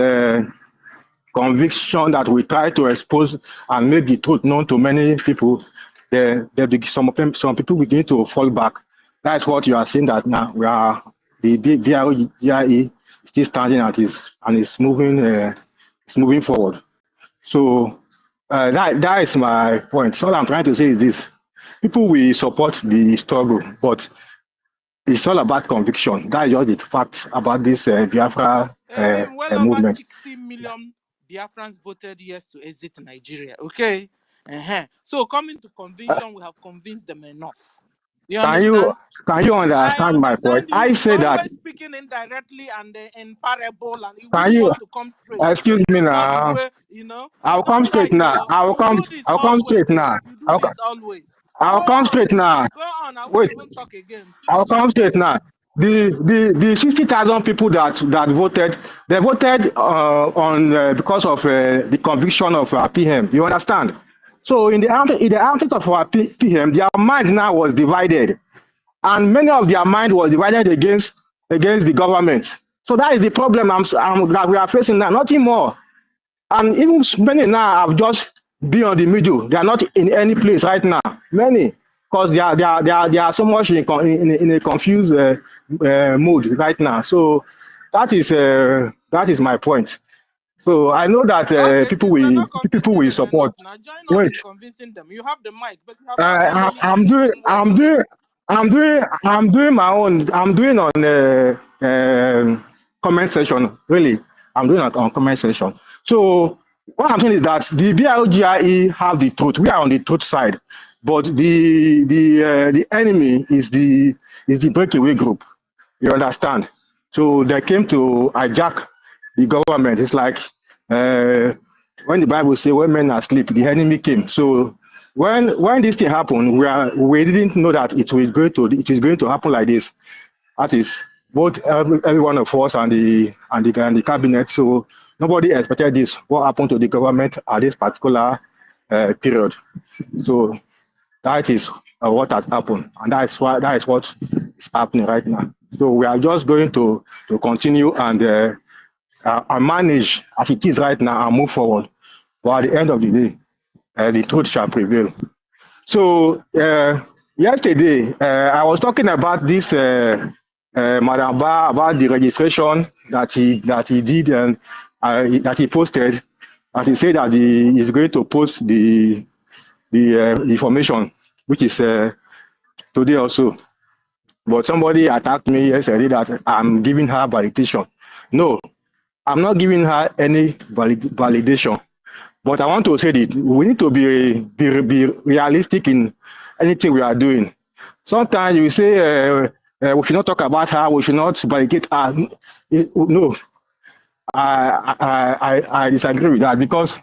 conviction that we try to expose and make the truth known to many people, some people begin to fall back. That's what you are seeing that now the BRGIE still standing at and is moving forward. So that is my point. So all I'm trying to say is this: people will support the struggle, but it's all about conviction. That is just the fact about this Biafra Well over movement. 60 million Biafrans voted yes to exit Nigeria. Okay. So coming to conviction, we have convinced them enough. You Can you understand? I understand my point? understand you. I He's say that. always speaking indirectly and in parable, and he Can wouldn't you want to come straight. excuse This me is not the now? way, I'll It's come not straight right, now. though. You do this I'll come always, straight though. now. You do this always. Go I'll come on. straight now. Go on. I won't Wait, even talk again. I'll Finish. come straight now. The 60,000 people that voted, they voted on because of the conviction of our PM. You understand? So in the absence of our PM, their mind now was divided, and many of their mind was divided against the government. So that is the problem that we are facing now. Nothing more. And even many now have just been on the middle. They are not in any place right now. Many, because they are so much in a confused mood right now. So that is my point. So I know that Okay, since we're not people convincing will them support. enough, now join us Wait, in convincing them. You have the mic, but you have not done any I'm doing convincing work yet. I'm doing my own. I'm doing on comment section. Really, I'm doing it on comment section. So what I'm saying is that the BRGIE have the truth. We are on the truth side, but the enemy is the breakaway group. You understand? So they came to hijack the government. It's like when the Bible says when men are asleep, the enemy came. So when this thing happened, we didn't know that it was going to happen like this. That is both every one of us and the cabinet. So nobody expected this. What happened to the government at this particular period? So that is what has happened, and that is what is happening right now. So we are just going to continue and and manage as it is right now and move forward. But at the end of the day, the truth shall prevail. So yesterday, I was talking about this Madam Ba, about the registration that he did and that he posted. And he said that he is going to post the information, which is today also. But somebody attacked me yesterday that I'm giving her validation. No, I'm not giving her any validation. But I want to say that we need to be realistic in anything we are doing. Sometimes you say we should not talk about her, we should not validate her. No, I disagree with that, because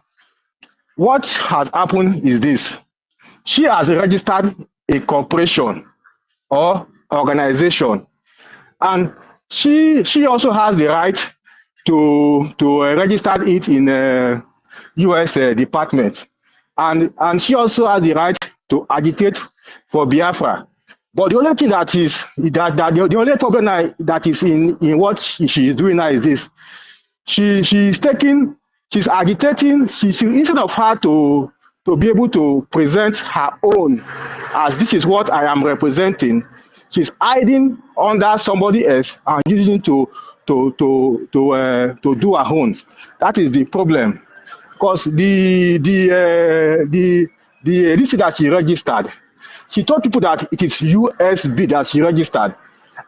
what has happened is this. She has registered a corporation or organization, and she also has the right to register it in US department, and she also has the right to agitate for Biafra. But the only thing that is that the only problem that is in what she is doing now is this: she's agitating. She instead of her to be able to present her own as this is what I am representing, she's hiding under somebody else and using to do her own. That is the problem, because this that she registered, she told people that it is USB that she registered,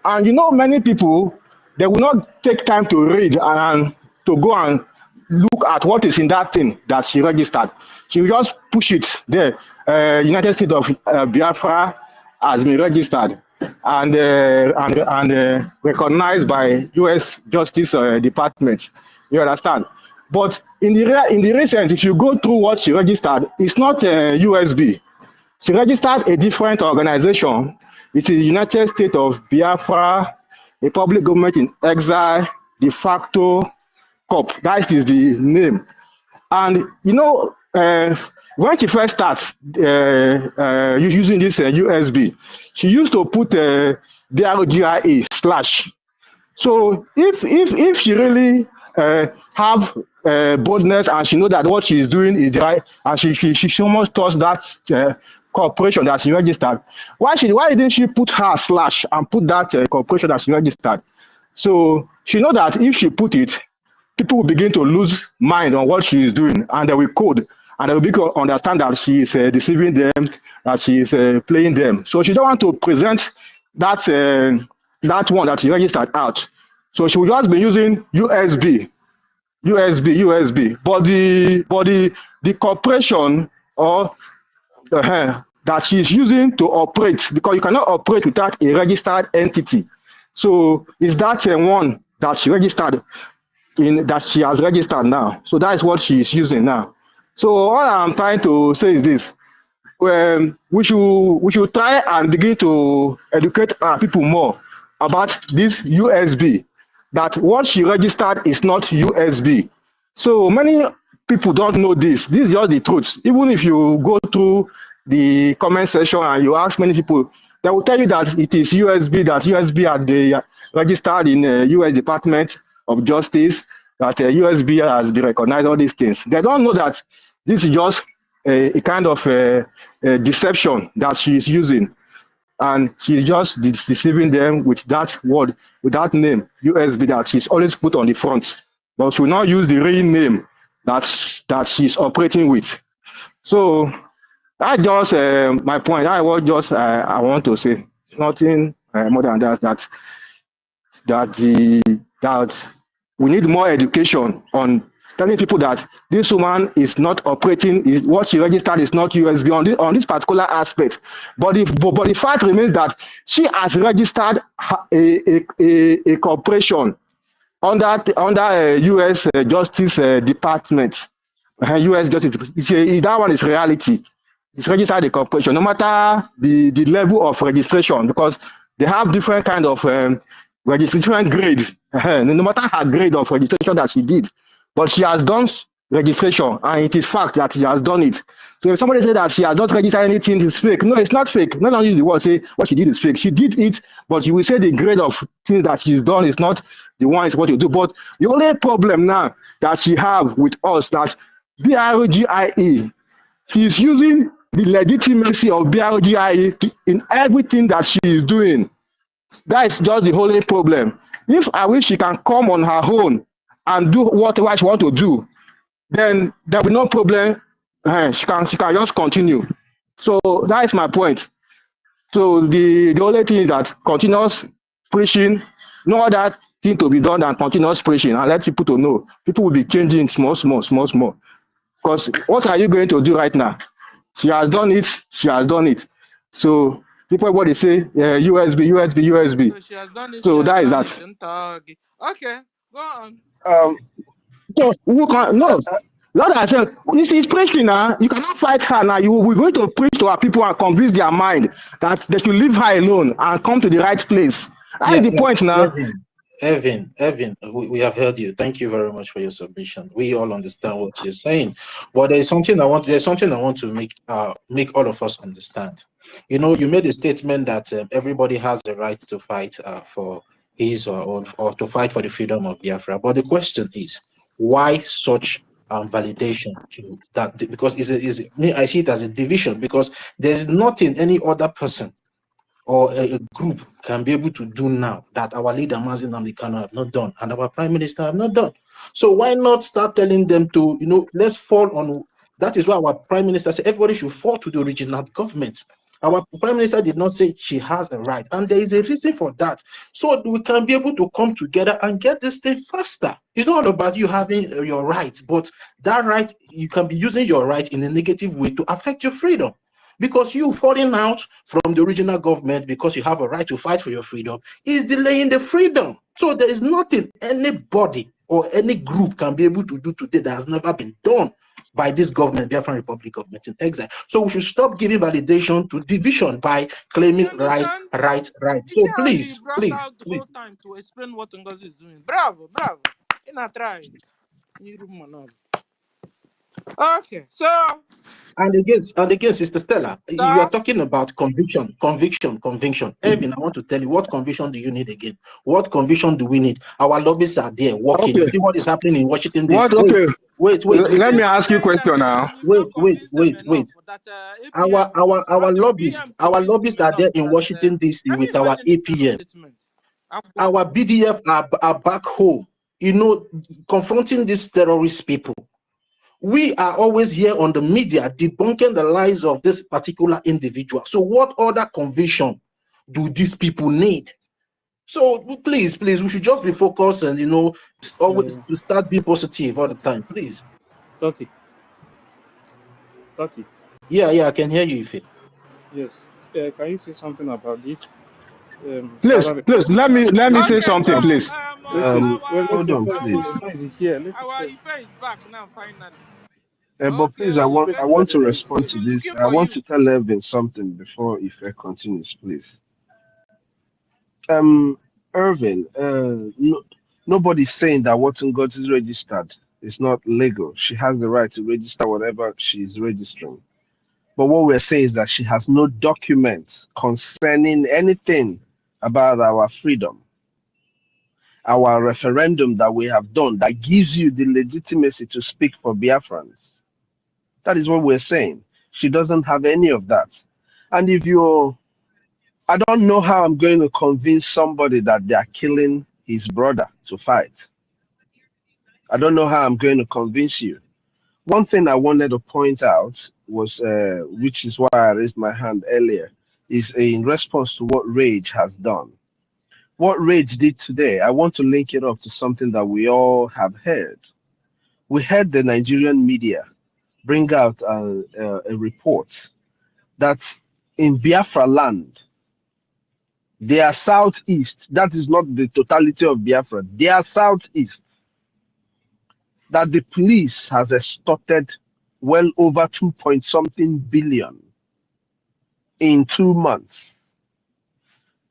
and you know many people, they will not take time to read and to go and look at what is in that thing that she registered. She will just push it there. United States of Biafra has been registered and recognized by U.S. Justice Department. You understand? But in the recent, if you go through what she registered, it's not USB. She registered a different organization. It is United States of Biafra, a public government in exile, de facto corp. That is the name. And you know, when she first starts using this USB, she used to put BRGIE / So if she really have boldness and she know that what she is doing is right, and she almost touched that corporation that she registered, why didn't she put her / and put that corporation that she registered? So she know that if she put it, people will begin to lose mind on what she is doing, and they will code, and they will begin to understand that she is deceiving them, that she is playing them. So she don't want to present that that one that she registered out. So she will just be using USB. But the corporation or that she's using to operate, because you cannot operate without a registered entity. So is that one that she registered that she has registered now. So that is what she is using now. So all I'm trying to say is this: we should try and begin to educate our people more about this USB. That what she registered is not USB. So many people don't know this. This is just the truth. Even if you go through the comment section and you ask many people, they will tell you that it is USB. That USB has been registered in U.S. Department of Justice. That USB has been recognized. All these things. They don't know that this is just a kind of deception that she is using, and she's just deceiving them with that word, with that name, USB, that she's always put on the front, but she will not use the real name that she's operating with. So that's just my point. That was just I want to say, nothing more than that. That we need more education on telling people that this woman is not operating, is what she registered is not USB on this particular aspect. But the fact remains that she has registered a corporation under U.S. Justice Department. U.S. Justice, that one is reality. It's registered a corporation, no matter the level of registration, because they have different kind of registration grades. No matter her grade of registration that she did, but she has done registration, and it is fact that she has done it. So if somebody says that she has not registered anything, it's fake. No, it's not fake. Not only the word say what she did is fake. She did it, but you will say the grade of things that she's done is not the one is supposed to do. But the only problem now that she have with us that BRGIE, she's using the legitimacy of BRGIE in everything that she is doing. That is just the only problem. If I wish she can come on her own and do whatever she want to do, then there will be no problem. She can just continue. So that is my point. So the only thing is that continuous preaching, no other thing to be done than continuous preaching and let people to know. People will be changing small. Because what are you going to do right now? She has done it. She has done it. So people, what they say, USB. So she has done it. She So has that is done that. it. Okay, go on. So who can no? Lord I said, she's preaching now. You cannot fight her now. We're going to preach to our people and convince their mind that they should leave her alone and come to the right place. That's the point now. Evan, we have heard you. Thank you very much for your submission. We all understand what you're saying, but there's something I want to make all of us understand. You know, you made a statement that everybody has the right to fight for his or to fight for the freedom of Biafra. But the question is, why such validation to that? Because I see it as a division, because there's nothing any other person or a group can be able to do now that our leader Mazi Nnamdi Kanu have not done and our prime minister have not done. So why not start telling them to, let's fall on. That is why our prime minister said everybody should fall to the original government. Our prime minister did not say she has a right, and there is a reason for that. So we can be able to come together and get this thing faster. It's not about you having your right, but that right, you can be using your right in a negative way to affect your freedom. Because you falling out from the original government because you have a right to fight for your freedom is delaying the freedom. So there is nothing anybody or any group can be able to do today that has never been done by this government, Biafran Republic government in exile. So we should stop giving validation to division by claiming You understand? right. You So see how he brought please. out the whole time to explain what NGOZI is doing. Bravo. In a try. Okay, so And again, Sister Stella, you are talking about conviction. Evan, I want to tell you, what conviction do you need again? What conviction do we need? Our lobbyists are there working. Okay. You see what is happening in Washington What? DC. Okay. Wait. Let me ask you a question now. Wait. Our lobbyists are there in Washington DC with our APM. Our BDF are back home, confronting these terrorist people. We are always here on the media debunking the lies of this particular individual. So what other conviction do these people need? So please, we should just be focused and, always to start being positive all the time, please. 30. Yeah, I can hear you, Ife. Yes. Can you say something about this? Please, let me say something, so, please. Hold on, please. Our Ife is back now, finally. But please, I want to respond to this. I want to tell Evan something before Ife continues, please. Irvin, nobody's saying that what NGOZI is registered is not legal. She has the right to register whatever she's registering. But what we're saying is that she has no documents concerning anything about our freedom, our referendum that we have done that gives you the legitimacy to speak for Biafrans. That is what we're saying. She doesn't have any of that. And I don't know how I'm going to convince somebody that they are killing his brother to fight. I don't know how I'm going to convince you. One thing I wanted to point out was, which is why I raised my hand earlier, is in response to what Rage has done. What Rage did today, I want to link it up to something that we all have heard. We heard the Nigerian media bring out a report that in Biafra land, they are southeast. That is not the totality of Biafra. They are southeast. That the police has extorted well over 2 point something billion in 2 months.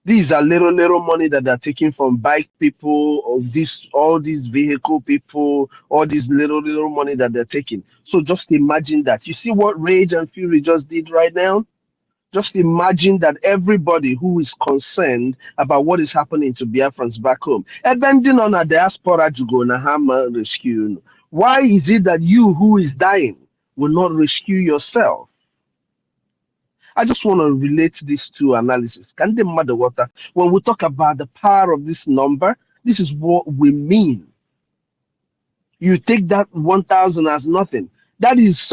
These are little money that they're taking from bike people, or all these vehicle people, all these little money that they're taking. So just imagine that. You see what Rage and Fury just did right now? Just imagine that everybody who is concerned about what is happening to Biafrans back home, depending on a diaspora to go na hammer rescue. Why is it that you who is dying will not rescue yourself? I just want to relate these two analysis. Can they matter water? When we talk about the power of this number, this is what we mean. You take that 1,000 as nothing. That is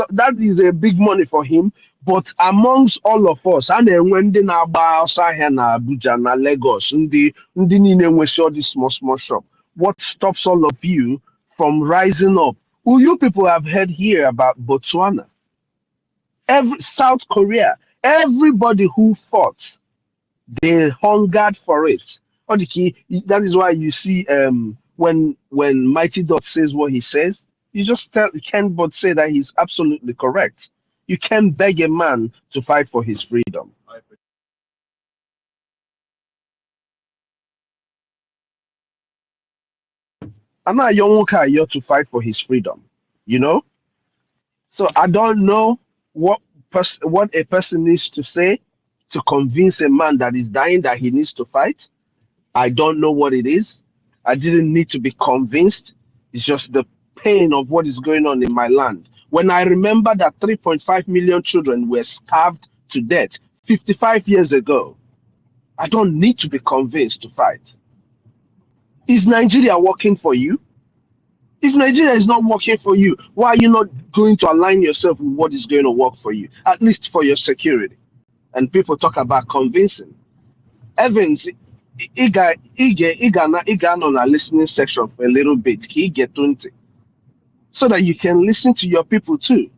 a big money for him. But amongst all of us, and then when they na Abuja na Lagos, ndị niile nwe all this small shop, what stops all of you from rising up? Well, you people have heard here about Botswana, South Korea, everybody who fought, they hungered for it. That is why you see when Mighty Dot says what he says, you can't but say that he's absolutely correct. You can't beg a man to fight for his freedom. I'm not young here to fight for his freedom, you know. So I don't know what a person needs to say to convince a man that is dying that he needs to fight. I don't know what it is. I didn't need to be convinced. It's just the pain of what is going on in my land. When I remember that 3.5 million children were starved to death 55 years ago, I don't need to be convinced to fight. Is Nigeria working for you? If Nigeria is not working for you, why are you not going to align yourself with what is going to work for you, at least for your security? And people talk about convincing. Evans, he got on a listening section for a little bit. He get 20, so that you can listen to your people too.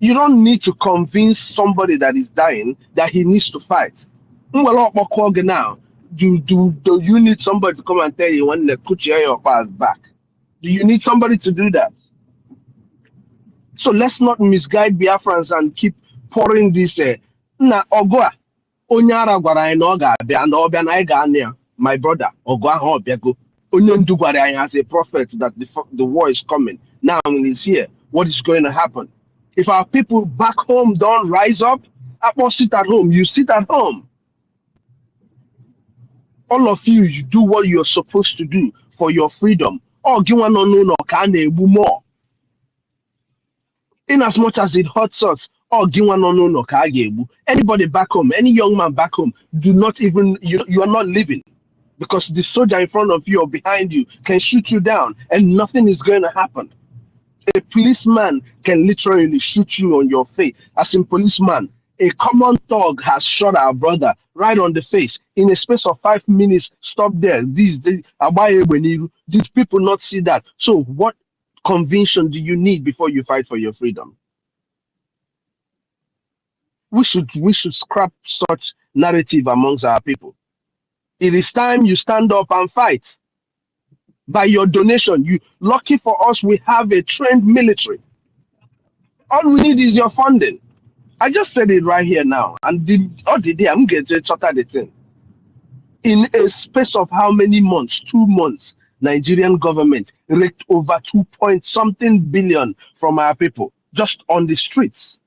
You don't need to convince somebody that is dying that he needs to fight. Now, do you need somebody to come and tell you when they put your pass back? Do you need somebody to do that? So let's not misguide Biafrans and keep pouring this. Na Ogoa, Onyara gwara anyị na ọ ga-abịa na ọbịa na anyị ga-anị ya. My brother, Ogo ahụ ọbịago. Onye ndu gwara anyị as a prophet that the war is coming. Now he's here. What is going to happen? If our people back home don't rise up, I sit at home. You sit at home. All of you, you do what you're supposed to do for your freedom. Oh, give one no can more. In as much as it hurts us, oh, no, anybody back home, any young man back home, do not even, you are not living, because the soldier in front of you or behind you can shoot you down and nothing is going to happen. A policeman can literally shoot you on your face. As in policeman, a common thug has shot our brother right on the face. In a space of 5 minutes, stop there. These people not see that. So what conviction do you need before you fight for your freedom? We should scrap such narrative amongst our people. It is time you stand up and fight. By your donation, lucky for us, we have a trained military. All we need is your funding. I just said it right here now, and the day I'm getting to the thing. In a space of how many months? 2 months. Nigerian government raked over 2-point-something billion from our people just on the streets.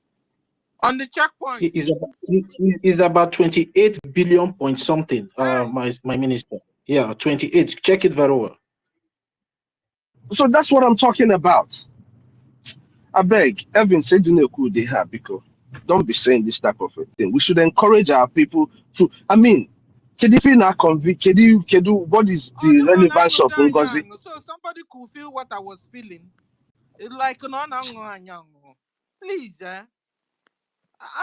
On the checkpoint. It's about 28 billion point something. My minister. Yeah, 28. Check it very well. So that's what I'm talking about. I beg, Evan said you know who they have, because don't be saying this type of a thing. We should encourage our people to, I mean, what is the relevance of NGOZI? So somebody could feel what I was feeling. It's like, please,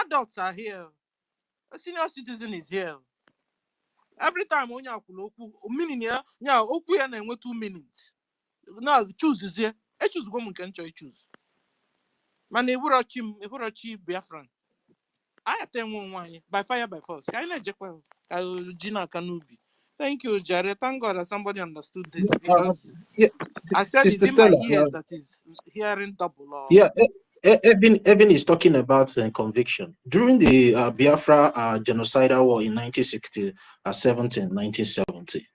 adults are here. A senior citizen is here. Every time when you meaning here, 2 minutes. Now choose here. I choose woman can choose. Man, Eburochi Biafran. I attend one by fire by force. Gina Kanubi. Thank you, Jared. Thank God that somebody understood this, because I said it's in my ears that is hearing double. Yeah, Evan is talking about conviction. During the Biafra genocidal war in 1970,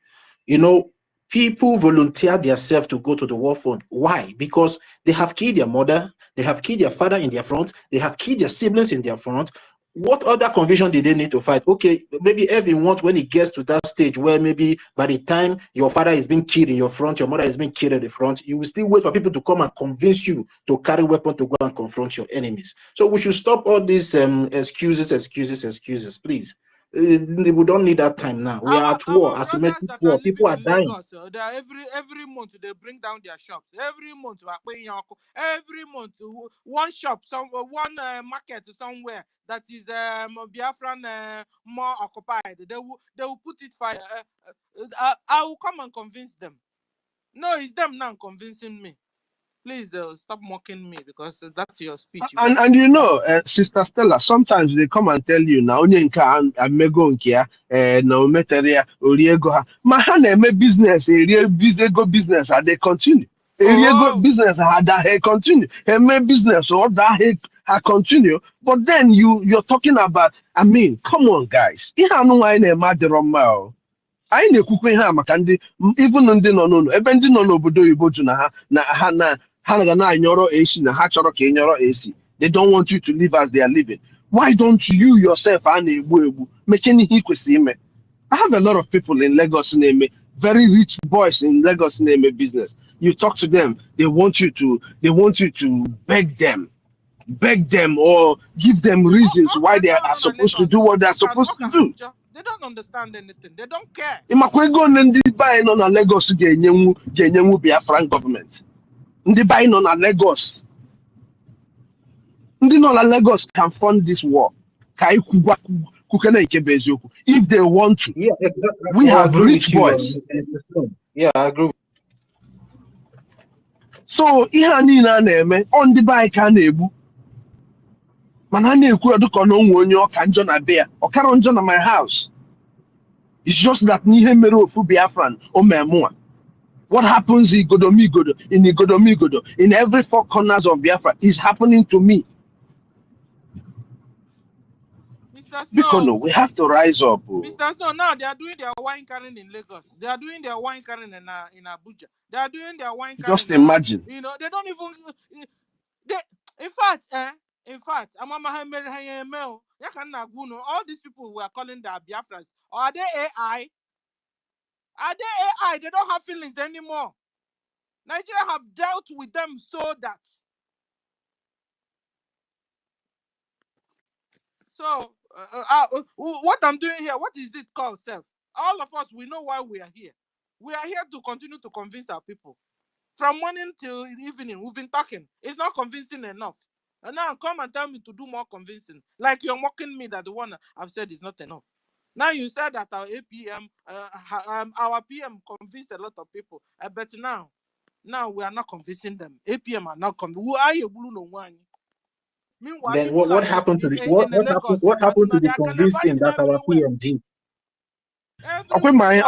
you know, People volunteer themselves to go to the war front. Why? Because they have killed their mother, they have killed their father in their front, they have killed their siblings in their front. What other conviction did they need to fight? Okay, maybe everyone, when it gets to that stage where maybe by the time your father is being killed in your front, your mother is being killed in the front, you will still wait for people to come and convince you to carry weapon to go and confront your enemies. So we should stop all these excuses, please. We don't need that time now. We are at war, Our brothers asymmetric that are war. People living are in dying. Lagos, they are every month they bring down their shops. Every month, every month, one shop, one market somewhere that is Biafran more occupied. They will put it fire. I will come and convince them. No, it's them now convincing me. Please stop mocking me because that's your speech. And you know, Sister Stella, sometimes they come and tell you now, onye nke a mego nke ya, na ometere ya, oriego ha. Ma ha na-eme business, go business, and they continue. Eriego business, they continue. Eme business, or that ha continue. But then you're talking about, I mean, come on, guys. Ihe anu wa na-eme adịrọ mma o. Anyị na-ekwukwe ihe a maka ndị even ndị nọ n'ụlọ ebe ndị nọ n'obodo oyibo jụ na ha ga na-anyọrọ AC na ha chọrọ ka ị nyọrọ AC. They don't want you to live as they are living. Why don't you yourself a na-egbu egbu mechie ihe ị kwesịrị ime? I have a lot of people in Lagos name, very rich boys in Lagos name business. You talk to them, they want you to beg them or give them reasons why they are supposed to do what they are supposed to do. They don't understand anything. They don't care. Imakwego ndị anyị nọ na Lagos ga-enyenwu Biafran government. Ndị anyị nọ na Lagos. Ndị nọ na Lagos can fund this war. Ka anyị kwukene nke bụ eziokwu. If they want to. Yeah, exactly. We have rich boys. Yeah, I agree. So ihe a niile a na-eme ọ ndị anyị ka na-egbu. Mana a na-ekwu dịka na onwe onye ọka njọ na be ya. Ọkara njọ na my house. It's just that nihe mere ofu Biafran o memua. What happens in Igodomigodo, in every four corners of Biafra is happening to me. Mr. Snow, because no, we have to rise up. Mr. Snow, now they are doing their wine carrying in Lagos. They are doing their wine carrying in Abuja. They are doing their wine carrying. Just imagine. You know, they don't even. In fact, all these people we are calling the Biafrans, are they AI? Are they AI? They don't have feelings anymore. Nigeria have dealt with them so that. So, what I'm doing here, what is it called, self? All of us, we know why we are here. We are here to continue to convince our people. From morning till evening, we've been talking. It's not convincing enough. And now come and tell me to do more convincing. Like you're mocking me that the one I've said is not enough. Now you said that our APM, our PM convinced a lot of people. But now we are not convincing them. APM are not convinced. Who are you, Blue one? Meanwhile, then what happened to the what happened to the convincing that our PM did? Okay, my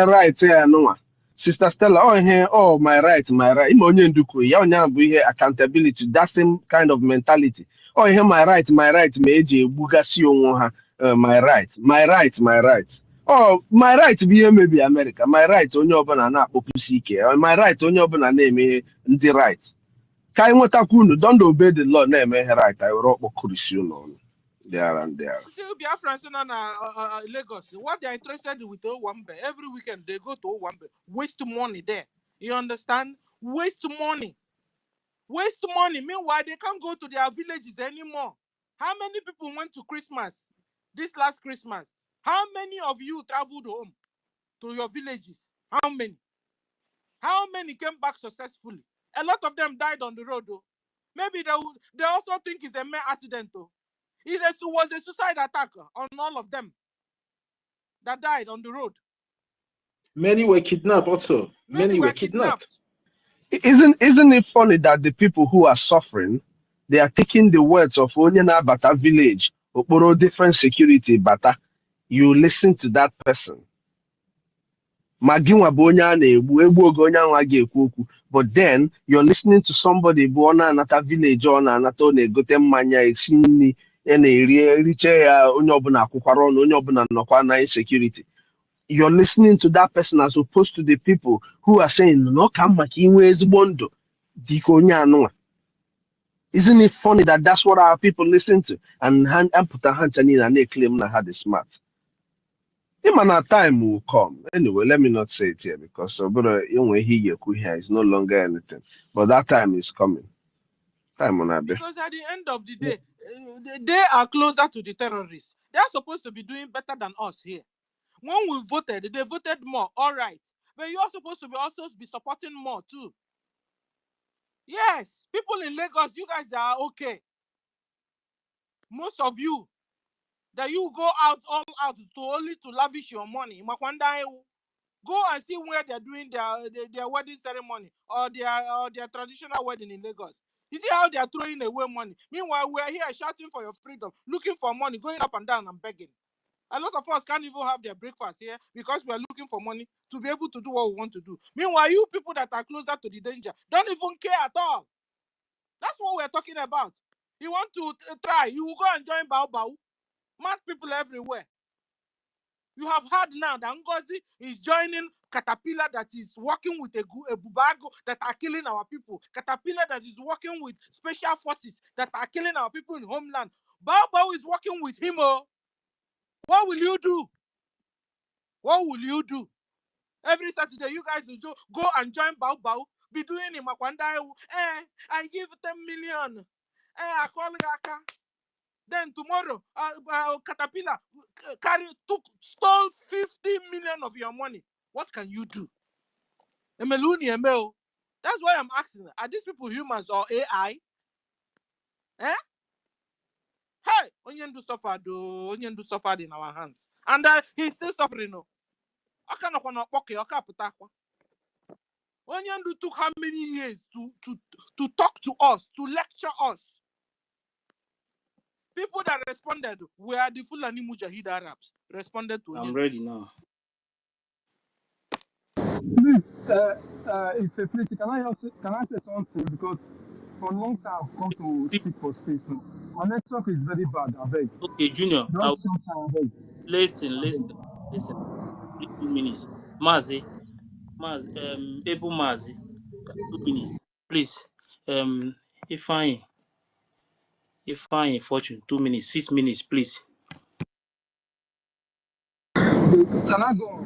right here, no. Sister Stella, my right. Accountability, that same kind of mentality. My right, my right. Oh, my right to be maybe America. My right on your banana, my right on your banana name the right. Don't obey the law, name right. I wrote there and there. See, Biafrans in Lagos, what they are interested with Owambe, every weekend they go to Owambe, waste money there. You understand? Waste money. Waste money. Meanwhile, they can't go to their villages anymore. How many people went to Christmas this last Christmas? How many of you traveled home to your villages? How many? How many came back successfully? A lot of them died on the road, though. Maybe they also think it's a mere accident, though. It was a suicide attack on all of them that died on the road. Many were kidnapped also. Many were kidnapped. Isn't it funny that the people who are suffering, they are taking the words of Onyana Bata village, Okporo different security Bata. You listen to that person. But then you're listening to somebody born in another village or another security. you're listening to that person as opposed to the people who are saying, no, come back in ways bondo. Isn't it funny that that's what our people listen to? And put a hand in and they claim that had the smart. Imana time will come. Anyway, let me not say it here because here is no longer anything. But that time is coming. Time on Abe. Because at the end of the day, they are closer to the terrorists. They are supposed to be doing better than us here. When we voted, they voted more. All right. But you're supposed to be also be supporting more too. Yes. People in Lagos, you guys are okay. Most of you, that you go out all out to only to lavish your money. Go and see where they're doing their wedding ceremony or their traditional wedding in Lagos. You see how they are throwing away money. Meanwhile, we're here shouting for your freedom, looking for money, going up and down and begging. A lot of us can't even have their breakfast here because we are looking for money to be able to do what we want to do. Meanwhile, you people that are closer to the danger don't even care at all. That's what we're talking about. You want to try, you will go and join Bao Bao. Mad people everywhere. You have heard now that NGOZI is joining Caterpillar that is working with a Bubago that are killing our people. Caterpillar that is working with special forces that are killing our people in homeland. Bao Bao is working with him. Oh. What will you do? What will you do? Every Saturday, you guys will go and join Bao Bao. Be doing in Makwanda. I give 10 million. I call Gaka. Then tomorrow, Caterpillar stole 50 million of your money. What can you do? Emeluni Emel. That's why I'm asking. Are these people humans or AI? Eh? Hey, Onyendu suffered, though. Onyendu suffered in our hands. And he's still suffering. No. Onyendu took how many years to talk to us, to lecture us? People that responded were the Fulani Mujahid Arabs. Responded to Onyendu. I'm ready now. Please, it's a please. Can I say something? Because for a long time I've come to speak for space now. My network is very bad. I beg. Okay, Junior. Just some time, I beg. Listen. 2 minutes. Mazi, Able Mazi, 2 minutes. Please. Ifeanyi, Fortune, 2 minutes, 6 minutes, please. Can I go on?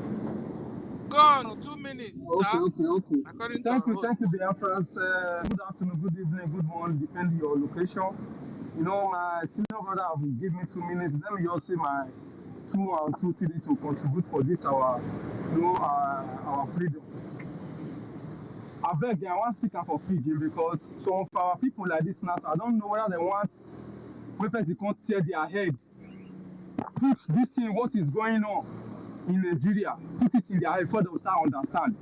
Go on, 2 minutes, sir. Okay. According Thank to you, Biafrans. Good afternoon, good evening, good morning, depending your location. You know, my senior brother will give me 2 minutes. Let me just say my 2 to contribute for this our freedom. I beg I want to speak up for Fiji because some of our people like this now, I don't know whether they want weapons to come tear their head. Put this thing, what is going on in Nigeria, put it in their head before they will start understand.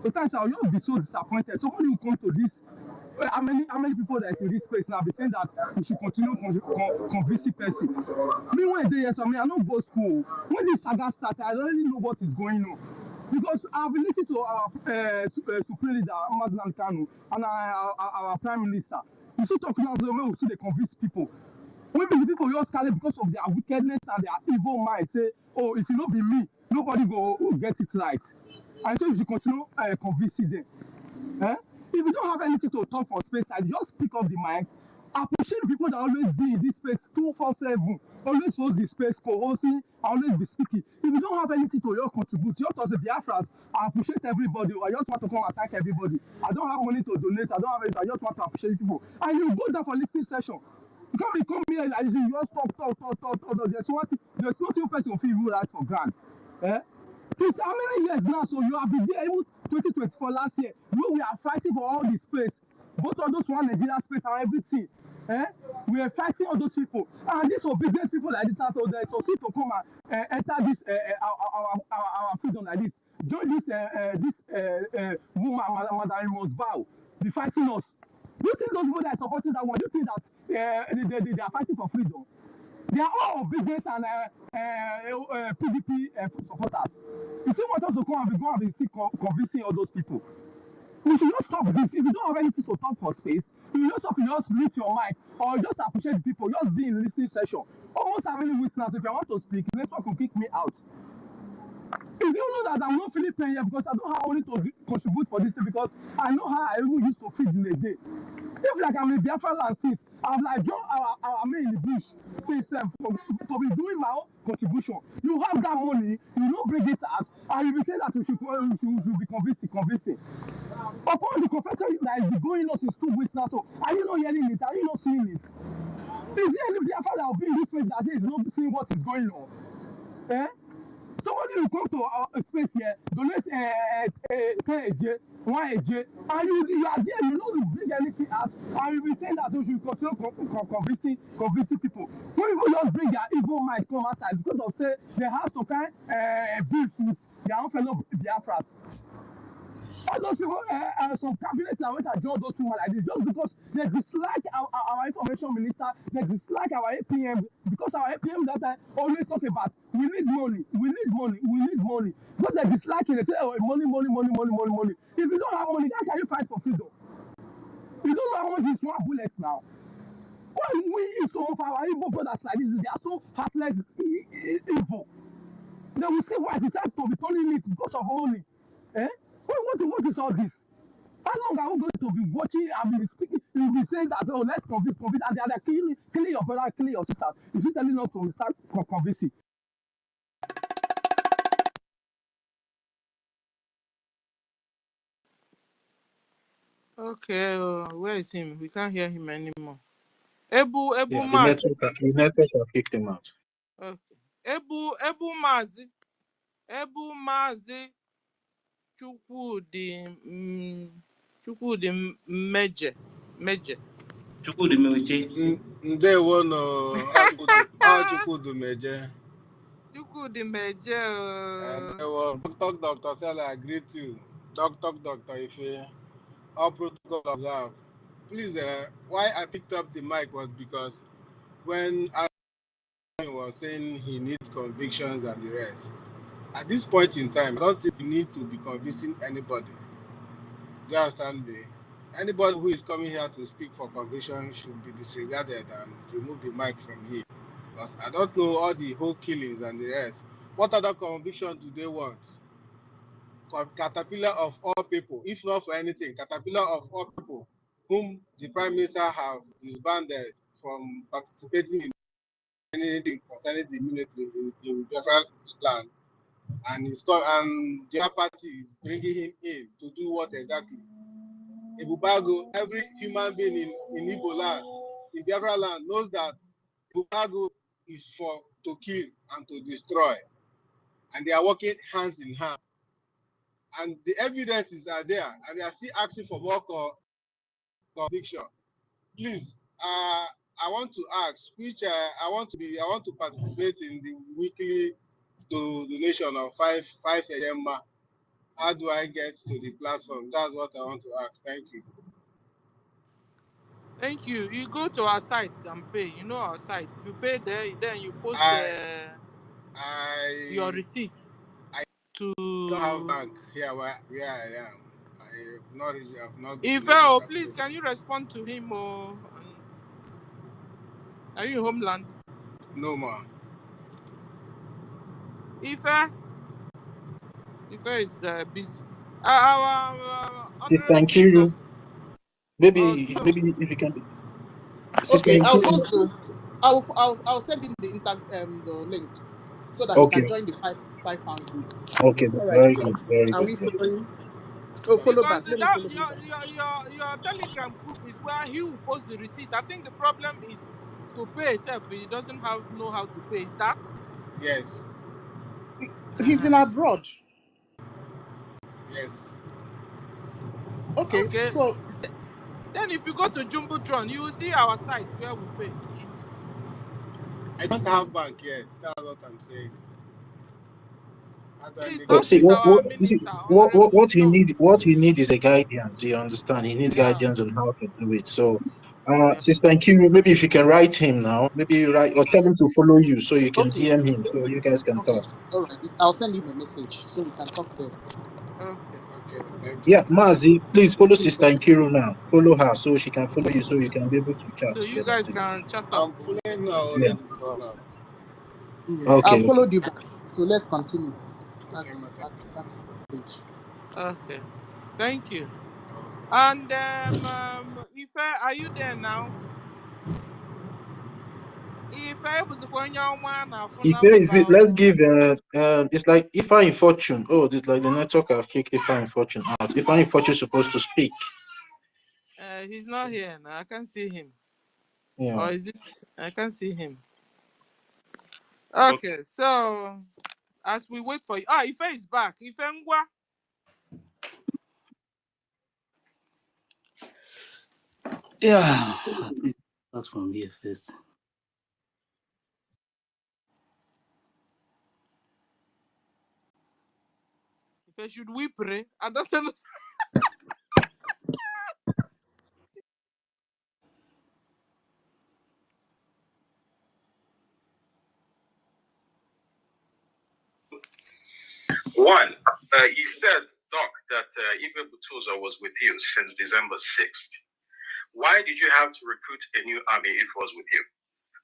Sometimes I will just be so disappointed. Somebody will come to this. How many people that in this place now be saying that we should continue convincing person? Meanwhile, they yes, I don't go school. When this saga started, I don't really know what is going on. Because I've been listening to our Supreme Leader, Mazlan Kanu, and our Prime Minister. He's still talking about the way we see they convince people. When the people just carry because of their wickedness and their evil mind, say, oh, if it not be me, nobody will get it right. And so if you continue convincing them. If you don't have anything to talk for space, I just pick up the mic. Appreciate the people that always be in this space 247, always hold the space, co-hosting, always be speaking. If you don't have anything to your contribute, just as a Biafrans, I appreciate everybody. I just want to come and thank everybody. I don't have money to donate. I don't have anything. I just want to appreciate people. And you go down for listening session. You can't come here like you just talk. There's nothing person will feel you right for grand. Since how many years now? So you have been there even 2024 last year. We are fighting for all this space. Both of those one Nigeria space and everything. We are fighting all those people. And these obedient people like this, so they succeed to come and enter this our freedom like this. Join this woman, Madam Mosbow, be fighting us. Do you think those people that are supporting that one, do you think that they are fighting for freedom? They are all obedient and PDP supporters. If you want us to come and be convincing all those people, we should not stop this. If you don't have anything to talk for space, you just have to just mute your mic or just appreciate the people, just be in listening session. Almost how many weeks now, so if I want to speak, network will kick me out. If you know that I'm not feeling pain here because I don't have money to contribute for this thing because I know how I even used to feed in a day. If like I'm in Biafra land since, I'm like join our men in the bush since to be doing my own contribution. You have that money, you don't bring it out, and you be saying that you should be convincing. Upon the confession that is going on since 2 weeks now, so are you not hearing it? Are you not seeing it? Is there any Biafra that will be in this place that is not seeing what is going on? Eh? Somebody will come to our space here, donate AJ, one AJ, and you are there, you don't bring anything out, and you be saying that you should continue convincing people. Some people just bring their evil mind come outside because of say they have to kind beef with their own fellow Biafras. All those people, some cabinets that went and joined those people like this, just because they dislike our information minister, they dislike our APM, because our APM that time always talk about we need money, we need money, we need money. Because they dislike it, they say, oh, money, money, money, money, money, money. If you don't have money, how can you fight for freedom? You don't know how much is one bullet now. Why we eat some of our evil brothers like this? They are so heartless, evil. They will say why it's time to be turning it because of money. Eh? What is all this? How long are we going to be watching and be speaking? You'll be saying that, oh, let's convince, and they are like killing your brother, killing your sister. Is it telling us to start convincing? Okay, where is him? We can't hear him anymore. Ebu Yeah, the Mazi. network have kicked him out. Okay. Ebu Mazi. Ebu Mazi. Chukwudi Meje. Chukwudi Meje. Ndewo no Chukwudu Meje. Chukwudi Meje. Ndewo Dr. Sela, I greet you. Doctor Ife. All protocol observed. Please, why I picked up the mic was because when I was saying he needs convictions and the rest. At this point in time, I don't think we need to be convincing anybody. Do you understand me? Anybody who is coming here to speak for conviction should be disregarded and remove the mic from here. Because I don't know all the whole killings and the rest. What other conviction do they want? Caterpillar of all people, if not for anything, caterpillar of all people, whom the Prime Minister have disbanded from participating in anything concerning the military in different land, and their party is bringing him in to do what exactly? Ebubago, every human being in Igbo land, in Biafra land, knows that Ebubago is for to kill and to destroy, and they are working hands in hand. And the evidences are there, and they are still asking for more conviction. Please, I want to ask, which I want to participate in the weekly donation of 5 a.m. How do I get to the platform? That's what I want to ask. Thank you. Thank you. You go to our site and pay. You know our site. If you pay there, then you post your receipt to. Don't have bank here where I am. I've not If please, can you respond to him? Or are you in homeland? No more. Ife is busy. Our Thank you. Maybe if you can. Okay, I was supposed to. I'll send him the link so that he can join the £5 group. Okay, All right. very good, very Are good. we following? Oh, follow because back. Let me follow back. your Telegram group is where he will post the receipt. I think the problem is to pay itself. He doesn't know how to pay. Is that? Yes. He's in abroad. Yes. Okay. So then if you go to Jumbotron, you will see our site where we pay into. I don't have bank yet. That's what I'm saying. What he need is a guidance. Do you understand? He needs guidance on how to do it. So, Sister Nkiru, maybe if you can write him now, maybe write or tell him to follow you so you can DM him so you guys can talk. All right. I'll send him a message so we can talk there. Okay. Thank you. Yeah, Mazi, please follow Sister Nkiru now. Follow her so she can follow you so you can be able to chat So together. you guys can chat up. I'm following now. Yeah. Okay. I'll follow you back. So let's continue. That's the page. Okay. Thank you. And Ife, are you there now? Ife was going on one Let's give it's like if I in fortune. Oh, this like the network have kicked if I in fortune out. If I in fortune supposed to speak. He's not here now. I can't see him. Yeah. Or is it? I can't see him. Okay, so as we wait for you. Ife is back. Ife Ngwa. Yeah, at least that's from here first. Ife, should we pray? I don't understand. One, he said, Doc, that Ibe Butuza was with you since December 6th. Why did you have to recruit a new army if it was with you?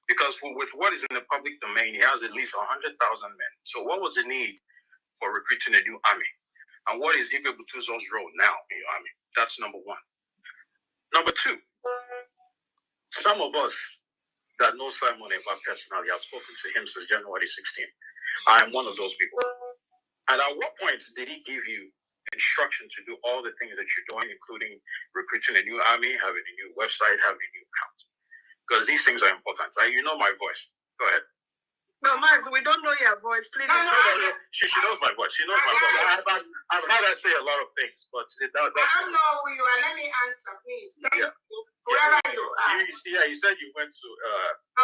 Because with what is in the public domain, he has at least 100,000 men. So what was the need for recruiting a new army? And what is Ibe Butuza's role now in your army? That's number one. Number two, some of us that know Simon Eba personally have spoken to him since January 16. I am one of those people. And at what point did he give you instruction to do all the things that you're doing, including recruiting a new army, having a new website, having a new account? Because these things are important. You know my voice. Go ahead. No, Max, we don't know your voice. Please. No. She knows my voice. She knows my voice. I've heard her say a lot of things, but I don't know who you are. Let me answer, please. Whoever you are. Yeah, you said you went to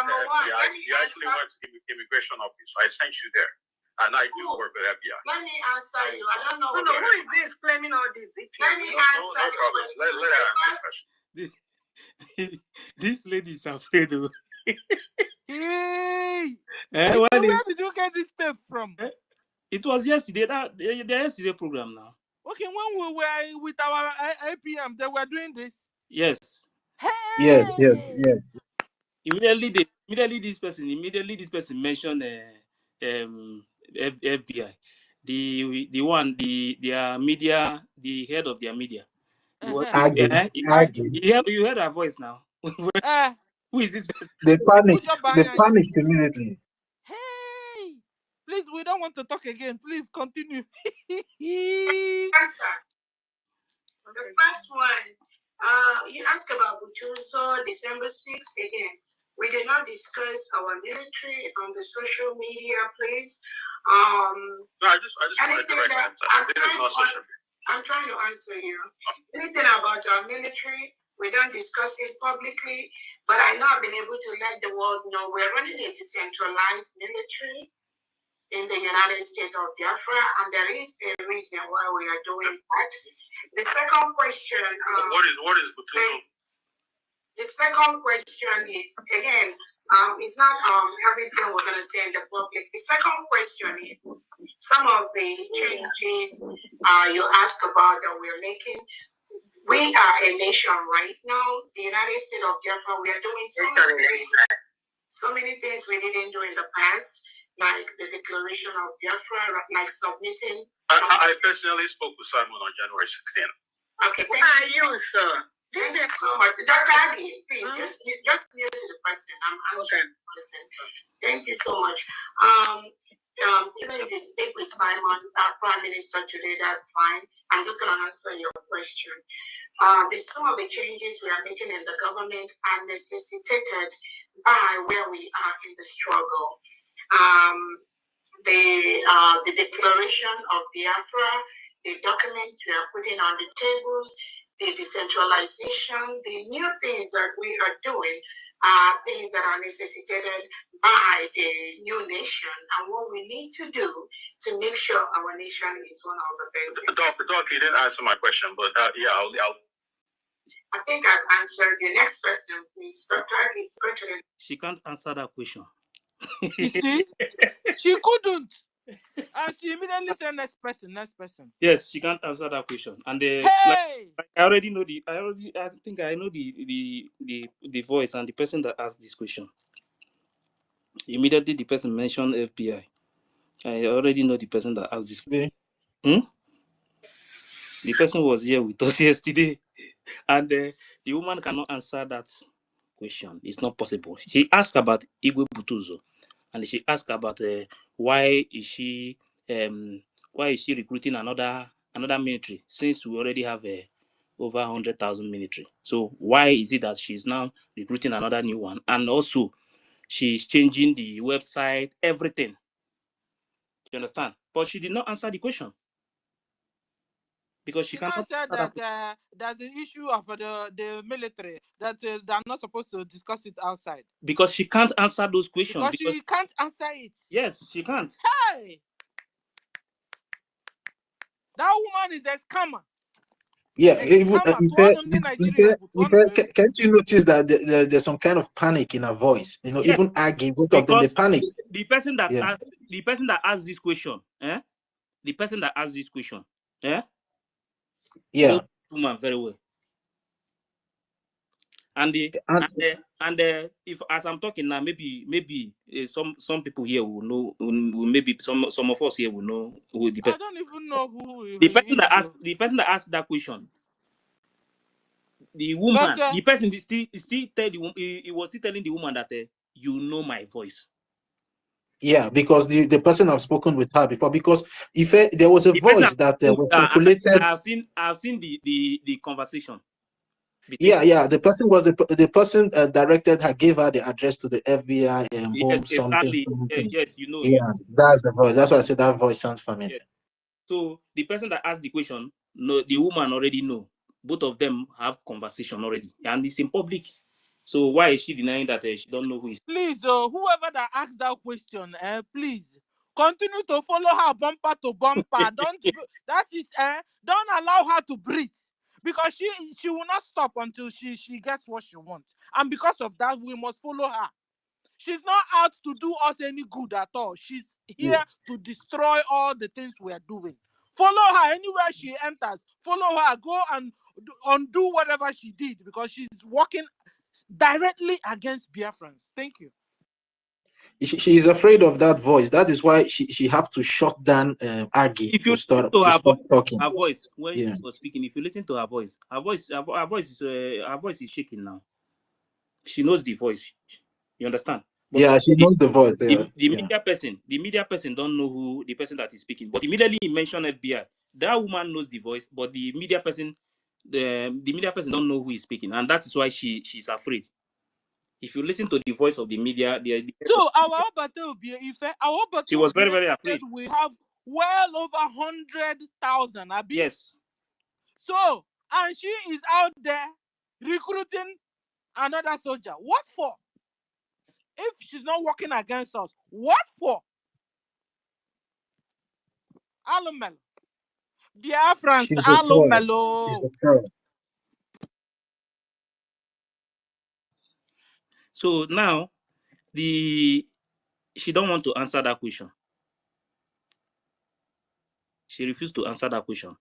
Number one, you actually went to the immigration office. I sent you there. And I do work with FBI. Let me answer you. I don't know. No, who is this claiming all this? Let me answer no problem. Let her answer the question. This lady is afraid of. Hey! Where did you get this tape from? It was yesterday. The yesterday program now. Okay, when we were with our APM, they were doing this. Yes. Hey! Yes. Immediately this person mentioned FBI. Their media, the head of their media. You heard her voice now. Who is this person? They panicked immediately. Hey, please, we don't want to talk again. Please continue. The first one, you asked about Buchuso, December 6th again. We did not discuss our military on the social media, please. No, I just wanted to answer. I'm trying to answer you. Anything about our military, we don't discuss it publicly, but I know I've been able to let the world know we're running a decentralized military in the United States of Biafra, and there is a reason why we are doing that. The second question. What is Butuzo? The second question is, again, it's not everything we're going to say in the public. The second question is, some of the changes you asked about that we're making. We are a nation right now. The United States of Biafra, we are doing so many things we didn't do in the past, like the declaration of Biafra, like submitting. I personally spoke with Simon on January 16th. Okay, thank you, sir. Thank you so much. Dr. Adi, please, just mute the person. I'm answering the person. Thank you so much. Even if you speak with Simon, Prime Minister today, that's fine. I'm just going to answer your question. Some of the changes we are making in the government are necessitated by where we are in the struggle. The declaration of Biafra, the documents we are putting on the tables, the decentralization, the new things that we are doing are things that are necessitated by the new nation and what we need to do to make sure our nation is one of the best. Doc, you didn't answer my question, but yeah, I'll I think I've answered. The next person, please. She can't answer that question. You see? She couldn't. And she immediately said next person. Yes, she can't answer that question. And hey! I already know I think I know the voice and the person that asked this question. Immediately the person mentioned FBI. I already know the person that asked this. The person was here with us yesterday, and the woman cannot answer that question. It's not possible. She asked about Igwe Butuzo, and she asked about why is she recruiting another military, since we already have over 100,000 military. So why is it that she's now recruiting another new one? And also, she's changing the website, everything. You understand? But she did not answer the question because she cannot. Said that that the issue of the military, that they're not supposed to discuss it outside. Because she can't answer those questions. Because she can't answer it. Yes, she can't. Hey, that woman is a scammer. Yeah, even can't you notice that there's some kind of panic in her voice? You know, even arguing, both of them, they panic. The person that asked this question, the person that asked this question, knows the woman very well. And if, as I'm talking now, maybe some people here will know, maybe some of us here will know who the person. I don't even know who the person that asked that question. The woman, the person is still he was still telling the woman that you know my voice. Yeah, because the person I've spoken with her before, because if there was a voice that was circulated. I've seen the conversation. Yeah. The person was the person directed her, gave her the address to the FBI home. Yes, exactly. Yes, you know. Yeah, that's the voice. That's why I said that voice sounds familiar. Yes. So the person that asked the question, no, the woman already know. Both of them have conversation already, and it's in public. So why is she denying that she don't know who is? Please, whoever that asked that question, please continue to follow her bumper to bumper. Don't allow her to breathe, because she will not stop until she gets what she wants. And because of that, we must follow her. She's not out to do us any good at all. She's here to destroy all the things we are doing. Follow her anywhere she enters. Follow her. Go and undo whatever she did, because she's working directly against Biafrans. Thank you. She is afraid of that voice. That is why she have to shut down Aggie if you to stop talking. Her voice when she was speaking. If you listen to her voice is shaking now. She knows the voice. You understand? But she knows the voice. The media person don't know who the person that is speaking. But immediately he mentioned FBI. That woman knows the voice, but the media person don't know who is speaking, and that is why she's afraid. If you listen to the voice of the media, so our battle be she was very, very afraid. We have well over 100,000. Yes. So, and she is out there recruiting another soldier. What for? If she's not working against us, what for? Alumelo. Biafrans, Alumelo. So now, she don't want to answer that question. She refused to answer that question.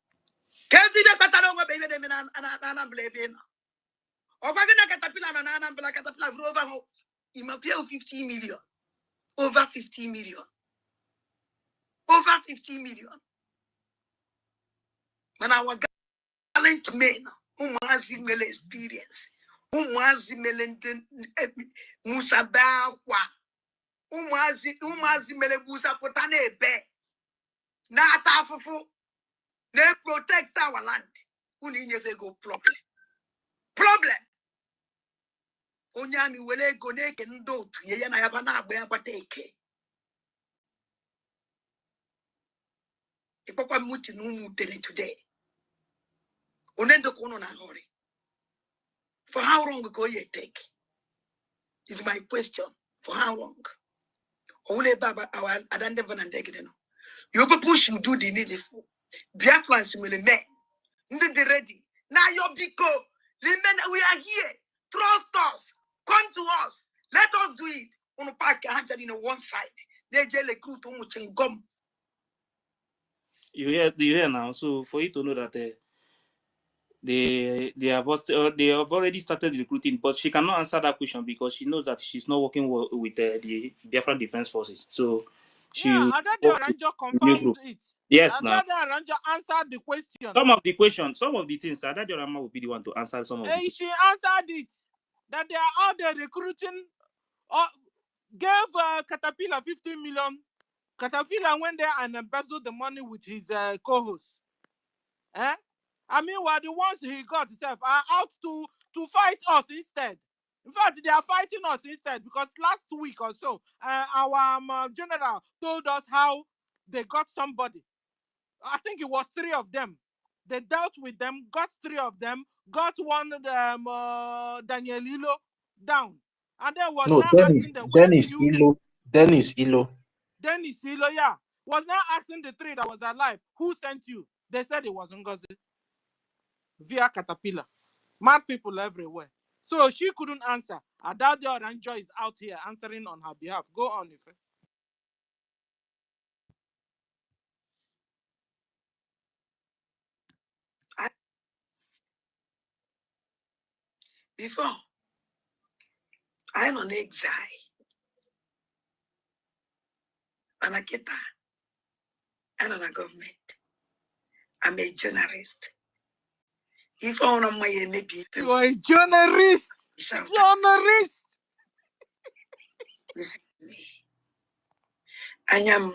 Over 50 million. Over 50 million. When our gallant men who has email experience, who has email Musabakwa, who has email Musapotane be, na tafufu, they protect our land. Who need to go problem? Onyami wele go neke ndo ye na yabana agbe abateke. Ipokwa muti numu today. Onendo kono na hori. For how long go you take? Is my question. For how long? Ole baba our adande vanandegeno. You go push you do the needful. Biafrans will men. Ndi ready. Now your biko. Remember we are here. Trust us. Come to us. Let us do it. On park on one side. They jele crew to much and gum. You hear now. So for you to know that they have already started recruiting, but she cannot answer that question because she knows that she's not working with the Biafra Defense Forces. So She Adade Oranjo new confirmed group. it. Yes, now. Adade Oranjo answered the question. Some of the questions, some of the things, Adade Orama will be the one to answer some of the questions. She answered it. That they are out there recruiting, gave Caterpillar 15 million. Caterpillar went there and embezzled the money with his co-host. I mean, well, the ones he got himself are out to fight us instead. In fact, they are fighting us instead because last week or so, our general told us how they got somebody. I think it was 3 of them. They dealt with them, got 3 of them, got one Daniel Ilo down. And then was No, now asking them, where do you... Dennis Ilo. Dennis Ilo, yeah. Was now asking the 3 that was alive, who sent you? They said it was NGOZI. Via Caterpillar. Mad people everywhere. So she couldn't answer. Adade Oranjo is out here answering on her behalf. Go on, Ife. Before, I'm on exile. And I get that. I'm on a government. I'm a journalist. If I want my maybe you are a journalist. Journalist. This is me. I am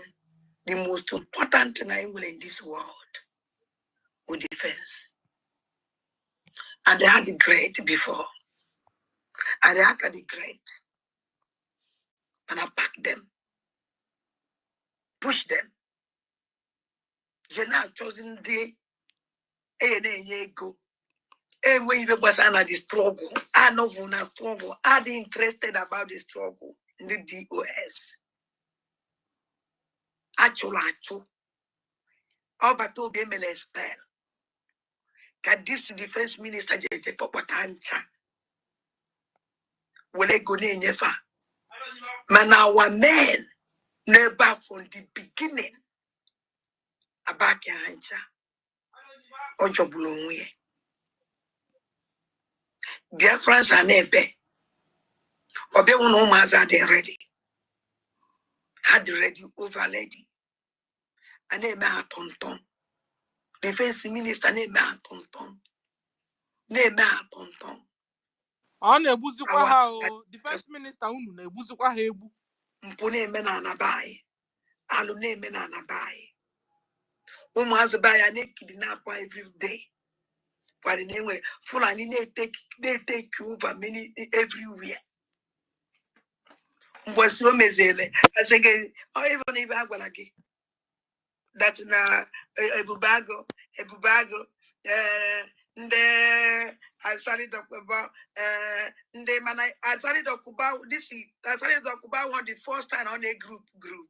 the most important thing I will in this world with defense. And they had the great before. And they had the great. And I pack them. Push them. You're not chosen the go. And when you was under the struggle, I know when I struggle, I'm interested about the struggle in the DOS. Actually, Oba to be a spell. Can this defense minister J. Popotancha will go in Yefa? Man, our men never from the beginning about Yancha or Jobulunwe. Biafrans are never. Obe uno maza de ready. Had ready over lady. And a man tonton. Defense minister name man tonton. Name man tonton. On a buzukwa ha defense minister unu na buzukwa ha ebu. Mpone mena na bai. Alu ne mena na bai. Umazabaya ne kidnap every day. For the name Fulani they take over many everywhere. Was so mezele. I say even if I will again. That's na Ebubago, the I started talk about the man I started talk about this I started talk about one the first time on a group.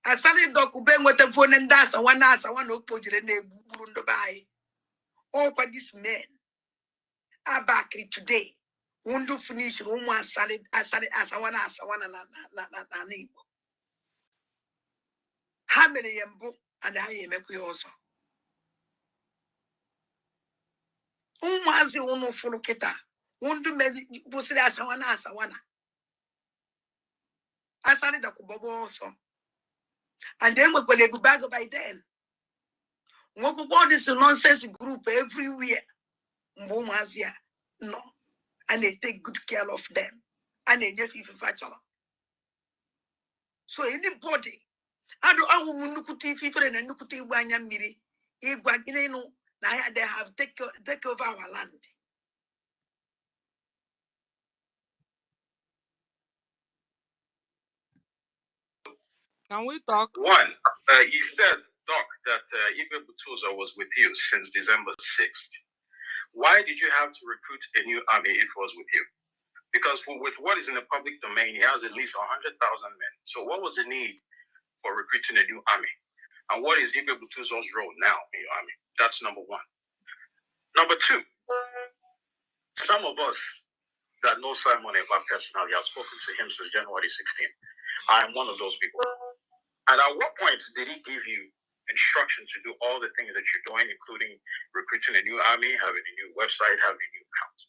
I started talk about what the phone and that's one as I want to put it in the Burundo by all by this man. I back it today. Won't do finish one salad as I want as I want to how many yembo and I am also. Umazi uno fuluketa. Undu me busiri asawana. Asani da kubobo also. And then we will back by then. What is a nonsense group everywhere? Mbumazia. No. And they take good care of them. And they just factual. So anybody, I do I will nukuti fifa and nukuti wanya miri. If Bagino, they have take over our land. Can we talk? One, he said, Doc, that Ibe Butuza was with you since December 6th. Why did you have to recruit a new army if it was with you? Because with what is in the public domain, he has at least 100,000 men. So what was the need for recruiting a new army? And what is Ibe Butuza's role now in your army? That's number one. Number two, some of us that know Simon Eva personally have spoken to him since January 16th. I am one of those people. And at what point did he give you instruction to do all the things that you're doing, including recruiting a new army, having a new website, having a new account?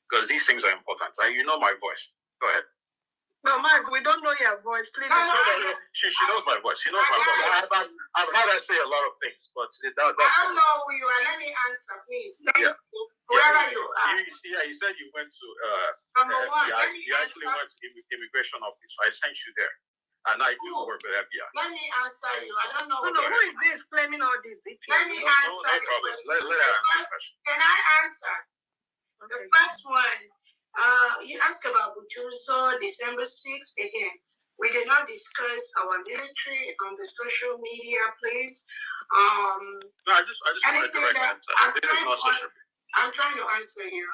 Because these things are important. You know my voice. Go ahead. No, Max, we don't know your voice. Please. She knows my voice. She knows my voice. I've heard her say a lot of things, but I don't know who you are. Let me answer, please. Yeah. Whoever you are. Yeah, you said you went to Number one, you actually went to immigration office. I sent you there. And I do work with FBI. Let me answer you. I don't know. No, who is this claiming all this? Let me answer. No problem. Let her answer. Can I answer? Okay. The first one, you asked about Buchuso, December 6th. Again, we did not discuss our military on the social media, please. No, I just want a direct answer. I'm trying to answer you.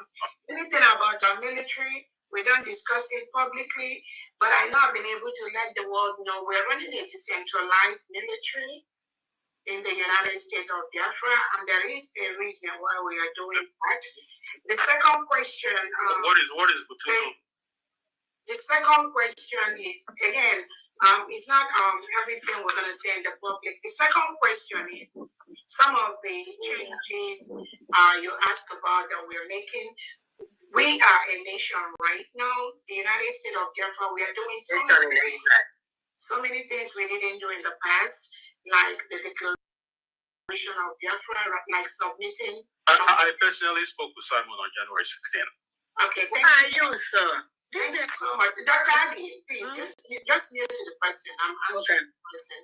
Anything about our military, we don't discuss it publicly, but I know I've been able to let the world know we're running a decentralized military in the United States of Biafra, and there is a reason why we are doing that. The second question... what is Buchuso? The second question is, again, it's not everything we're going to say in the public. The second question is, some of the changes you asked about that we're making. We are a nation right now. The United States of Biafra, we are doing so many things we didn't do in the past, like the declaration of Biafra, like submitting. I personally spoke with Simon on January 16th. Okay, thank you, sir. Thank you so much. Dr. Abi, please, just mute to the person. I'm answering the person.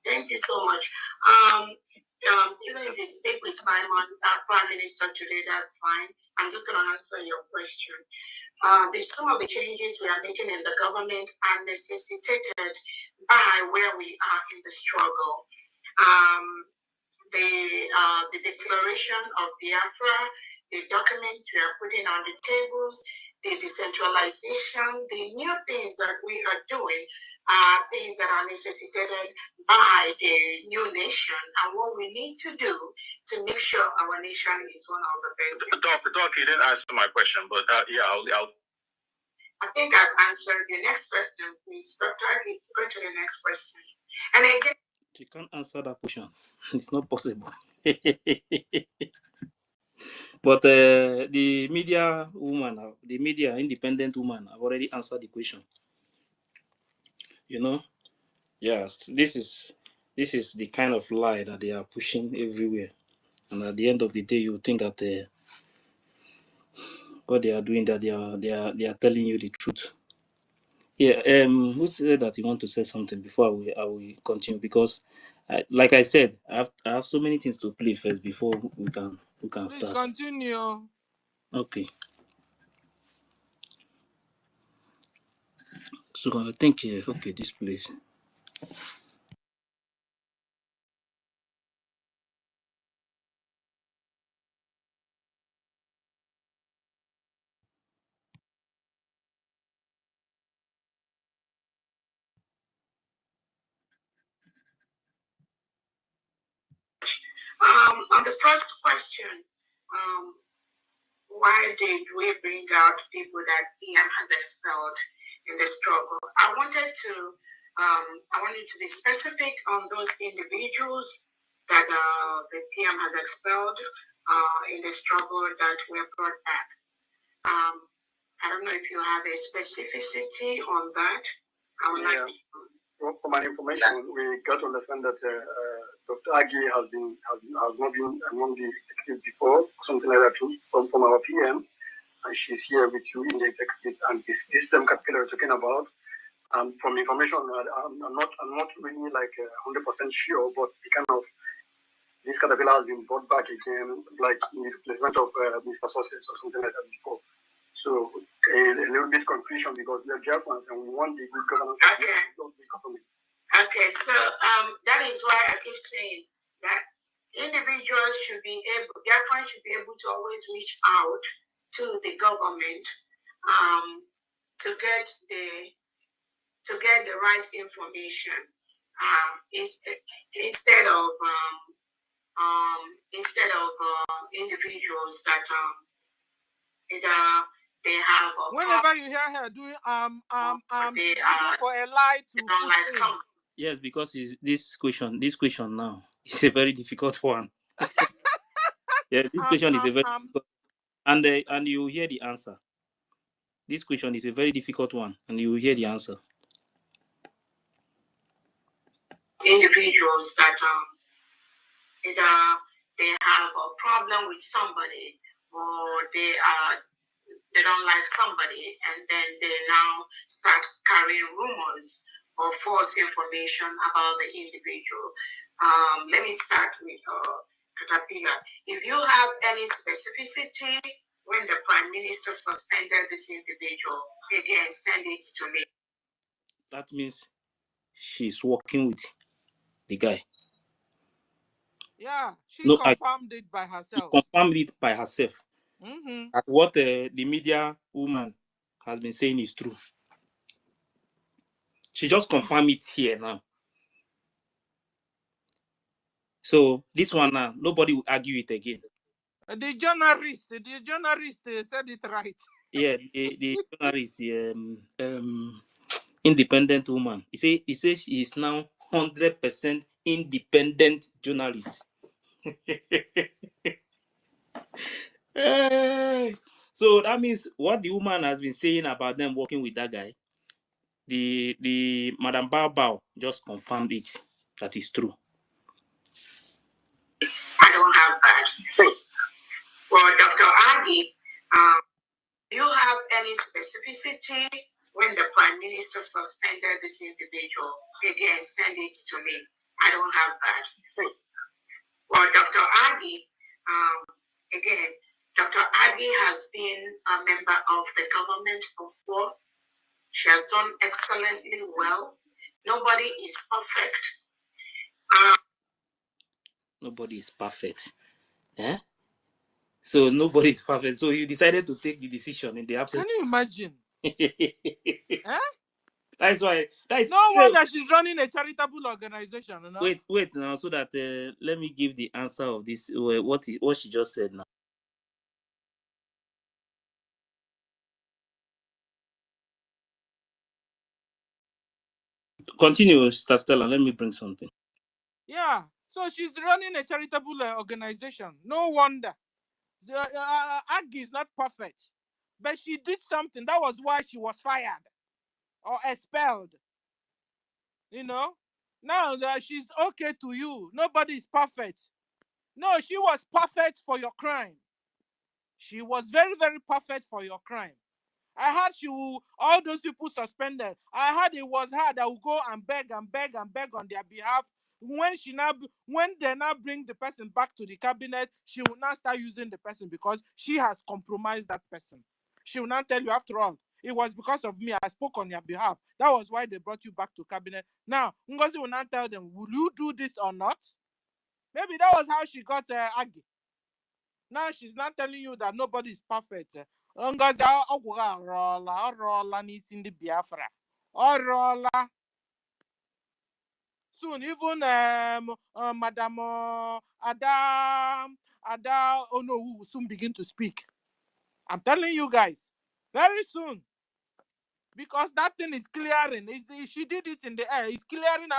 Thank you so much. Even if you speak with Simon, Prime Minister today, that's fine. I'm just going to answer your question. Some of the changes we are making in the government are necessitated by where we are in the struggle. The declaration of Biafra, the documents we are putting on the tables, the decentralization, the new things that we are doing are things that are necessitated by the new nation and what we need to do to make sure our nation is one of the best. Doc, you didn't answer my question, but yeah, I'll I think I've answered the next question, please. Dr. Agi, go to the next question. And again, you can't answer that question. It's not possible. But the media woman, the media independent woman, have already answered the question. You know, yes, this is the kind of lie that they are pushing everywhere, and at the end of the day, you think that what they are doing, that they are telling you the truth. Yeah. Who said that you want to say something before I will continue? Because, like I said, I have so many things to play first before we can Please start. Continue. Okay. So I think okay, this place. On the first question, why did we bring out people that PM has expelled in the struggle? I wanted to be specific on those individuals that the PM has expelled in the struggle that were brought back. I don't know if you have a specificity on that. I would like to. For my information, we got to understand that Dr. Agi has not been among the executives before, something like that too, from our PM, and she's here with you in the executive, and this same category we're talking about. From information, I'm not really like 100% sure, but this caterpillar has been brought back again, like in the replacement of Mr. Sources or something like that before. So a little bit confusion because we are Biafrans and we want the good governance of the government. Okay, so that is why I keep saying that individuals should be able, Biafrans should be able to always reach out to the government to get the right information instead of individuals that they have. Whenever you hear her doing for a lie to don't like some. Yes, because this question now is a very difficult one. Yeah, this question is a very difficult, and you hear the answer. This question is a very difficult one, and you will hear the answer. Individuals that either they have a problem with somebody or they don't like somebody, and then they now start carrying rumors or false information about the individual. Let me start with Caterpillar. If you have any specificity when the Prime Minister suspended this individual, again, send it to me. That means she's working with the guy. Yeah, she No, confirmed it by herself. She confirmed it by herself. Mm-hmm. That what the media woman has been saying is true. She just confirmed it here now. So this one now, nobody will argue it again. The journalist said it right. Yeah, the journalist, independent woman. He says she is now 100% independent journalist. Hey. So that means what the woman has been saying about them working with that guy, the Madam Bao just confirmed it. That is true. I don't have that. Well, Dr. Adi, do you have any specificity when the Prime Minister suspended this individual? Again, send it to me. I don't have that. Well, Dr. Adi, again, Dr. Adi has been a member of the government before. She has done excellently well. Nobody is perfect. Nobody is perfect. Eh? So nobody is perfect. So you decided to take the decision in the absence. Can you imagine? Eh? That's why. No wonder she's running a charitable organization. You know? Wait now, so that let me give the answer of this. What she just said now. Continue, Sister Stella. Let me bring something. Yeah. So she's running a charitable organization. No wonder. Aggie is not perfect, but she did something. That was why she was fired or expelled. You know. Now she's okay to you. Nobody is perfect. No, she was perfect for your crime. She was very, very perfect for your crime. I heard all those people suspended. I heard it was her that will go and beg and beg and beg on their behalf. When they now bring the person back to the cabinet, she will now start using the person because she has compromised that person. She will not tell you, after all, it was because of me. I spoke on your behalf. That was why they brought you back to cabinet. Now, Ngozi will not tell them, will you do this or not? Maybe that was how she got Aggie. Now she's not telling you that nobody is perfect. Ngozi ọrụọla n'isi ndị Biafra. Ọrụọla. Soon, even Madam Ada Onowu will soon begin to speak. I'm telling you guys, very soon. Because that thing is clearing. She did it in the air. It's clearing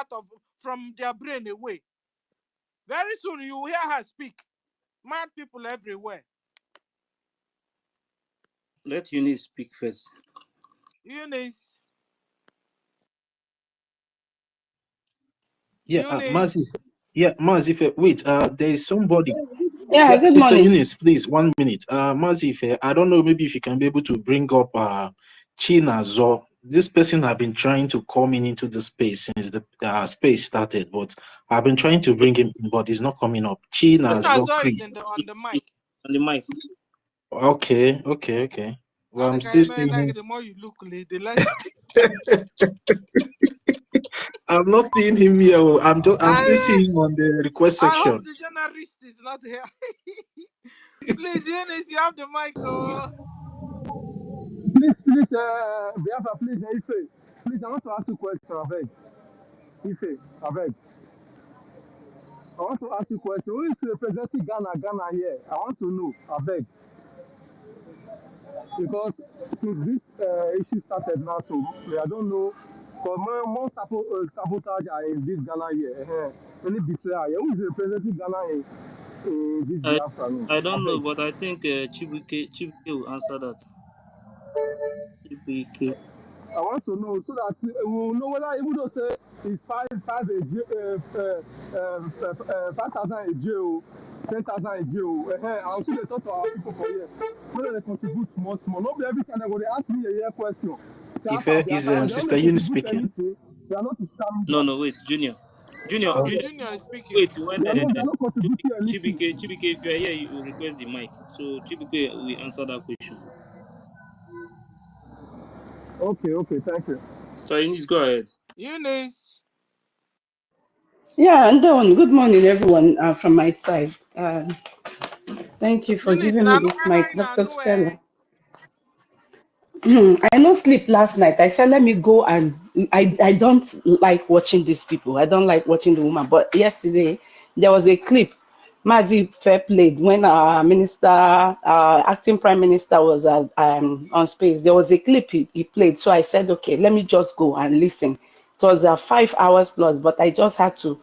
from their brain away. Very soon you will hear her speak. Mad people everywhere. Let Eunice speak first. Eunice. Mazi. Mazi, wait, there is somebody. Yeah, good Sister morning. Eunice, please, 1 minute. Mazi, I don't know, maybe if you can be able to bring up Chinazo. This person have been trying to come into the space since the space started, but I've been trying to bring him in, but he's not coming up. Chinazo Chris. Is on the mic. On the mic. Okay. Well, I'm still seeing him. The more you look, the less. I'm not seeing him here. I'm still seeing him on the request section. I hope the journalist is not here. Please, Eunice, you have the mic. Please, Biafra, please, Ife. Please, I want to ask you a question, Avec. Ife, Avec. I want to ask you a question. Who is representing Ghana here? I want to know, Avec. Because since this issue started now, so I don't know. For more sabotage are in this Ghana here. Any betrayal here. Who is representing Ghana in this Biafra? I don't know, but I think Chibuike will answer that. I want to know so that we will know whether even though say it's 5,000 a jail, 10,000 a jail. I also they talk to our people for here. Whether they contribute small. Not be every time they go they ask me a year question. Say If after is Biafra, they Sister don't Eunice contribute speaking? anything. They are not Islamic. No, wait, Junior. Junior, No, Okay. Junior, Junior is speaking. wait, when They are not contributing anything. Chibike, if you are here, you request the mic. So Chibike will answer that question. Okay, thank you. Sister Eunice, go ahead. Eunice. Yeah, and then good morning, everyone, from my side. Thank you for Eunice, giving me na no this mic, why na Dr. no Stella. I no sleep last night. I said, let me go, and I don't like watching these people. I don't like watching the woman. But yesterday, there was a clip Mazi Fair played when our minister, acting prime minister was on space. There was a clip he played. So I said, okay, let me just go and listen. It was 5 hours plus, but I just had to,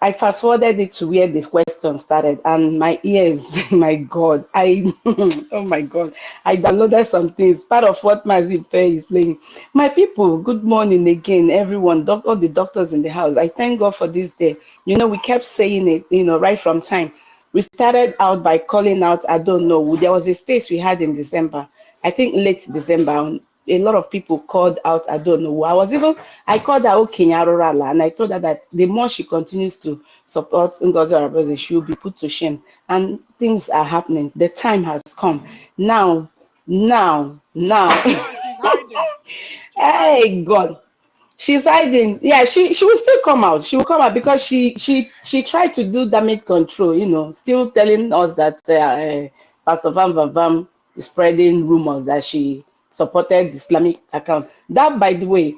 I fast forwarded it to where this question started, and my ears, my God, oh my God, I downloaded some things. Part of what Mazip is playing. My people, good morning again, everyone, all the doctors in the house. I thank God for this day. We kept saying it, right from time. We started out by calling out, I don't know, there was a space we had in December, I think late December. A lot of people called out, I don't know. I called her Okenyarorala, and I told her that the more she continues to support Ngozi Arabazi, she will be put to shame. And things are happening. The time has come. Now. Now she's hiding. Hey, God. She's hiding. Yeah, she will still come out. She will come out because she tried to do damage control, still telling us that Pastor Van Van Van is spreading rumors that she supported the Islamic account. That, by the way,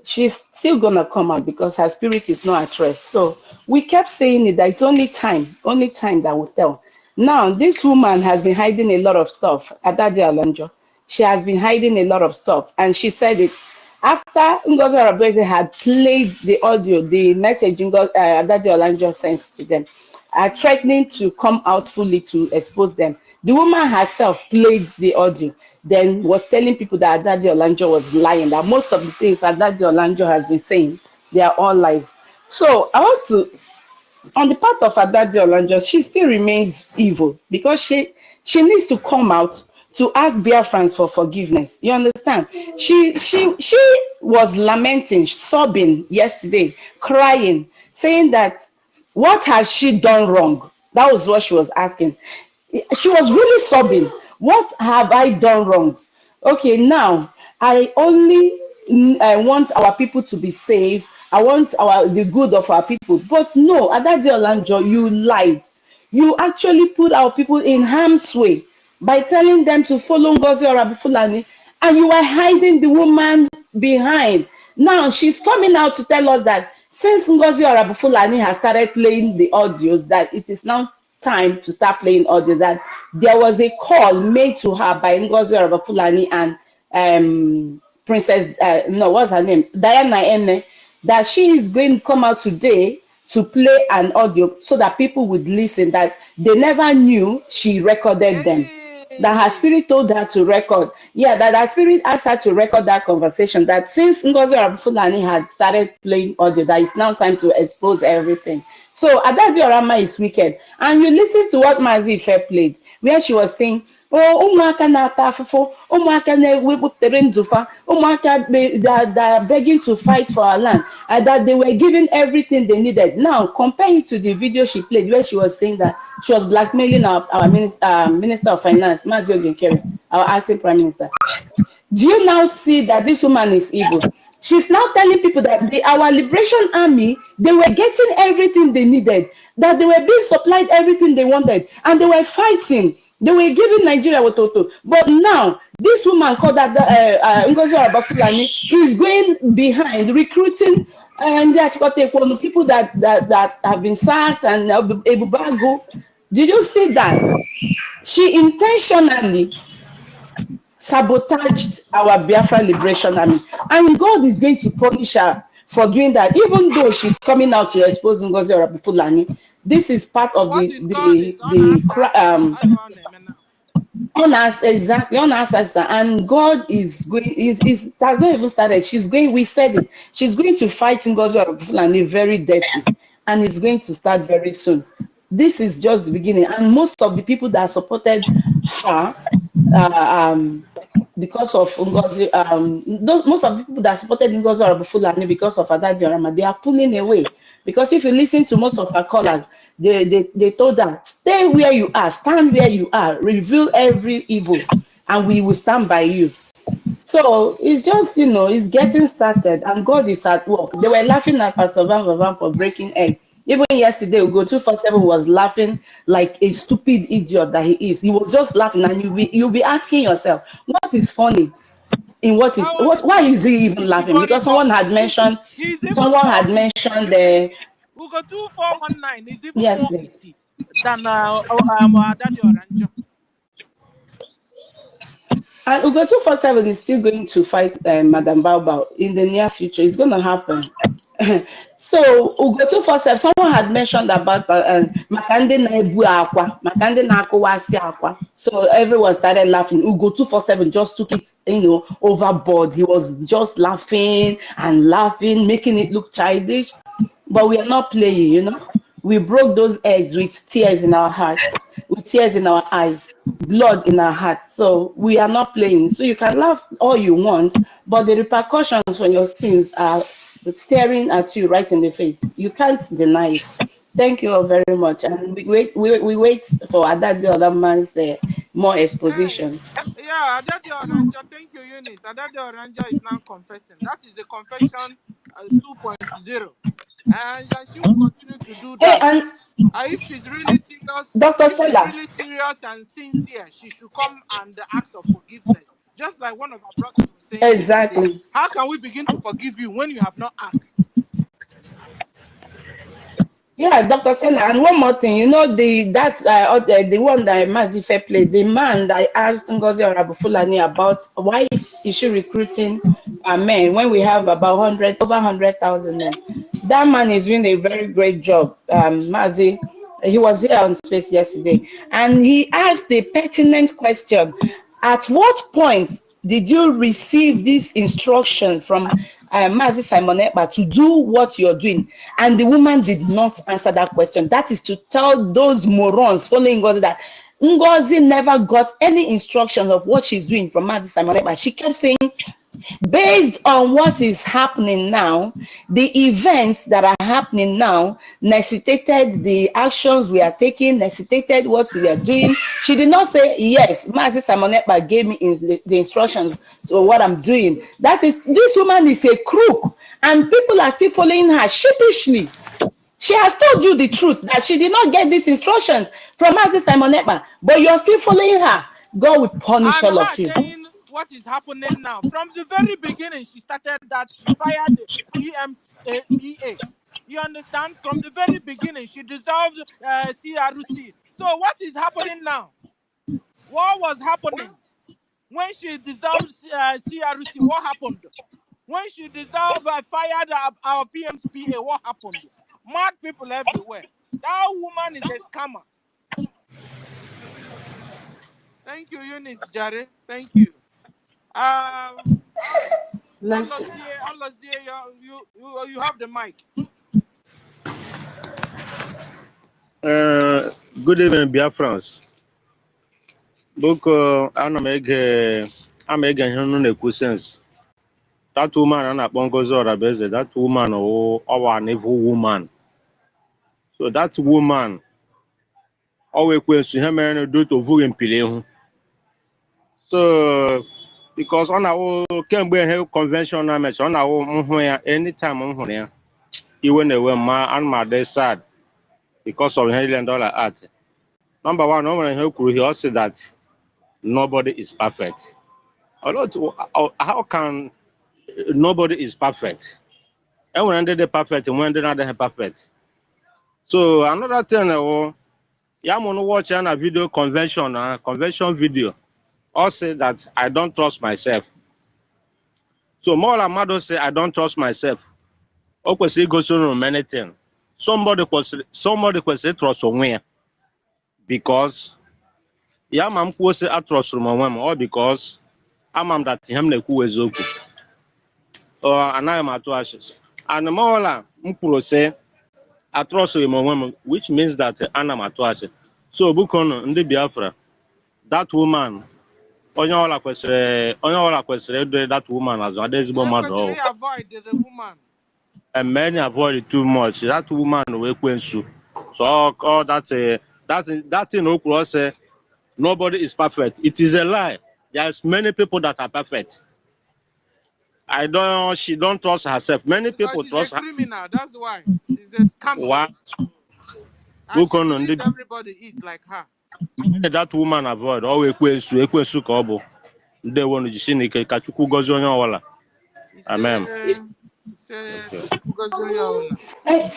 she's still gonna come out because her spirit is not at rest. So we kept saying it, that it's only time that will tell. Now, this woman has been hiding a lot of stuff. Adade Alanjo. She has been hiding a lot of stuff, and she said it after Ngozi Arabazi had played the audio, the message Adade Olanjo sent to them, threatening to come out fully to expose them. The woman herself played the audio, then was telling people that Adade Olanjo was lying, that most of the things Adade Olanjo has been saying, they are all lies. So I want to, on the part of Adade Olanjo, she still remains evil because she needs to come out to ask Biafrans for forgiveness. You understand? She was lamenting, sobbing yesterday, crying, saying that what has she done wrong? That was what she was asking. She was really sobbing. What have I done wrong? Okay, now I only want our people to be safe. I want the good of our people. But no, Adade Olanjo, you lied. You actually put our people in harm's way by telling them to follow Ngozi Fulani, and you were hiding the woman behind. Now she's coming out to tell us that since Ngozi Fulani has started playing the audios, that it is now time to start playing audio, that there was a call made to her by Ngozi Fulani and Princess, no, what's her name? Diana Ene, that she is going to come out today to play an audio so that people would listen, that they never knew she recorded them. That her spirit told her to record. Yeah, that her spirit asked her to record that conversation. That since Ngozi Fulani had started playing audio, that it's now time to expose everything. So Adade Orama is wicked. And you listen to what Mazi Ife played, where she was saying, oh, ụmụaka na-ata afụfụ, ụmụaka na-ewepụtere ndụfa, ụmụaka that are begging to fight for our land, and that they were given everything they needed. Now, compare it to the video she played where she was saying that she was blackmailing our Minister of Finance, Mazi Ogenkere, our acting Prime Minister. Do you now see that this woman is evil? She's now telling people that our liberation army, they were getting everything they needed, that they were being supplied everything they wanted, and they were fighting. They were giving Nigeria what to. But now, this woman called that Ngozi Fulani is going behind, recruiting and people that have been sacked and Ebubago. Did you see that? She intentionally sabotaged our Biafra Liberation Army, and God is going to punish her for doing that, even though she's coming out to expose Ngozi Fulani. This is part of What is called is honor. On us, exactly, on us, and God is going, is has not even started. She's going, we said it, she's going to fight NGOZI Fulani very dirty, and it's going to start very soon. This is just the beginning, and most of the people that supported her, because of Ngozi, most of the people that supported NGOZI Fulani because of Ada Diorama, they are pulling away. Because if you listen to most of her callers, they told her, stay where you are, stand where you are, reveal every evil, and we will stand by you. So it's just, it's getting started, and God is at work. They were laughing at Pastor Van for breaking egg. Even yesterday, Ugo 247 was laughing like a stupid idiot that he is. He was just laughing, and you'll be asking yourself, what is funny? Why is he even laughing? Because someone had mentioned the Ugo 2419 is even yes, more please. witty than Daddy Oranjo. And Ugo 247 is still going to fight Madam Baobao in the near future. It's going to happen. So Ugo 247, someone had mentioned about Makande na ebu akwa, Makande na akowasi akwa. So everyone started laughing. Ugo 247 just took it, overboard. He was just laughing and laughing, making it look childish. But we are not playing, We broke those eggs with tears in our hearts, with tears in our eyes, blood in our hearts. So we are not playing. So you can laugh all you want, but the repercussions on your sins are staring at you right in the face. You can't deny it. Thank you all very much. And we wait for the other man's more exposition. Yeah, Adade Oranja, thank you, Eunice. Adade Oranja is now confessing. That is a confession 2.0. And she will continue to do Hey, that. and If she's really serious, Dr. Stella. and sincere, she should come and ask for forgiveness. Just like one of our brothers was saying yesterday. Exactly. How can we begin to forgive you when you have not asked? Yeah, Dr. Stella, and one more thing, the one that Mazife played, the man that asked Ngozi Fulani about why is she recruiting men when we have about over 100,000 men. That man is doing a very great job, Mazi. He was here on Space yesterday, and he asked the pertinent question: at what point did you receive this instruction from Mazi Simon Ekpa to do what you're doing? And the woman did not answer that question. That is to tell those morons following Ngozi that Ngozi never got any instruction of what she's doing from Mazi Simon Ekpa. She kept saying, based on what is happening now, the events that are happening now necessitated the actions we are taking, necessitated what we are doing. She did not say, yes, Mazi Simon Ekpa gave me the instructions to what I'm doing. This woman is a crook, and people are still following her sheepishly. She has told you the truth that she did not get these instructions from Mazi Simon Ekpa, but you're still following her. God will punish And all her of you. saying what is happening now. From the very beginning, she started that. She fired the PMPA. You understand? From the very beginning, she dissolved CRC. So what is happening now? What was happening? When she dissolved CRC, what happened? When she dissolved, fired our PMPA, what happened? Mad people everywhere. That woman is a scammer. Thank you, Eunice Jare. Thank you. Alazie, you have the mic. Good evening, Biafrans. Book, I'm ege ihe unu na-ekwu sense. That woman a na-akpọ Ngozi Orabeze, that woman an evil woman. So that woman always ekwensu ihe mere na do to vughị mpiri ihu. So because ọ na-awụ kemgbe ihe convention na mecha ọ na-awụ nhụ ya anytime m hụrụ ya iwe na-ewe ma ana m adị sad because of ihe niile dollar art. Number one, o nwere ihe kwuru here, ọ sị that nobody is perfect. How can nobody is perfect? And when they perfect and when they're not perfect. So another thing, I'm gonna watch a video convention video. Or say that I don't trust myself. So more Amado say I don't trust myself. Okwesi goes through many things. Somebody could say trust somewhere because ya ma m kwuo sị atrọsụrụ m onwe m ọ because ama m that ihe m na-ekwu eziokwu anaghị m atụ asị and m ọbụla m kwuru sị atrọsụghị m onwe m which means that ana m atụ asị so bụkọnụ ndị Biafra that woman onye ọbụla kwesịrị ịdị that woman azụ ada ezigbo mmadụ ọhụụ avoid the woman. And many avoid it too much. That woman will quench. So all that thing Okro say nobody is perfect. It is a lie. There's many people that are perfect. She don't trust herself. Many Because people she's trust a her. criminal, that's why. She's a scammer. What? And she believes everybody is like her. That woman avoid always ekwensu ka ọ bụ ndị wonu ji Chineke ka Chukwu gọzie onye ọwụla. Amen. Hey,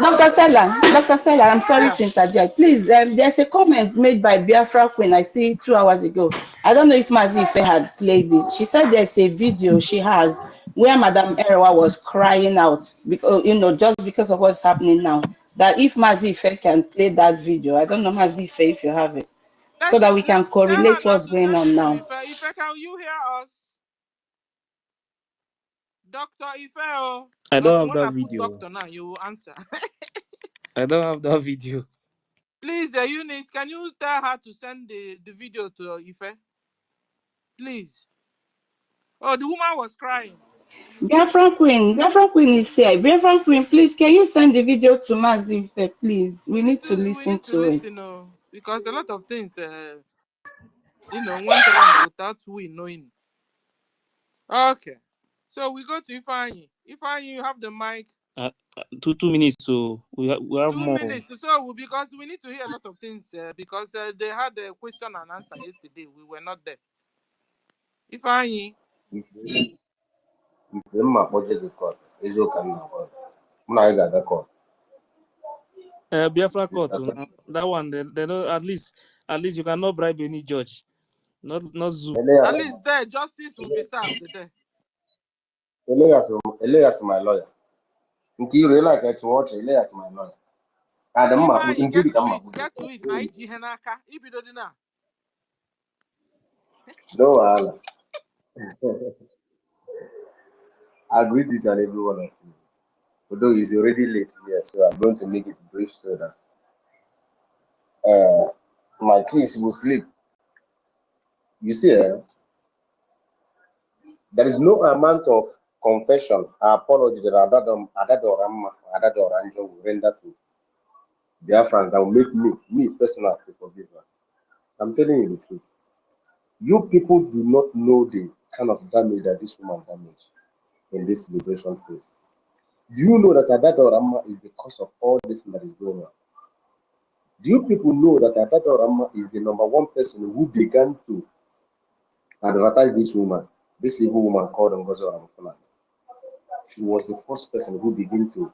Dr. Stella, I'm sorry to interject. Please, there's a comment made by BIAFRACOIN, I see 2 hours ago. I don't know if Mazi Ife had played it. She said there's a video she has where Madam Erewa was crying out because, just because of what's happening now. That if Mazi Ife can play that video, I don't know, Mazi Ife, if you have it, so that we can correlate what's going on now. Ife, can you hear us? Dr. Ife, I don't have that video. Doctor now, you will answer. I don't have that video. Please, Eunice, can you tell her to send the video to Ife? Please. Oh, the woman was crying. BIAFRACOIN is here. BIAFRACOIN, please, can you send the video to Mazi Ife, please? We need to listen to it. Because a lot of things, went wrong without we knowing. Okay. So we go to Ifeanyi. Ifeanyi, you have the mic. 2 minutes, so we have more. 2 minutes. So because we need to hear a lot of things, because they had a question and answer yesterday. We were not there. Ifeanyi. Biafra court. That one, they know at least you cannot bribe any judge. Not Zoom. At least there, justice will be served there. Elias, my lawyer. You like to watch Elias, my lawyer. Ifeanyi, get to it. Na iji henaka. Ibido di na. No, I greet each and every one of you. Although it's already late here, so I'm going to make it brief so that my kids will sleep. You see, there is no amount of confession or apology that Adado Oranjo will render to Biafrans that will make me personally to forgive her. I'm telling you the truth. You people do not know the kind of damage that this woman damaged in this liberation phase. Do you know that Adado Rama is the cause of all this that is going on? Do you people know that Adado Rama is the #1 person who began to advertise this woman, this evil woman called NGOZI? She was the first person who began to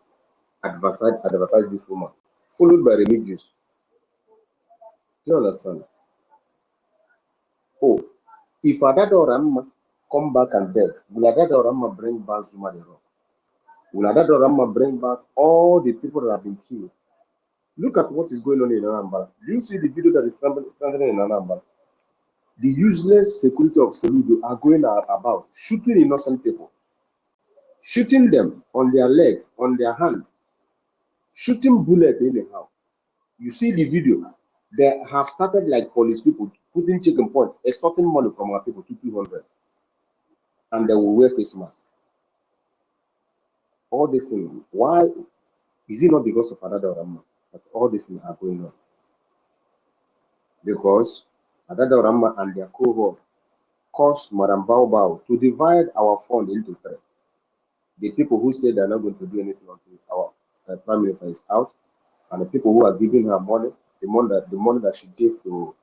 advertise this woman, followed by religious. Do you understand? Oh, if Adado Rama come back and beg, will Adado Rama bring back Zuma the Rock? Will Adado Rama bring back all the people that have been killed? Look at what is going on in Anambra. Do you see the video that is trending in Anambra? The useless security of Soludo are going about shooting innocent people, shooting them on their leg, on their hand, shooting bullets anyhow. You see the video. They have started like police people putting chicken points, extorting money from our people to 200, and they will wear face masks. All this thing. Why is it not because of Adado Rama that all these things are going on? Because Adado Rama and their cohort caused Madam Bao to divide our fund into 3. The people who say they're not going to do anything until our Prime Minister is out, and the people who are giving her money, the money that she gave to,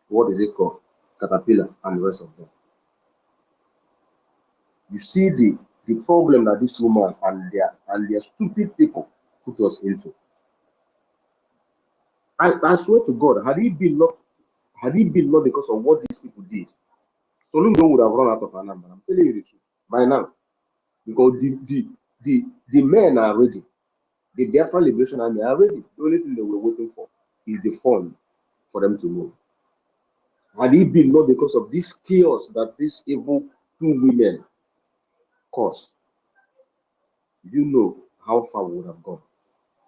what is it called, Caterpillar, and the rest of them. You see the problem that this woman and their stupid people put us into. I swear to God, had it been not because of what these people did, Soludo would have run out of Anambra. I'm telling you the truth by now, because the men are ready. The Biafra Liberation Army are ready. The only thing they were waiting for is the fund for them to move. Had it been not because of this chaos that these evil two women caused, you know how far we would have gone.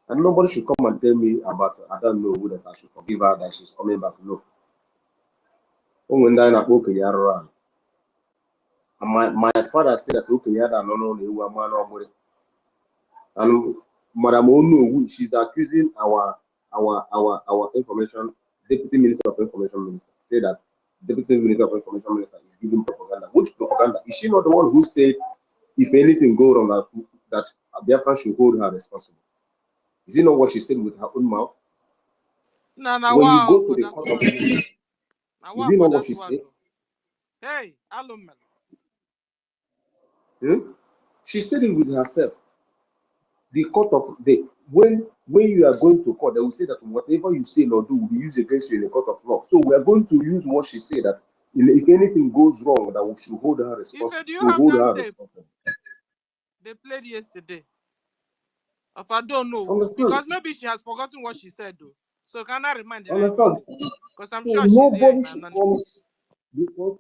And nobody should come and tell me about, I don't know, that I should forgive her, that she's coming back. No. And my father said that and Madam Onu, she's accusing our information, Deputy Minister of Information Minister, say that Deputy Minister of Information Minister is giving propaganda. Which propaganda? Is she not the one who said if anything go wrong that Biafra should hold her responsible? Is it not what she said with her own mouth? No, When you wow go to for the that court one. of law, is Wow it for not what that she one. said? Hey, hello, man. She said it with herself. The court of the when you are going to court, they will say that whatever you say or do will be used against you in the court of law. So we are going to use what she said, that if anything goes wrong, that we should hold her responsible. Do you have that tape? They played yesterday. If I don't know, Understand? because maybe she has forgotten what she said, though. So can I remind Understand? everybody? Because I'm So sure she's here in Anonymous. Because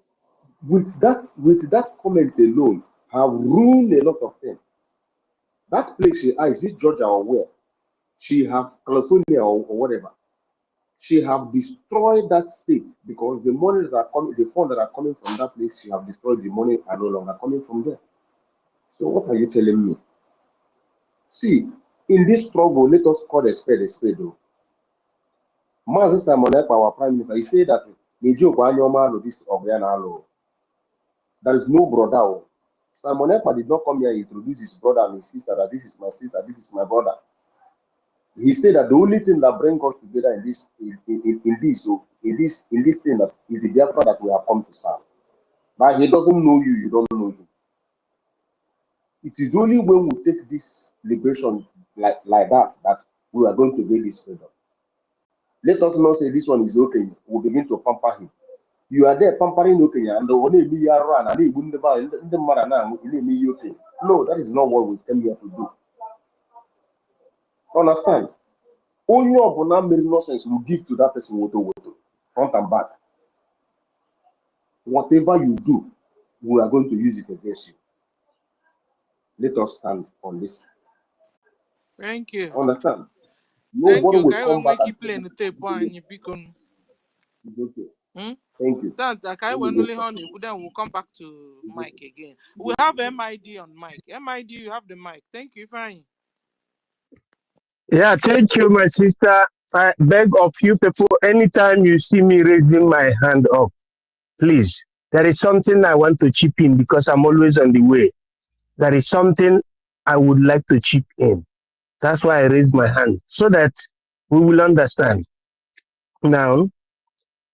with that comment alone, have ruined a lot of things. That place is it Georgia or where? She have California or whatever. She have destroyed that state because the money that are coming, the funds that are coming from that place, she have destroyed. The money are no longer coming from there. So what are you telling me? See, in this struggle, let us call a spade though. Master Simon Ekpa, our prime minister, he said that there is no brother. Simon Ekpa did not come here and introduce his brother and his sister, that this is my sister, this is my brother. He said that the only thing that brings us together in this thing that is the Biafra that we have come to serve. But he doesn't know you, you don't know him. It is only when we take this liberation like that we are going to get this freedom. Let us not say this one is okay. We'll begin to pamper him. You are there pampering okay, and the only be run and no, that is not what we came here to do. Understand? Only of nonsense will give to that person front and back. Whatever you do, we are going to use it against you. Let us stand on this. Thank you. Understand? Nobody will come back and play the tape on you because. Thank you. Then we'll come back to Mike again. We have MID on Mike. MID, you have the mic. Thank you, fine. Yeah, thank you, my sister. I beg of you people, anytime you see me raising my hand up, please, there is something I want to chip in because I'm always on the way. There is something I would like to chip in. That's why I raised my hand, so that we will understand. Now,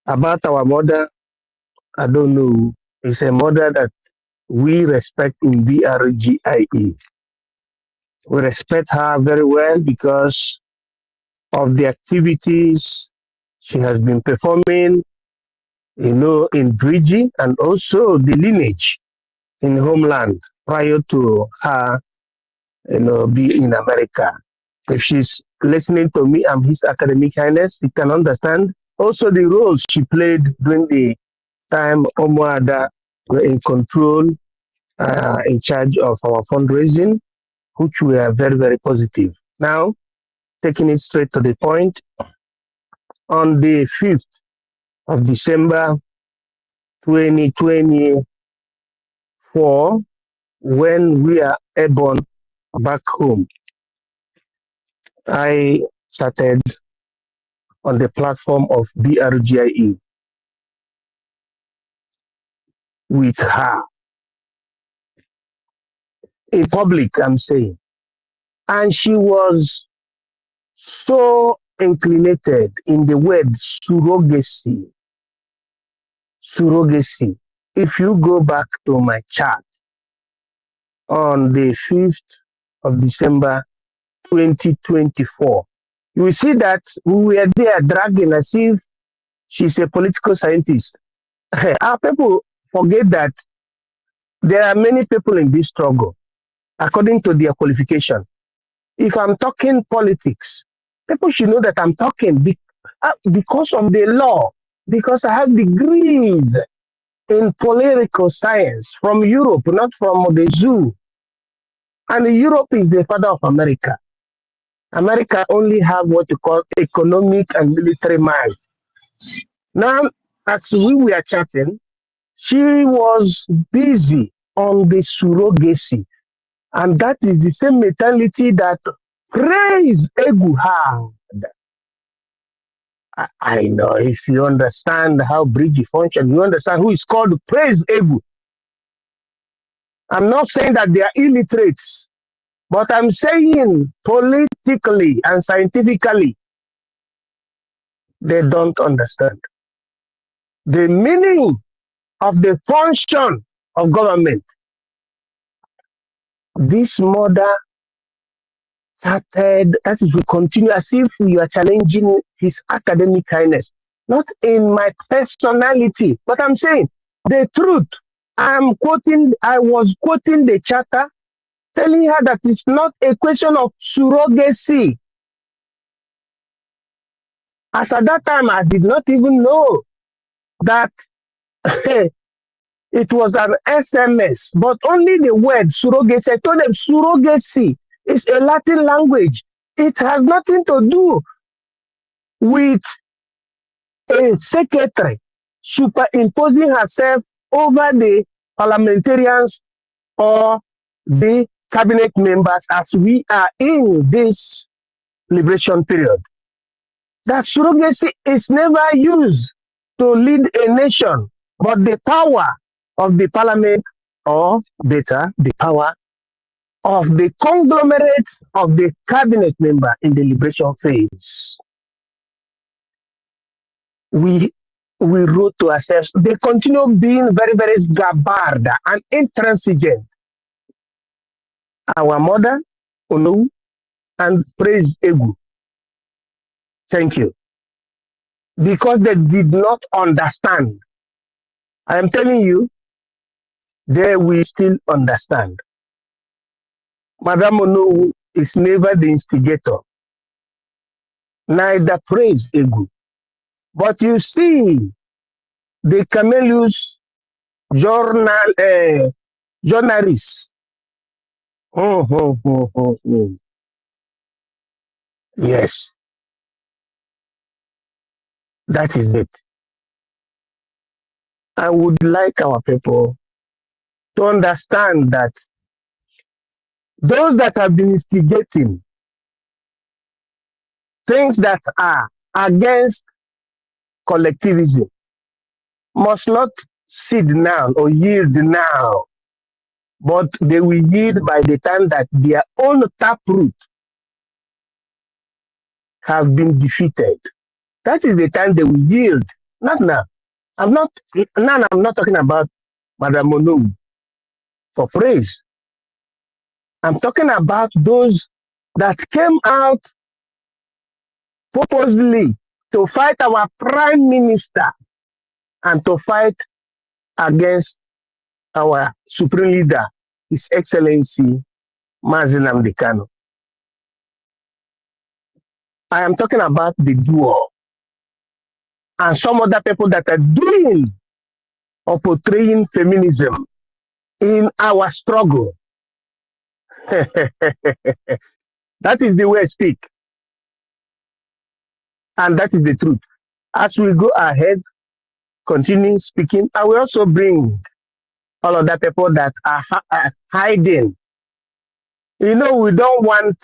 about our mother, I don't know, it's a mother that we respect in BRGIE. We respect her very well because of the activities she has been performing, in BRGIE, and also the lineage in homeland prior to her, be in America. If she's listening to me, I'm His Academic Highness, you can understand also the roles she played during the time Omoada were in control, in charge of our fundraising, which were very, very positive. Now, taking it straight to the point, on the 5th of December 2024, when we are airborne back home, I started on the platform of BRGIE with her. In public, I'm saying. And she was so inclinated in the word surrogacy. Surrogacy. If you go back to my chat on the 5th of December 2024, you will see that we were there dragging as if she's a political scientist. Our people forget that there are many people in this struggle, according to their qualification. If I'm talking politics, people should know that I'm talking because of the law. because I have degrees in political science from Europe, not from the zoo. And Europe is the father of America. America only have what you call economic and military might. Now, as we were chatting, she was busy on the surrogacy. And that is the same mentality that Praise Egu had. I know if you understand how BRGIE functions, you understand who is called Praise Egu. I'm not saying that they are illiterates, but I'm saying politically and scientifically, they don't understand the meaning of the function of government. This mother started, that is, we continue as if we are challenging his academic highness. Not in my personality, but I'm saying the truth. I was quoting the charter, telling her that it's not a question of surrogacy. As at that time, I did not even know that it was an SMS, but only the word surrogacy. I told them surrogacy is a Latin language. It has nothing to do with a secretary superimposing herself over the parliamentarians or the cabinet members as we are in this liberation period. That surrogacy is never used to lead a nation, but the power of the parliament, or better, the power of the conglomerate of the cabinet member in the liberation phase. We wrote to ourselves, they continue being very, very scabbard and intransigent. Our mother, Onu, and Praise Egu. Thank you. Because they did not understand. I am telling you, they will still understand. Madame Onu is never the instigator, neither Praise Egu. But you see, the Camelus journalists. Yes, that is it. I would like our people to understand that those that have been instigating things that are against collectivism must not sit now or yield now, but they will yield by the time that their own taproot have been defeated. That is the time they will yield. Not now. I'm not talking about Madame Onu for praise. I'm talking about those that came out purposely to fight our prime minister and to fight against our supreme leader, His Excellency Mazi Nnamdi Kanu. I am talking about the duo and some other people that are doing or portraying feminism in our struggle. That is the way I speak. And that is the truth. As we go ahead, continue speaking, I will also bring all of the people that are hiding. You know, we don't want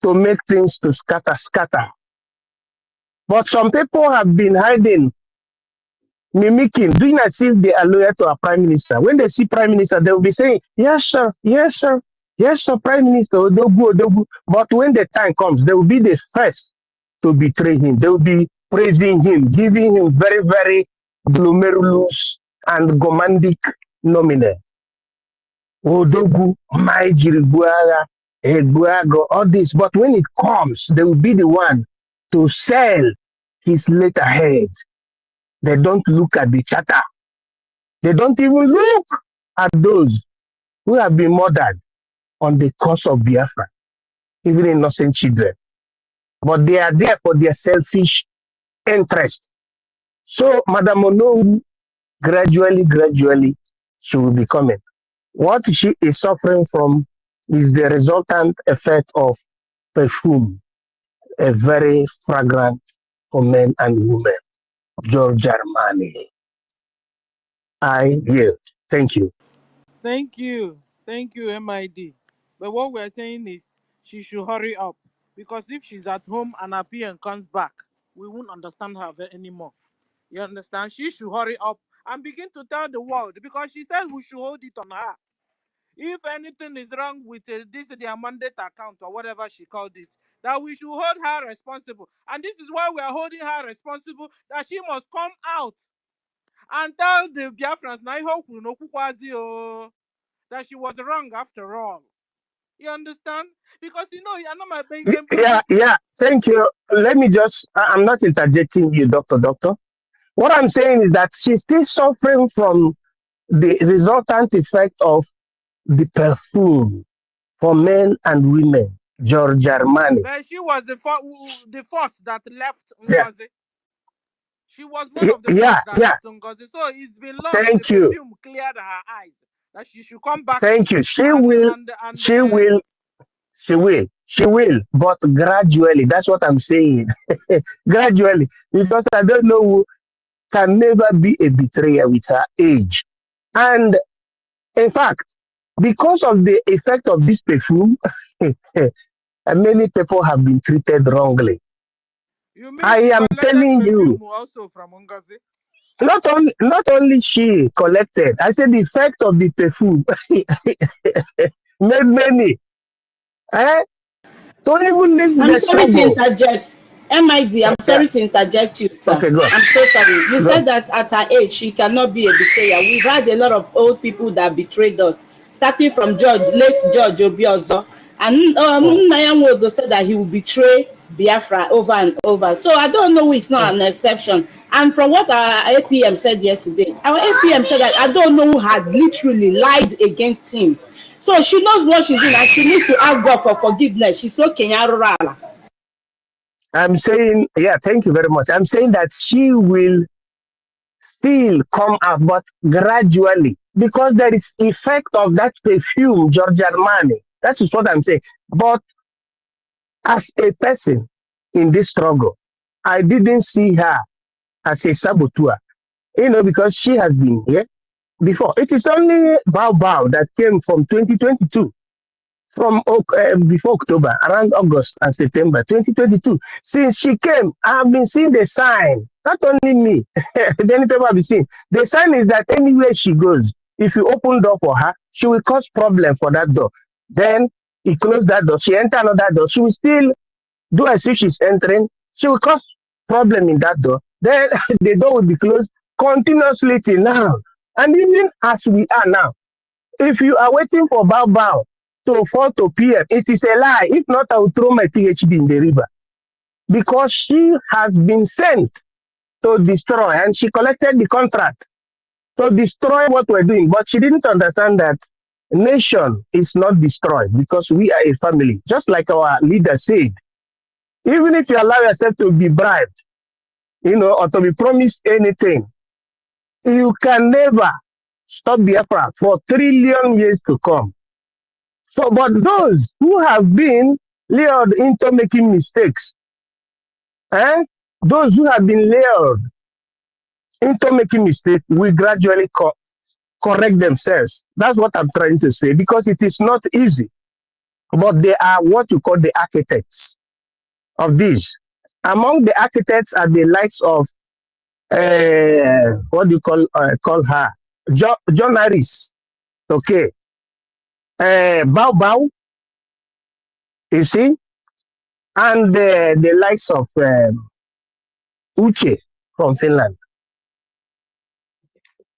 to make things to scatter. But some people have been hiding, mimicking, doing as if they are loyal to our prime minister. When they see prime minister, they will be saying, yes, sir, yes, sir, yes, sir, prime minister, Odogu, Odogu. But when the time comes, they will be the first to betray him. They will be praising him, giving him very, very glomerulous and gomandic nominal. Odogu, Maijiribuaga, Eguago, all this. But when it comes, they will be the one to sell his letterhead. They don't look at the charter. They don't even look at those who have been murdered on the cause of Biafra, even innocent children. But they are there for their selfish interest. So Madam Onowu, gradually, she will be coming. What she is suffering from is the resultant effect of perfume, a very fragrant for men and women. George Armani. I yield. Thank you. Thank you. Thank you, MID. But what we're saying is she should hurry up. Because if she's at home and her PM comes back, we won't understand her anymore. You understand? She should hurry up and begin to tell the world because she said we should hold it on her. If anything is wrong with this their mandate account or whatever she called it, that we should hold her responsible. And this is why we are holding her responsible, that she must come out and tell the Biafrans that she was wrong after all. You understand? Because you know, you're not my Yeah. Thank you. Let me just, I'm not interjecting you, Doctor. What I'm saying is that she's still suffering from the resultant effect of the perfume for men and women, George Armani. But she was the first that left Yeah, Ngozi. She was one of the yeah, first that yeah. left Ngozi. So it's been long. The Thank you. perfume cleared her eyes. That she should come back Thank you. She and will, but gradually. That's what I'm saying. Gradually, because I don't know who can never be a betrayer with her age. And in fact, because of the effect of this perfume, many people have been treated wrongly. You mean I am telling you, also from Ngozi? not only she collected, I said the effect of the perfume made many. Don't even live I'm the sorry to struggle. interject. MID, I'm sorry to interject you, sir. Okay, go. I'm so sorry. You Go. said that at her age, she cannot be a betrayer. We've had a lot of old people that betrayed us, starting from late George Obiozo. And Nnayanwodo said that he will betray Biafra over and over. So I don't know who is not an exception. And from what our APM said yesterday, our APM said that I don't know who had literally lied against him. So she knows what she's doing and she needs to ask God for forgiveness. She's so Kenyarurala. I'm saying, yeah, thank you very much. I'm saying that she will still come up, but gradually, because there is effect of that perfume, George Armani. That is what I'm saying. But as a person in this struggle, I didn't see her as a saboteur, because she has been here before. It is only Bao that came from 2022. From before October, around August and September 2022. Since she came, I have been seeing the sign. Not only me, many people have been seeing. The sign is that anywhere she goes, if you open door for her, she will cause problem for that door. Then he close that door. She enter another door. She will still do as if she's entering. She will cause problem in that door. Then the door will be closed continuously till now. And even as we are now, if you are waiting for Bao to 4 p.m., it is a lie. If not, I will throw my PhD in the river. Because she has been sent to destroy, and she collected the contract to destroy what we're doing. But she didn't understand that nation is not destroyed because we are a family. Just like our leader said, even if you allow yourself to be bribed, or to be promised anything, you can never stop Biafra for 1 trillion years to come. So, but those who have been lured into making mistakes, those who have been lured into making mistakes will gradually correct themselves. That's what I'm trying to say, because it is not easy. But they are what you call the architects of this. Among the architects are the likes of, what do you call her? John Harris, okay. Bao, you see, and the likes of Uche from Finland.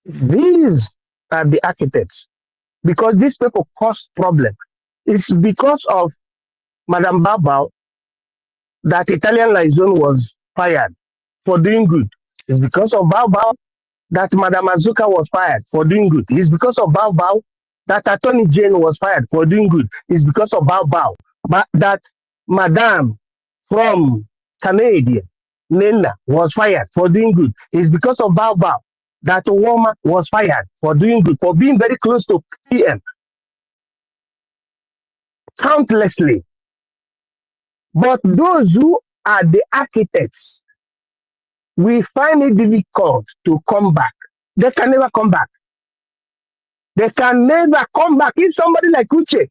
These are the architects, because these people cause problem. It's because of Madame Babao that Italian liaison was fired for doing good. It's because of Babao that Madame Azuka was fired for doing good. It's because of Babao that Attorney Jane was fired for doing good. It's because of Babao that Madame from Canada, Nena was fired for doing good. It's because of Bao Bao that Owoma was fired for doing good, for being very close to PM, countlessly. But those who are the architects, we find it difficult to come back. They can never come back. They can never come back. If somebody like Uche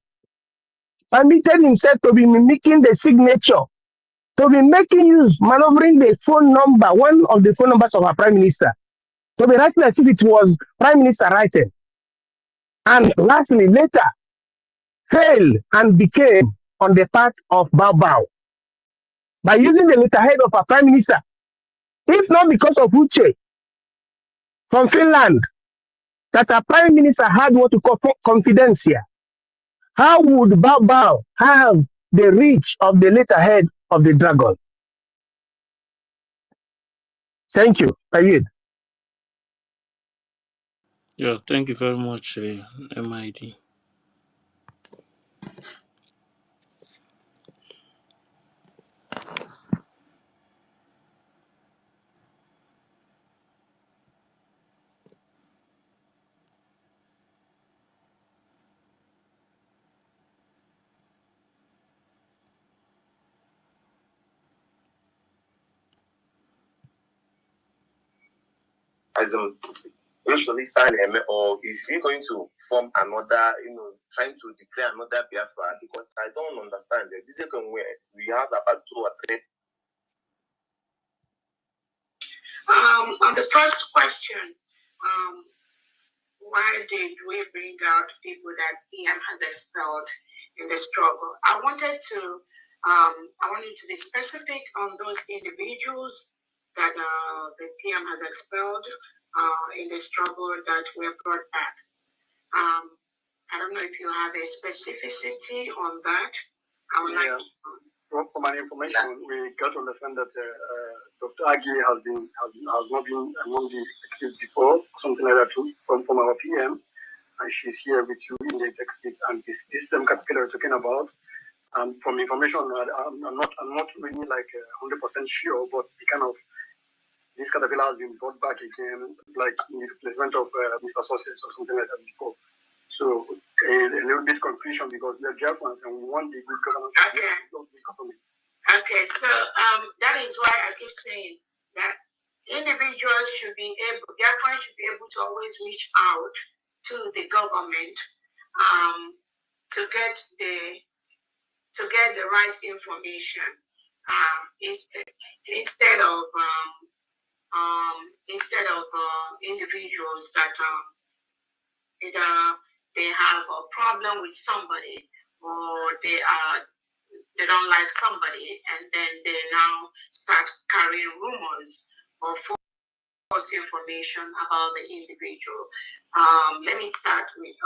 permitted himself to be mimicking the signature, to be making use, maneuvering the phone number, one of the phone numbers of our prime minister, to be writing as if it was prime minister writing, and lastly, later, failed and became on the part of Bao Bao by using the letterhead of our prime minister. If not because of Uche from Finland, that our prime minister had what we call confidential, how would Bao Bao have the reach of the letterhead of the dragon? Thank you. Ayed. Yeah, thank you very much, MID. Usually sign him, or is he going to form another, trying to declare another Biafra? Because I don't understand. This is where we have about 2 or 3. On the first question, why did we bring out people that EM has expelled in the struggle? I wanted to be specific on those individuals that the PM has expelled in the struggle that were brought back. I don't know if you have a specificity on that. I would like to. For my information, we got to understand that Dr. Agi has not been among the executives before, something like that too, from our PM, and she's here with you in the executive, and this same caterpillar we're talking about. And from information, I'm not really like 100% sure, but the kind of this caterpillar has been brought back again, like in the replacement of Mr. Sources or something like that before. So a little bit confusion because they're Biafrans and we want the good governance. Okay, so that is why I keep saying that individuals should be able, Biafrans should be able to always reach out to the government to get the right information instead of individuals that either they have a problem with somebody or they don't like somebody, and then they now start carrying rumors or false information about the individual. Let me start with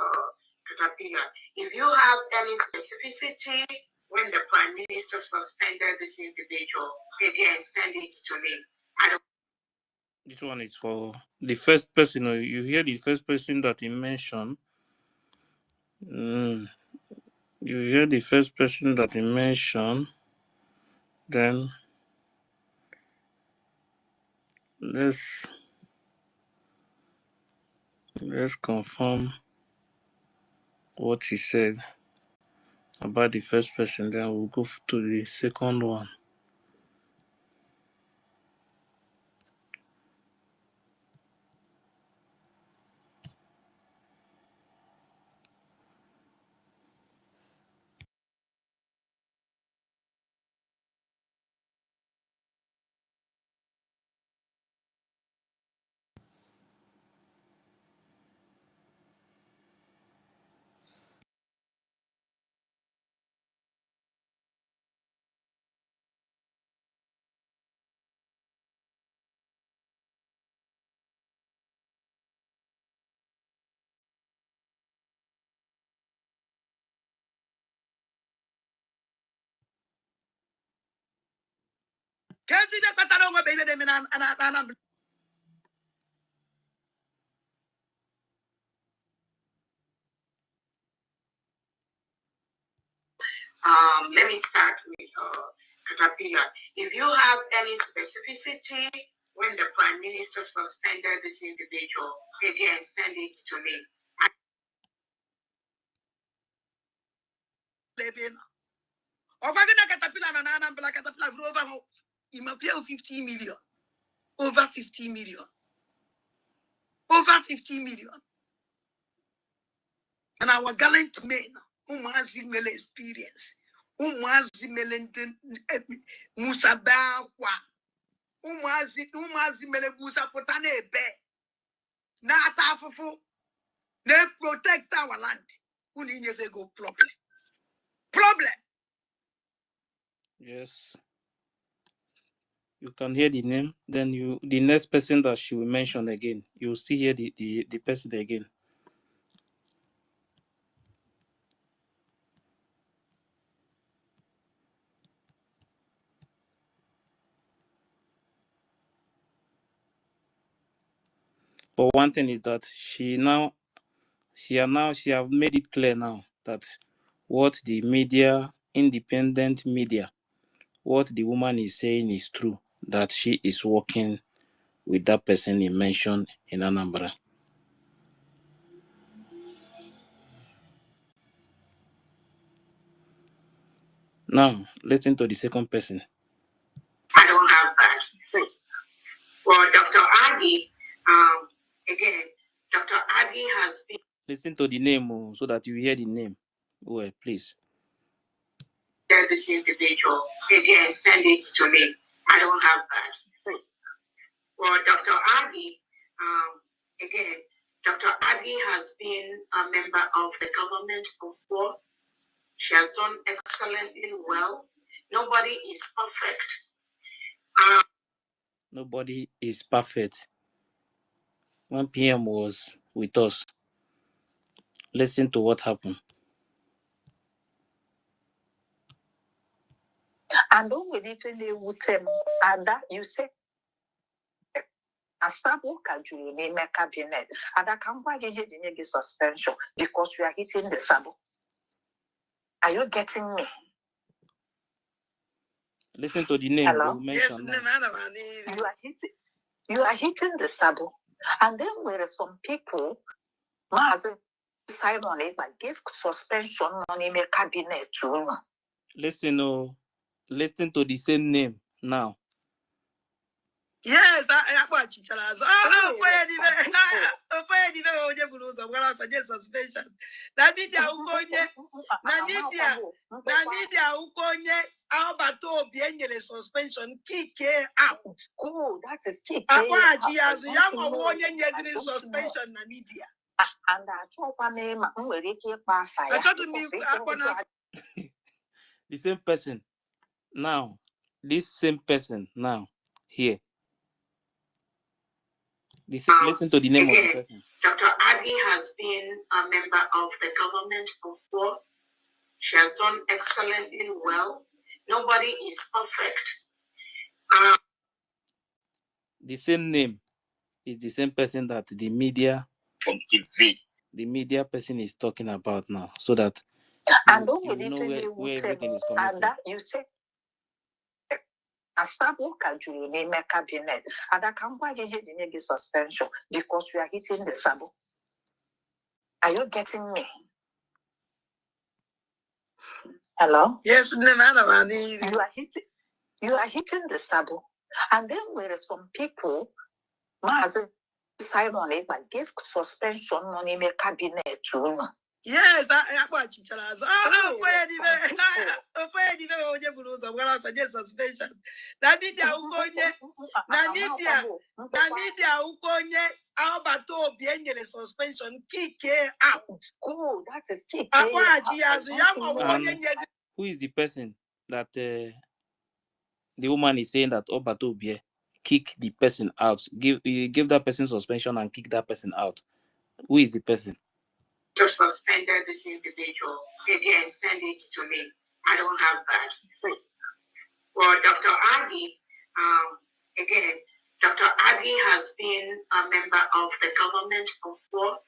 Caterpillar. If you have any specificity when the Prime Minister suspended this individual, again, send it to me. This one is for the first person. You hear the first person that he mentioned. You hear the first person that he mentioned. Then let's confirm what he said about the first person. Then we'll go to the second one. Let me start with Caterpillar, if you have any specificity when the Prime Minister suspended this individual, again, send it to me. Caterpillar and Anambra Caterpillar for over 50 million. Over 50 million. Over 50 million. And our gallant men who has email experience, who has email Musa Bakwa, who has email Musa Potane Be, Natafufu, they protect our land. Who need never go problem. Problem. Yes. You can hear the name, then the next person that she will mention again, you will still hear the person again. But one thing is that she have made it clear now that what the media, independent media, what the woman is saying is true, that she is working with that person he mentioned in Anambra. Now, listen to the second person. I don't have that. Well, Dr. Agi, again, Dr. Agi has been. Listen to the name so that you hear the name. Go ahead, please. This individual, again, send it to me. I don't have that. Well, Dr. Agi, again, Dr. Agi has been a member of the government before. She has done excellently well. Nobody is perfect. Nobody is perfect. When PM was with us, listen to what happened. And when even with him, and that you say, Asabu Kaju name a cabinet, and I can't buy a suspension because you are hitting the saddle. Are you getting me? Listen to the name. Hello? Yes, you are hitting the saddle. And then there are some people, sign on it, but give suspension money, make cabinet too. Listen, listen to the same name now. Yes, I watch each other. Suspension. Namedia ukonye abato biengele suspension kick out. Oh, that is kick. Suspension na media. And I told my name, I told me the same person now. This same person now here. Listen to the name again, of the person. Dr. Agi has been a member of the government before. She has done excellently well. Nobody is perfect. The same name is the same person that the media person is talking about now, so that you know where everything is coming from. You say, Asabu Kaju name a cabinet, and I can't buy a suspension because you are hitting the saddle. Are you getting me? Hello? Yes, you are hitting the saddle. And then there are some people, sign on it, but give suspension money, make cabinet too. Yes, I watch each other. Suspension. Namedia ukonye abato biengele suspension kick out. Oh, that is kick. Who is the person that the woman is saying that Obatobie kick the person out? Give that person suspension and kick that person out. Who is the person? Just suspended this individual. Again, send it to me. I don't have that. Well, Dr. Agi, again, Dr. Agi has been a member of the government before.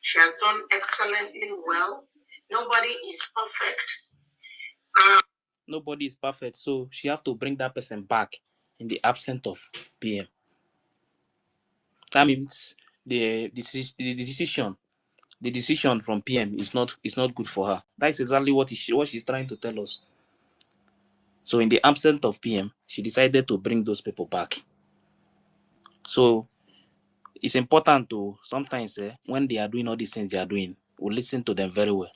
She has done excellently well. Nobody is perfect. Nobody is perfect, so she have to bring that person back in the absence of PM. That means the decision from PM is not good for her. That's exactly what she's trying to tell us. So in the absence of PM, she decided to bring those people back. So it's important to sometimes when they are doing all these things they are doing, we listen to them very well.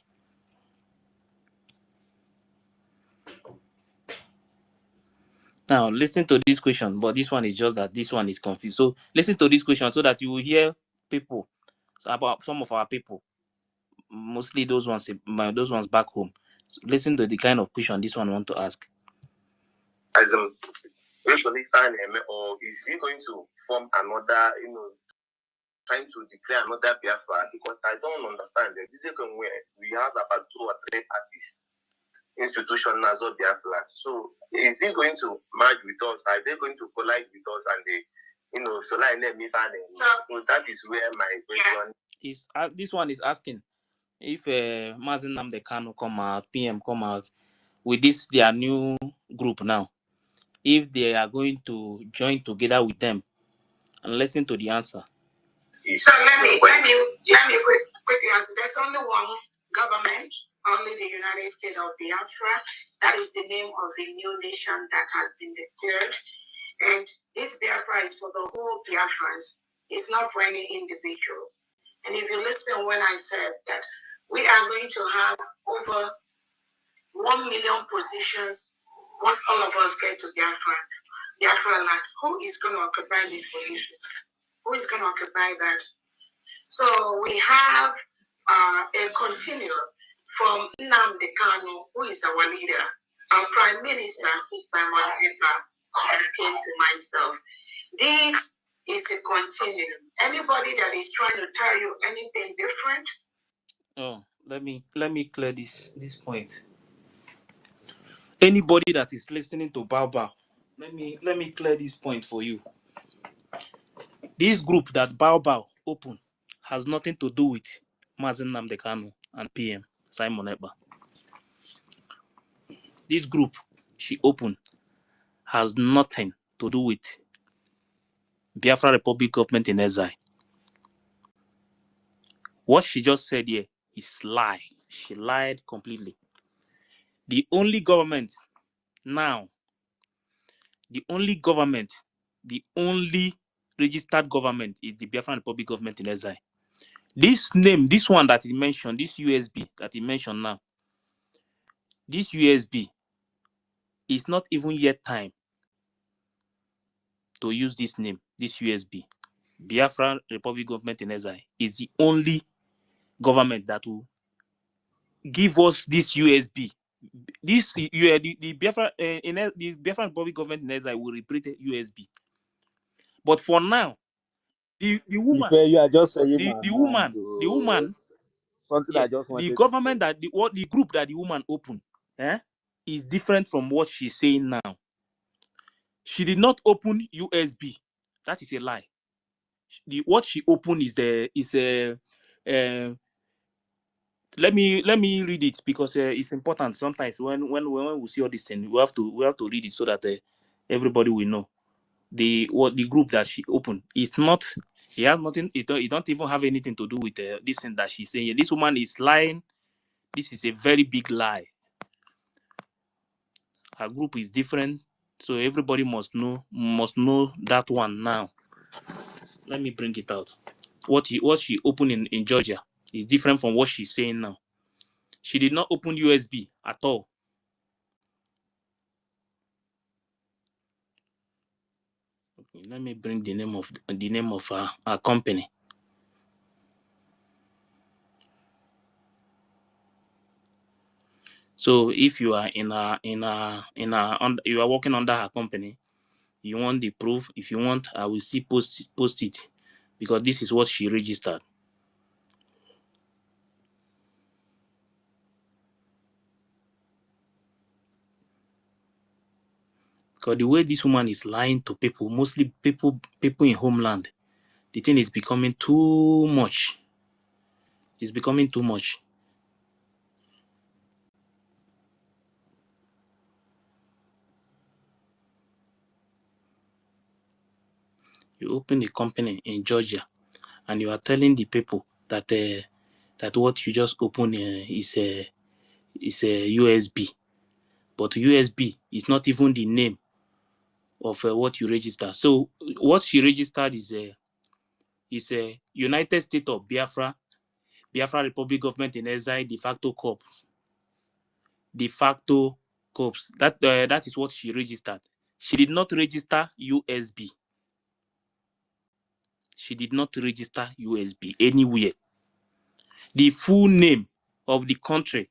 Now listen to this question, but this one is just that this one is confused. So listen to this question so that you will hear people about some of our people, mostly those ones back home. So listen to the kind of question this one want to ask. As usually find him, or is he going to form another, trying to declare another Biafra? Because I don't understand that this is where we have about 2 or 3 parties, institutions as well Biafra. So is he going to merge with us? Are they going to collide with us? And they, so that is where my question is. This one is asking if Mazen Nnamdi Kanu come out, PM come out with this their new group now, if they are going to join together with them, and listen to the answer. So let me quickly answer. There's only one government, only the United States of Biafra. That is the name of the new nation that has been declared. And this Biafra is for the whole Biafrans. It's not for any individual. And if you listen when I said that we are going to have over 1 million positions once all of us get to Biafra land, who is going to occupy this position? Who is going to occupy that? So we have a continuum from Nnamdi Kanu, who is our leader. Our Prime Minister is Simon Ekpa, came to myself. This is a continuum. Anybody that is trying to tell you anything different? Oh, let me clear this point. Anybody that is listening to Bao, let me clear this point for you. This group that Bao open has nothing to do with Mazen Nnamdi Kanu and PM Simon Ekpa. This group she opened has nothing to do with Biafra Republic government in exile. What she just said here is lie. She lied completely. The only government now, the only registered government is the Biafra Republic government in exile. This name, this one that he mentioned, this USB that he mentioned now, this USB is not even yet time to use this name, this USB. Biafra Republic government in exile is the only government that will give us this USB. This the Biafra the Biafra Republic government in exile will repeat USB. But for now, the woman, You are just saying the woman, something yeah, I just wanted the to government that the group that the woman opened, is different from what she's saying now. She did not open USB. That is a lie. What she opened is let me read it because it's important. Sometimes when we see all these things, we have to read it so that everybody will know. The group that she opened is not. It has nothing. It don't even have anything to do with this thing that she's saying. This woman is lying. This is a very big lie. Her group is different, so everybody must know that one now. Let me bring it out. What she opened in Georgia is different from what she's saying now. She did not open USB at all. Okay, let me bring the name of our company. So if you are you are working under her company, you want the proof. If you want, I will still post it because this is what she registered. Because the way this woman is lying to people, mostly people in homeland, the thing is becoming too much. It's becoming too much. You open a company in Georgia, and you are telling the people that that what you just opened is a USB, but USB is not even the name of what you register. So what she registered is a United States of Biafra, Biafra Republic Government in Exile, de facto corps. De facto corps. That is what she registered. She did not register USB. She did not register USB anywhere. The full name of the country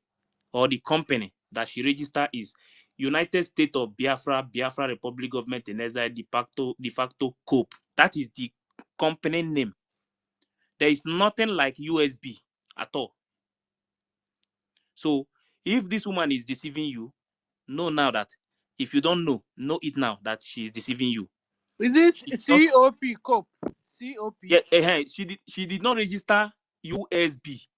or the company that she registered is United States of Biafra, Biafra Republic Government in Exile, de facto corp. That is the company name. There is nothing like USB at all. So if this woman is deceiving you, know now that if you don't know it now that she is deceiving you. Is this COP? COP? COP? Yeah, she did not register USB.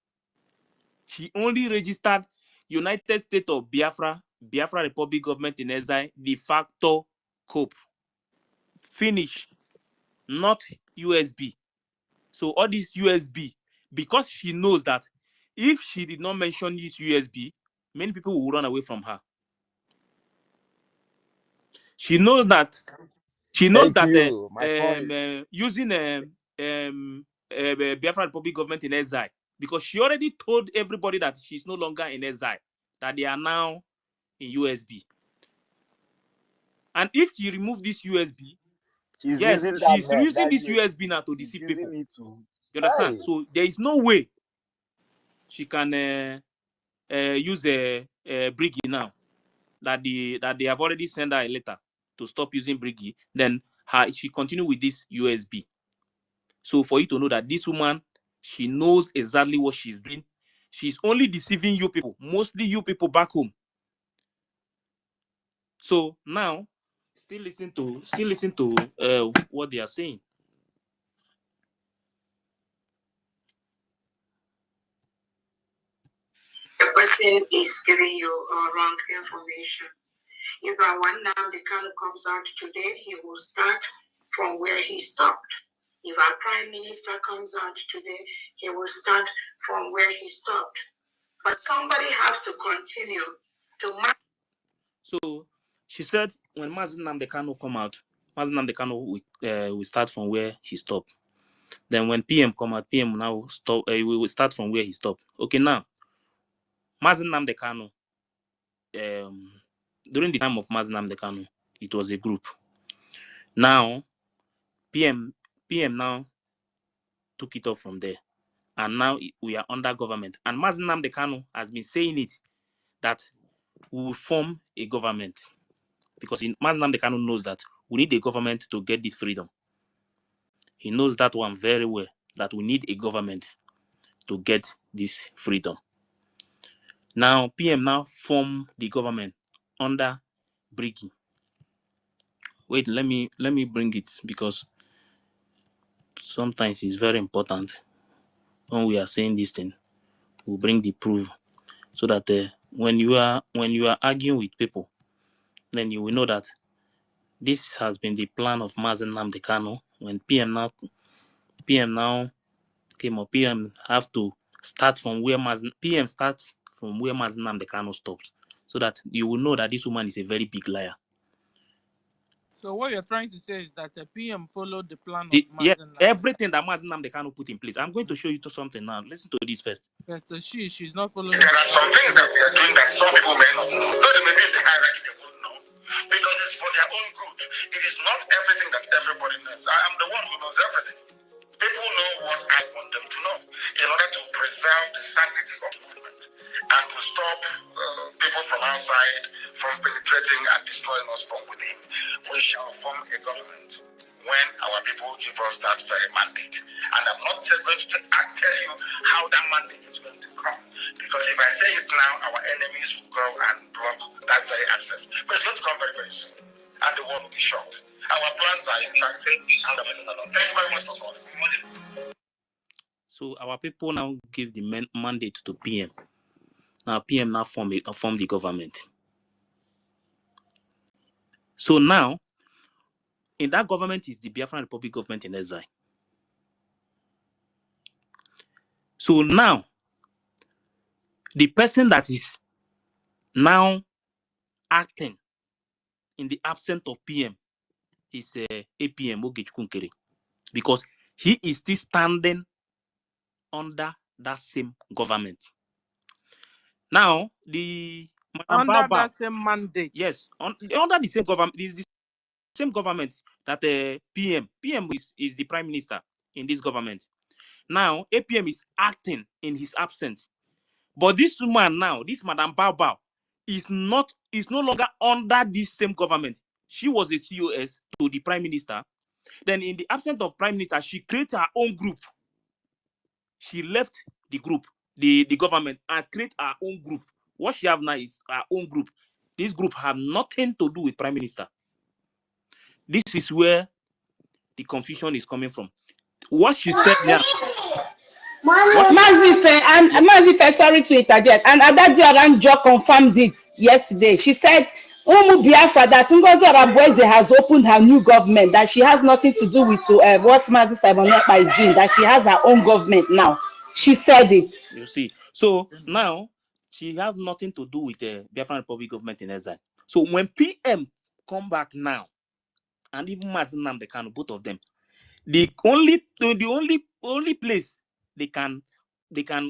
She only registered United States of Biafra, Biafra Republic Government in Exile, de facto COP. Finish. Not USB. So all this USB, because she knows that if she did not mention this USB, many people will run away from her. She knows that. She knows Thank that you. My point. using Biafra Republic Government in Exile, because she already told everybody that she's no longer in exile, that they are now in USB. And if she remove this USB, She's yes, using that she's net. using That's this it. USB now to She's deceive using people. it to. You understand? Hey. So there is no way she can use a BRGIE now that they have already sent her a letter to stop using BRGIE. Then she continue with this USB. So for you to know that this woman, she knows exactly what she's doing. She's only deceiving you people, mostly you people back home. So now, still listen to what they are saying. The person is giving you wrong information. If our one now the kind comes out today, he will start from where he stopped. If our prime minister comes out today, he will start from where he stopped. But somebody has to continue to. So she said when Mazi Nnamdi Kanu come out, Mazi Nnamdi Kanu will start from where he stopped. Then when PM come out, PM now stop. We will start from where he stopped. Okay, now Mazi Nnamdi Kanu. During the time of Mazi Nnamdi Kanu, it was a group. Now PM now took it off from there, and now we are under government. And Mazi Nnamdi Kanu has been saying it that we will form a government, because Mazi Nnamdi Kanu knows that we need a government to get this freedom. He knows that one very well, that we need a government to get this freedom. Now PM now form the government under BRGIE. Wait, let me bring it, because sometimes it's very important when we are saying this thing. We'll bring the proof, so that when you are arguing with people, then you will know that this has been the plan of Mazi Nnamdi Kanu. When PM now came up, PM have to start from where PM starts from where Mazi Nnamdi Kanu stops, so that you will know that this woman is a very big liar. So what you're trying to say is that the PM followed the plan of Yeah, Mazi Nnamdi. everything that Mazi Nnamdi Kanu put in place. I'm going to show you something now. Listen to this first. Yeah, so she's not following. There are some things that we are doing that some people may not know. Though they may be in the hierarchy, they won't know. Because it's for their own good. It is not everything that everybody knows. I am the one who knows everything. People know what I want them to know in order to preserve the sanctity of movement and to stop people from outside from penetrating and destroying us from within. We shall form a government when our people give us that very mandate. And I'm not just going to tell you how that mandate is going to come. Because if I say it now, our enemies will go and block that very access. But it's going to come very, very soon. And the world will be shocked. Our plans are intact. Thank you very much for calling. So our people now give the mandate to PM. Now PM now form the government. So now In that government is the Biafran Republic government in exile. So now, the person that is now acting in the absence of PM is APM Ogechkunkere, because he is still standing under that same government. Now, the Madam Under Bao, that same mandate. yes, under the same government, is the same government that PM is the prime minister in this government. Now, APM is acting in his absence. But this woman now, this Madam Bao, is no longer under this same government. She was a COS to the prime minister. Then in the absence of prime minister, she created her own group. She left the group, the government, and create her own group. What she have now is her own group. This group have nothing to do with prime minister. This is where the confusion is coming from. What she said now. Mazife, sorry to interject. And Adadi Oranjo confirmed it yesterday. She said, Umu Biafra, that Ngozi Arabueze has opened her new government, that she has nothing to do with what Mazi Simonepa is doing, that she has her own government now. She said it. You see. So now, she has nothing to do with the Biafran Republic government in exile. So when PM come back now, and even Mazi Nnamdi Kanu, both of them, the only place they can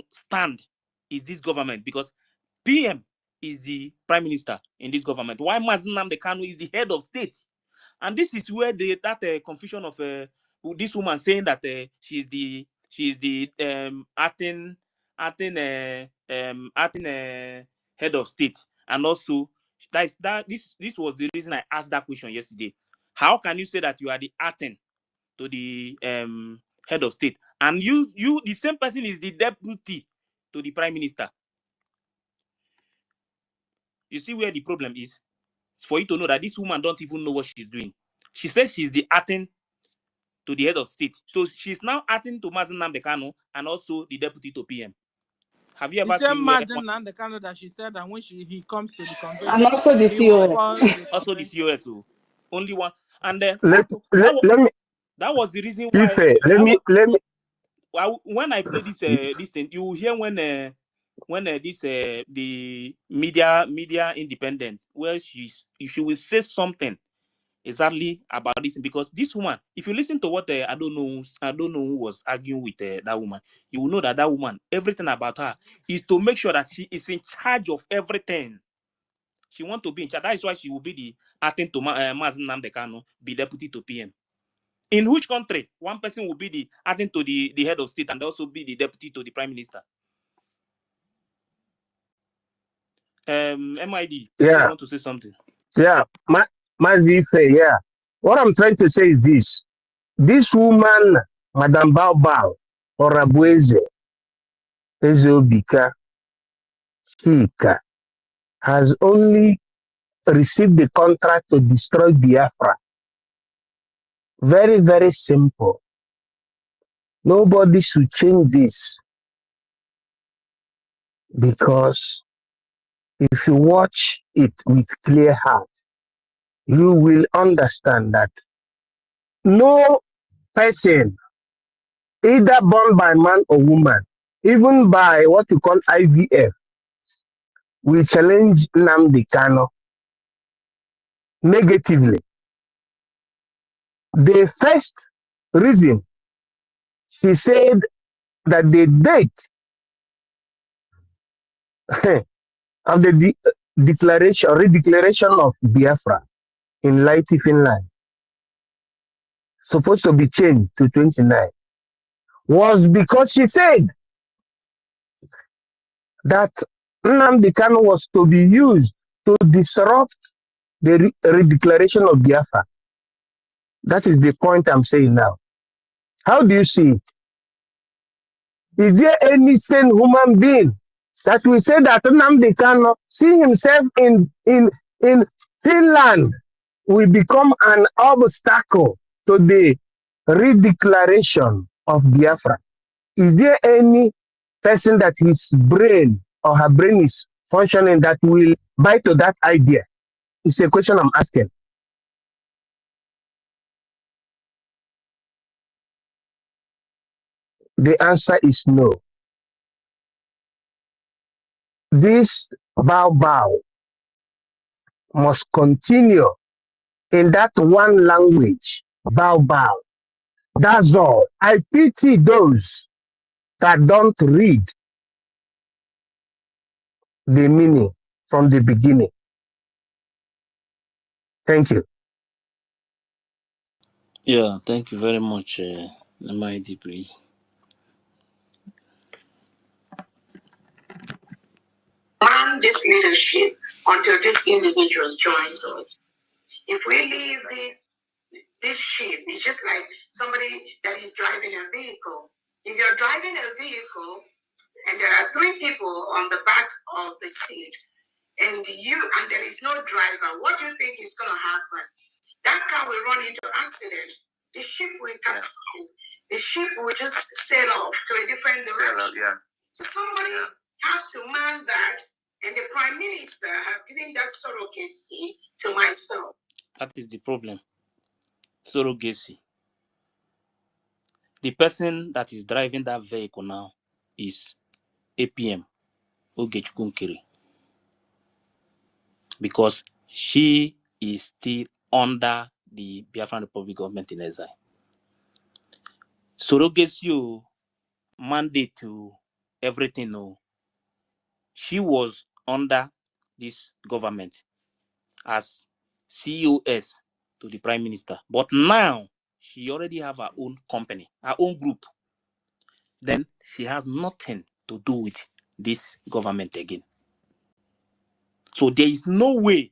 stand is this government, because PM is the prime minister in this government, while Mazi Nnamdi Kanu is the head of state. And this is where that confusion of this woman saying that she is the acting head of state, and also this was the reason I asked that question yesterday. How can you say that you are the acting to the head of state, and you the same person is the deputy to the prime minister? You see where the problem is? It's for you to know that this woman don't even know what she's doing. She says she's the acting to the head of state, so she's now acting to Mazi Nnamdi Kanu and also the deputy to PM. Have you ever seen where Mazi Nnamdi Kanu that she said that when he comes to the convention, and also the COS, also the COS, only one, and then let me. That was the reason why. Let me. When I play this this thing, you will hear when this the media independent, where she will say something exactly about this, because this woman, if you listen to what I don't know who was arguing with that woman, you will know that woman, everything about her is to make sure that she is in charge of everything. She wants to be in charge. That is why she will be the acting to Mazi Nnamdi Kanu, be deputy to PM. In which country one person will be the acting to the head of state and also be the deputy to the prime minister? MID, yeah, you want to say something? Yeah, Mazife, yeah. What I'm trying to say is this. This woman, Madame Bao or Abueze, Ezobika, Chika, has only received the contract to destroy Biafra. Very, very simple. Nobody should change this, because if you watch it with clear heart, you will understand that no person, either born by man or woman, even by what you call IVF, will challenge Nnamdi Kanu negatively. The first reason, she said that the date of the redeclaration of Biafra in Laiti, Finland, supposed to be changed to 29, was because she said that Nnamdi Kanu was to be used to disrupt the redeclaration of Biafra. That is the point I'm saying now. How do you see it? Is there any sane human being that will say that Nnamdi Kanu see himself in Finland will become an obstacle to the redeclaration of Biafra? Is there any person that his brain or her brain is functioning that will buy to that idea? It's a question I'm asking. The answer is no. This bow must continue in that one language. Bow. That's all. I pity those that don't read the meaning from the beginning. Thank you. Yeah, thank you very much, my degree. Man this leadership until this individual joins us. If we leave this ship, it's just like somebody that is driving a vehicle. If you're driving a vehicle and there are three people on the back of the seat, and there is no driver, what do you think is going to happen? That car will run into accident. The ship will capsize. The ship will just sail off to a different direction. So somebody has to man that, and the prime minister have given that surrogacy to myself. That is the problem. Surrogacy. The person that is driving that vehicle now is APM, Ogechkunkiri, because she is still under the Biafran Republic government in exile. Surrogacy mandate to everything. No, she was under this government as COS to the prime minister, but now she already have her own company, her own group. Then she has nothing to do with this government again. So there is no way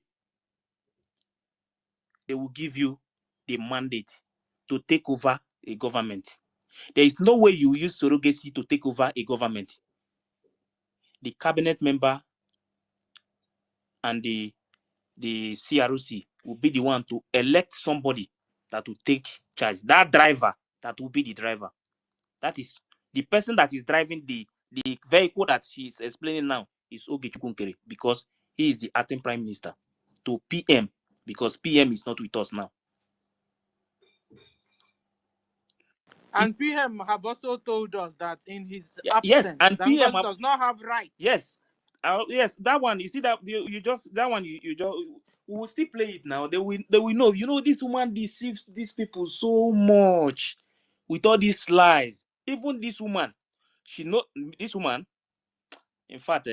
they will give you the mandate to take over a government. There is no way you use surrogacy to take over a government. The cabinet member and the CROC will be the one to elect somebody that will take charge. That driver, that will be the driver. That is the person that is driving the vehicle that she is explaining now is Ogechkunkere, because he is the acting prime minister, to PM, because PM is not with us now. And PM have also told us that in his absence, yes, and PM does not have rights. Yes, yes, that one. You see that you just that one. You just we will still play it now. They will know. You know, this woman deceives these people so much with all these lies. Even this woman, this woman. In fact,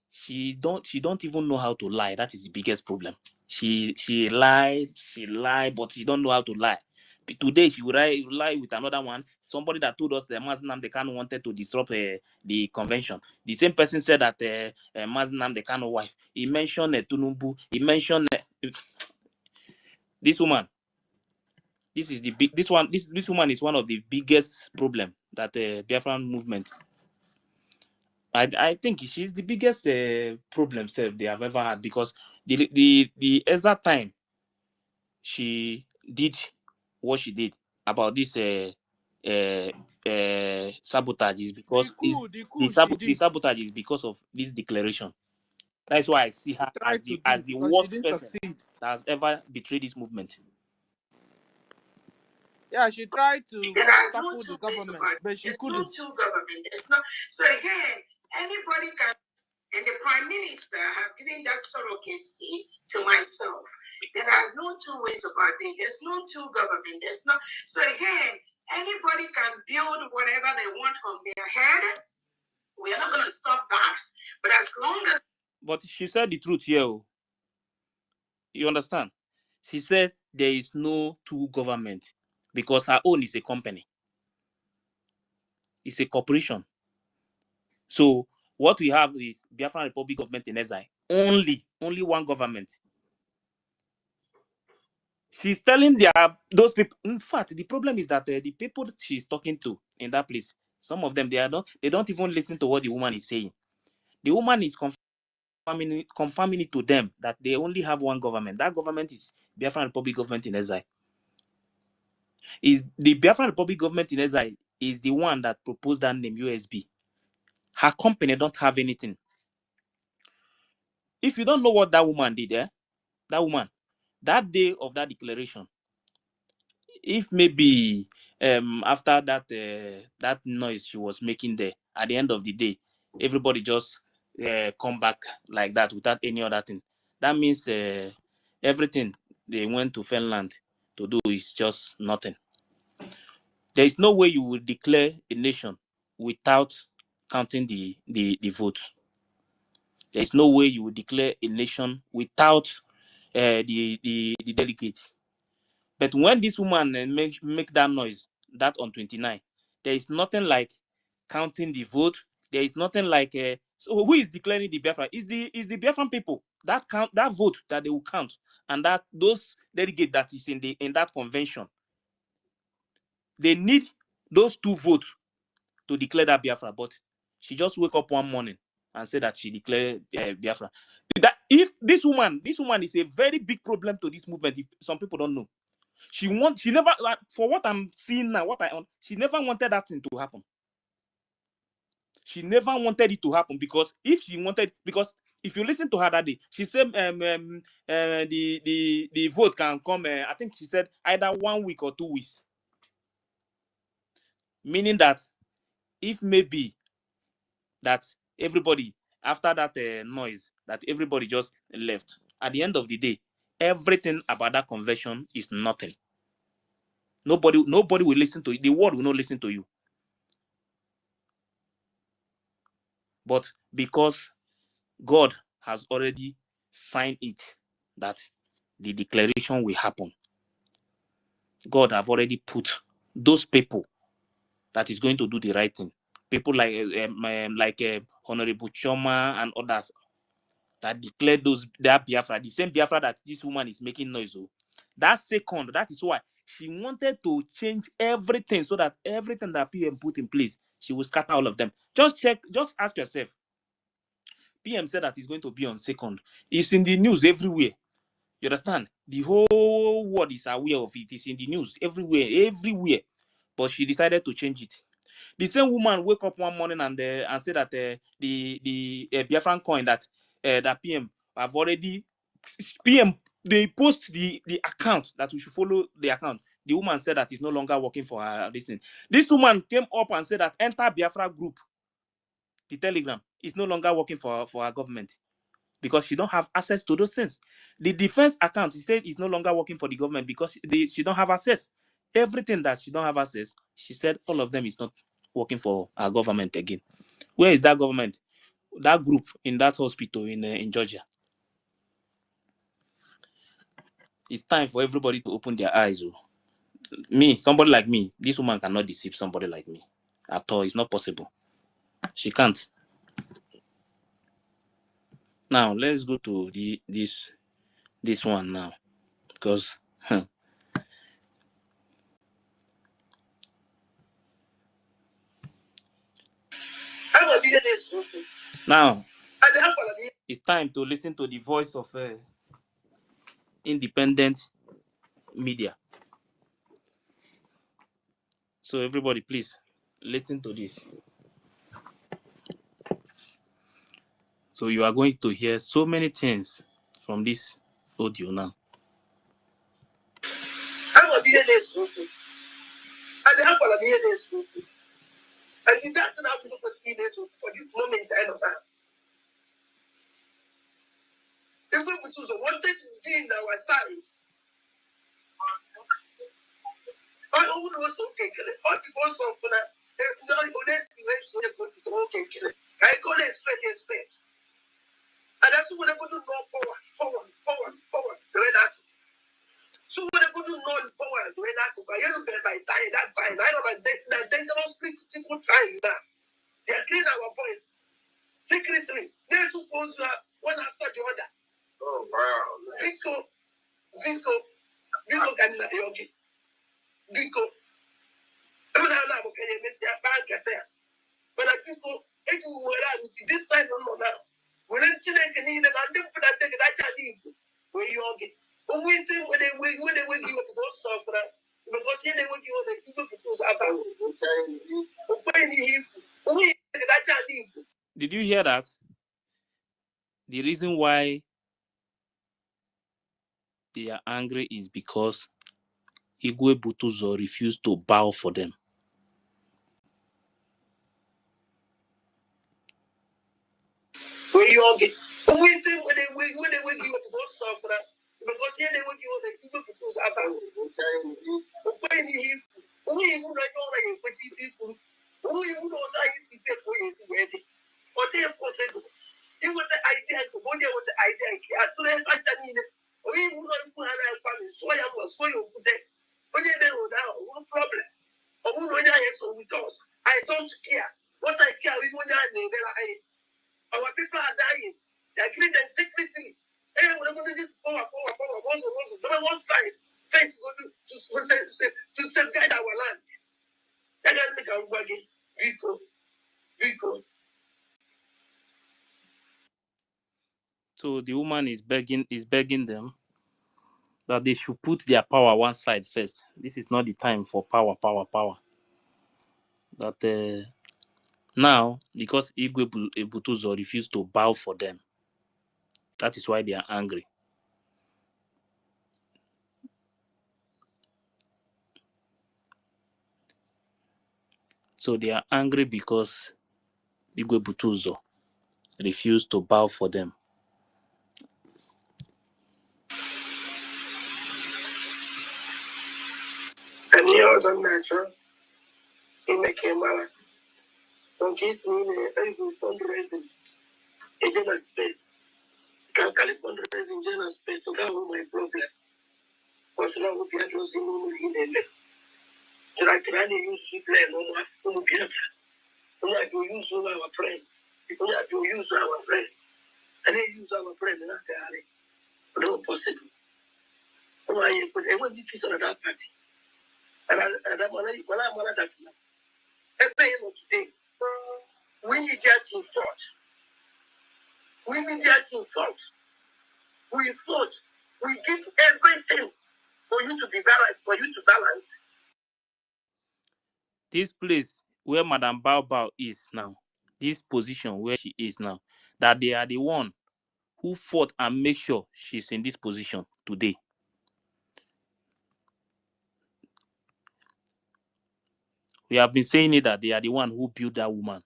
she don't even know how to lie. That is the biggest problem. She lied, but she don't know how to lie. Today she will lie with another one. Somebody that told us that Mazi Nnamdi Kanu wanted to disrupt the convention. The same person said that Mazi Nnamdi Kanu wife. He mentioned Tunumbu. He mentioned this woman. This is the big. This woman is one of the biggest problem that Biafran movement. I think she's the biggest problem they have ever had, because the exact time she did what she did about this sabotage is because the sabotage is because of this declaration. That's why I see her as the worst person that has ever betrayed this movement. Yeah, she tried to topple the government, but she couldn't. There's no two government. There's no. So again, anybody can. And the prime minister have given that surrogacy to myself. There are no two ways about it. There's no two government. There's no. So again, anybody can build whatever they want on their head. We are not going to stop that. But as long as. But she said the truth here. You understand? She said there is no two government because her own is a company. It's a corporation. So what we have is Biafran Republic government in exile. Only one government. She's telling those people. In fact, the problem is that the people she's talking to in that place, some of them they don't even listen to what the woman is saying. The woman is confirming it to them that they only have one government. That government is Biafran Republic government in exile. Is the Biafran Republic government in exile is the one that proposed that name USB. Her company don't have anything. If you don't know what that woman did, that day of that declaration, if maybe after that that noise she was making there, at the end of the day, everybody just come back like that without any other thing. That means everything they went to Finland to do is just nothing. There is no way you will declare a nation without counting the votes. There is no way you will declare a nation without the delegates. But when this woman make that noise, that on 29, there is nothing like counting the vote. There is nothing like so who is declaring the Biafra? Is the Biafran people that count that vote that they will count, and that those delegate that is in that convention. They need those 2 votes to declare that Biafra, but she just wake up one morning and say that she declared Biafra. That if this woman is a very big problem to this movement. If some people don't know, she never, like, for what I'm seeing now, she never wanted that thing to happen. She never wanted it to happen, because if you listen to her that day, she said the vote can come. I think she said either 1 week or 2 weeks, meaning that if maybe that everybody after that noise, that everybody just left, at the end of the day, everything about that convention is nothing. Nobody will listen to you. The world will not listen to you. But because God has already signed it, that the declaration will happen, God have already put those people that is going to do the right thing. People like Honorable Choma and others that declared that Biafra, the same Biafra that this woman is making noise of. That second, that is why she wanted to change everything, so that everything that PM put in place, she will scatter all of them. Just ask yourself. PM said that it's going to be on second. It's in the news everywhere. You understand? The whole world is aware of it. It's in the news everywhere. But she decided to change it. The same woman wake up one morning and say that the Biafran coin that PM have already PM, they post the account that we should follow the account. The woman said that it's no longer working for her. This woman came up and said that enter Biafra group, the Telegram, is no longer working for our government, because she don't have access to those things. The defense account, she said, is no longer working for the government because she don't have access. Everything that she don't have access, she said all of them is not working for our government again. Where is that government? That group in that hospital in Georgia. It's time for everybody to open their eyes. Me, somebody like me, this woman cannot deceive somebody like me at all. It's not possible. She can't. Now let's go to this one now, because now it's time to listen to the voice of independent media. So everybody, please listen to this. So you are going to hear so many things from this audio now. And that's not for this moment. If we wanted to be in our side, I would also take it. All because of that, I call it straight. And that's what I go to know forward. So when I go to know forward, when I go by time, that time, I know that dangerous people trying that. They are cleaning our voice. Secretary, they're supposed to have one after the other. Oh, wow. Vinko, Ganina Yogi. Vinko. I'm not going to miss your bank at that. But I think everywhere I see this time on now. When I'm chilling, I need and I didn't put that thing that I need. Where you all get. But when they will give it to those stuff, because here they will give it to those about. Did you hear that? The reason why they are angry is because Igwe Butuzo refused to bow for them. Where you all get? We think when they give you the stuff for that because here they will give you the people to about. When you only you know you put people. Only you know that you see people is ready. Or they are possible. It was the idea. What was the idea? I told them I need it. We would not put a family. So I was for you today. When you know now, what problem? Or who know that is with us? I don't care. What I care, we want to our people are dying. They are killing them secretly. Hey, we're going to this power. One side. Face go to safeguard our land. That is the Gambagi. Rico. So the woman is begging them that they should put their power one side first. This is not the time for power. That now, because Igwe Butuzo refused to bow for them, that is why they are angry. So they are angry because Igwe Butuzo refused to bow for them. And he was unnatural. He became a don't kiss me very good fundraising. A general space. Can call fundraising general space. So that was my problem. Because now we are losing money. So I can only use to play no more. We have to use our friend. We have to use our friend. And they use our friend. No possible. I want to kiss on that party. And I'm on that now. Every end of today, we need that in thought. We need that in thought. We thought. We give everything for you to be balanced, for you to balance. This place where Madam Bao is now, this position where she is now, that they are the one who fought and make sure she's in this position today. We have been saying it that they are the one who built that woman.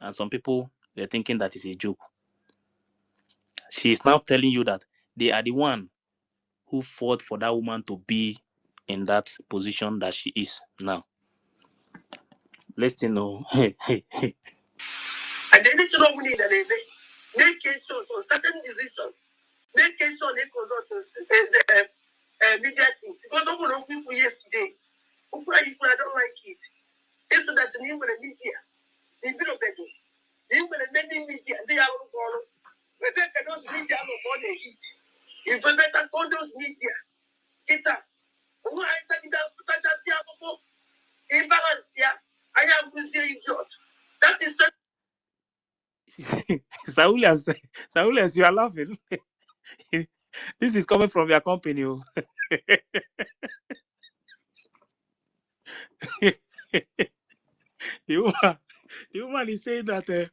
And some people were thinking that is a joke. She is now telling you that they are the one who fought for that woman to be in that position that she is now. Let's know. And they need to know we need that they make cases on certain decisions. Make cases on the media team. Because some of those people yesterday, I don't like it. It's that the name of the media, the bit of the name of the media, they are all for Rebecca, those media are for the heat. If we better call those media, get up. Who I said that imbalance here, I am to say idiot. That is Saulias, you are laughing. This is coming from your company. The woman is saying that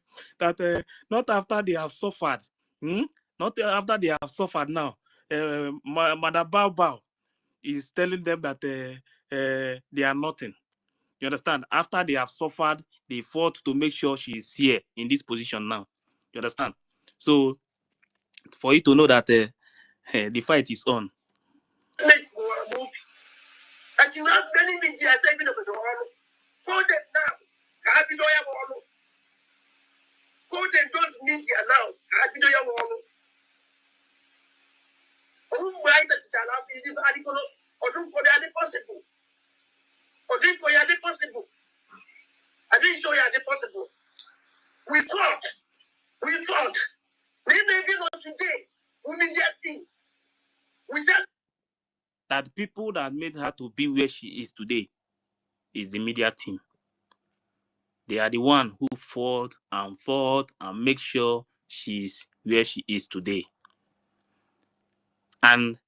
not after they have suffered, not after they have suffered now. Madam Bao is telling them that they are nothing. You understand? After they have suffered, they fought to make sure she is here in this position now. You understand? So, for you to know that the fight is on. And you have many media saving of the world. Call them now. Happy to have all. Call them those media now. Happy to have all. Who write that shall have this article or don't for the possible? Or don't for the possible? I didn't show you the possible. We thought. Maybe not today. We need that thing. We just that people that made her to be where she is today is the media team. They are the one who fought and make sure she's where she is today. And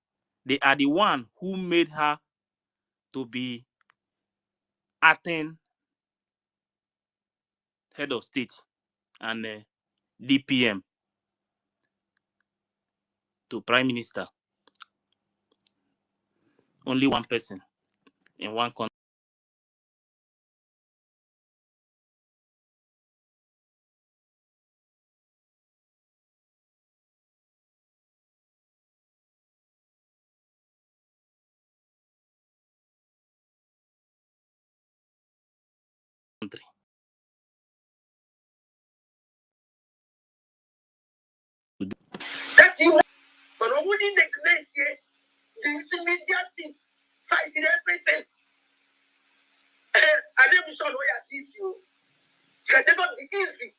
they are the one who made her to be acting head of state and DPM to prime minister. Only one person in one country. That's you. But only the great this media thing fighting everything. I never saw where I teach you. It can never be easy.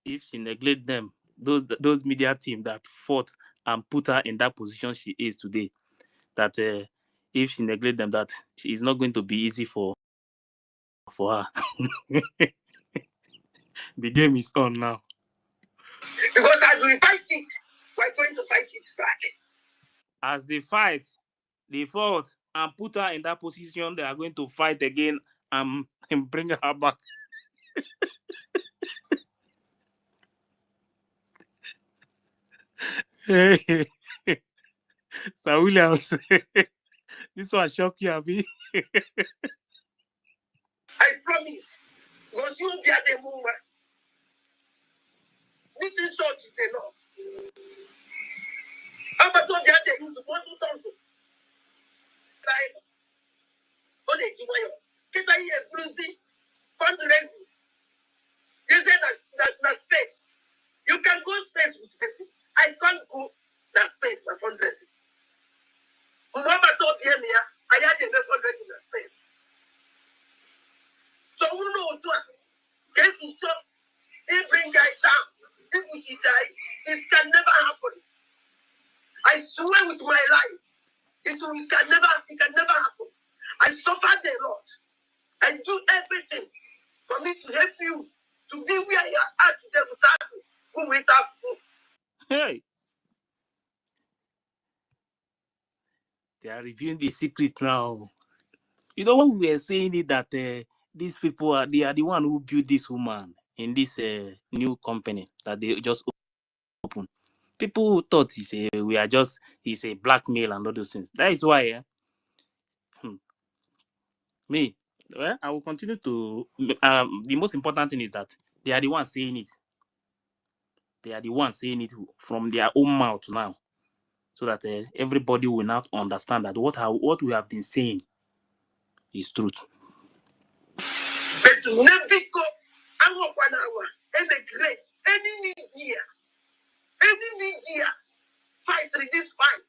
If she neglect them, those media team that fought and put her in that position she is today, that if she neglect them, that it's not going to be easy for her. The game is on now. Because as we fight it, we're going to fight it back. As they fight, they fought and put her in that position, they are going to fight again and bring her back. Hey, Sir Williams, this one shock you, Abi. I promise. Because you be at the moment. This is short is enough. How about what the other use one to talk to? Only Jimayo. Get a year, Brucey. Fundraising. You say that space. You can go space with person. I can't go that space for fundraising. Mama told me, I had a fundraising that space. So who knows what? Guess who saw? He bring guys down. If we should die, it can never happen. I swear with my life, it can never happen. I suffered a lot. I do everything for me to help you to be where you are at today without me. Who without food. Hey, they are revealing the secret now. You know, when we were saying it that these people they are the one who built this woman in this new company that they just opened. People thought it's a blackmail and all those things. That is why me, well, I will continue to the most important thing is that they are the ones saying it. They are the ones saying it from their own mouth now, so that everybody will now understand that what we have been saying is truth. But never go. I want 1 hour. Any media fight this fight.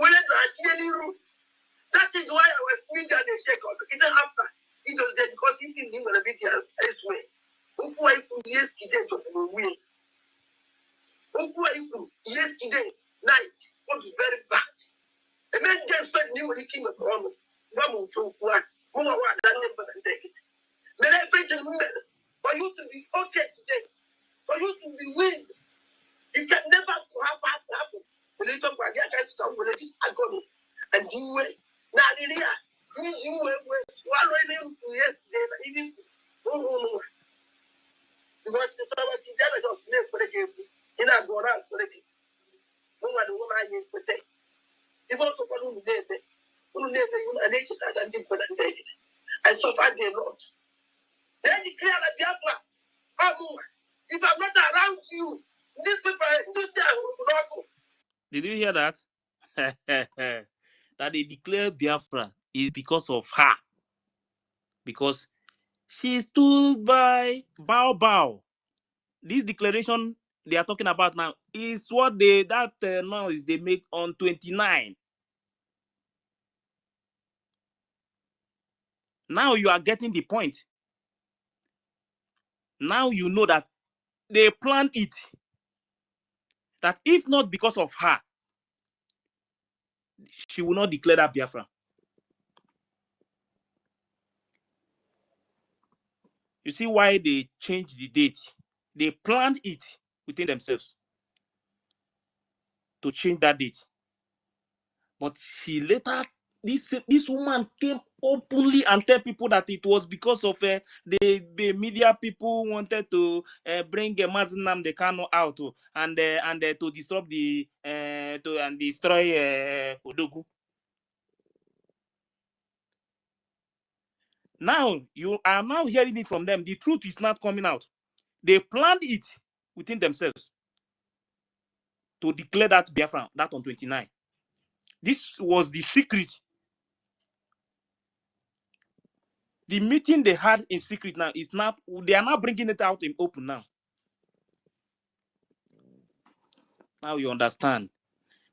When actually root. That is why I was media they shake up. Even after it was there because it is going to be there elsewhere. Who I could yesterday to win. Yesterday night was very bad. The men just spent new king of Rome. One to one. Who are one that never take it. But everything for you to be okay today, for you to be winning, it can never happen. The little boy can stop with this agony and do it. Now, you were swallowing to yesterday, even no. Because the power of the damage of sleep for the game in our border for the game. No one the woman is protect. If also for whom they say, who never you and nature and did for the day. I suffered a lot. Then declare that Biafra, if I'm not around you, these people, this day will not go. Did you hear that? That they declare Biafra is because of her. Because she stood by Bao. This declaration they are talking about now is what noise they make on 29. Now you are getting the point. Now you know that they planned it. That if not because of her, she will not declare that Biafra. You see why they changed the date? They planned it within themselves to change that date. But she later, this woman came openly and tell people that it was because of the media people wanted to bring Mazinam the Kano out and to disrupt and destroy Odogu. Now you are now hearing it from them. The truth is not coming out. They planned it within themselves to declare that Biafra, that on 29. This was the secret. The meeting they had in secret now is not, they are now bringing it out in open now. Now you understand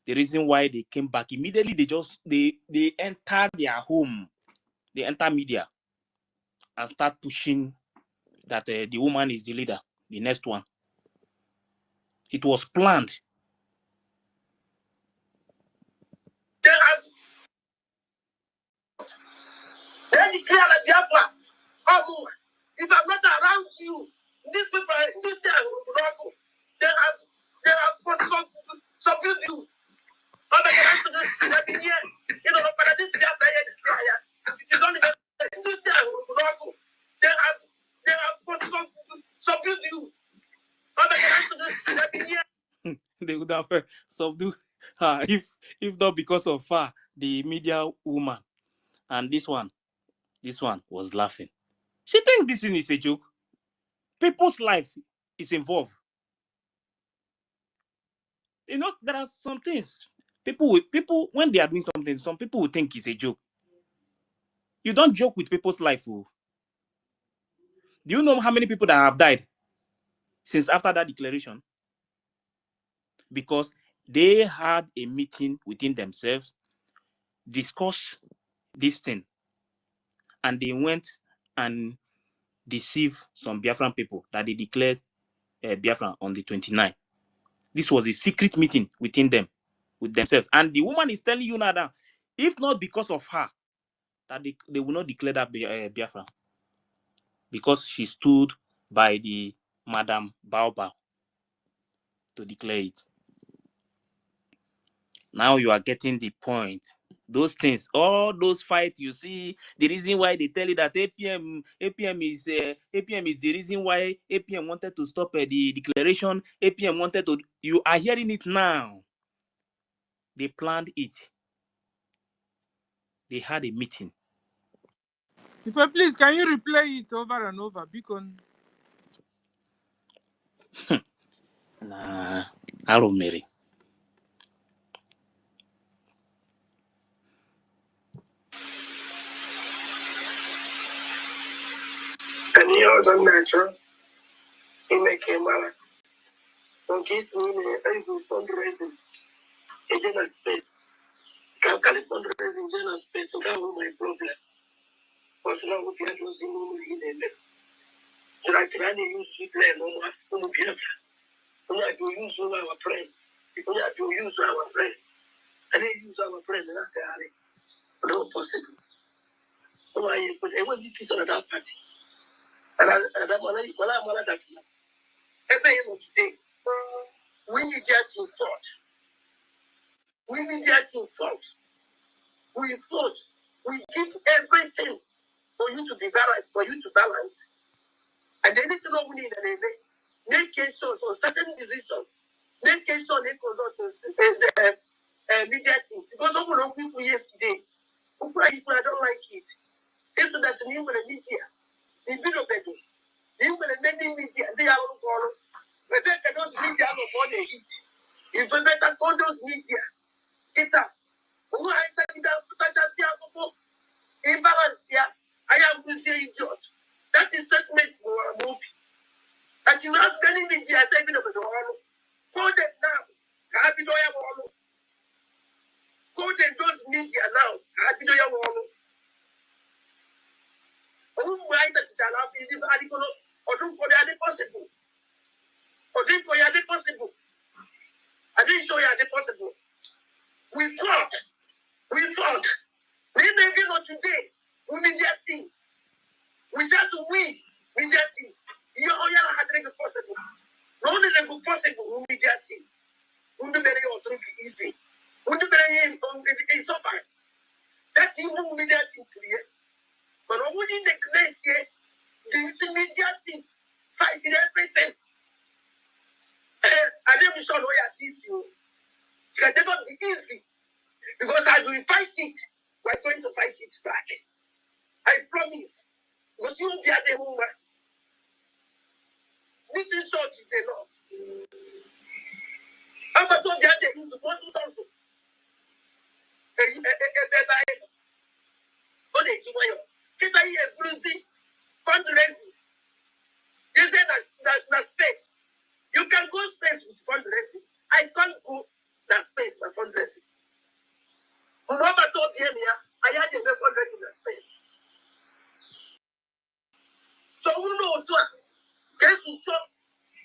the reason why they came back. Immediately they entered their home. They enter media and start pushing that the woman is the leader, the next one. It was planned. They declare that Biafra. Oh, if I'm not around you, these people, this time, they have subdued you. Oh, they have to do that in here. You know, but this Biafra, you don't even this time, they have subdued you. Oh, they have to do that in here. They would have subdued her if not because of her, the media woman. And this one was laughing. She thinks this thing is a joke. People's life is involved. You know, there are some things people when they are doing something, some people will think it's a joke. You don't joke with people's life. Oh. Do you know how many people that have died since after that declaration? Because they had a meeting within themselves, discuss this thing, and they went and deceived some Biafran people that they declared Biafra on the 29th. This was a secret meeting within them, with themselves. And the woman is telling you now that if not because of her, that they will not declare that Biafra. Because she stood by the Madam Baobab to declare it. Now you are getting the point. Those things, all those fights you see, the reason why they tell you that APM is the reason why APM wanted to stop the declaration. APM wanted to. You are hearing it now. They planned it. They had a meeting. Please, can you replay it over and over? Because Nah, I don't marry. And you know, the natural, he became a monkey to fundraising in general space. Can fundraising in general space, so that was my problem. Because now we are losing money in the so I can only use to play no more. We have to use our friend. We have to use our friend. And they use our friend, and that's the no possible. So I put a one kiss on that party. And I'm going to that. Every end of the day, we need that in thought. We need that in thought. We thought. We give everything for you to be balanced, for you to balance. And they need to know we need an make case on certain decisions. Make case on a media team. Because some of those people yesterday, who I don't like it. It's that the new media, the video better. The new media, they are all gone. But they cannot media before they eat. If we better call those media, it's up. Who I said that imbalance here, I am to say idiot. That is statement for a movie. And you have many media saving of the world. Call them now. Have you know call them those media now. Have you know who write that shall have in this article or do for the other possible? Or do for the other possible? I didn't show you the possible. We fought. We fought. We maybe not today. We media team. We have to win. Media team. You all had to make it possible. No one is possible. We media team. We do very easy. We do very in so far. That team will media team clear. But only the next year, this media team fight in everything. I never saw no way you. It can never be easy. Because as we fight it, we're going to fight it back. I promise. This insult is enough. I'm not told that they use the one who does it. Fundraising. You say that space. You can go space with fundraising. I can't go that space for fundraising. Mama told him here, I had a fundraising that space. So who knows what? Guess who talk?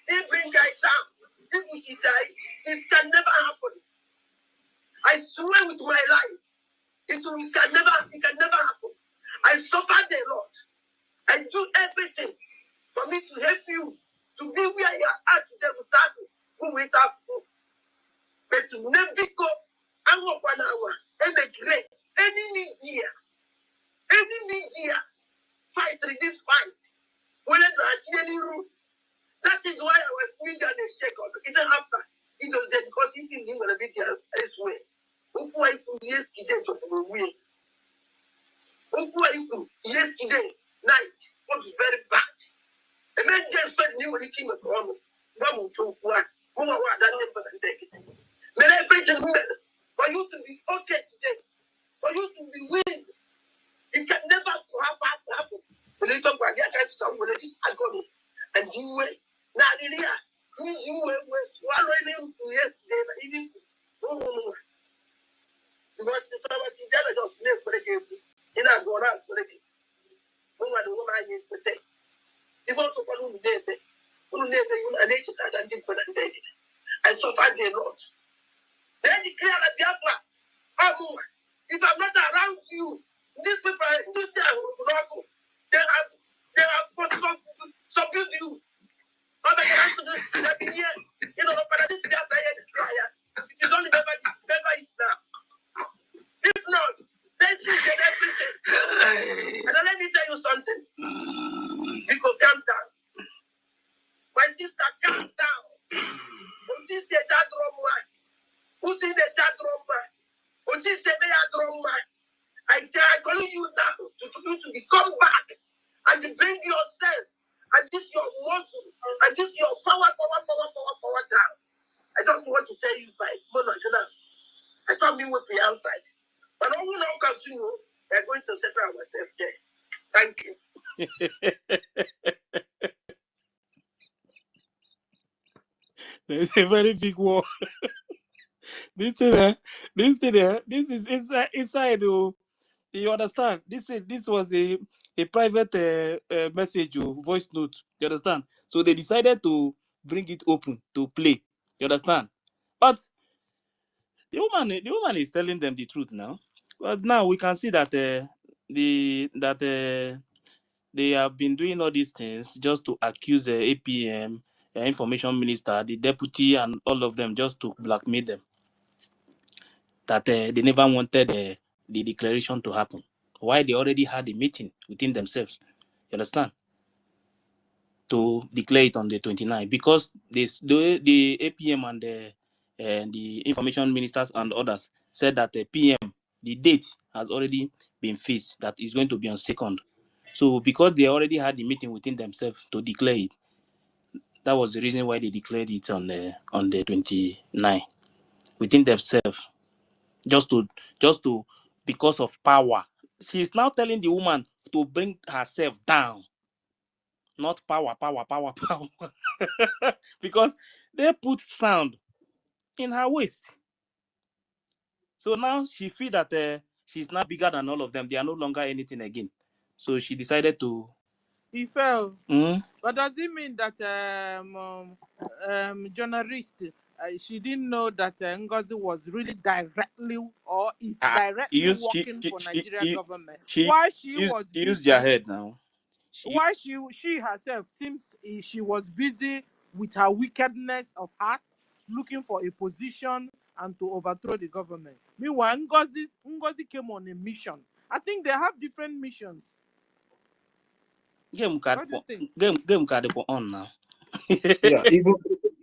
They bring guys down. If we should die, it can never happen. I swear with my life, it can never happen. I suffered a lot. I do everything for me to help you to be where you are today without who we have food. But to never go and work 1 hour and make great any media fight in this fight. When I actually rule, that is why I was media and shake up. Even after he does it because he didn't even be there elsewhere. Who I could yesterday to the win. Yesterday night was very bad. The man just spent me when he came across. One to what? Who are that never take it? May I pray to for you to be okay today, for you to be winning. It can never happen. The little boy, I can't stop with this agony. And you wait. Now, you were one yesterday, even. Because the power is there, just live for the game. In a go around for the game. No one will I use the day. You want to follow the day. Who never you are nature and did for that day. I suffered a lot. Then declare a Biafra. If I'm not around you, these people, this day will not go. They have subdued you. But they've been here. You know, but this is it is only never is now. If not, they should get everything. And let me tell you something. You go calm down. My sister, calm down. Who is the chat room? Who is the chat room? Who is the chat room? I call you now to come back and to bring yourself and this your muscle and this your power down. I just want to tell you by Monagana. I thought we would be outside. But all we now come to you, we're going to settle ourselves there. Thank you. There's a very big war. This is inside. You understand? This was a private message, voice note. You understand? So they decided to bring it open to play. You understand? But the woman is telling them the truth now. But now we can see that they have been doing all these things just to accuse the APM, information minister, the deputy, and all of them just to blackmail them. That they never wanted the declaration to happen. Why they already had a meeting within themselves. You understand? To declare it on the 29th. Because the APM and the information ministers and others said that the PM, the date has already been fixed, that is going to be on 2nd. So because they already had the meeting within themselves to declare it, that was the reason why they declared it on the 29th within themselves, just to because of power. She's now telling the woman to bring herself down, not power, because they put sound in her waist. So now she feel that she's now bigger than all of them. They are no longer anything again. So she decided to. He fell. Mm? But does it mean that journalist, she didn't know that NGOZI was really directly or is directly working for Nigerian government? Why she was busy, used their head now. Why she herself seems she was busy with her wickedness of heart, looking for a position and to overthrow the government. Meanwhile, NGOZI came on a mission. I think they have different missions. Game card on now. Yeah,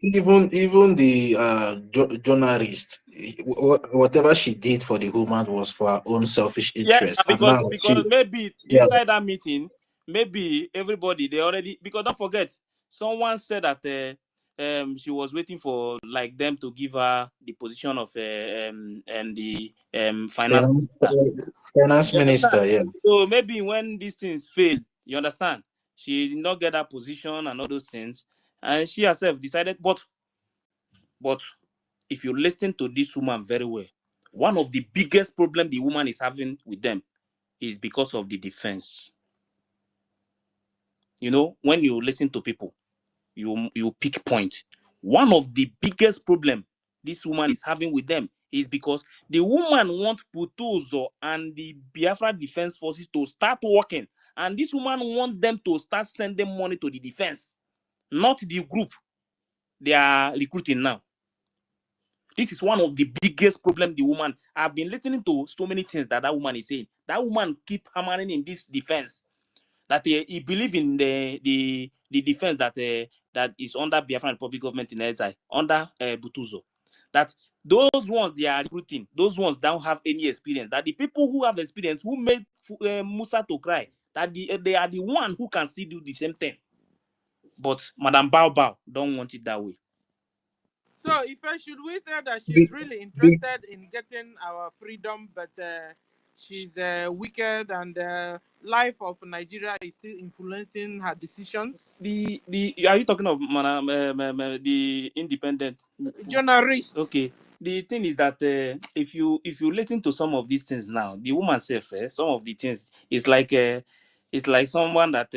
even the journalist, whatever she did for the woman was for her own selfish interest. Yeah, because maybe inside that meeting, maybe everybody they already, because don't forget, someone said that she was waiting for like them to give her the position of the finance Finance, minister. finance You understand? minister, yeah. So maybe when these things fail, you understand, she did not get that position and all those things, and she herself decided. But if you listen to this woman very well, one of the biggest problem the woman is having with them is because of the defense. You know, when you listen to people, you pick point. One of the biggest problem this woman is having with them is because the woman wants Butozo and the Biafra Defense Forces to start working, and this woman wants them to start sending money to the defense, not the group they are recruiting now. This is one of the biggest problem the woman. I've been listening to so many things that woman is saying. That woman keep hammering in this defense, that he believe in the defense that that is under Biafran Republic government in exile, under Butuzo. That those ones they are recruiting, those ones don't have any experience. That the people who have experience, who made Musa to cry, that they are the one who can still do the same thing. But Madam Bao don't want it that way. So, should we say that she's Be- really be- interested in getting our freedom, but she's wicked, and life of Nigeria is still influencing her decisions? Are you talking of Madam the independent journalist? Okay. The thing is that if you listen to some of these things now, the woman self, some of the things it's like someone that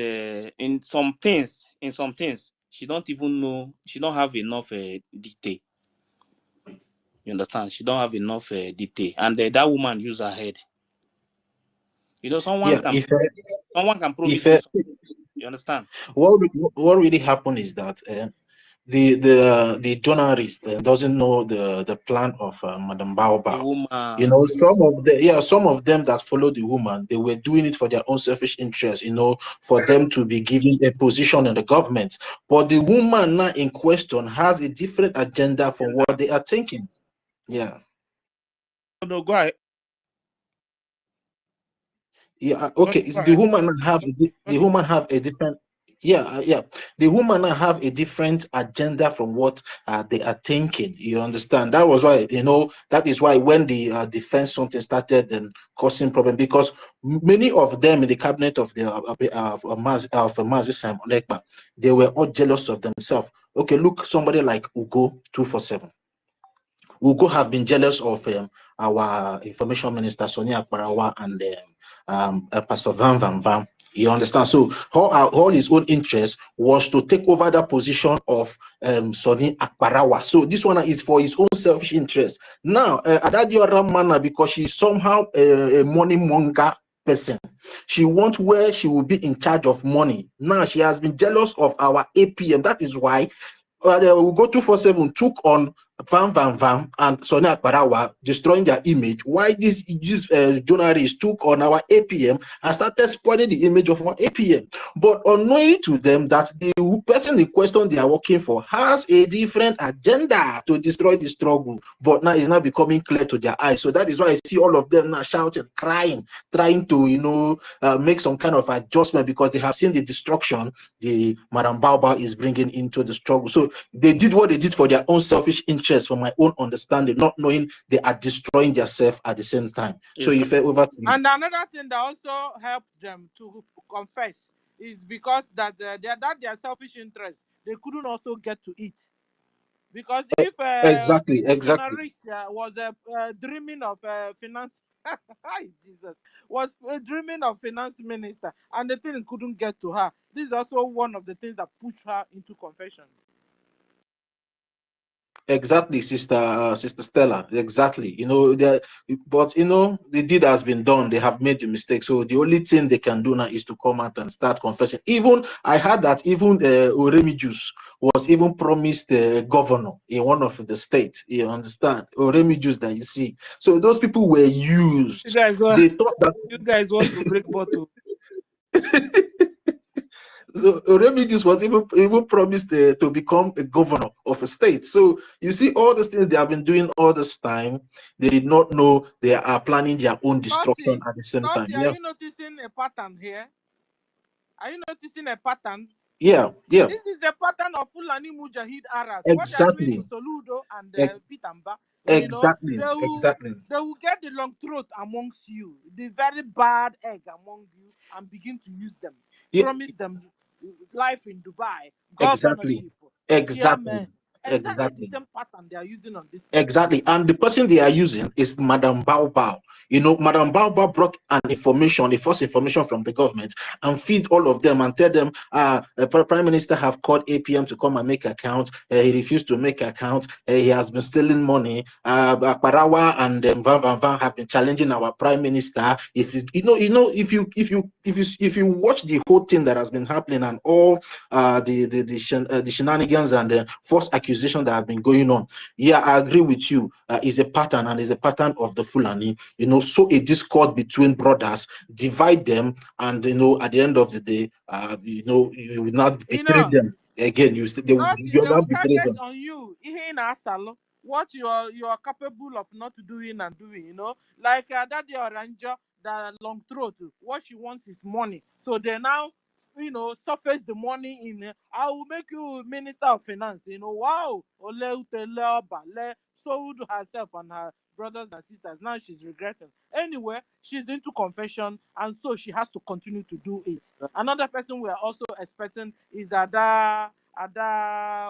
in some things she don't even know, she don't have enough detail. You understand? She don't have enough detail, and that woman use her head. You know, someone yeah, can promise if you something. You understand? what really happened is that the journalist doesn't know the plan of Madam The Baobab. You woman. know, some of them that follow the woman, they were doing it for their own selfish interest. You know, for them to be given a position in the government. But the woman now in question has a different agenda from what they are thinking. Yeah. No, go ahead. Yeah, okay. Go The ahead. woman have the woman have a different, yeah. The woman have a different agenda from what they are thinking. You understand? That was why, you know, that is why when the defense something started causing problem, because many of them in the cabinet of the Mazi Simon Ekpa, they were all jealous of themselves. Okay, look, somebody like Ugo 247. Ugo have been jealous of our information minister Sonia Akbarawa and Pastor Van Van Van. You understand? So all his own interest was to take over that position of Sonia Akbarawa. So this one is for his own selfish interest. Now, Adadio Ramana, because she's somehow a money monger person, she wants where she will be in charge of money. Now she has been jealous of our APM. That is why Ugo 247 took on Van Van Van and Sonia Akbarawa, destroying their image. Why these journalists took on our APM and started spoiling the image of our APM. But unknowingly to them that the person in question they are working for has a different agenda to destroy the struggle. But now it's not becoming clear to their eyes. So that is why I see all of them now shouting, crying, trying to, you know, make some kind of adjustment because they have seen the destruction the Madam Baobab is bringing into the struggle. So they did what they did for their own selfish interest, from my own understanding, not knowing they are destroying themselves at the same time. So you fell over to me. And another thing that also helped them to confess is because that their selfish interest, they couldn't also get to it. Because if Exactly. journalist was dreaming of finance, Jesus, was dreaming of finance minister, and the thing couldn't get to her. This is also one of the things that pushed her into confession. Exactly, sister Stella. Exactly. You know, but you know, the deed has been done. They have made the mistake. So the only thing they can do now is to come out and start confessing. Even I heard that even Oremijus was even promised governor in one of the states. You understand? Oremijus that you see. So those people were used. They thought that you guys want to break bottle. So Remedios was even promised to become a governor of a state. So you see all these things they have been doing all this time. They did not know they are planning their own destruction at the same time. Are you noticing a pattern here? Are you noticing a pattern? Yeah, yeah. This is a pattern of Fulani Mujahid Arabs. What they are doing Exactly. to Soludo and Pitamba, you know, Exactly. they will get the long throat amongst you, the very bad egg among you, and begin to use them. Yeah, Promise them life in Dubai, exactly. governorship, Exactly. chairman. Exactly the Exactly. same pattern they are using on this. Exactly. And the person they are using is Madame Bao Bao. You know, Madame Bao Bao brought an information, the first information from the government, and feed all of them and tell them, the Prime Minister have called APM to come and make account. He refused to make account. He has been stealing money. Parawa and Van Van have been challenging our Prime Minister. If you watch the whole thing that has been happening and all the shenanigans and the false accusation that have been going on, yeah, I agree with you. Is a pattern, and is a pattern of the Fulani. You know, sow a discord between brothers, divide them, and you know, at the end of the day, you know, you will not betray them again. They will not will betray target them. on you. In Asalo, what you are capable of not doing and doing. You know, like that your ranger, that long throat. What she wants is money. So they now, you know, surface the money in. I will make you Minister of Finance. You know, wow. Ole utele oba, sold herself and her brothers and sisters. Now she's regretting. Anyway, she's into confession, and so she has to continue to do it. Another person we are also expecting is Ada,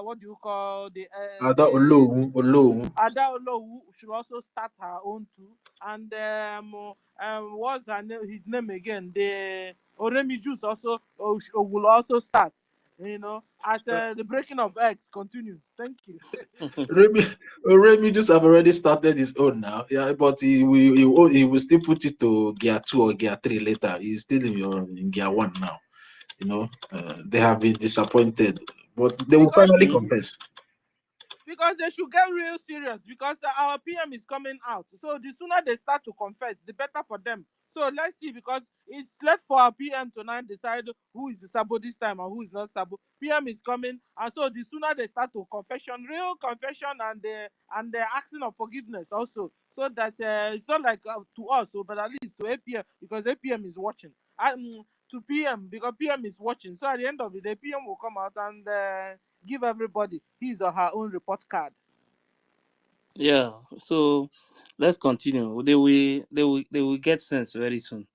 what do you call Ada Olohun. Ada Olowu should also start her own too. And what's her name? His name again? The Oremi Juice also will also start. You know, as the breaking of eggs continues. Thank you. Remy just have already started his own now. Yeah, but he will still put it to gear 2 or gear 3 later. He's still in gear 1 now. You know, they have been disappointed, but they will finally confess. Because they should get real serious, because our PM is coming out. So the sooner they start to confess, the better for them. So let's see, because it's left for our PM to now decide who is the Sabo this time and who is not Sabo. PM is coming, and so the sooner they start to real confession, and they're asking of forgiveness also, so that it's not like to us, but at least to APM, because APM is watching. To PM, because PM is watching. So at the end of the day, PM will come out and give everybody his or her own report card. Yeah, so let's continue. They will get sense very soon.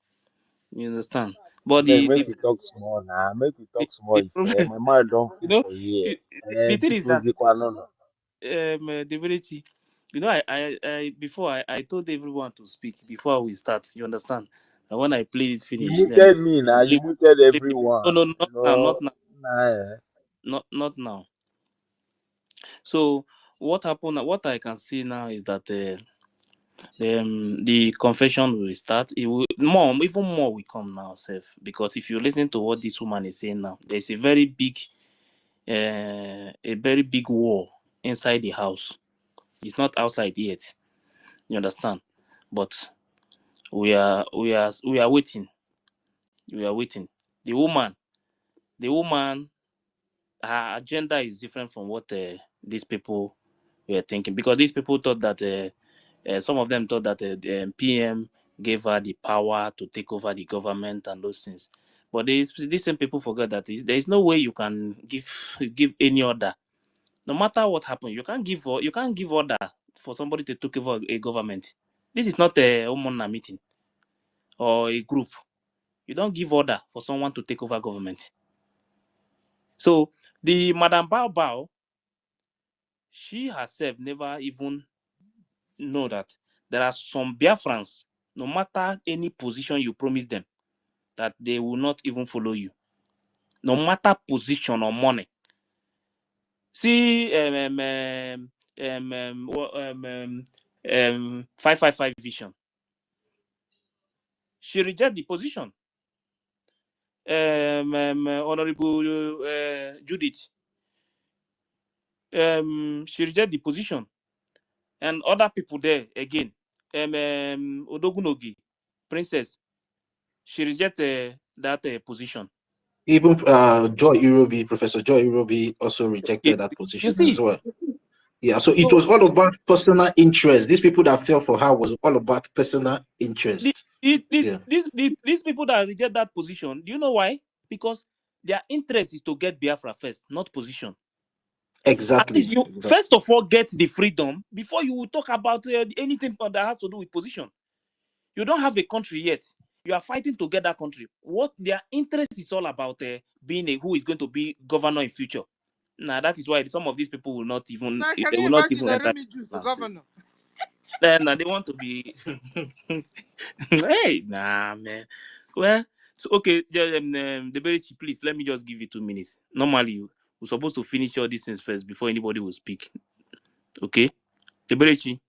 You understand? But Make we talk small now. Make we talk small. problem, My mind don't you full know, for here. the thing is that No. the ability, you know, I before I told everyone to speak before we start. You understand? And when I play it You finish, then muted me you now. will You leave. muted No, everyone. no, You not now, know. not now, Nah. not now. So what happened? What I can see now is that the confession will start. It will even more will come now, Seth. Because if you listen to what this woman is saying now, there's a very big war inside the house. It's not outside yet. You understand? But we are waiting. We are waiting. The woman, her agenda is different from what these people were thinking, because these people thought that some of them thought that the PM gave her the power to take over the government and those things. But these same people forget that there is no way you can give any order. No matter what happens, you can't give order for somebody to take over a government. This is not a Omona meeting or a group. You don't give order for someone to take over government. So the Madam Bao Bao, she herself never even know that there are some Biafrans, no matter any position you promise them, that they will not even follow you, no matter position or money. See, 555 vision. She reject the position. Honorable Judith, she reject the position, and other people there again. Odogunogi, Princess, she reject that position. Even Professor Joy Irobi also rejected that position as well. Yeah, so it was all about personal interest. These people that fell for her was all about personal interest. These people that reject that position, do you know why? because their interest is to get Biafra first, not position. At least Exactly. you first of all get the freedom before you will talk about anything that has to do with position. You don't have a country yet. You are fighting to get that country. What their interest is all about being who is going to be governor in future. Now that is why some of these people will not even Now, can they you will not imagine even a enter. Remy Juice, the governor? Then they want to be. Hey, nah, man. Well, so okay, the Berichi, please let me just give you 2 minutes. Normally, we're supposed to finish all these things first before anybody will speak. Okay, the Berichi.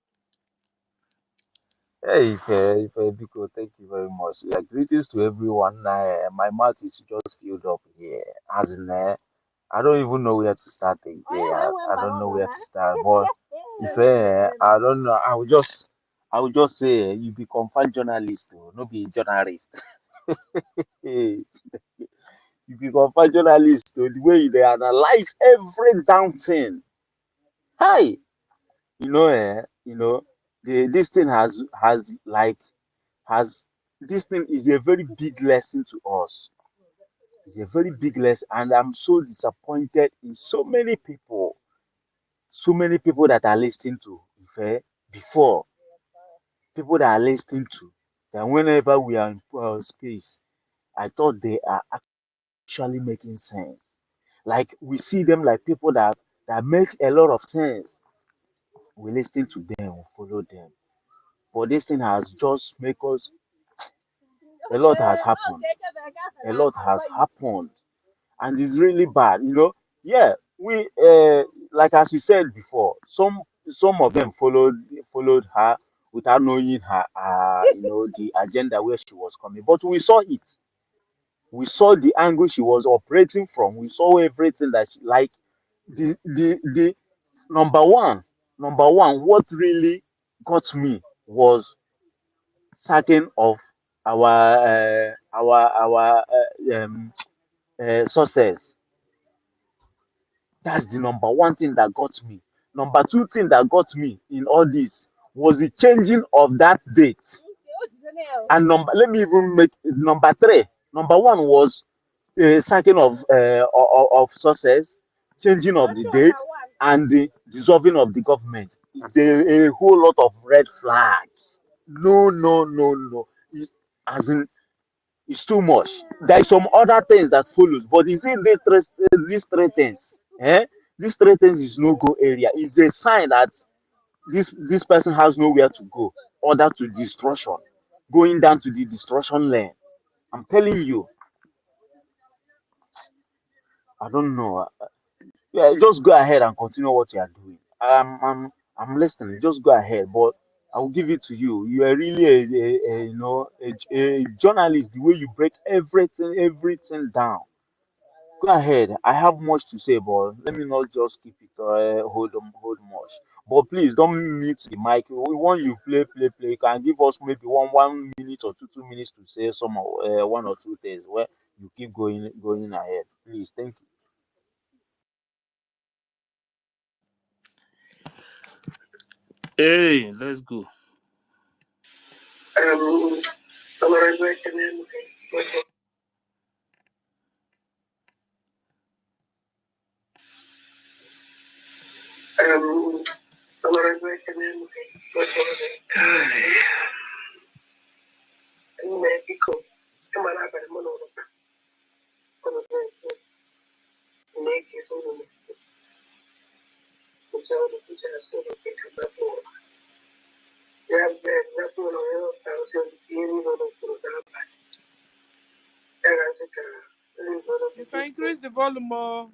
Hey, Biko, thank you very much. Yeah, greetings to everyone. My mouth is just filled up here. As in, I don't even know where to start again. I don't know where to start. But if I don't know, I will just say you be confirmed journalist, no be journalist. Hey, you be confirmed journalist, the way they analyze every down thing. Hi, this thing has this thing is a very big lesson to us. It's a very big lesson, and I'm so disappointed in so many people that are listening to before, people that are listening to, that whenever we are in space, I thought they are actually making sense. Like we see them like people that make a lot of sense. We listen to them, we follow them. But this thing has just made us a lot has happened. A lot has happened, and it's really bad. Yeah, we like as we said before, some of them followed her without knowing the agenda where she was coming. But we saw it. We saw the angle she was operating from. We saw everything that she like. The number one, what really got me was sacking of our sources. That's the number one thing that got me. Number two thing that got me in all this was the changing of that date. And let me even make number three. Number one was sacking of sources, changing of the date, and the dissolving of the government. It's a whole lot of red flags. No, no, no, no. As in, it's too much. There is some other things that follows, but is it these three things? These three things is no go area. It's a sign that this person has nowhere to go, other to destruction, going down to the destruction lane. I'm telling you, I don't know. Yeah, just go ahead and continue what you are doing. I'm listening. Just go ahead, but I will give it to you. You are really a journalist. The way you break everything down. Go ahead. I have much to say, but let me not just keep it hold much. But please don't mute the mic. We want you play. You can give us maybe one minute or two minutes to say some one or two things. Where you keep going ahead. Please, thank you. Hey, let's go. You can increase the volume more.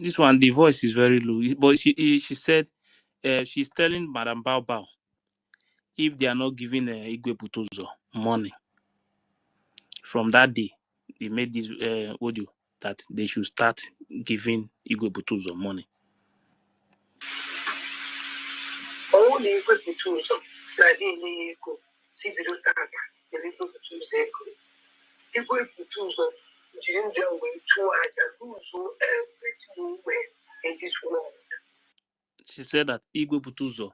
This one, the voice is very low. But she said she's telling Madam Bao Bao if they are not giving Igwe Butozo money from that day, they made this audio that they should start giving Igwe Butozo money. Only Igwe Butozo, like the Eko, Sibido Tata, the Igwe Butozo Eko. Igwe Butozo, Jinja way to Aja, who so everything where in this world. She said that Igwe Butuzo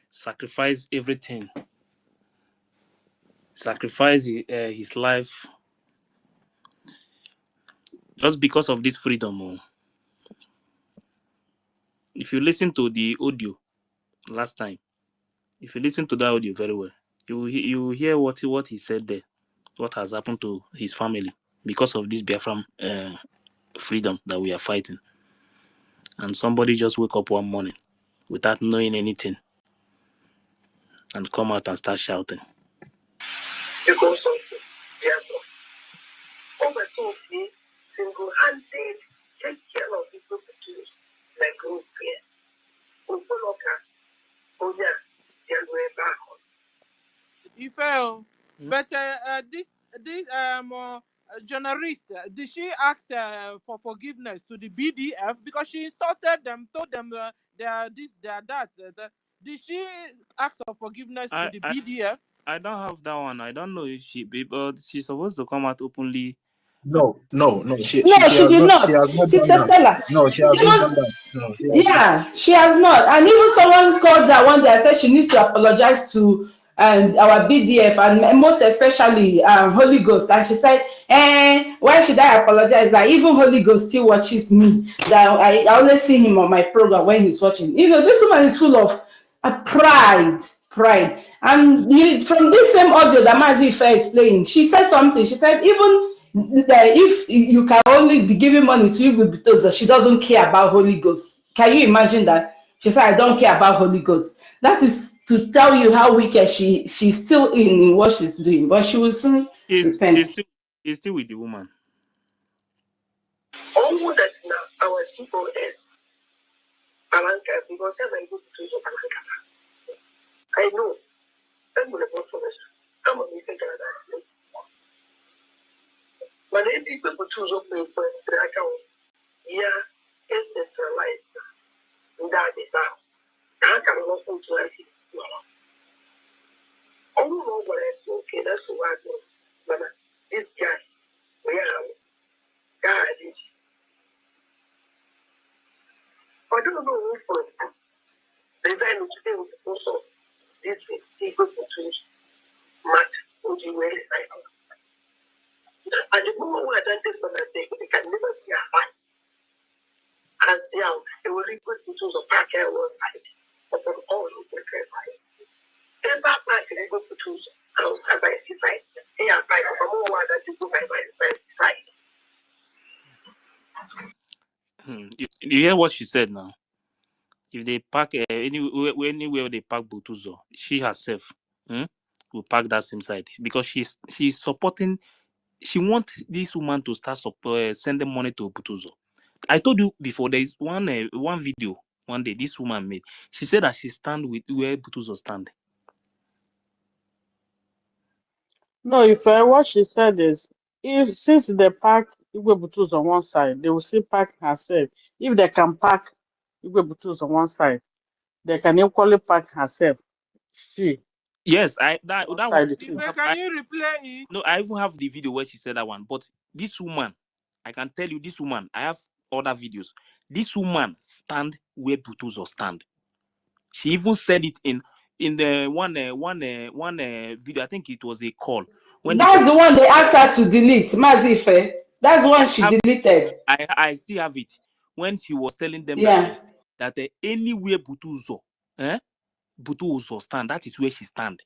sacrificed everything, sacrificed his life just because of this freedom. Oh. If you listen to the audio last time, if you listen to that audio very well, you hear what he said there, what has happened to his family because of this Biafran freedom that we are fighting. And somebody just wake up one morning without knowing anything and come out and start shouting. Because of Biafra. Over to be single-handed, take care of people to like group here. Ukoloka, Onya, You fail. But this journalist, did she ask for forgiveness to the BDF because she insulted them, told them they are this, they are that. Did she ask for forgiveness to the BDF? I don't have that one. I don't know if but she's supposed to come out openly. No. She did has not. She has not Sister done that. Stella. No, she has not done that. No, She has not. And even someone called her one day and said she needs to apologize to our BDF and most especially Holy Ghost. And she said, why should I apologize? That even Holy Ghost still watches me. That I always see him on my program when he's watching. You know, this woman is full of pride. And from this same audio that Mazi Ife is playing, she said something. She said, even if you can only be giving money to you because she doesn't care about Holy Ghost. Can you imagine that? She said, I don't care about Holy Ghost. That is to tell you how wicked she's still in what she's doing, but she will soon repent. She's still with the woman. All that now, our COS, Alanka, because I go to Alanka. I know. I'm going to go for this. I'm going to take another place. But if people choose up the account, is centralized. That is now. I can walk into a city. Oh, no, but I said, okay, that's what I do. But this guy, God is. I don't know who for design to be with the force of this people to match what you wear. And the moment we identify for that day, it can never be a fight. As young, it will request to the park I was side upon all his sacrifice. If that park I go to choose outside by his side, he and by the more that you go by his side. You hear what she said now? If they park anywhere they park Butuzo, she herself will park that same side because she's supporting. She wants this woman to start sending money to Butuzo. I told you before, there is one video one day this woman made. She said that she stand with where Butuzo stand. No, if what she said is, since they park Igwe Butus on one side, they will still park herself. If they can park Igwe Butus on one side, they can equally park herself. Yes, that one. Can you replay it? No, I even have the video where she said that one. But this woman, I can tell you, this woman, I have other videos. This woman stand where Butuzo stand. She even said it in the one video. I think it was a call. That's the one they asked her to delete, Mazife. That's the one she deleted. I still have it when she was telling them that anywhere Butuzo stand, that is where she stand.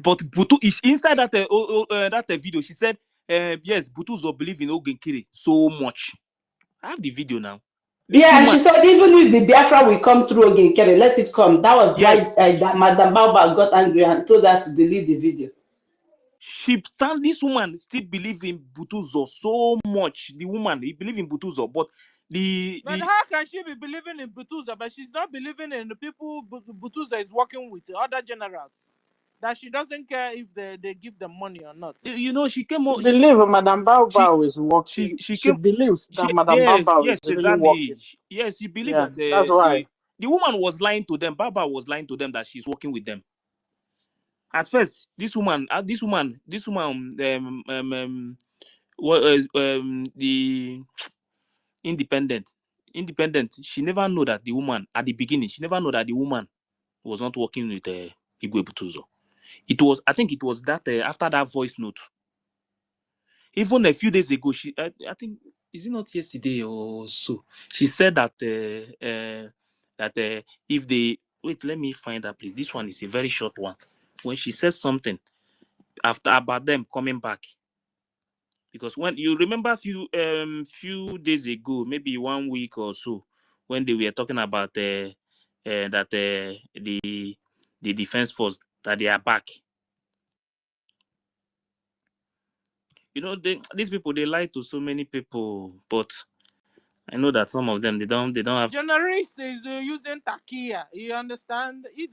But Butu is inside that video. She said, yes, Butuzo believe in Ogenkiri so much. I have the video now. And she said even if the Biafra will come through Ogenkiri, let it come. That was why that Madam Baba got angry and told her to delete the video. This woman still believe in Butuzo so much. The woman, he believe in Butuzo, but how can she be believing in Butuzo, but she's not believing in the people Butuzo is working with, other generals? That she doesn't care if they give them money or not. You know, she came out. She believes Madam Baobao is working. She believes that Madam Baobao is really working. Yes, she believes that that's why. The woman was lying to them. Baba was lying to them that she's working with them. At first, this woman, the Independent, independent. She never know that the woman at the beginning. She never know that the woman was not working with Igwe Butuzo. It was, I think, it was that after that voice note. Even a few days ago, I think, is it not yesterday or so? She said that if they wait, let me find that place. This one is a very short one. When she said something after about them coming back, because when you remember a few days ago, maybe 1 week or so, when they were talking about that the defense force, that they are back. You know, these people, they lie to so many people, but I know that some of them they don't have. Journalist is using takia. You understand? You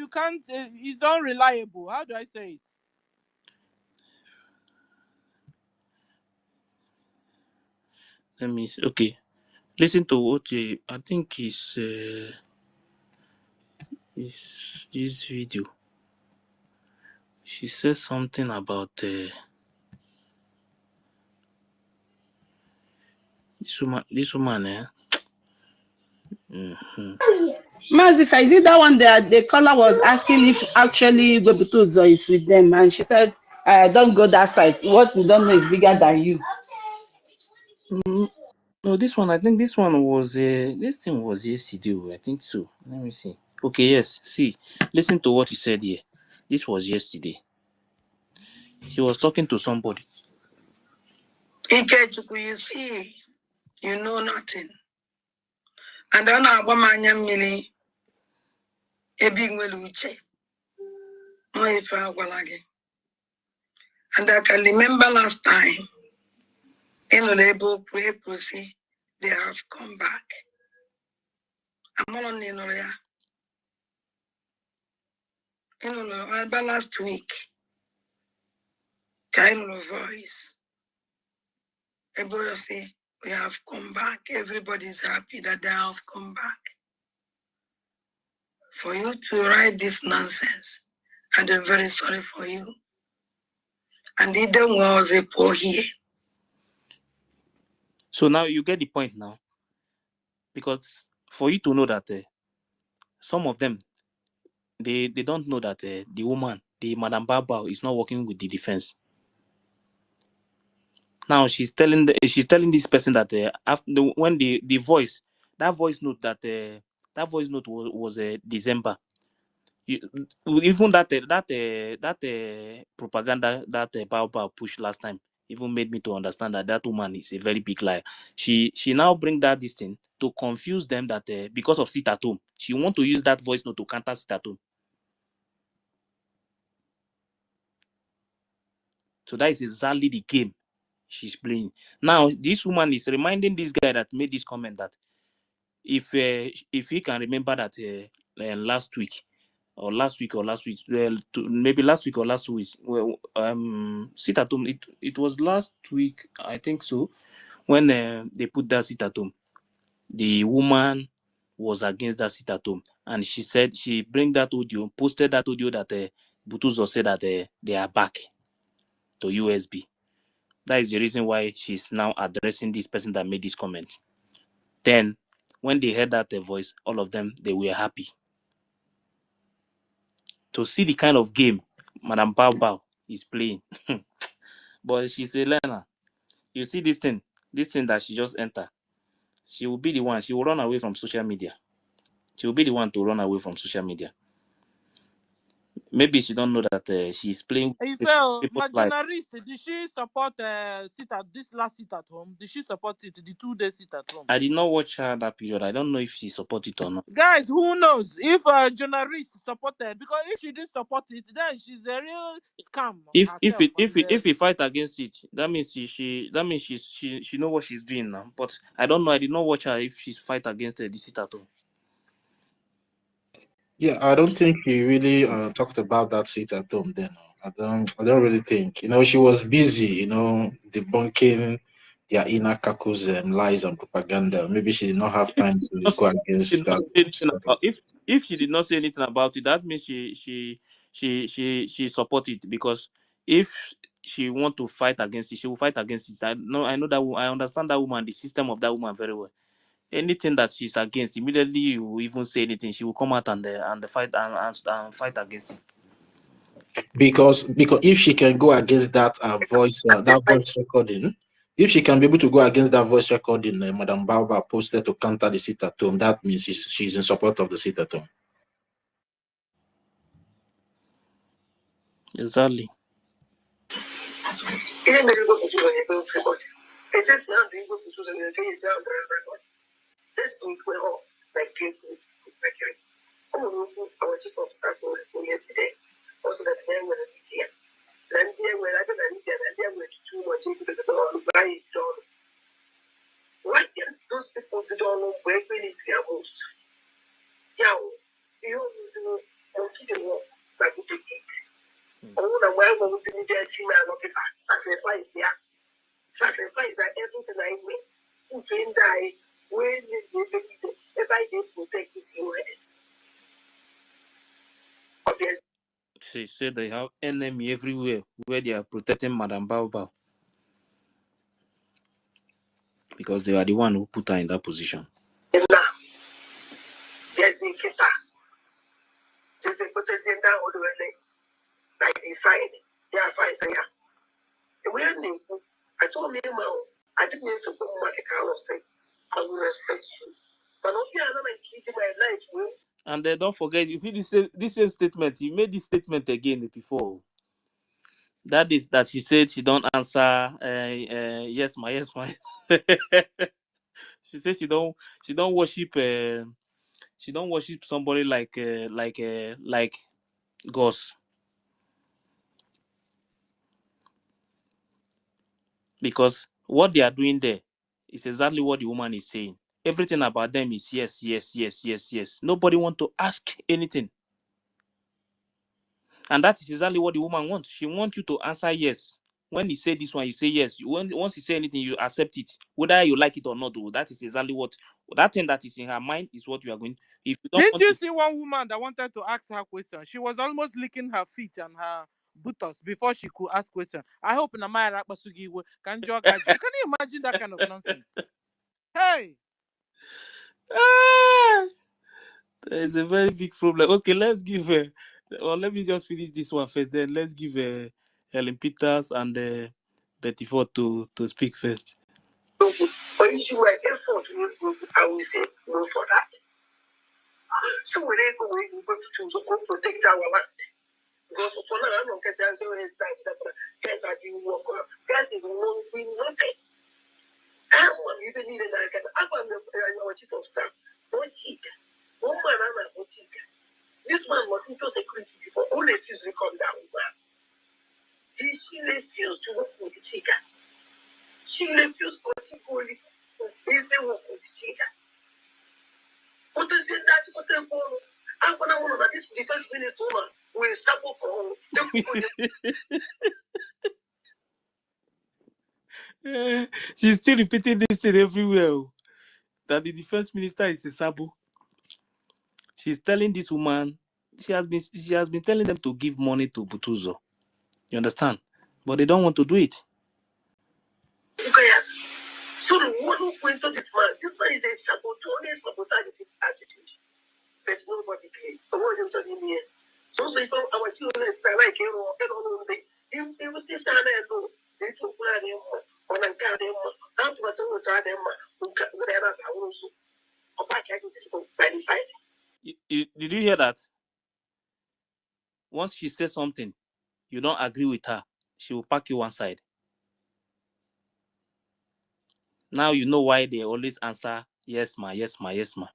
can't. It's unreliable. How do I say it? Let me see. Okay, listen to what I think is this video. She says something about this woman, Mazifa, is it that one that the caller was asking if actually Gwebutuzo is with them, and she said, don't go that side. What you don't know is bigger than you. No, this one, I think this one was this thing was yesterday. I think so. Let me see. Okay, yes. See, listen to what he said here. This was yesterday. She was talking to somebody. You see, you know nothing. And then I want my mili a big weluche. No, if I will again. And I can remember last time in the label proceed, they have come back. I'm on in the last week. Kind of voice. Everybody say we have come back. Everybody's happy that they have come back. For you to write this nonsense, and I'm very sorry for you. And it was a poor here. So now you get the point now, because for you to know that some of them they don't know that the woman, the Madam Baba, is not working with the defense. Now she's telling this person that after when the voice, that voice note was December. Even that propaganda that Baobab pushed last time even made me to understand that woman is a very big liar. She now bring this thing to confuse them that because of sit at home, she want to use that voice note to counter sit at home. So that is exactly the game she's playing. Now this woman is reminding this guy that made this comment that if he can remember that last week, maybe last week or last 2 weeks. Well, sit at home. It was last week, I think so, when they put that sit at home. The woman was against that sit at home, and she said she bring that audio, posted that audio that Butuzo said that they are back to USB. That is the reason why she's now addressing this person that made this comment. Then, when they heard that voice, all of them, they were happy to see the kind of game Madam Bao is playing. But she's a learner. You see this thing that she just entered. She will be the one. She will run away from social media. She will be the one to run away from social media. Maybe she don't know that she's playing people's my life. journalist, did she support this last sit at home? Did she support it, the 2-day sit at home? I did not watch her that period. I don't know if she supported it or not. Guys, who knows if a journalist supported? Because if she didn't support it, then she's a real scam. If we fight against it, that means she know what she's doing now. But I don't know. I did not watch her if she's fight against the sit at home. Yeah, I don't think he really talked about that seat at home then. I don't really think. She was busy, debunking their inner Kaku's lies and propaganda. Maybe she did not have time to go against that. If she did not say anything about it, that means she support it. Because if she want to fight against it, she will fight against it. I know that I understand that woman, the system of that woman very well. Anything that she's against, immediately you even say anything, she will come out and fight and fight against it. Because if she can go against that voice recording, if she can be able to go against that voice recording, Madam Baobab posted to counter the sit at home, that means she's in support of the sit at home. Exactly. Let's go all like people like our chief of staff yesterday. Also that they were here. And they were I don't know and they were too much into the door buy it done. Why can those people who don't know where we need their most? Yeah, you know, monkey the war like we take it. Oh, the way we would need their team and look at sacrifice, yeah. Sacrifice that everything I win. Who can die when if I did protect his US. She said they have enemy everywhere where they are protecting Madam Baobab because they are the one who put her in that position. Now, there's a kita. There's a potential down all the way. Like decide, yeah, fight there. The way I told him, I didn't need to put my account of say, I will respect you. But not be another kid in my life, will. And don't forget, you see this same statement. You made this statement again before. That is that she said she don't answer. Yes, my. She said she don't worship. She don't worship somebody like God. Because what they are doing there is exactly what the woman is saying. Everything about them is yes, yes, yes, yes, yes. Nobody want to ask anything. And that is exactly what the woman wants. She wants you to answer yes. When he say this one, you say yes. Once he say anything, you accept it. Whether you like it or not, though, that is exactly what that thing that is in her mind is what you are going. If you don't Didn't you see one woman that wanted to ask her question? She was almost licking her feet and her buttocks before she could ask question. I hope Namaya Rakbasugi can you imagine that kind of nonsense? Hey! There's a very big problem. Okay, let's give let me just finish this one first. Then let's give Helen Peters and Betty Ford to speak first. But if you were effort, I will say go for that. So when they go, we go to protect our land. Because for now, I don't get that. Guys are doing work. Guys is doing nothing. I'm even needed like I'm our chief of staff. Don't eat. One man, I'm not eat. This man was into security before. All refused to come down. She refused to work with the chica. She refused particularly to work with the chica. What is it that you can go? I'm going to want this defense minister will support for She's still repeating this thing everywhere. That the defense minister is a sabo. She's telling this woman, she has been telling them to give money to Butuzo. You understand? But they don't want to do it. Okay. So the one who went to this man is a sabotage this attitude. There's nobody clean. The one you're telling me. So our children is like you will see stand there and go. They took them on a garden. I'm to go to them. Whatever I also. By the side. Did you hear that? Once she says something, you don't agree with her, she will pack you one side. Now you know why they always answer yes ma, yes ma, yes ma.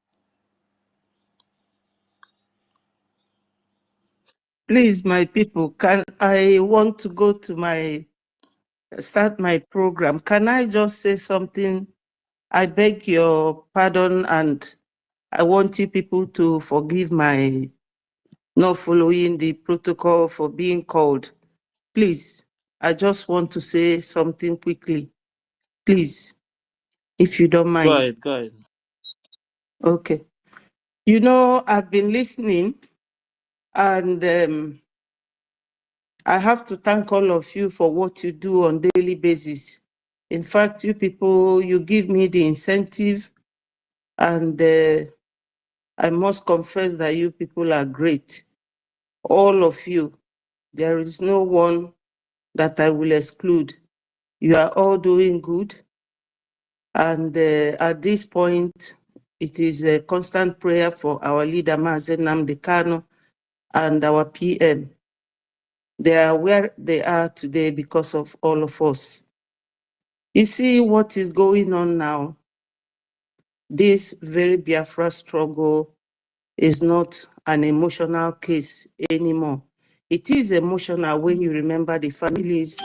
Please, my people, can I want to go to start my program? Can I just say something? I beg your pardon, and I want you people to forgive my not following the protocol for being called. Please, I just want to say something quickly. Please, if you don't mind. Go ahead. Okay. You know, I've been listening, and I have to thank all of you for what you do on daily basis. In fact, you people, you give me the incentive, and I must confess that you people are great. All of you. There is no one that I will exclude. You are all doing good. And at this point, it is a constant prayer for our leader, Mazen Nnamdi Kanu, and our PM. They are where they are today because of all of us. You see what is going on now. This very Biafra struggle is not an emotional case anymore. It is emotional when you remember the families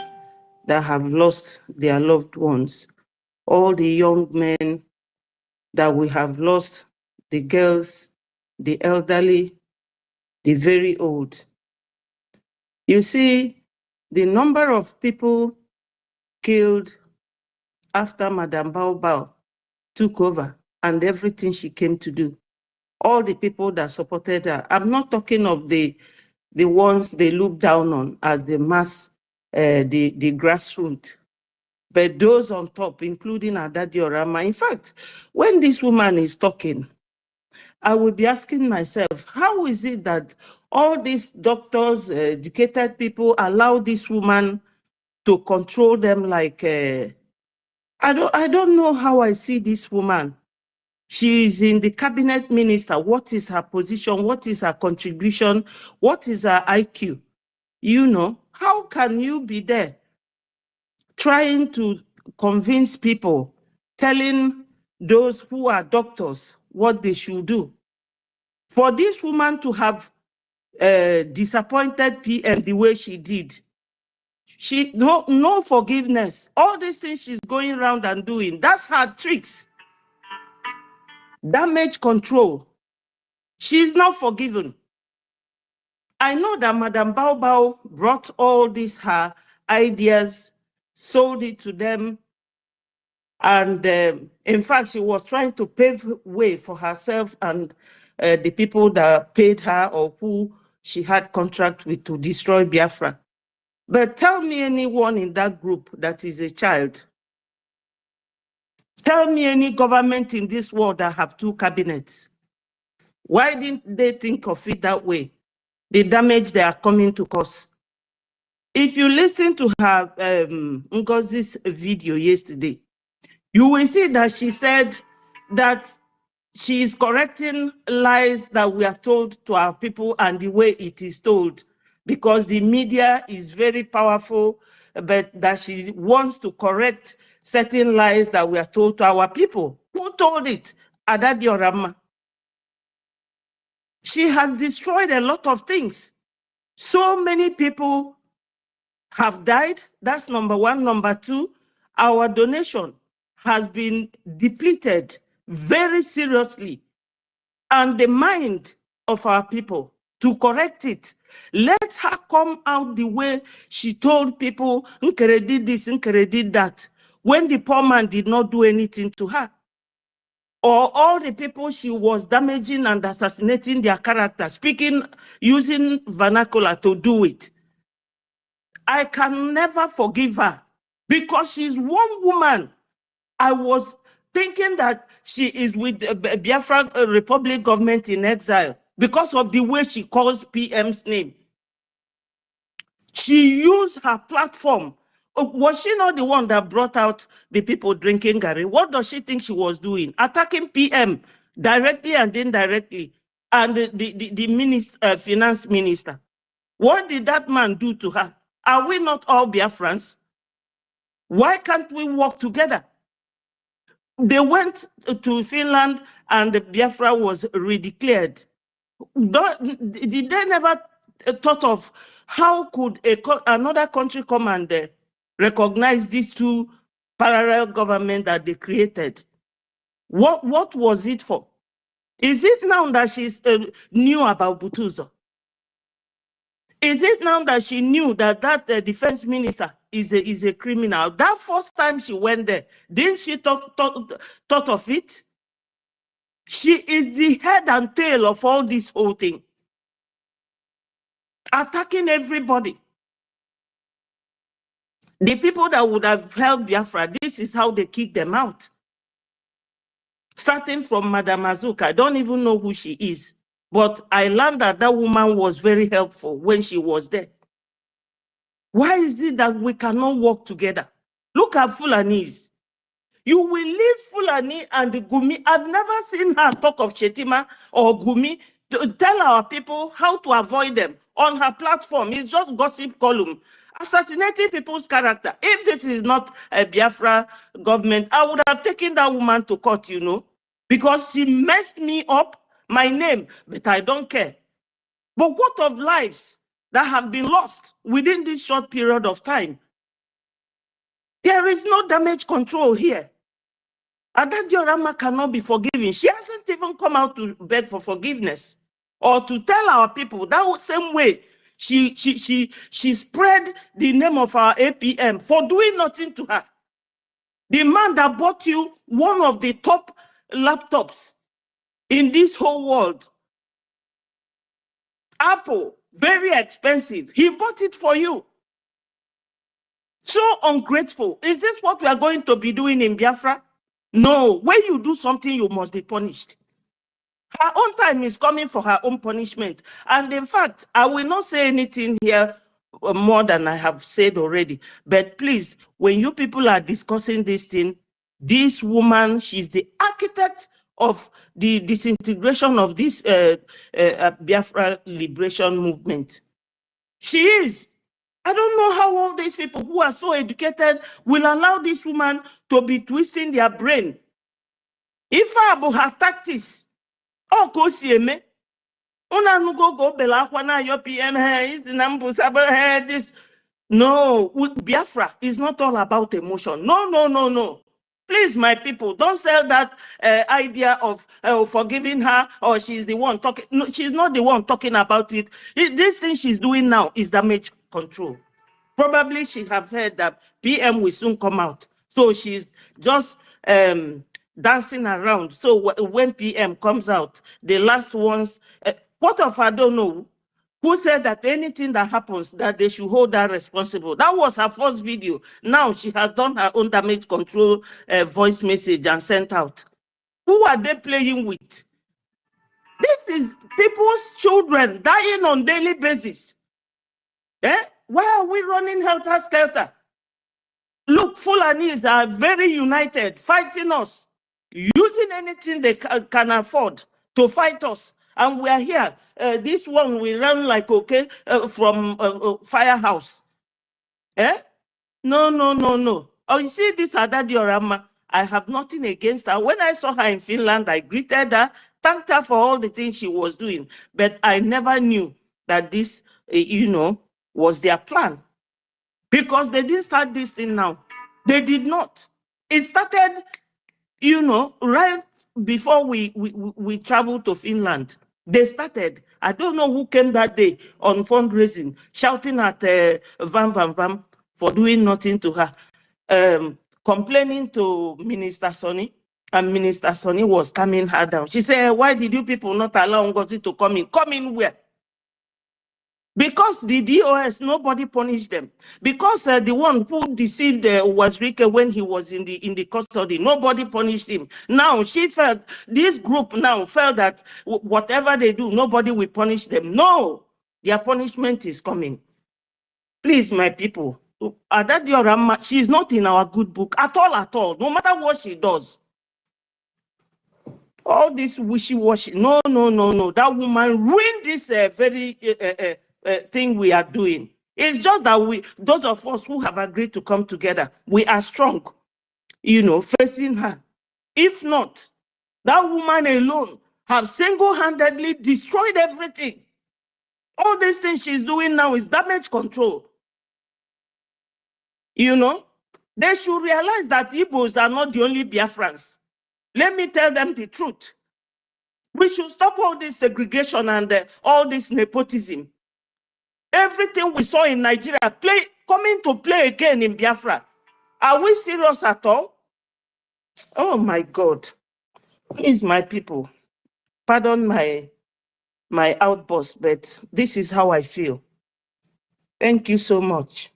that have lost their loved ones, all the young men that we have lost, the girls, the elderly, the very old. You see, the number of people killed after Madame Baobao took over and everything she came to do, all the people that supported her. I'm not talking of the ones they look down on as the mass, the grassroots, but those on top, including Adadi Orama. In fact, when this woman is talking, I will be asking myself, how is it that all these doctors, educated people allow this woman to control them like, I don't know how I see this woman. She is in the cabinet minister. What is her position? What is her contribution? What is her IQ? You know, how can you be there trying to convince people, telling those who are doctors what they should do? For this woman to have disappointed PM the way she did, she no forgiveness. All these things she's going around and doing, that's her tricks. Damage control. She's not forgiven. I know that Madame Baobao brought all these her ideas, sold it to them, and in fact, she was trying to pave way for herself and the people that paid her or who she had contract with to destroy Biafra. But tell me anyone in that group that is a child. Tell me any government in this world that have two cabinets. Why didn't they think of it that way? The damage they are coming to cause. If you listen to her NGOZI's video yesterday, you will see that she said that she is correcting lies that we are told to our people and the way it is told, because the media is very powerful, but that she wants to correct certain lies that we are told to our people. Who told it? Adadi Orama. She has destroyed a lot of things. So many people have died. That's number one. Number two, our donation has been depleted very seriously. And the mind of our people to correct it. Let her come out the way she told people, Nkere did this, Nkere did that, when the poor man did not do anything to her. Or all the people she was damaging and assassinating their character, speaking, using vernacular to do it. I can never forgive her because she's one woman. I was thinking that she is with the Biafra Republic government in exile because of the way she calls PM's name. She used her platform. Was she not the one that brought out the people drinking Gary? What does she think she was doing? Attacking PM directly and indirectly, and the minister, finance minister. What did that man do to her? Are we not all Biafrans? Why can't we work together? They went to Finland and Biafra was redeclared. Did they never thought of how could another country come and recognize these two parallel governments that they created? What was it for? Is it now that she's knew about Butuzo? Is it now that she knew that defense minister is a criminal? That first time she went there, didn't she thought of it? She is the head and tail of all this whole thing. Attacking everybody. The people that would have held Biafra, this is how they kicked them out. Starting from Madam Azuka, I don't even know who she is, but I learned that that woman was very helpful when she was there. Why is it that we cannot work together? Look at Fulanis. You will leave Fulani and Gumi. I've never seen her talk of Chetima or Gumi to tell our people how to avoid them on her platform. It's just gossip column, assassinating people's character. If this is not a Biafra government, I would have taken that woman to court, you know, because she messed me up, my name, but I don't care. But what of lives that have been lost within this short period of time? There is no damage control here. Ada Diorama cannot be forgiven. She hasn't even come out to beg for forgiveness or to tell our people that same way she spread the name of our APM for doing nothing to her. The man that bought you one of the top laptops in this whole world, Apple, very expensive. He bought it for you. So ungrateful. Is this what we are going to be doing in Biafra? No. When you do something, you must be punished. Her own time is coming for her own punishment. And in fact, I will not say anything here more than I have said already. But please, when you people are discussing this thing, this woman, she's the architect of the disintegration of this Biafra liberation movement. She is. I don't know how all these people who are so educated will allow this woman to be twisting their brain. If I have her tactics, oh, Kosieme, Unanugo go Belakwana, your PM is the number this. No, with Biafra is not all about emotion. No, no, no, no. Please, my people, don't sell that idea of forgiving her or she's the one talking. No, she's not the one talking about it. This thing she's doing now is damage control. Probably she have heard that PM will soon come out. So she's just dancing around. So when PM comes out, the last ones, what if I don't know? Who said that anything that happens, that they should hold her responsible? That was her first video. Now she has done her own damage control voice message and sent out. Who are they playing with? This is people's children dying on daily basis. Eh? Why are we running helter-skelter? Look, Fulanis are very united, fighting us, using anything they can afford to fight us. And we are here. This one we run like okay from firehouse. Eh? No, no, no, no. Oh, you see this Ada Diorama? I have nothing against her. When I saw her in Finland, I greeted her, thanked her for all the things she was doing. But I never knew that this, was their plan. Because they didn't start this thing now. They did not. It started, right before we traveled to Finland. They started. I don't know who came that day on fundraising, shouting at Vam Vam Vam for doing nothing to her, complaining to Minister Sonny, and Minister Sonny was calming her down. She said, why did you people not allow NGOZI to come in? Come in where? Because the DOS, nobody punished them. Because the one who deceived was Rike when he was in the custody, nobody punished him. Now she felt, this group now felt that whatever they do, nobody will punish them. No, their punishment is coming. Please, my people, Ada Diorama, she's not in our good book at all, no matter what she does. All this wishy-washy, no. That woman ruined this very thing we are doing. It's just that those of us who have agreed to come together, we are strong, facing her. If not, that woman alone have single-handedly destroyed everything. All these things she's doing now is damage control. They should realize that Igbos are not the only Biafrans. Let me tell them the truth. We should stop all this segregation and all this nepotism. Everything we saw in Nigeria coming to play again in Biafra. Are we serious at all? Oh my God. Please, my people, pardon my outburst, but this is how I feel. Thank you so much.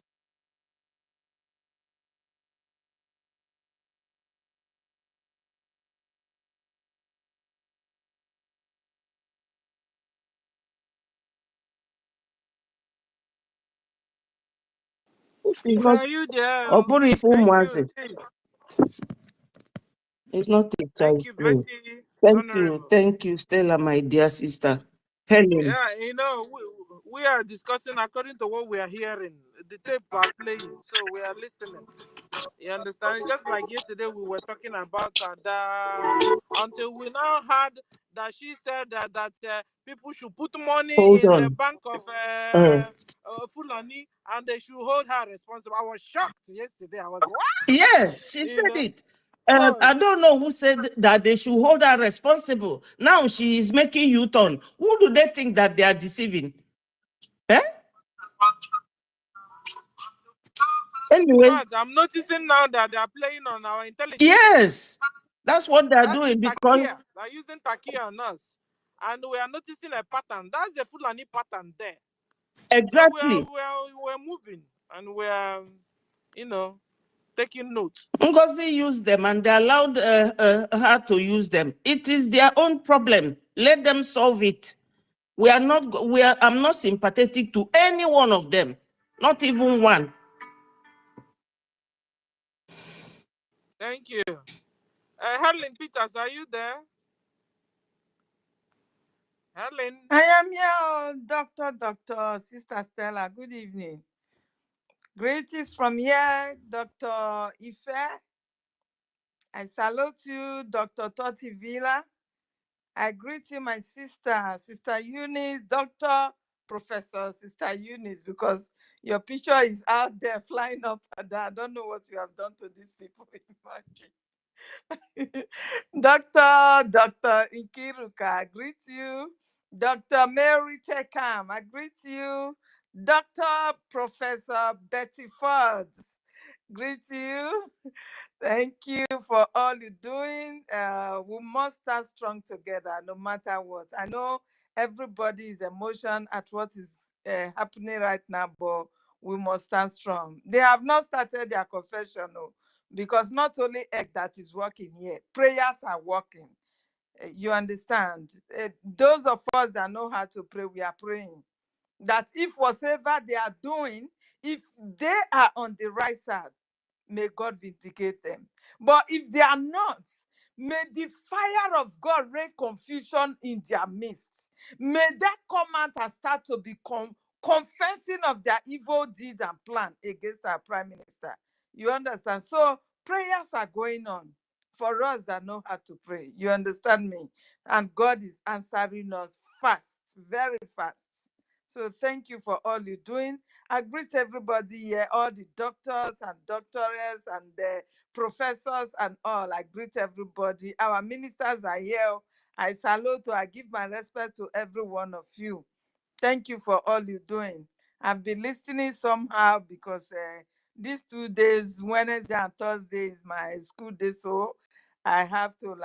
It's We not. are you there. Or put it full Thank you, Mwanze. sis. It's not teacher, Thank it's you, me. Betty. Honorable. Thank you, Stella, my dear sister. Helen. Yeah, we are discussing according to what we are hearing. The tape are playing, so we are listening. You understand? Just like yesterday, we were talking about Ada until we now heard that she said that people should put money Hold in the on. bank of Uh, Fulani and they should hold her responsible. I was shocked yesterday. I was, what? yes, she You said know? it. So, I don't know who said that they should hold her responsible. Now she is making U-turn. Who do they think that they are deceiving? Eh? in Anyway, fact, I'm noticing now that they are playing on our intelligence. yes, that's what they are That doing is because Takia. They're using Takia on us. And we are noticing a pattern. That's the Fulani pattern there. So exactly. we're moving and we're, taking note. Ngozi used them and they allowed her to use them. It is their own problem. Let them solve it. I'm not sympathetic to any one of them. Not even one. Thank you. Helen Peters, are you there? Helen. I am here, Dr. Sister Stella. Good evening. Greetings from here, Dr. Ife. I salute you, Dr. Toti Villa. I greet you, my sister, Sister Eunice, Dr. Professor Sister Eunice, because your picture is out there flying up and down. I don't know what you have done to these people. Imagine. Dr. Nkiruka, I greet you. Dr. Mary Tekam, I greet you. Dr. Professor Betty Ford, greet you. Thank you for all you're doing. We must stand strong together no matter what. I know everybody is emotional at what is happening right now, but we must stand strong. They have not started their confession, no, because not only egg that is working here, prayers are working. You understand? Those of us that know how to pray, we are praying that if whatever they are doing, if they are on the right side, may God vindicate them. But if they are not, may the fire of God rain confusion in their midst. May that come out and start to become confessing of their evil deeds and plan against our prime minister. You understand? So prayers are going on for us that know how to pray. You understand me? And God is answering us fast, very fast. So thank you for all you're doing. I greet everybody here, all the doctors and doctors and the professors and all. I greet everybody. Our ministers are here. I salute you. I give my respect to every one of you. Thank you for all you're doing. I've been listening somehow because these 2 days, Wednesday and Thursday, is my school day. So I have to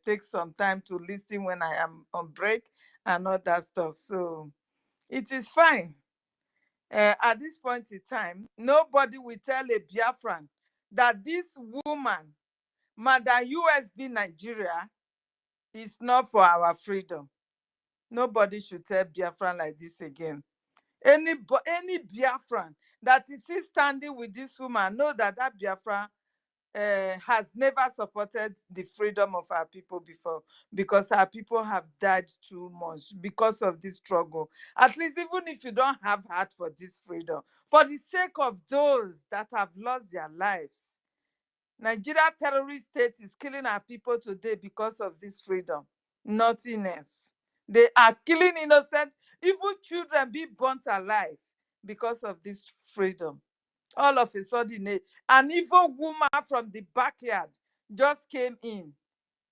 take some time to listen when I am on break and all that stuff. So it is fine. At this point in time, nobody will tell a Biafran that this woman, Madam USB Nigeria, is not for our freedom. Nobody should tell Biafran like this again. Any Biafran that is still standing with this woman, know that Biafran has never supported the freedom of our people before, because our people have died too much because of this struggle. At least even if you don't have heart for this freedom, for the sake of those that have lost their lives, Nigeria terrorist state is killing our people today because of this freedom. Nothing else. They are killing innocent, even children be burnt alive because of this freedom. All of a sudden, an evil woman from the backyard just came in.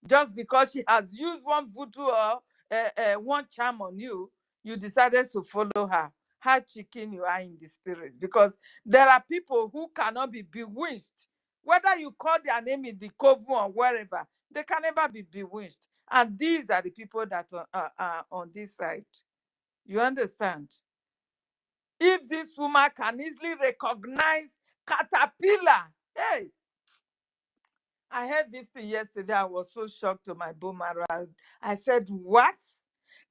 Just because she has used one voodoo or one charm on you, you decided to follow her. How chicken you are in the spirit. Because there are people who cannot be bewitched. Whether you call their name in the coven or wherever, they can never be bewitched. And these are the people that are on this side. You understand? If this woman can easily recognize caterpillar, hey, I heard this thing yesterday. I was so shocked to my bone marrow. I said, what?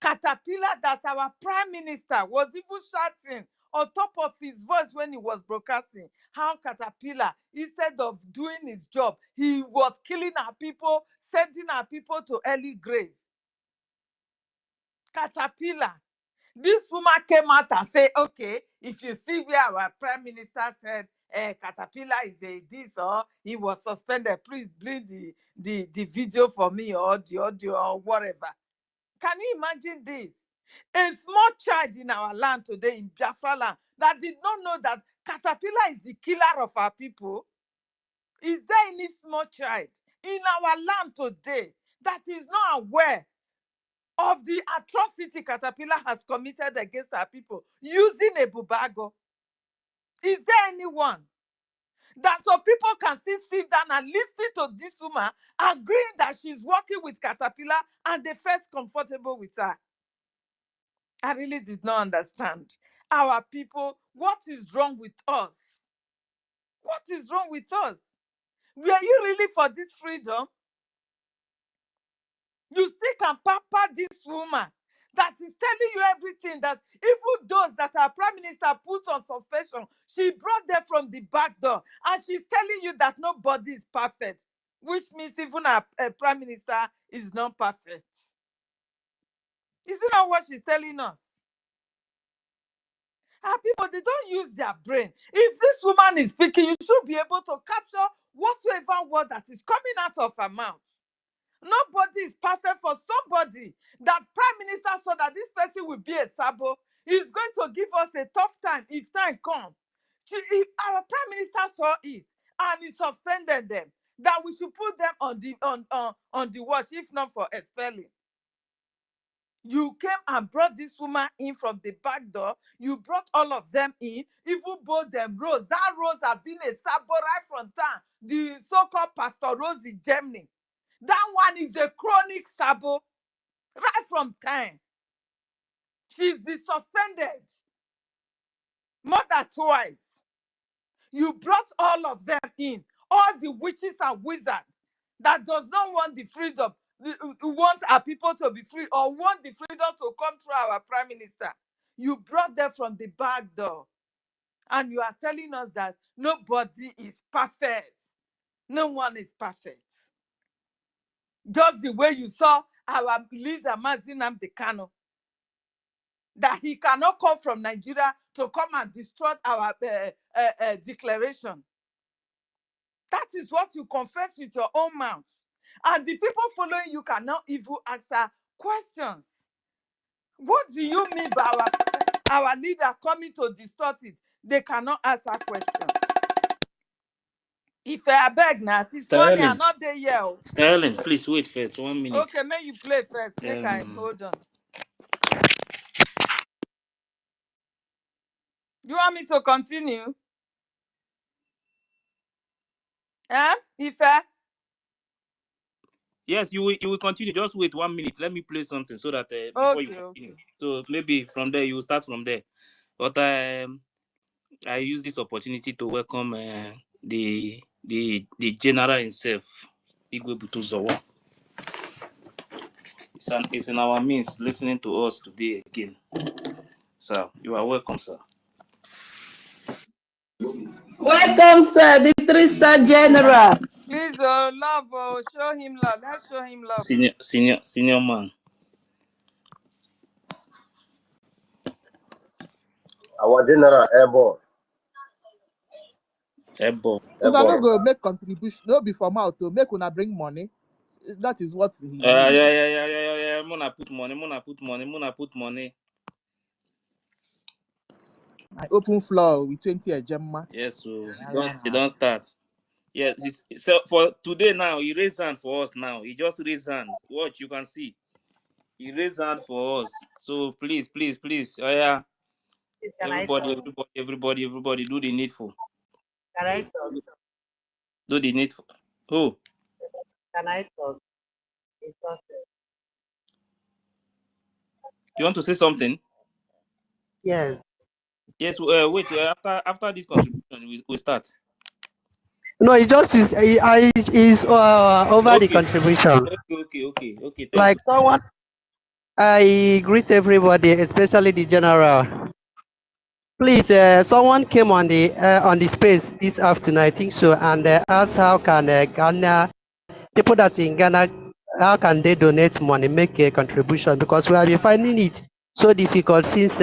Caterpillar that our prime minister was even shouting on top of his voice when he was broadcasting, how Caterpillar, instead of doing his job, he was killing our people, sending our people to early grave. Caterpillar. This woman came out and said, okay, if you see where our prime minister said Caterpillar is a this or he was suspended, please bring the video for me or the audio or whatever. Can you imagine this? A small child in our land today, in Biafra land, that did not know that Caterpillar is the killer of our people. Is there any small child in our land today that is not aware of the atrocity Caterpillar has committed against our people using a bubago? Is there anyone that so people can still sit down and listen to this woman agreeing that she's working with Caterpillar and they felt comfortable with her? I really did not understand. Our people, what is wrong with us? What is wrong with us? Were you really for this freedom? You still can pamper this woman that is telling you everything, that even those that our prime minister put on suspension, she brought them from the back door, and she's telling you that nobody is perfect, which means even our prime minister is not perfect. Is it not what she's telling us? Our people, they don't use their brain. If this woman is speaking, you should be able to capture whatsoever word that is coming out of her mouth. Nobody is perfect. For somebody that prime minister saw that this person will be a sabo, he's going to give us a tough time if time comes. If our prime minister saw it and he suspended them, that we should put them on the watch, if not for expelling. You came and brought this woman in from the back door. You brought all of them in, even both them Rose. That Rose has been a sabo right from town. The so-called Pastor Rose in Germany. That one is a chronic sabo right from time. She's been suspended more than twice. You brought all of them in, all the witches and wizards that does not want the freedom, want our people to be free or want the freedom to come through our prime minister. You brought them from the back door, and you are telling us that nobody is perfect. No one is perfect. Just the way you saw our leader, Mazi Nnamdi Kanu, that he cannot come from Nigeria to come and destroy our declaration. That is what you confess with your own mouth. And the people following you cannot even answer questions. What do you mean by our leader coming to distort it? They cannot answer questions. If I beg now, since money are not there yet. Sterling, please wait first. 1 minute. Okay, may you play first. Make I hold on. You want me to continue? Ife? Yes, you will continue. Just wait 1 minute. Let me play something so that before you continue. Okay. So maybe from there you will start from there. But I use this opportunity to welcome the general himself, Igwe Butuzowa. It's in our midst, listening to us today again. Sir, you are welcome, sir. Welcome, sir, the 3-star general. Please, love, show him love. Let's show him love. Senior man. Our general airborne. If I don't go make contribution, no be for mouth to make una bring money. That is what he. Yeah. Muna put money. I open floor with 20 a gemma. Yes, so they don't start. Yes, so for today now, he raised hand for us now. He just raised hand. Watch, you can see. He raised hand for us. So please. Oh yeah. Everybody, do the needful. Can I talk? Do the needful. Who? Can I talk? You want to say something? Yes. Yes. Wait. After this contribution, we start. No, it just is. Is over the contribution. Okay. Like someone, I greet everybody, especially the general. Please, someone came on the space this afternoon, I think so, and asked how can Ghana people that in Ghana, how can they donate money, make a contribution? Because we have been finding it so difficult since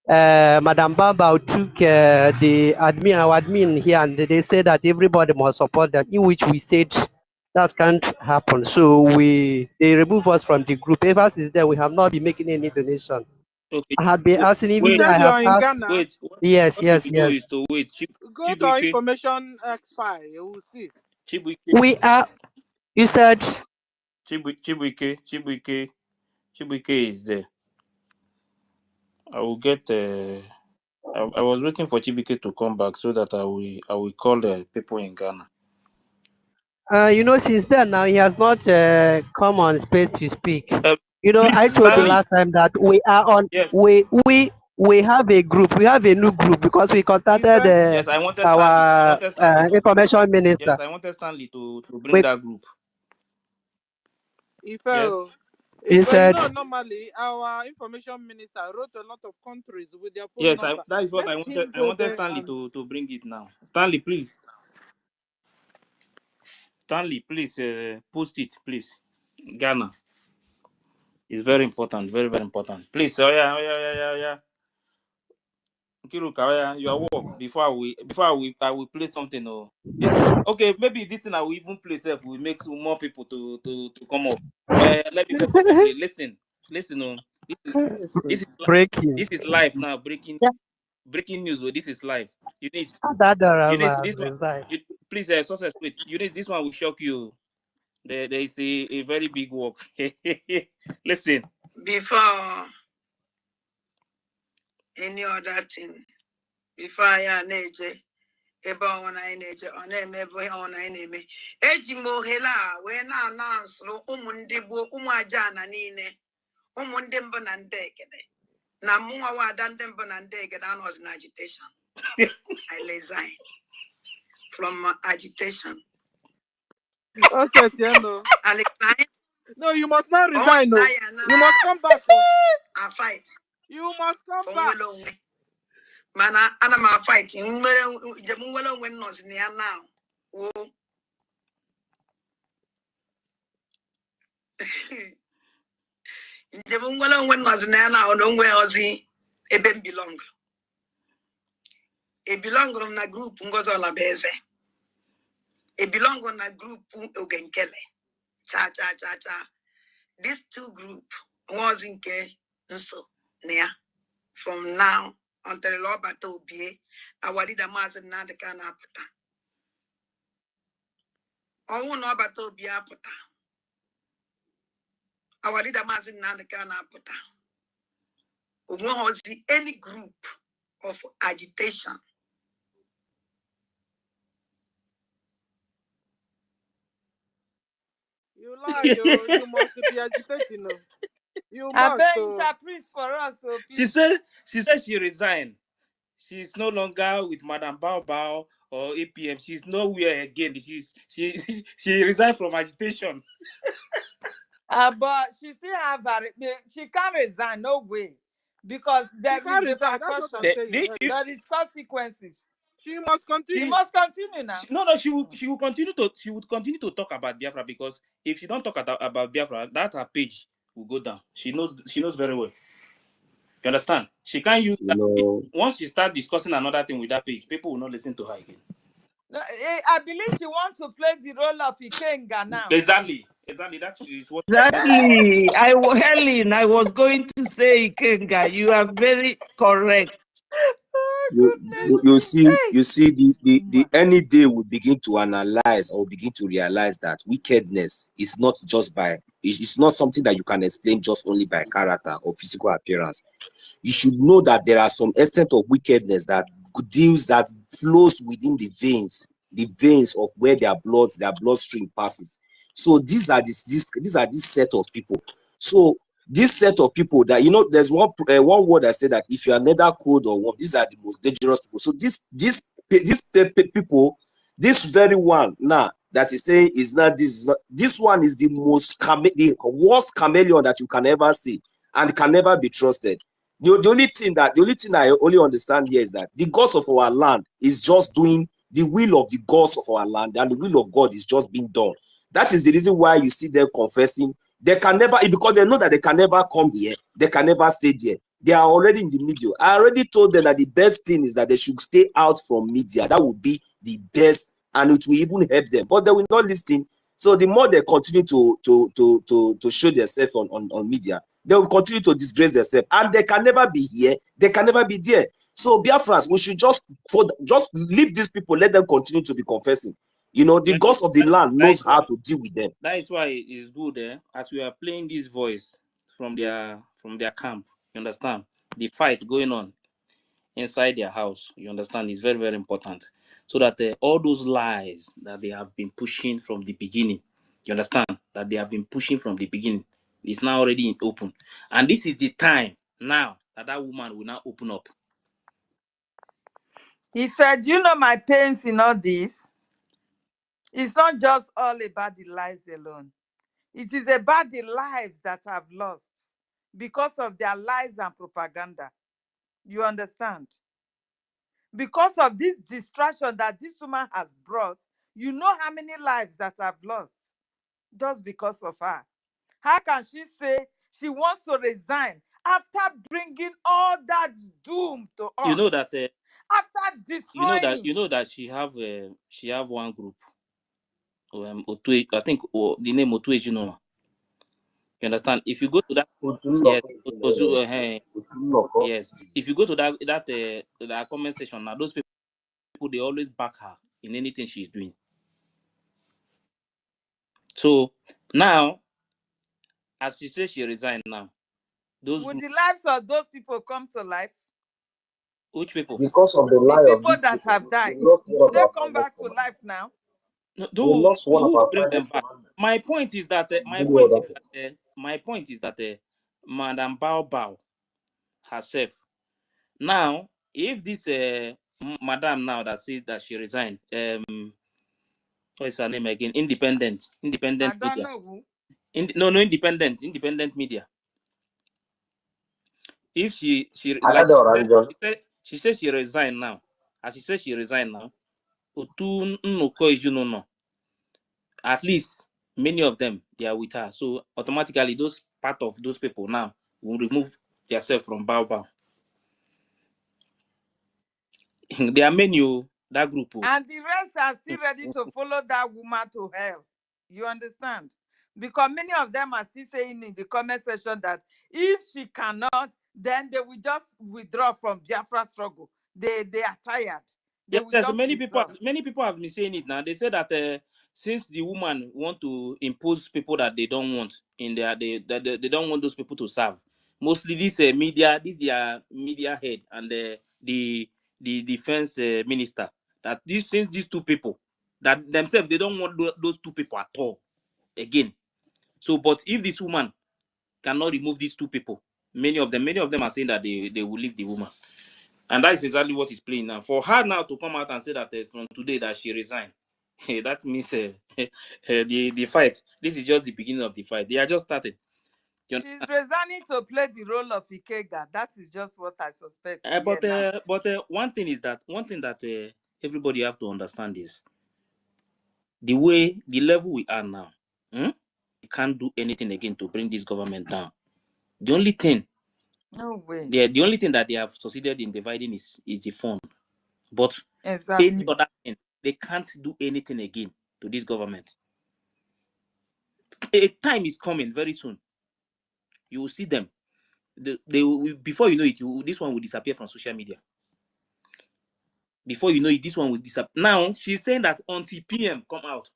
Madam Baba took our admin here, and they said that everybody must support them, in which we said that can't happen. So they remove us from the group. Ever since then, we have not been making any donation. Okay. I had been asking, You even Wait, I said have you're in asked. Ghana. wait. Yes, What you yes, will do yes. is to wait. Go to our Chibuike, information expire. You will see. Chibuike, We are. You said. Chibuike is there. I will get. I was waiting for Chibuike to come back so that I will call the people in Ghana. Since then now he has not come on space to speak. I Please, told you Stanley. last time that we are on. Yes, We have a group. We have a new group because we contacted Ife, yes. I wanted Stanley. I our wanted Stanley to. information minister. Yes, I wanted Stanley to bring We, that group. Ife, Yes. he said, normally our information minister wrote a lot of countries with their phone Yes, number. that is what Let I wanted. him I go wanted there Stanley and to bring it now. Stanley, please. Stanley, please post it, please. Ghana is very important, very very important. Please, yeah. Kiruka, your work I will play something. Oh, okay, maybe this thing I will even play self will make some more people to come up. Oh yeah, let me first of all play. Listen. Oh, this is breaking. this is live now. Breaking news. Oh, this is live. Eunice, That this one. resigned. Please, success. Wait, Eunice, this one will shock you. There is a very big work. Listen. Before any other thing, before I neje, ebe ọnwa anyị na-eje ọ na-eme ebe ọnwa anyị na-eme eji m ohere a wee na-anansụrụ ụmụ ndị gboo ụmụ aja na niile ụmụ ndị mbụ na ndị egede na mụnwa wada ndị mbụ na ndị egede anọzi na agitation. I resign from agitation. No, you must not resign. No, you must come back. I fight. You must come back. Mana ana m fight nwere onwe nọzi na ya now. Njem nwere onwe nọzi na ya now na onwe ozi ebe m belong. E belong na group Ngozi Olabeze. E belong na group Ogenkele. Cha. These two group was in nso near from now until Lobata Obie, our leader Mazen Nadeka Naputa. All Nobata Obie Aputa. Our leader Mazen Nadeka Naputa. Umohozi any group of agitation. You lie, you must be agitating. You I must. interpret for us. So She said she resigned. She's no longer with Madam Bao or APM. She's nowhere again. She resigned from agitation. But she still have she can't resign, no way. Because there is repercussion. There is consequences. She must continue. She must continue now. She will continue to talk about Biafra, because if she don't talk about Biafra, that her page will go down. She knows very well. You understand? She can't use that page. Once she start discussing another thing with that page, people will not listen to her again. No, I believe she wants to play the role of Ikenga now. Exactly. That is what. Exactly. Helen, I was going to say Ikenga. You are very correct. You see the any day we begin to analyze or begin to realize that wickedness is not just it's not something that you can explain just only by character or physical appearance. You should know that there are some extent of wickedness that flows within the veins of where their bloodstream passes. So these are this set of people. So this set of people that, there's one word I said that if you are neither cold or warm, these are the most dangerous people. So these people, this very one now that is saying this one is the worst chameleon that you can ever see and can never be trusted. The only thing I only understand here is that the gods of our land is just doing the will of the gods of our land, and the will of God is just being done. That is the reason why you see them confessing. They can never, because they know that they can never come here, they can never stay there. They are already in the media. I already told them that the best thing is that they should stay out from media. That would be the best, and it will even help them. But they will not listen. So the more they continue to show themselves on media, they will continue to disgrace themselves, and they can never be here. They can never be there. So Biafrans, we should just leave these people. Let them continue to be confessing. You know, the gods of the land knows how to deal with them. That is why it is good, as we are playing this voice from their camp. You understand? The fight going on inside their house, you understand, is very, very important. So that all those lies that they have been pushing from the beginning, you understand, that they have been pushing from the beginning, is now already in open. And this is the time now that woman will now open up. If do you know my pains in all this? It's not just all about the lies alone. It is about the lives that have lost because of their lies and propaganda. You understand? Because of this distraction that this woman has brought, you know how many lives that have lost just because of her. How can she say she wants to resign after bringing all that doom to us? You know that after destroying. You know that she have one group. I think the name Otueji, you know. You understand? If you go to that, yes, if you go to that comment section now, those people they always back her in anything she's doing. So now, as she says she resigned now, would the lives of those people come to life? Which people? Because of the lie the of people that people, have died. do They come back to life now. No, we lost one of our bring them back. My point is that Madam Bao herself. Now, if this madam now that said that she resigned, what is her name again? Independent I don't media. know who. Independent media. If she said she resigned now. As she said she resigned now, at least many of them they are with her. So automatically those part of those people now will remove themselves from Bao. There are many that group. And the rest are still ready to follow that woman to hell. You understand? Because many of them are still saying in the comment section that if she cannot, then they will just withdraw from Biafra struggle. They are tired. Many people have been saying it now. They say that since the woman want to impose people that they don't want in their they don't want those people to serve. Mostly this media, this their media head and the defense minister. That since these two people that themselves they don't want those two people at all again. So, but if this woman cannot remove these two people, many of them are saying that they will leave the woman. And that is exactly what is playing now. For her now to come out and say that from today that she resigned, that means the fight. This is just the beginning of the fight. They are just started. She's resigning to play the role of Ikega. That is just what I suspect. But one thing that everybody have to understand is the level we are now. We can't do anything again to bring this government down. The only thing. No way. The only thing that they have succeeded in dividing is the fund. But any other thing, they can't do anything again to this government. A time is coming very soon. You will see them. They will, before you know it, this one will disappear from social media. Before you know it, this one will disappear. Now she's saying that until PM come out,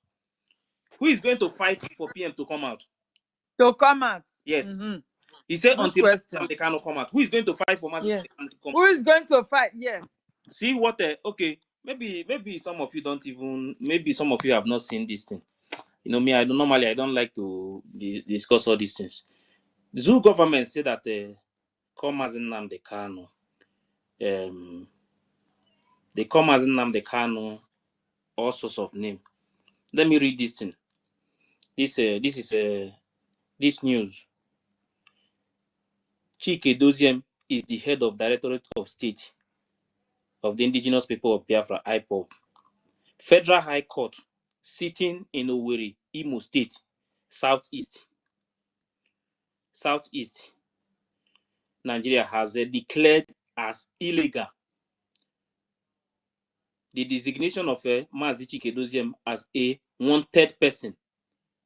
who is going to fight for PM to come out? To come out. Yes. He said until they cannot come out. Who is going to fight for yes. Who is going to fight? Yes. See what? Okay, maybe some of you don't even. Maybe some of you have not seen this thing. You know me. I don't like to discuss all these things. The Zoo government said that come as Nnamdi Kanu. They come as Nnamdi Kanu, all sorts of names. Let me read this thing. This is this news. Chike Doziem is the head of Directorate of State of the Indigenous People of Biafra, IPOB. Federal High Court, sitting in Owerri, Imo State, Southeast Nigeria, has declared as illegal the designation of Mazi Chike as a wanted person.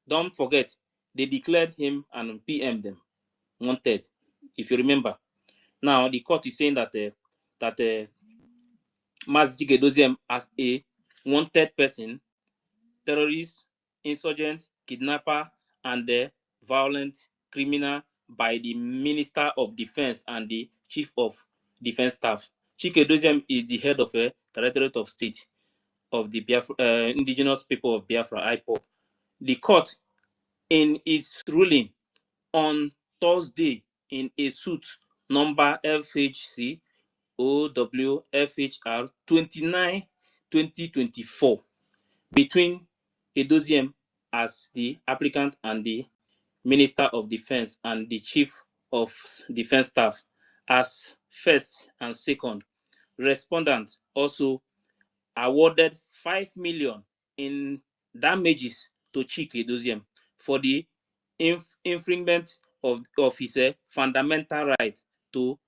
Don't forget, they declared him and PM them wanted, if you remember. Now the court is saying that Mazi Chike as a wanted person, terrorist, insurgent, kidnapper, and violent criminal by the Minister of Defense and the Chief of Defense Staff. Chike Doziem is the head of a Directorate of State of the Indigenous People of Biafra, IPOB. The court, in its ruling on Thursday in a suit number FHC OWFHR 29/2024 between Edoziem as the applicant and the Minister of Defense and the Chief of Defense Staff as first and second. Respondent also awarded 5 million in damages to Chike Edoziem for the infringement of his fundamental right to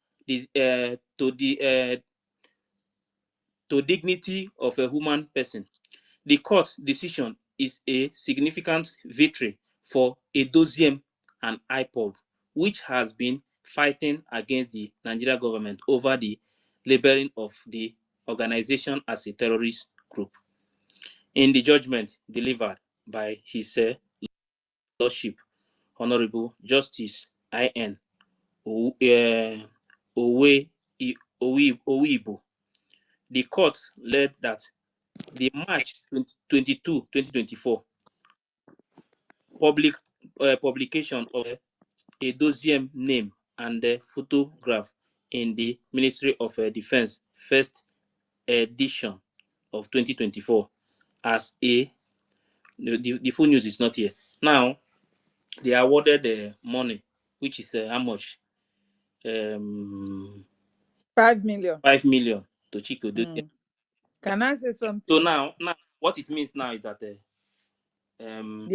dignity of a human person. The court decision is a significant victory for Edoziem and IPOB, which has been fighting against the Nigeria government over the labeling of the organization as a terrorist group. In the judgment delivered by His Lordship, Honorable Justice I.N. Owibo, the court led that the March 22, 2024 publication of Edoziem name and the photograph in the Ministry of Defense first edition of 2024 as the full news is not here. Now, they awarded the money, which is how much? 5 million. 5 million to Chike Edoziem. Can I say something? So now what it means now is that they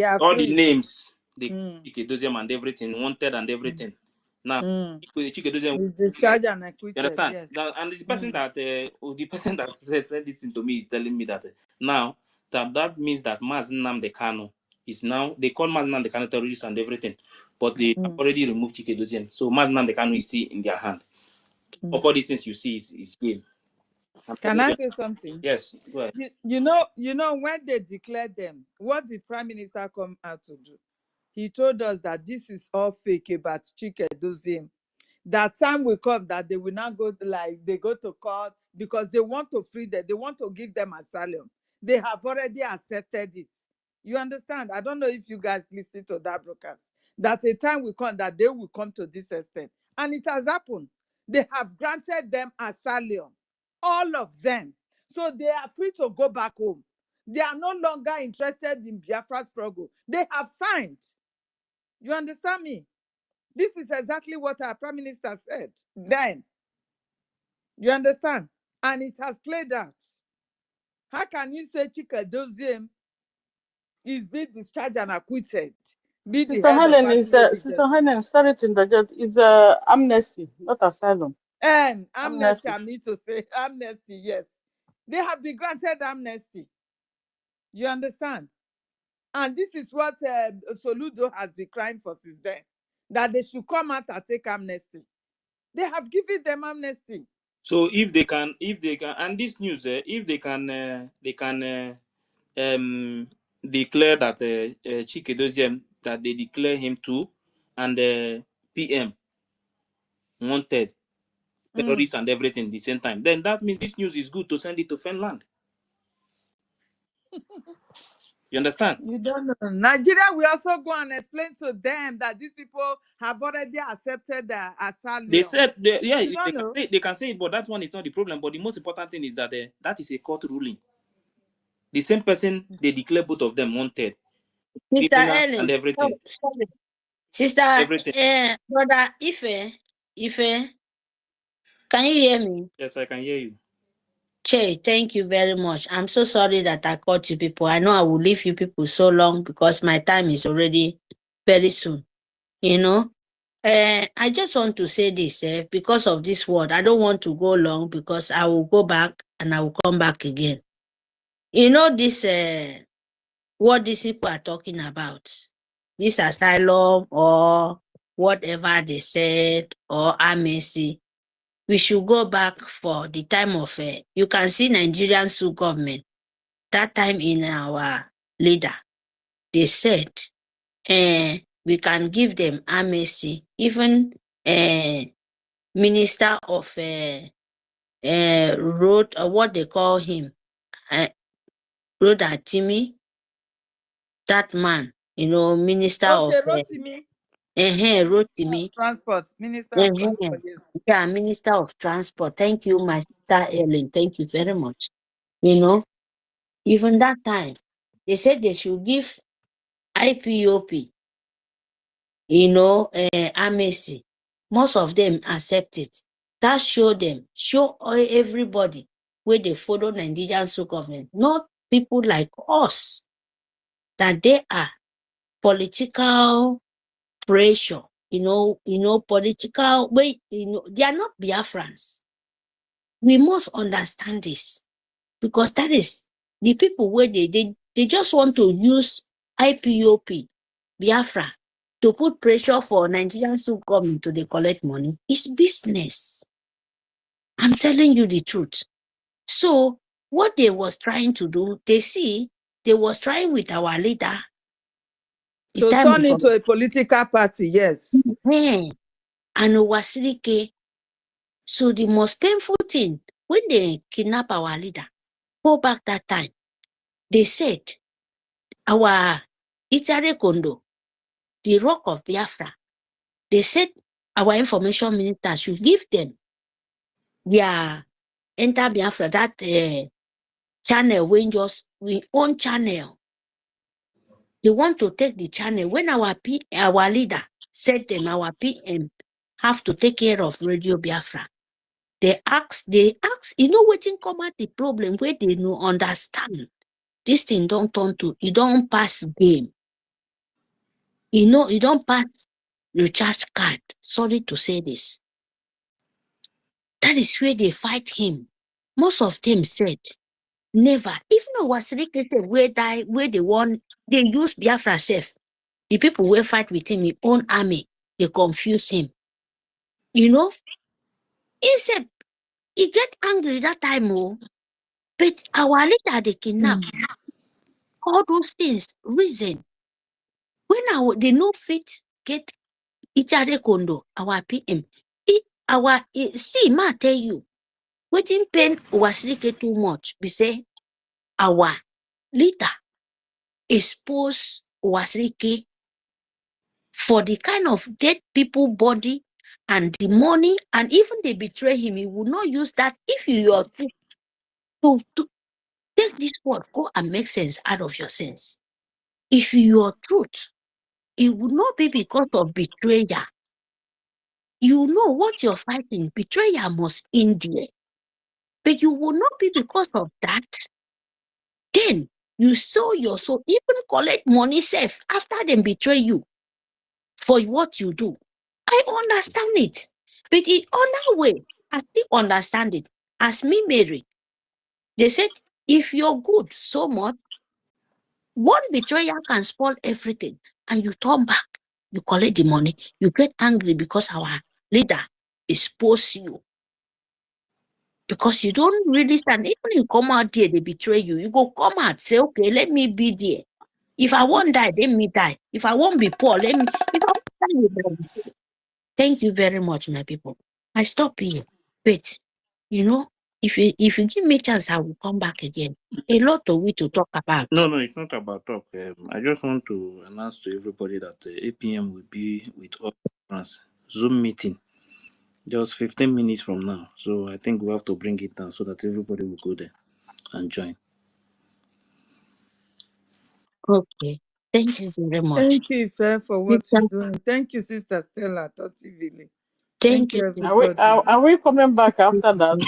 are all free. the names, the Chike Edoziem and everything, wanted and everything. Now, Chike Edoziem discharged and acquitted. You understand? Yes. And the person that said this thing to me is telling me that now that means that Mazi Nnamdi Kanu is now, they call Mazi Nnamdi Kanu terrorist and everything, but they have already removed Chike Edoziem. So Mazi Nnamdi Kanu is still in their hand. Of all these things you see is game. Can I say something? Yes, go ahead. You know, when they declared them, what did Prime Minister come out to do? He told us that this is all fake about Chike Edoziem. That time will come that they will not go they go to court because they want to free them. They want to give them asylum. They have already accepted it. You understand? I don't know if you guys listen to that broadcast. That a time will come that they will come to this extent. And it has happened. They have granted them asylum. All of them. So they are free to go back home. They are no longer interested in Biafra struggle. They have signed. You understand me? This is exactly what our Prime Minister said then. You understand? And it has played out. How can you say Chike Edoziem is being discharged and acquitted? Sister Helen is Sister Helen, sorry to interject, is amnesty, not asylum. And amnesty, I need to say amnesty, yes. They have been granted amnesty. You understand? And this is what Soludo has been crying for since then. That they should come out and take amnesty. They have given them amnesty. So if they can, and this news, if they can declare that Chike Edoziem, that they declare him too, and PM wanted terrorists and everything at the same time, then that means this news is good to send it to Finland. You understand? You don't know. Nigeria will also go and explain to them that these people have already accepted the asylum. They said, they can say it, but that one is not the problem. But the most important thing is that that is a court ruling. The same person, they declare both of them wanted. Sister Ellen, and everything. Sister, everything. Brother Ife, Can you hear me? Yes, I can hear you. Che, thank you very much. I'm so sorry that I caught you people. I know I will leave you people so long because my time is already very soon. You know, I just want to say this because of this word. I don't want to go long because I will go back and I will come back again. You know, this what these people are talking about, this asylum or whatever they said or amnesty. We should go back for the time of, you can see Nigerian Sioux government, that time in our leader, they said, we can give them amnesty, even Minister of Road, what they call him, Road Atimi, that man, you know, Minister Okay, of Rotimi. Rotimi. Transport, Minister of Transport, yes. Yeah, Minister of Transport. Thank you, my sister Ellen. Thank you very much. You know, even that time, they said they should give IPOP, you know, amnesty. Most of them accept it. That show everybody where they follow Nigerian Sioux government, not people like us, that they are political pressure, political way, they are not Biafrans. We must understand this because that is the people where they just want to use IPOP, Biafra, to put pressure for Nigerian Sioux government to collect money. It's business. I'm telling you the truth. So what they was trying to do, they was trying with our leader. To turn into a political party, yes. And Owasirike. So the most painful thing, when they kidnap our leader, go back that time, they said, our Itare Kondo, the rock of Biafra, they said our information minister should give them their enter Biafra, that channel, when just we own channel. They want to take the channel. When our leader said them, our PM have to take care of Radio Biafra. They ask, you know, waiting come at the problem where they no understand. This thing don't turn to, you don't pass game. You know, you don't pass recharge card. Sorry to say this. That is where they fight him. Most of them said, never. Even though was recruited where they won, they use Biafra self. The people who fight with him, his own army, they confuse him. You know? He said, he get angry that time, but our leader, they kidnap. All those things, reason. When they no fit get Itare Kondo, our PM, see, ma tell you, waiting pain was too much. We say, our leader expose Wasrike for the kind of dead people body and the money, and even they betray him, he will not use that. If you are to take this word, go and make sense out of your sense. If you are truth, it will not be because of betrayal. You know what you're fighting. Betrayal must end there. But you will not be because of that. Then you sell your soul, even collect money safe after them betray you for what you do. I understand it. But in other way, I still understand it. As me, Mary, they said, if you're good so much, one betrayer can spoil everything. And you turn back, you collect the money, you get angry because our leader exposed you. Because you don't really stand. Even you come out there, they betray you. You go come out, say, okay, let me be there. If I won't die, let me die. If I won't be poor, let me. If I won't die, thank you very much, my people. I stop here. But you know, if you give me a chance, I will come back again. A lot of we to talk about. No, it's not about talk. I just want to announce to everybody that 8 p.m. will be with all France Zoom meeting. Just 15 minutes from now. So I think we have to bring it down so that everybody will go there and join. Okay. Thank you very much. Thank you, Ife, for what you're doing. Thank you, Sister Stella Totivili. Thank you, everybody. Are we coming back after that?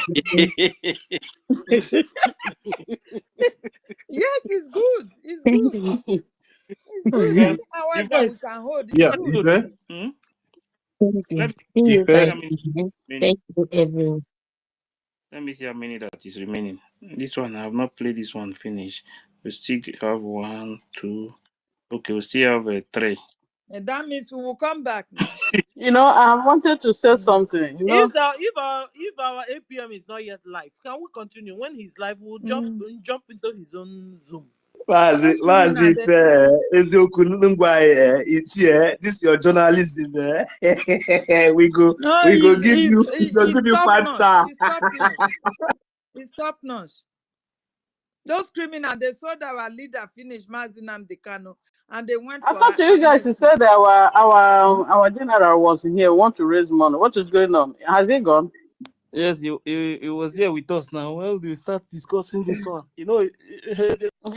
Yes, it's good. It's good. It's good. Okay. Any hours that we can hold is Yeah, good. Ife. Let Ife. me everyone. Let me see how many that is remaining. This one, I have not played this one finish. We still have 1, 2. Okay, we still have 3. And that means we will come back now. I wanted to say something. If our APM is not yet live, can we continue? When he's live, we'll jump into his own Zoom. Mazi eziokwu ngwa this your journalism we go give you top 5 notch. star. It's top notch. It's top notch. Those criminals, they saw that our leader finished Mazinam Dekano and they went I for thought you guys INEC. said that our general was here, want to raise money. What is going on? Has he gone? Yes, he was here with us now. Well, we start discussing this one. He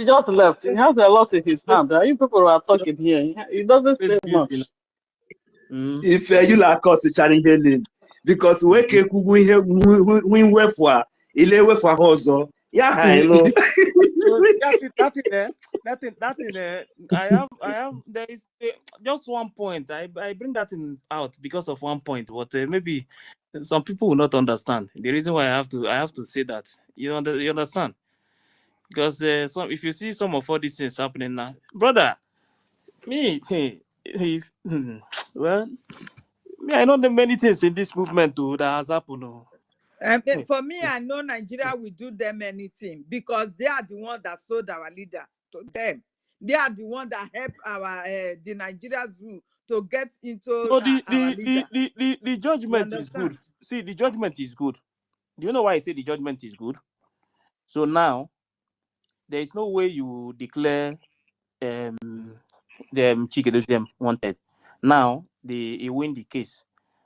just left. He has a lot in his hand. You people are talking here. He doesn't say much. If you like us challenge because we can win wefa ile wefa hozo yeah I know. I have there is just one point. I bring that out because of one point, but maybe some people will not understand the reason why I have to say that. You understand? Because if you see some of all these things happening now, brother, me well, me I know the many things in this movement too that has happened. For me, I know Nigeria will do them anything because they are the one that sold our leader to them. They are the one that helped our the Nigeria Zoo to get into No, our leader. the judgment is good. See, the judgment is good. Do you know why I say the judgment is good? So now there is no way you declare them Chike wanted. Now he win the case,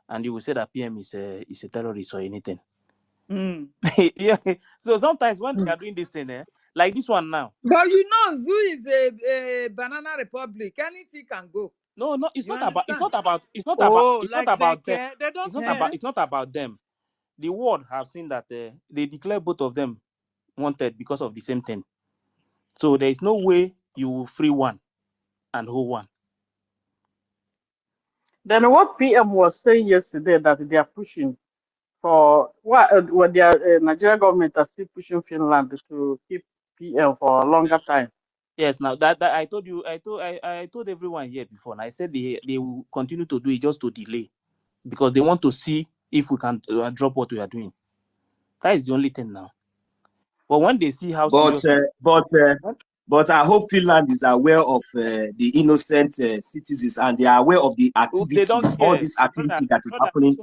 and you will say that PM is a terrorist or anything. Yeah. So sometimes when they are doing this thing, like this one now. But you know, Zoo is a banana republic. Anything can go. No, it's not about them. They don't care. It's not about them. The world have seen that they declare both of them wanted because of the same thing. So there is no way you will free one and hold one. Then what PM was saying yesterday that they are pushing for what the Nigerian government are still pushing Finland to keep PM for a longer time. Yes, now that I told you, I told everyone here before, and I said they will continue to do it just to delay because they want to see if we can drop what we are doing. That is the only thing now. But when they see how serious, but I hope Finland is aware of the innocent citizens and they are aware of the activities, all this activity that is happening.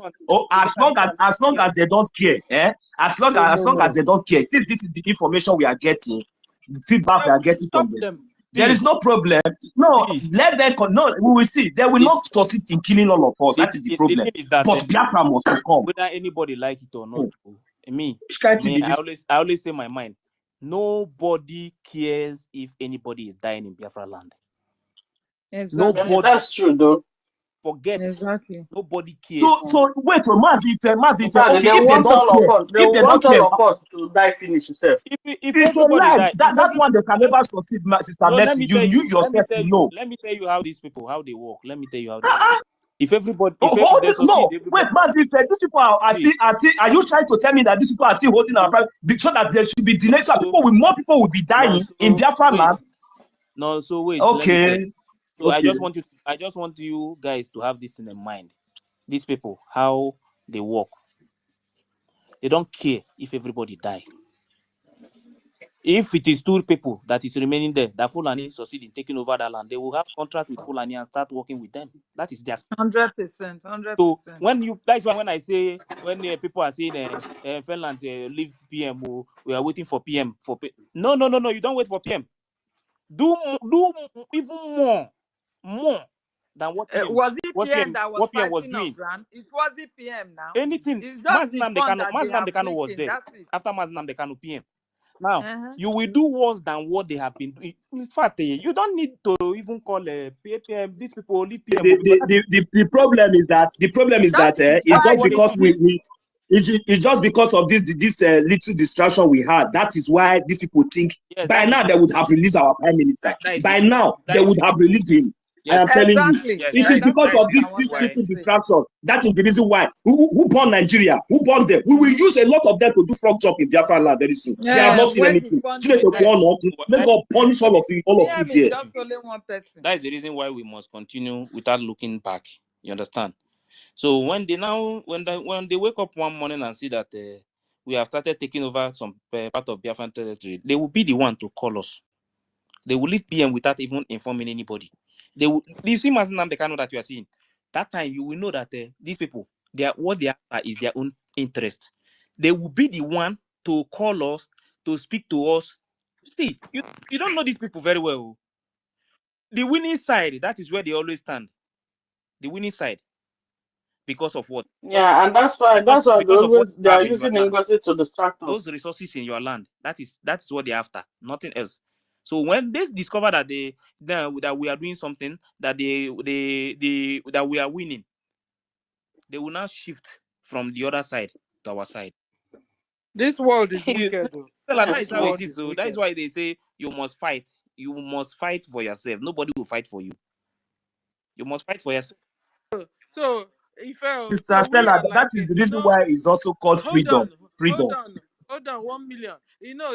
As long as they don't care, as long as they don't care, since this is the information we are getting, the feedback we are getting from them. There is no problem. No, let them no, we will see. They will not succeed in killing all of us. That is the problem. But Biafra must come. Whether anybody like it or not, I always say my mind. Nobody cares if anybody is dying in Biafra land. Exactly. Nobody, that's true though. Forget. Exactly. Nobody cares. So wait, Mazi, okay, they want all of us to die finish yourself. If everybody die, that one they can never succeed, Sister Mercy. You yourself know. Let me tell you how these people they work. Let me tell you how they work. If everybody, wait, Mazi, these people are you trying to tell me that these people are still holding our private so that there should be delayed so more people will be dying in Biafra land? No, so wait. Okay. So I just want you guys to have this in mind. These people, how they work. They don't care if everybody die. If it is 2 people that is remaining there, that Fulani succeed in taking over that land, they will have contract with Fulani and start working with them. That is their 100%. So that's why when I say people are saying Finland leave PM, we are waiting for PM no, you don't wait for PM. Do even more than what PM was it PM that was PM was fighting doing. on ground? It was the PM now. Anything. It's just the fund that they have Dekano was leaking, there that's it. after Mazinam Dekano PM. Now, you will do worse than what they have been doing. In fact, you don't need to even call PPM. These people only PM. The problem is that it's just because it's just because of this little distraction we had. That is why these people think by now they would have released our prime minister. By now they would have released him. I am telling you, it is because of this little distraction. That is the reason why. Who born Nigeria? Who born them? We will use a lot of them to do frog job in Biafra land very soon. They have not seen anything. Let God punish all of you there. Just only one person. That is the reason why we must continue without looking back. You understand? So when they wake up one morning and see that we have started taking over some part of Biafran territory, they will be the one to call us. They will leave PM without even informing anybody. They will. The same as the kind that you are seeing. That time you will know that these people, what they are is their own interest. They will be the one to call us, to speak to us. See, you don't know these people very well. The winning side, that is where they always stand. The winning side. Because of what? Yeah, and that's why they are using NGOZI to distract us. Those resources in your land. That is what they're after. Nothing else. So when they discover that that we are doing something, that that we are winning, they will now shift from the other side to our side. This world is wicked. That is how it is. So that is why they say you must fight. You must fight for yourself. Nobody will fight for you. You must fight for yourself. So Mr. Stella, that is the reason why it's also called freedom. Hold on, 1 million.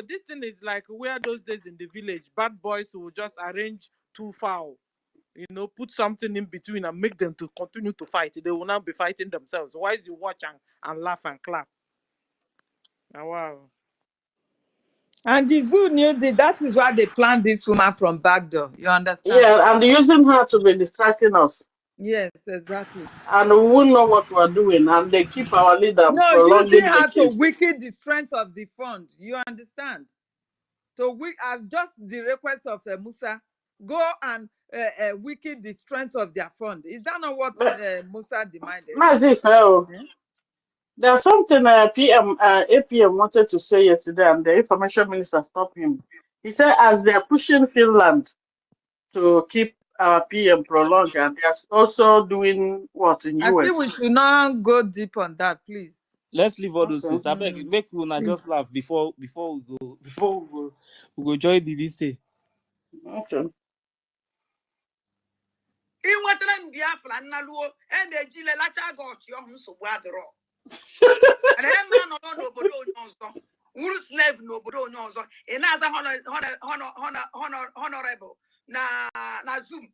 This thing is like where those days in the village, bad boys will just arrange two fowl. Put something in between and make them to continue to fight. They will not be fighting themselves. Why is you watch and laugh and clap? Wow. And the zoo knew that is why they planned this woman from backdoor. You understand? Yeah, and using her to be distracting us. Yes, exactly. And we won't know what we're doing, and they keep our leader using her to weaken the strength of the fund. You understand? So as just the request of Musa, go and weaken the strength of their fund. Is that not what Musa demanded? There's something APM wanted to say yesterday, and the information minister stopped him. He said, as they're pushing Finland to keep PM prolonged, and they're also doing what in US. I think we should not go deep on that, please. Let's leave all those things. I beg, make we not just laugh before we go join the DC. Okay. Biafra naluo emejile lacha gochi ohun sogbu adiro. And then man no obodo onye ozo. Wuru slave no obodo onye ozo. E na aza honorable na Zoom.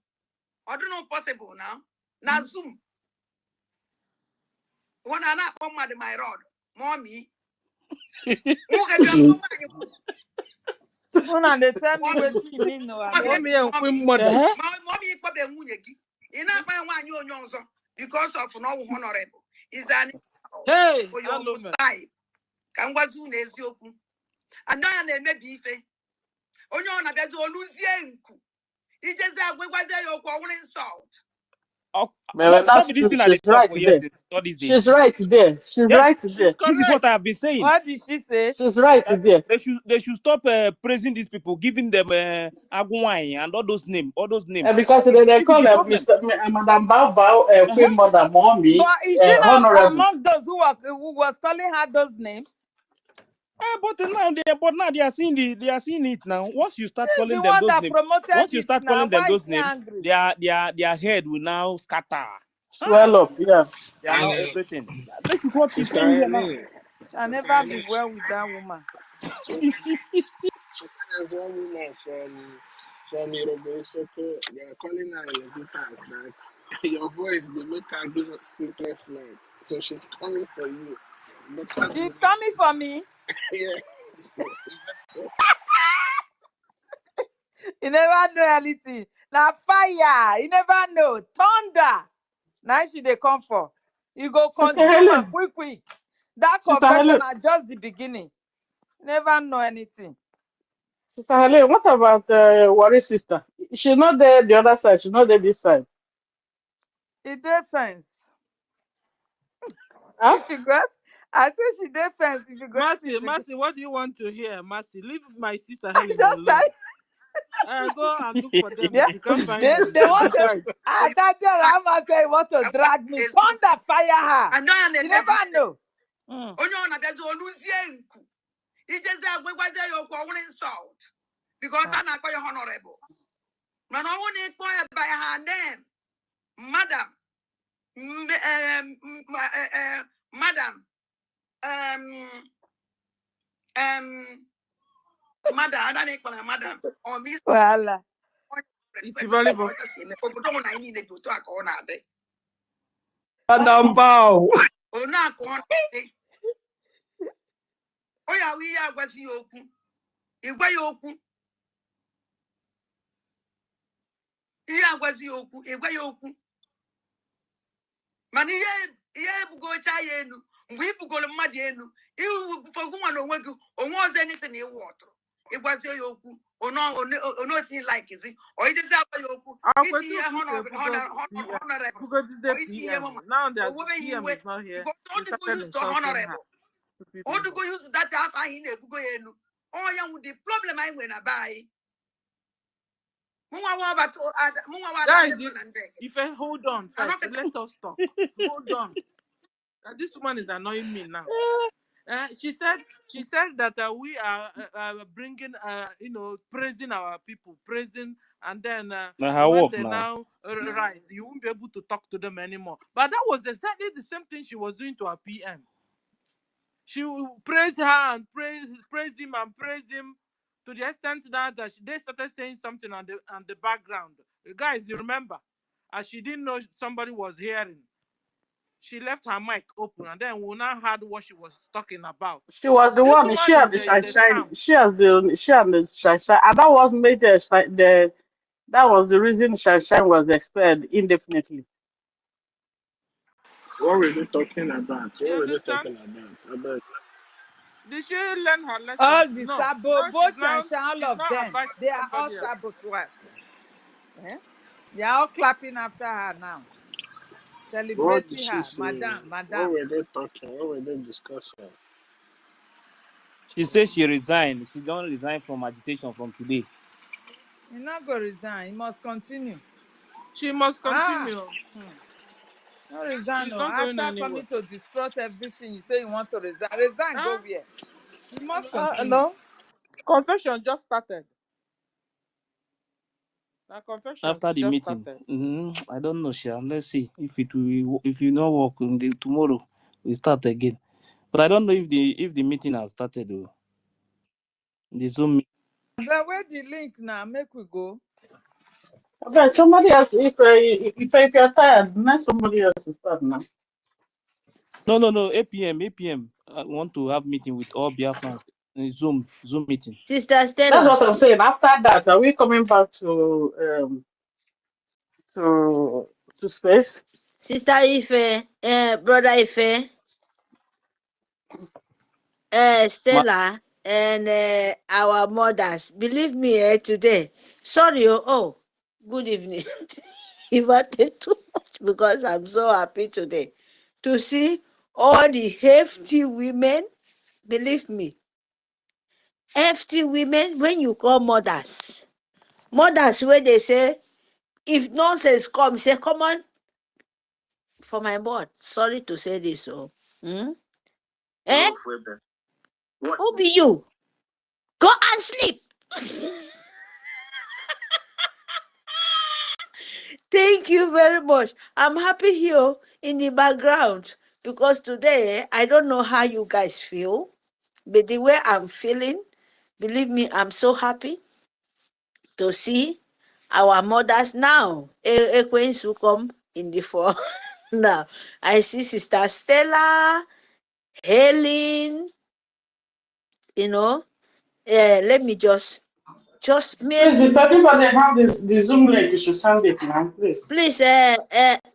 Oduno possible now. Na Zoom. Wana na akpọ mmadụ my rod. Mommy. Nwoke bịa akpọ mmadụ. Una dey tell me wetin you mean no. Mommy ikpọbe nwunye gị. Ị na-akpa nwaanyị onye ọzọ because of no honorable. Is an for your style. Ka ngwazi unu eziokwu. Anya na-emebi ife. Onye ọ na-abịazi oluzie nku. Ijezi agwegwazie ya okwu ọwụrụ insult. She's right there. She's right there. This is what I have been saying. What did she say? She's right there. They should stop praising these people, giving them Agwai and all those names. Because they call them Madam Bao, Queen Mother, Mommy. But is she not among those who was calling her those names? But now they are seeing it now. Once you start calling them those names, their head will now scatter. Swell up, yeah. They are now everything. This is what she's saying here now. Shall never be well with that woman. She said there's one woman from Yoruba Soko. They are calling her in the times that your voice they make her give us sleepless night. So she's coming for you. She's coming for me. Yes. You never know anything. Now fire. You never know. Thunder. Now she they come for. You go consume her quick. That confession is just the beginning. You never know anything. Sister Helen, what about Warri's sister? She's not there the other side. She's not there this side. It defense. Huh? I say she defense if you go. Mercy, what do you want to hear? Mercy, leave my sister I Helen just alone. Go and look for them. yeah, If you can't find they them, want to. decide. That girl Rama say want to drag me. Thunder fire her. You never know. Onye ọ na-abịazi oluzie nku ijezi agwagwazie ya okwu ọwụrụ insult because a na-akpọ ya honorable mana ọnwụ na ịkpọ ya by her name madam madam madam ada na-ekpọ na madam or miss Well, obodo mụ na anyị niile dị otu a ka ọ na-adị Madam Bao. onu akụ ọ na-adị o ya awụ ihe agwazi ya okwu ịgwa ya okwu ihe agwazi ya okwu ịgwa ya okwu mana ihe ebugocha ya elu mgbe ibugoro mmadụ elu iwufọgụ nwa na onwe gị onwe ọzọ enite na iwu ọtụrụ ịgwazie ya okwu onosi laikizi oidezi agwa ya okwu iti ihe honorable iti ihe owebe ya iwe odugo use to honorable odugo use that afọ ahụ ị na-ebugo ya elu ọ ya wụ the problem anyị nwere na be anyị Guys, if I hold on first, let us talk. Hold on. This woman is annoying me now. She said that we are bringing, praising our people, praising, and then when they now rise, you won't be able to talk to them anymore. But that was exactly the same thing she was doing to her PM. She praised her and praise him and praise him to the extent that they started saying something on the background. Guys, you remember? As she didn't know somebody was hearing. She left her mic open, and then we now heard what she was talking about. She was the one. She had the shine. She and the shine, and that was made that was the reason shine was expelled indefinitely. What were they talking about? Did she learn her lesson? All the both and all of them, they are all saboteurs. They are all clapping after her now. Celebrating her, madam. What were they talking? What were they discussing? She said she resigned. She don't resign from agitation from today. You're not going to resign. You must continue. She must continue. No resign. No. After coming to destroy everything, you say you want to resign. Resign, go where? You must continue. No. Confession just started. After the meeting, I don't know, Sha. Let's see if you not work tomorrow, we start again. But I don't know if the meeting has started though. The Zoom. But where the link now? Make we go. Okay, somebody else. If you're tired, let somebody else start now. No. 8 p.m. I want to have meeting with all Biafrans. Zoom meeting. Sister Stella. That's what I'm saying. After that, are we coming back to space? Sister Ife, brother Ife, Stella, and our mothers. Believe me, today. Sorry, good evening. If I take too much because I'm so happy today to see all the hefty women. Believe me, hefty women. When you call mothers where they say, if nonsense come, say, come on. For my board, sorry to say this, Who be you? Go and sleep. Thank you very much. I'm happy here in the background because today I don't know how you guys feel, but the way I'm feeling, believe me, I'm so happy to see our mothers now. Queens who come in the fall. Now I see Sister Stella, Helen. Let me just Please, if anybody have the Zoom link, you should send it now, please. Please,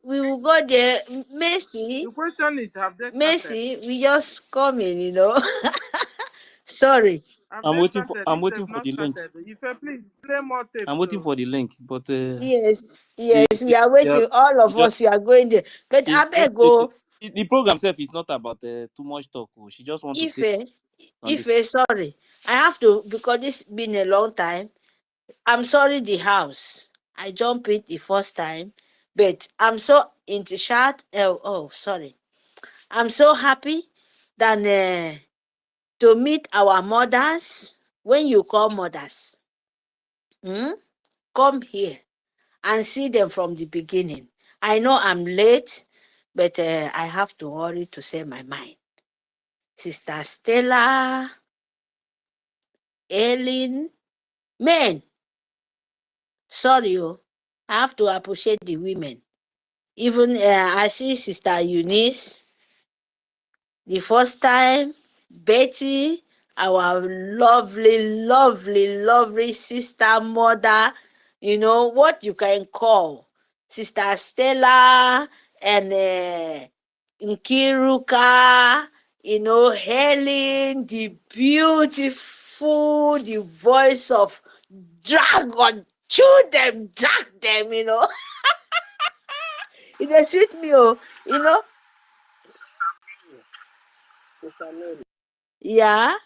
we will go there. Mercy. The question is, have they started? Mercy, we just come in, Sorry. I'm waiting for the link. If please play more tapes. I'm waiting for the link, but yes, we are waiting. All of us, we are going there. But I beg go. the program itself is not about too much talk. She just want to take on this. Ife, sorry. I have to, because this been a long time. I'm sorry the house. I jumped it the first time, but I'm so into chat. Sorry. I'm so happy that to meet our mothers. When you call mothers, come here and see them from the beginning. I know I'm late, but I have to hurry to say my mind. Sister Stella, Ellen, men. Sorry, I have to appreciate the women. Even I see Sister Eunice the first time, Betty, our lovely sister, mother, what you can call Sister Stella and Nkiruka, Helen, the beautiful, the voice of dragon, drag them, It just sweet me, Sister Mary. Yeah.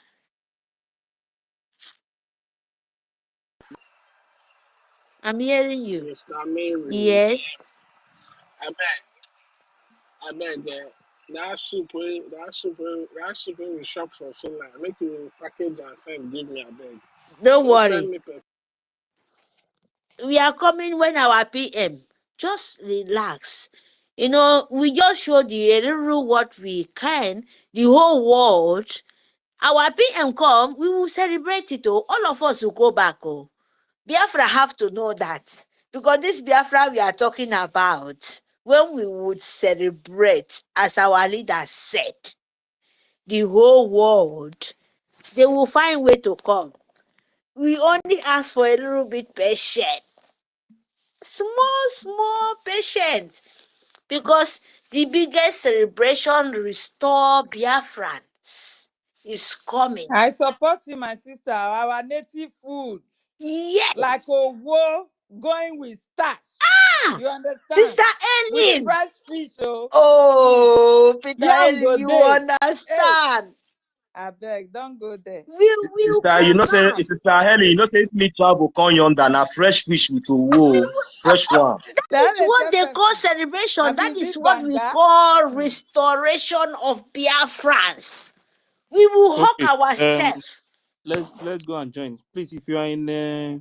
I'm hearing you. Sister Mary. Yes. I beg. That soup we shop for Finland. Make you package and send. Give me a beg. Don't Don't send worry. me. We are coming when our PM. Just relax. We just show the little what we can, the whole world. Our PM come, we will celebrate it. All of us will go back. Biafra have to know that. Because this Biafra we are talking about, when we would celebrate, as our leader said, the whole world, they will find way to come. We only ask for a little bit patience. Small patience. Because the biggest celebration restore Biafrans is coming. I support you, my sister. Our native food. Yes. Like owo going with starch. You understand? Sister With Ellen. fresh fish. Peter Ellen, you understand. I beg, don't go there. Sister, Sister Helen, if me travel come yonder, na fresh fish with fresh one. That is what they call celebration. That is what we call restoration of Biafrans. We will hug ourselves. Let's go and join. Please, if you are in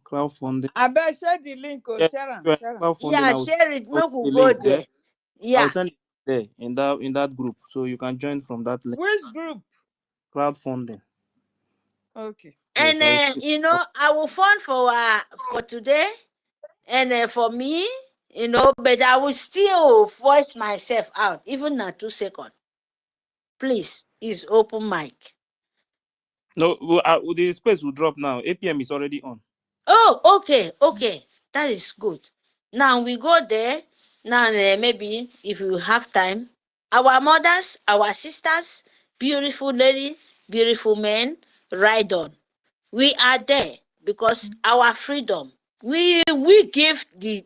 crowdfunding. I bet share the link. Share them. Yeah, share it. Make we go there. Yeah. I'll send it there in that group, so you can join from that link. Which group? Crowdfunding. Okay. And yes, I will fund for today, and for me, but I will still voice myself out, even at 2 seconds. Please, it's open mic. No, the space will drop now. APM is already on. Oh, okay. That is good. Now we go there. Now maybe if you have time, our mothers, our sisters, beautiful lady, beautiful men, ride on. We are there because our freedom. We give the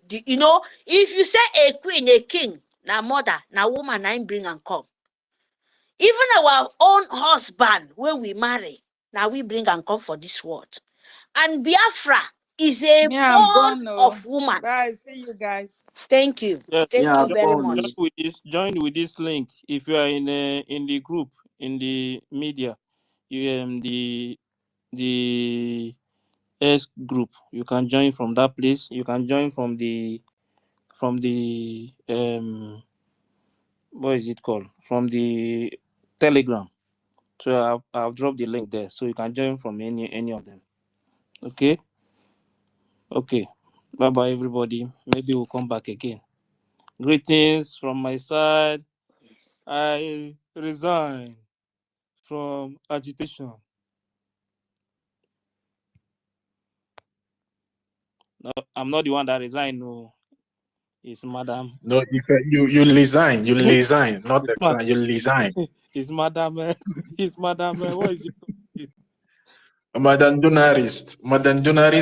if you say a queen, a king, na mother, na woman, na bring and come. Even our own husband, when we marry, now we bring and come for this world. And Biafra is a bond of woman. Bye. See you guys. Thank you. Yes, Thank you very much. Join with this link. If you are in the group, in the media, the S group, you can join from that place. You can join from the what is it called? From the Telegram. So I'll drop the link there, so you can join from any of them. Okay. Bye bye, everybody. Maybe we'll come back again. Greetings from my side. Yes. I resign from agitation. No, I'm not the one that resigned. No, it's Madam. No, you resign. You resign. Not resign. You resign. It's Madam. It's Madam. What is it? Madam Dunaris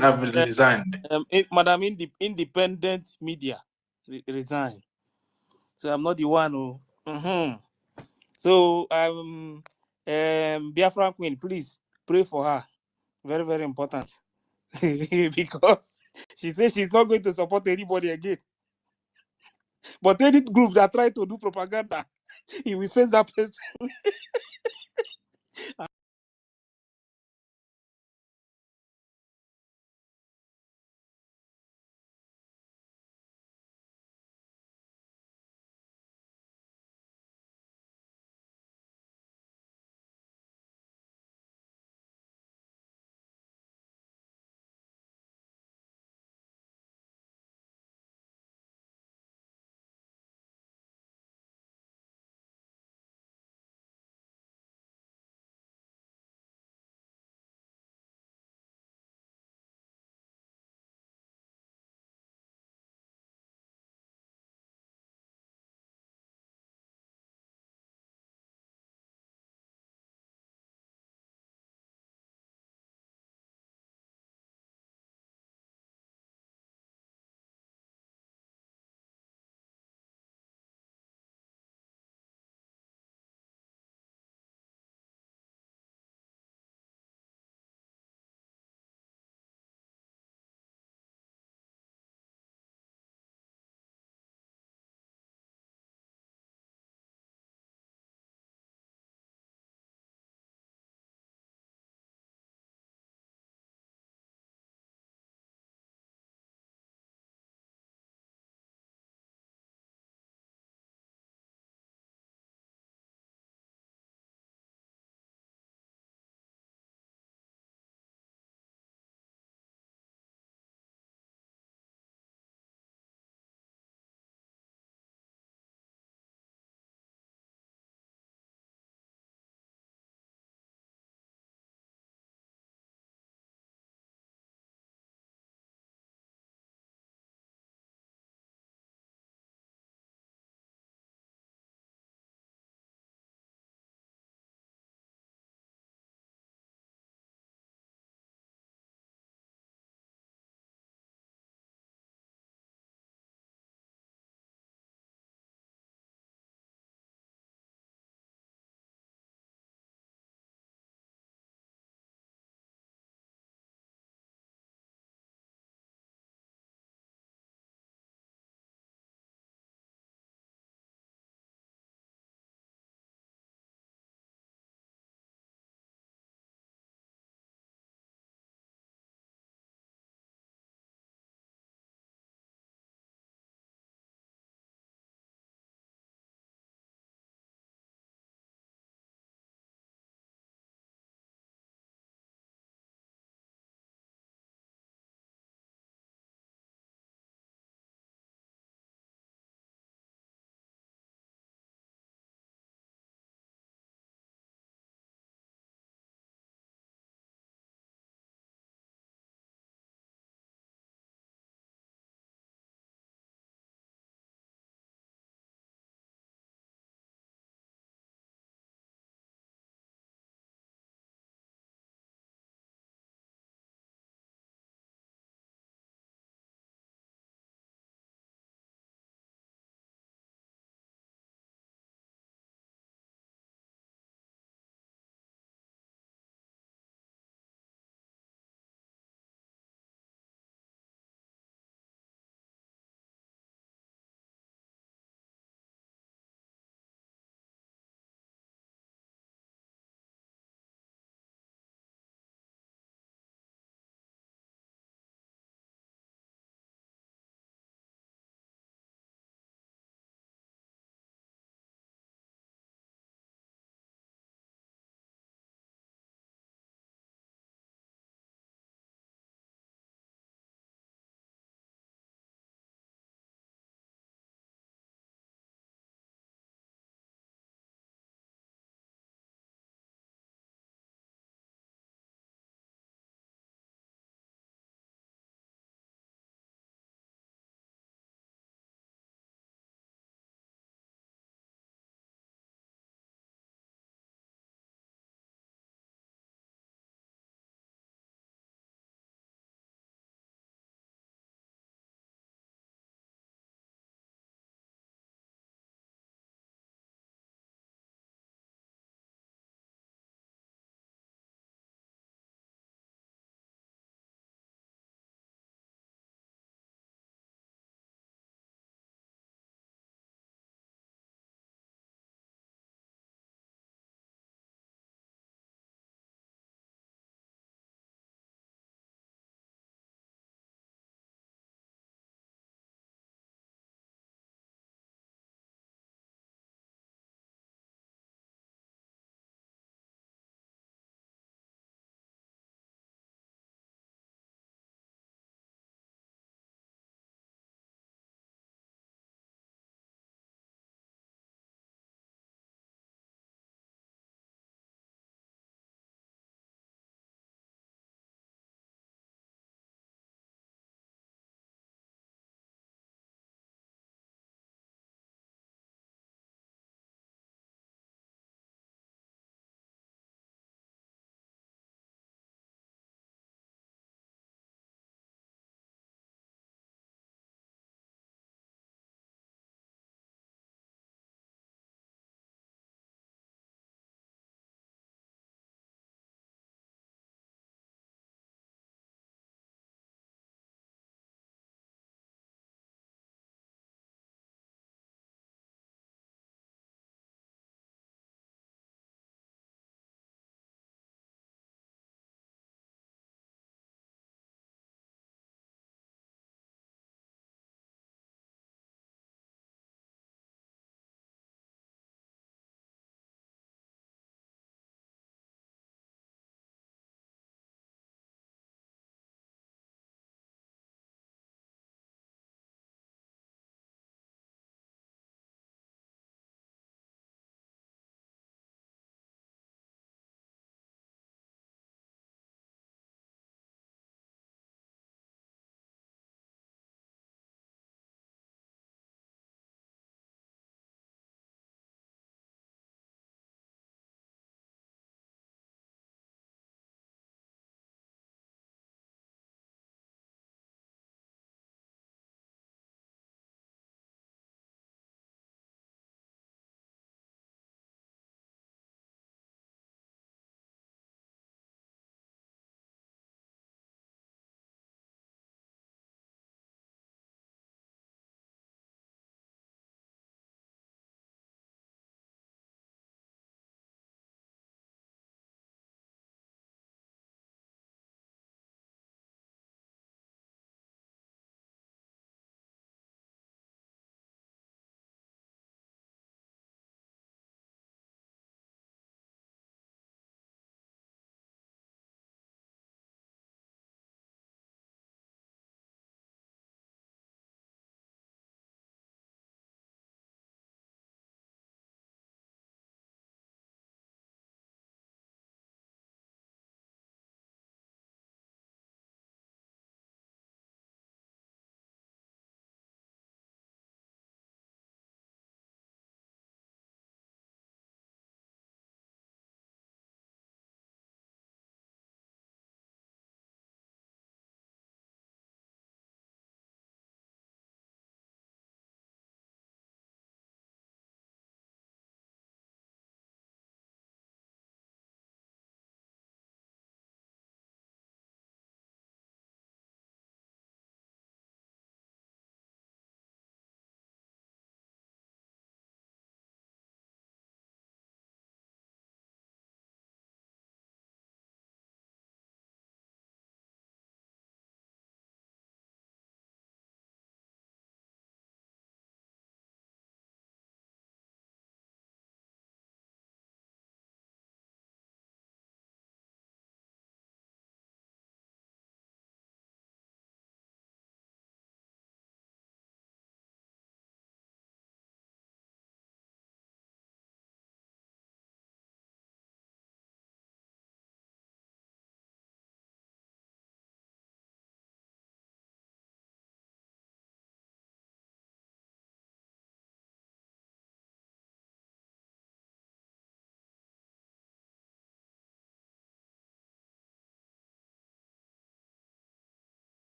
have resigned. Madam Independent Media resign. So I'm not the one who. So Biafra Queen, please pray for her. Very, very important. Because she says she's not going to support anybody again. But any group that try to do propaganda, he will face that person.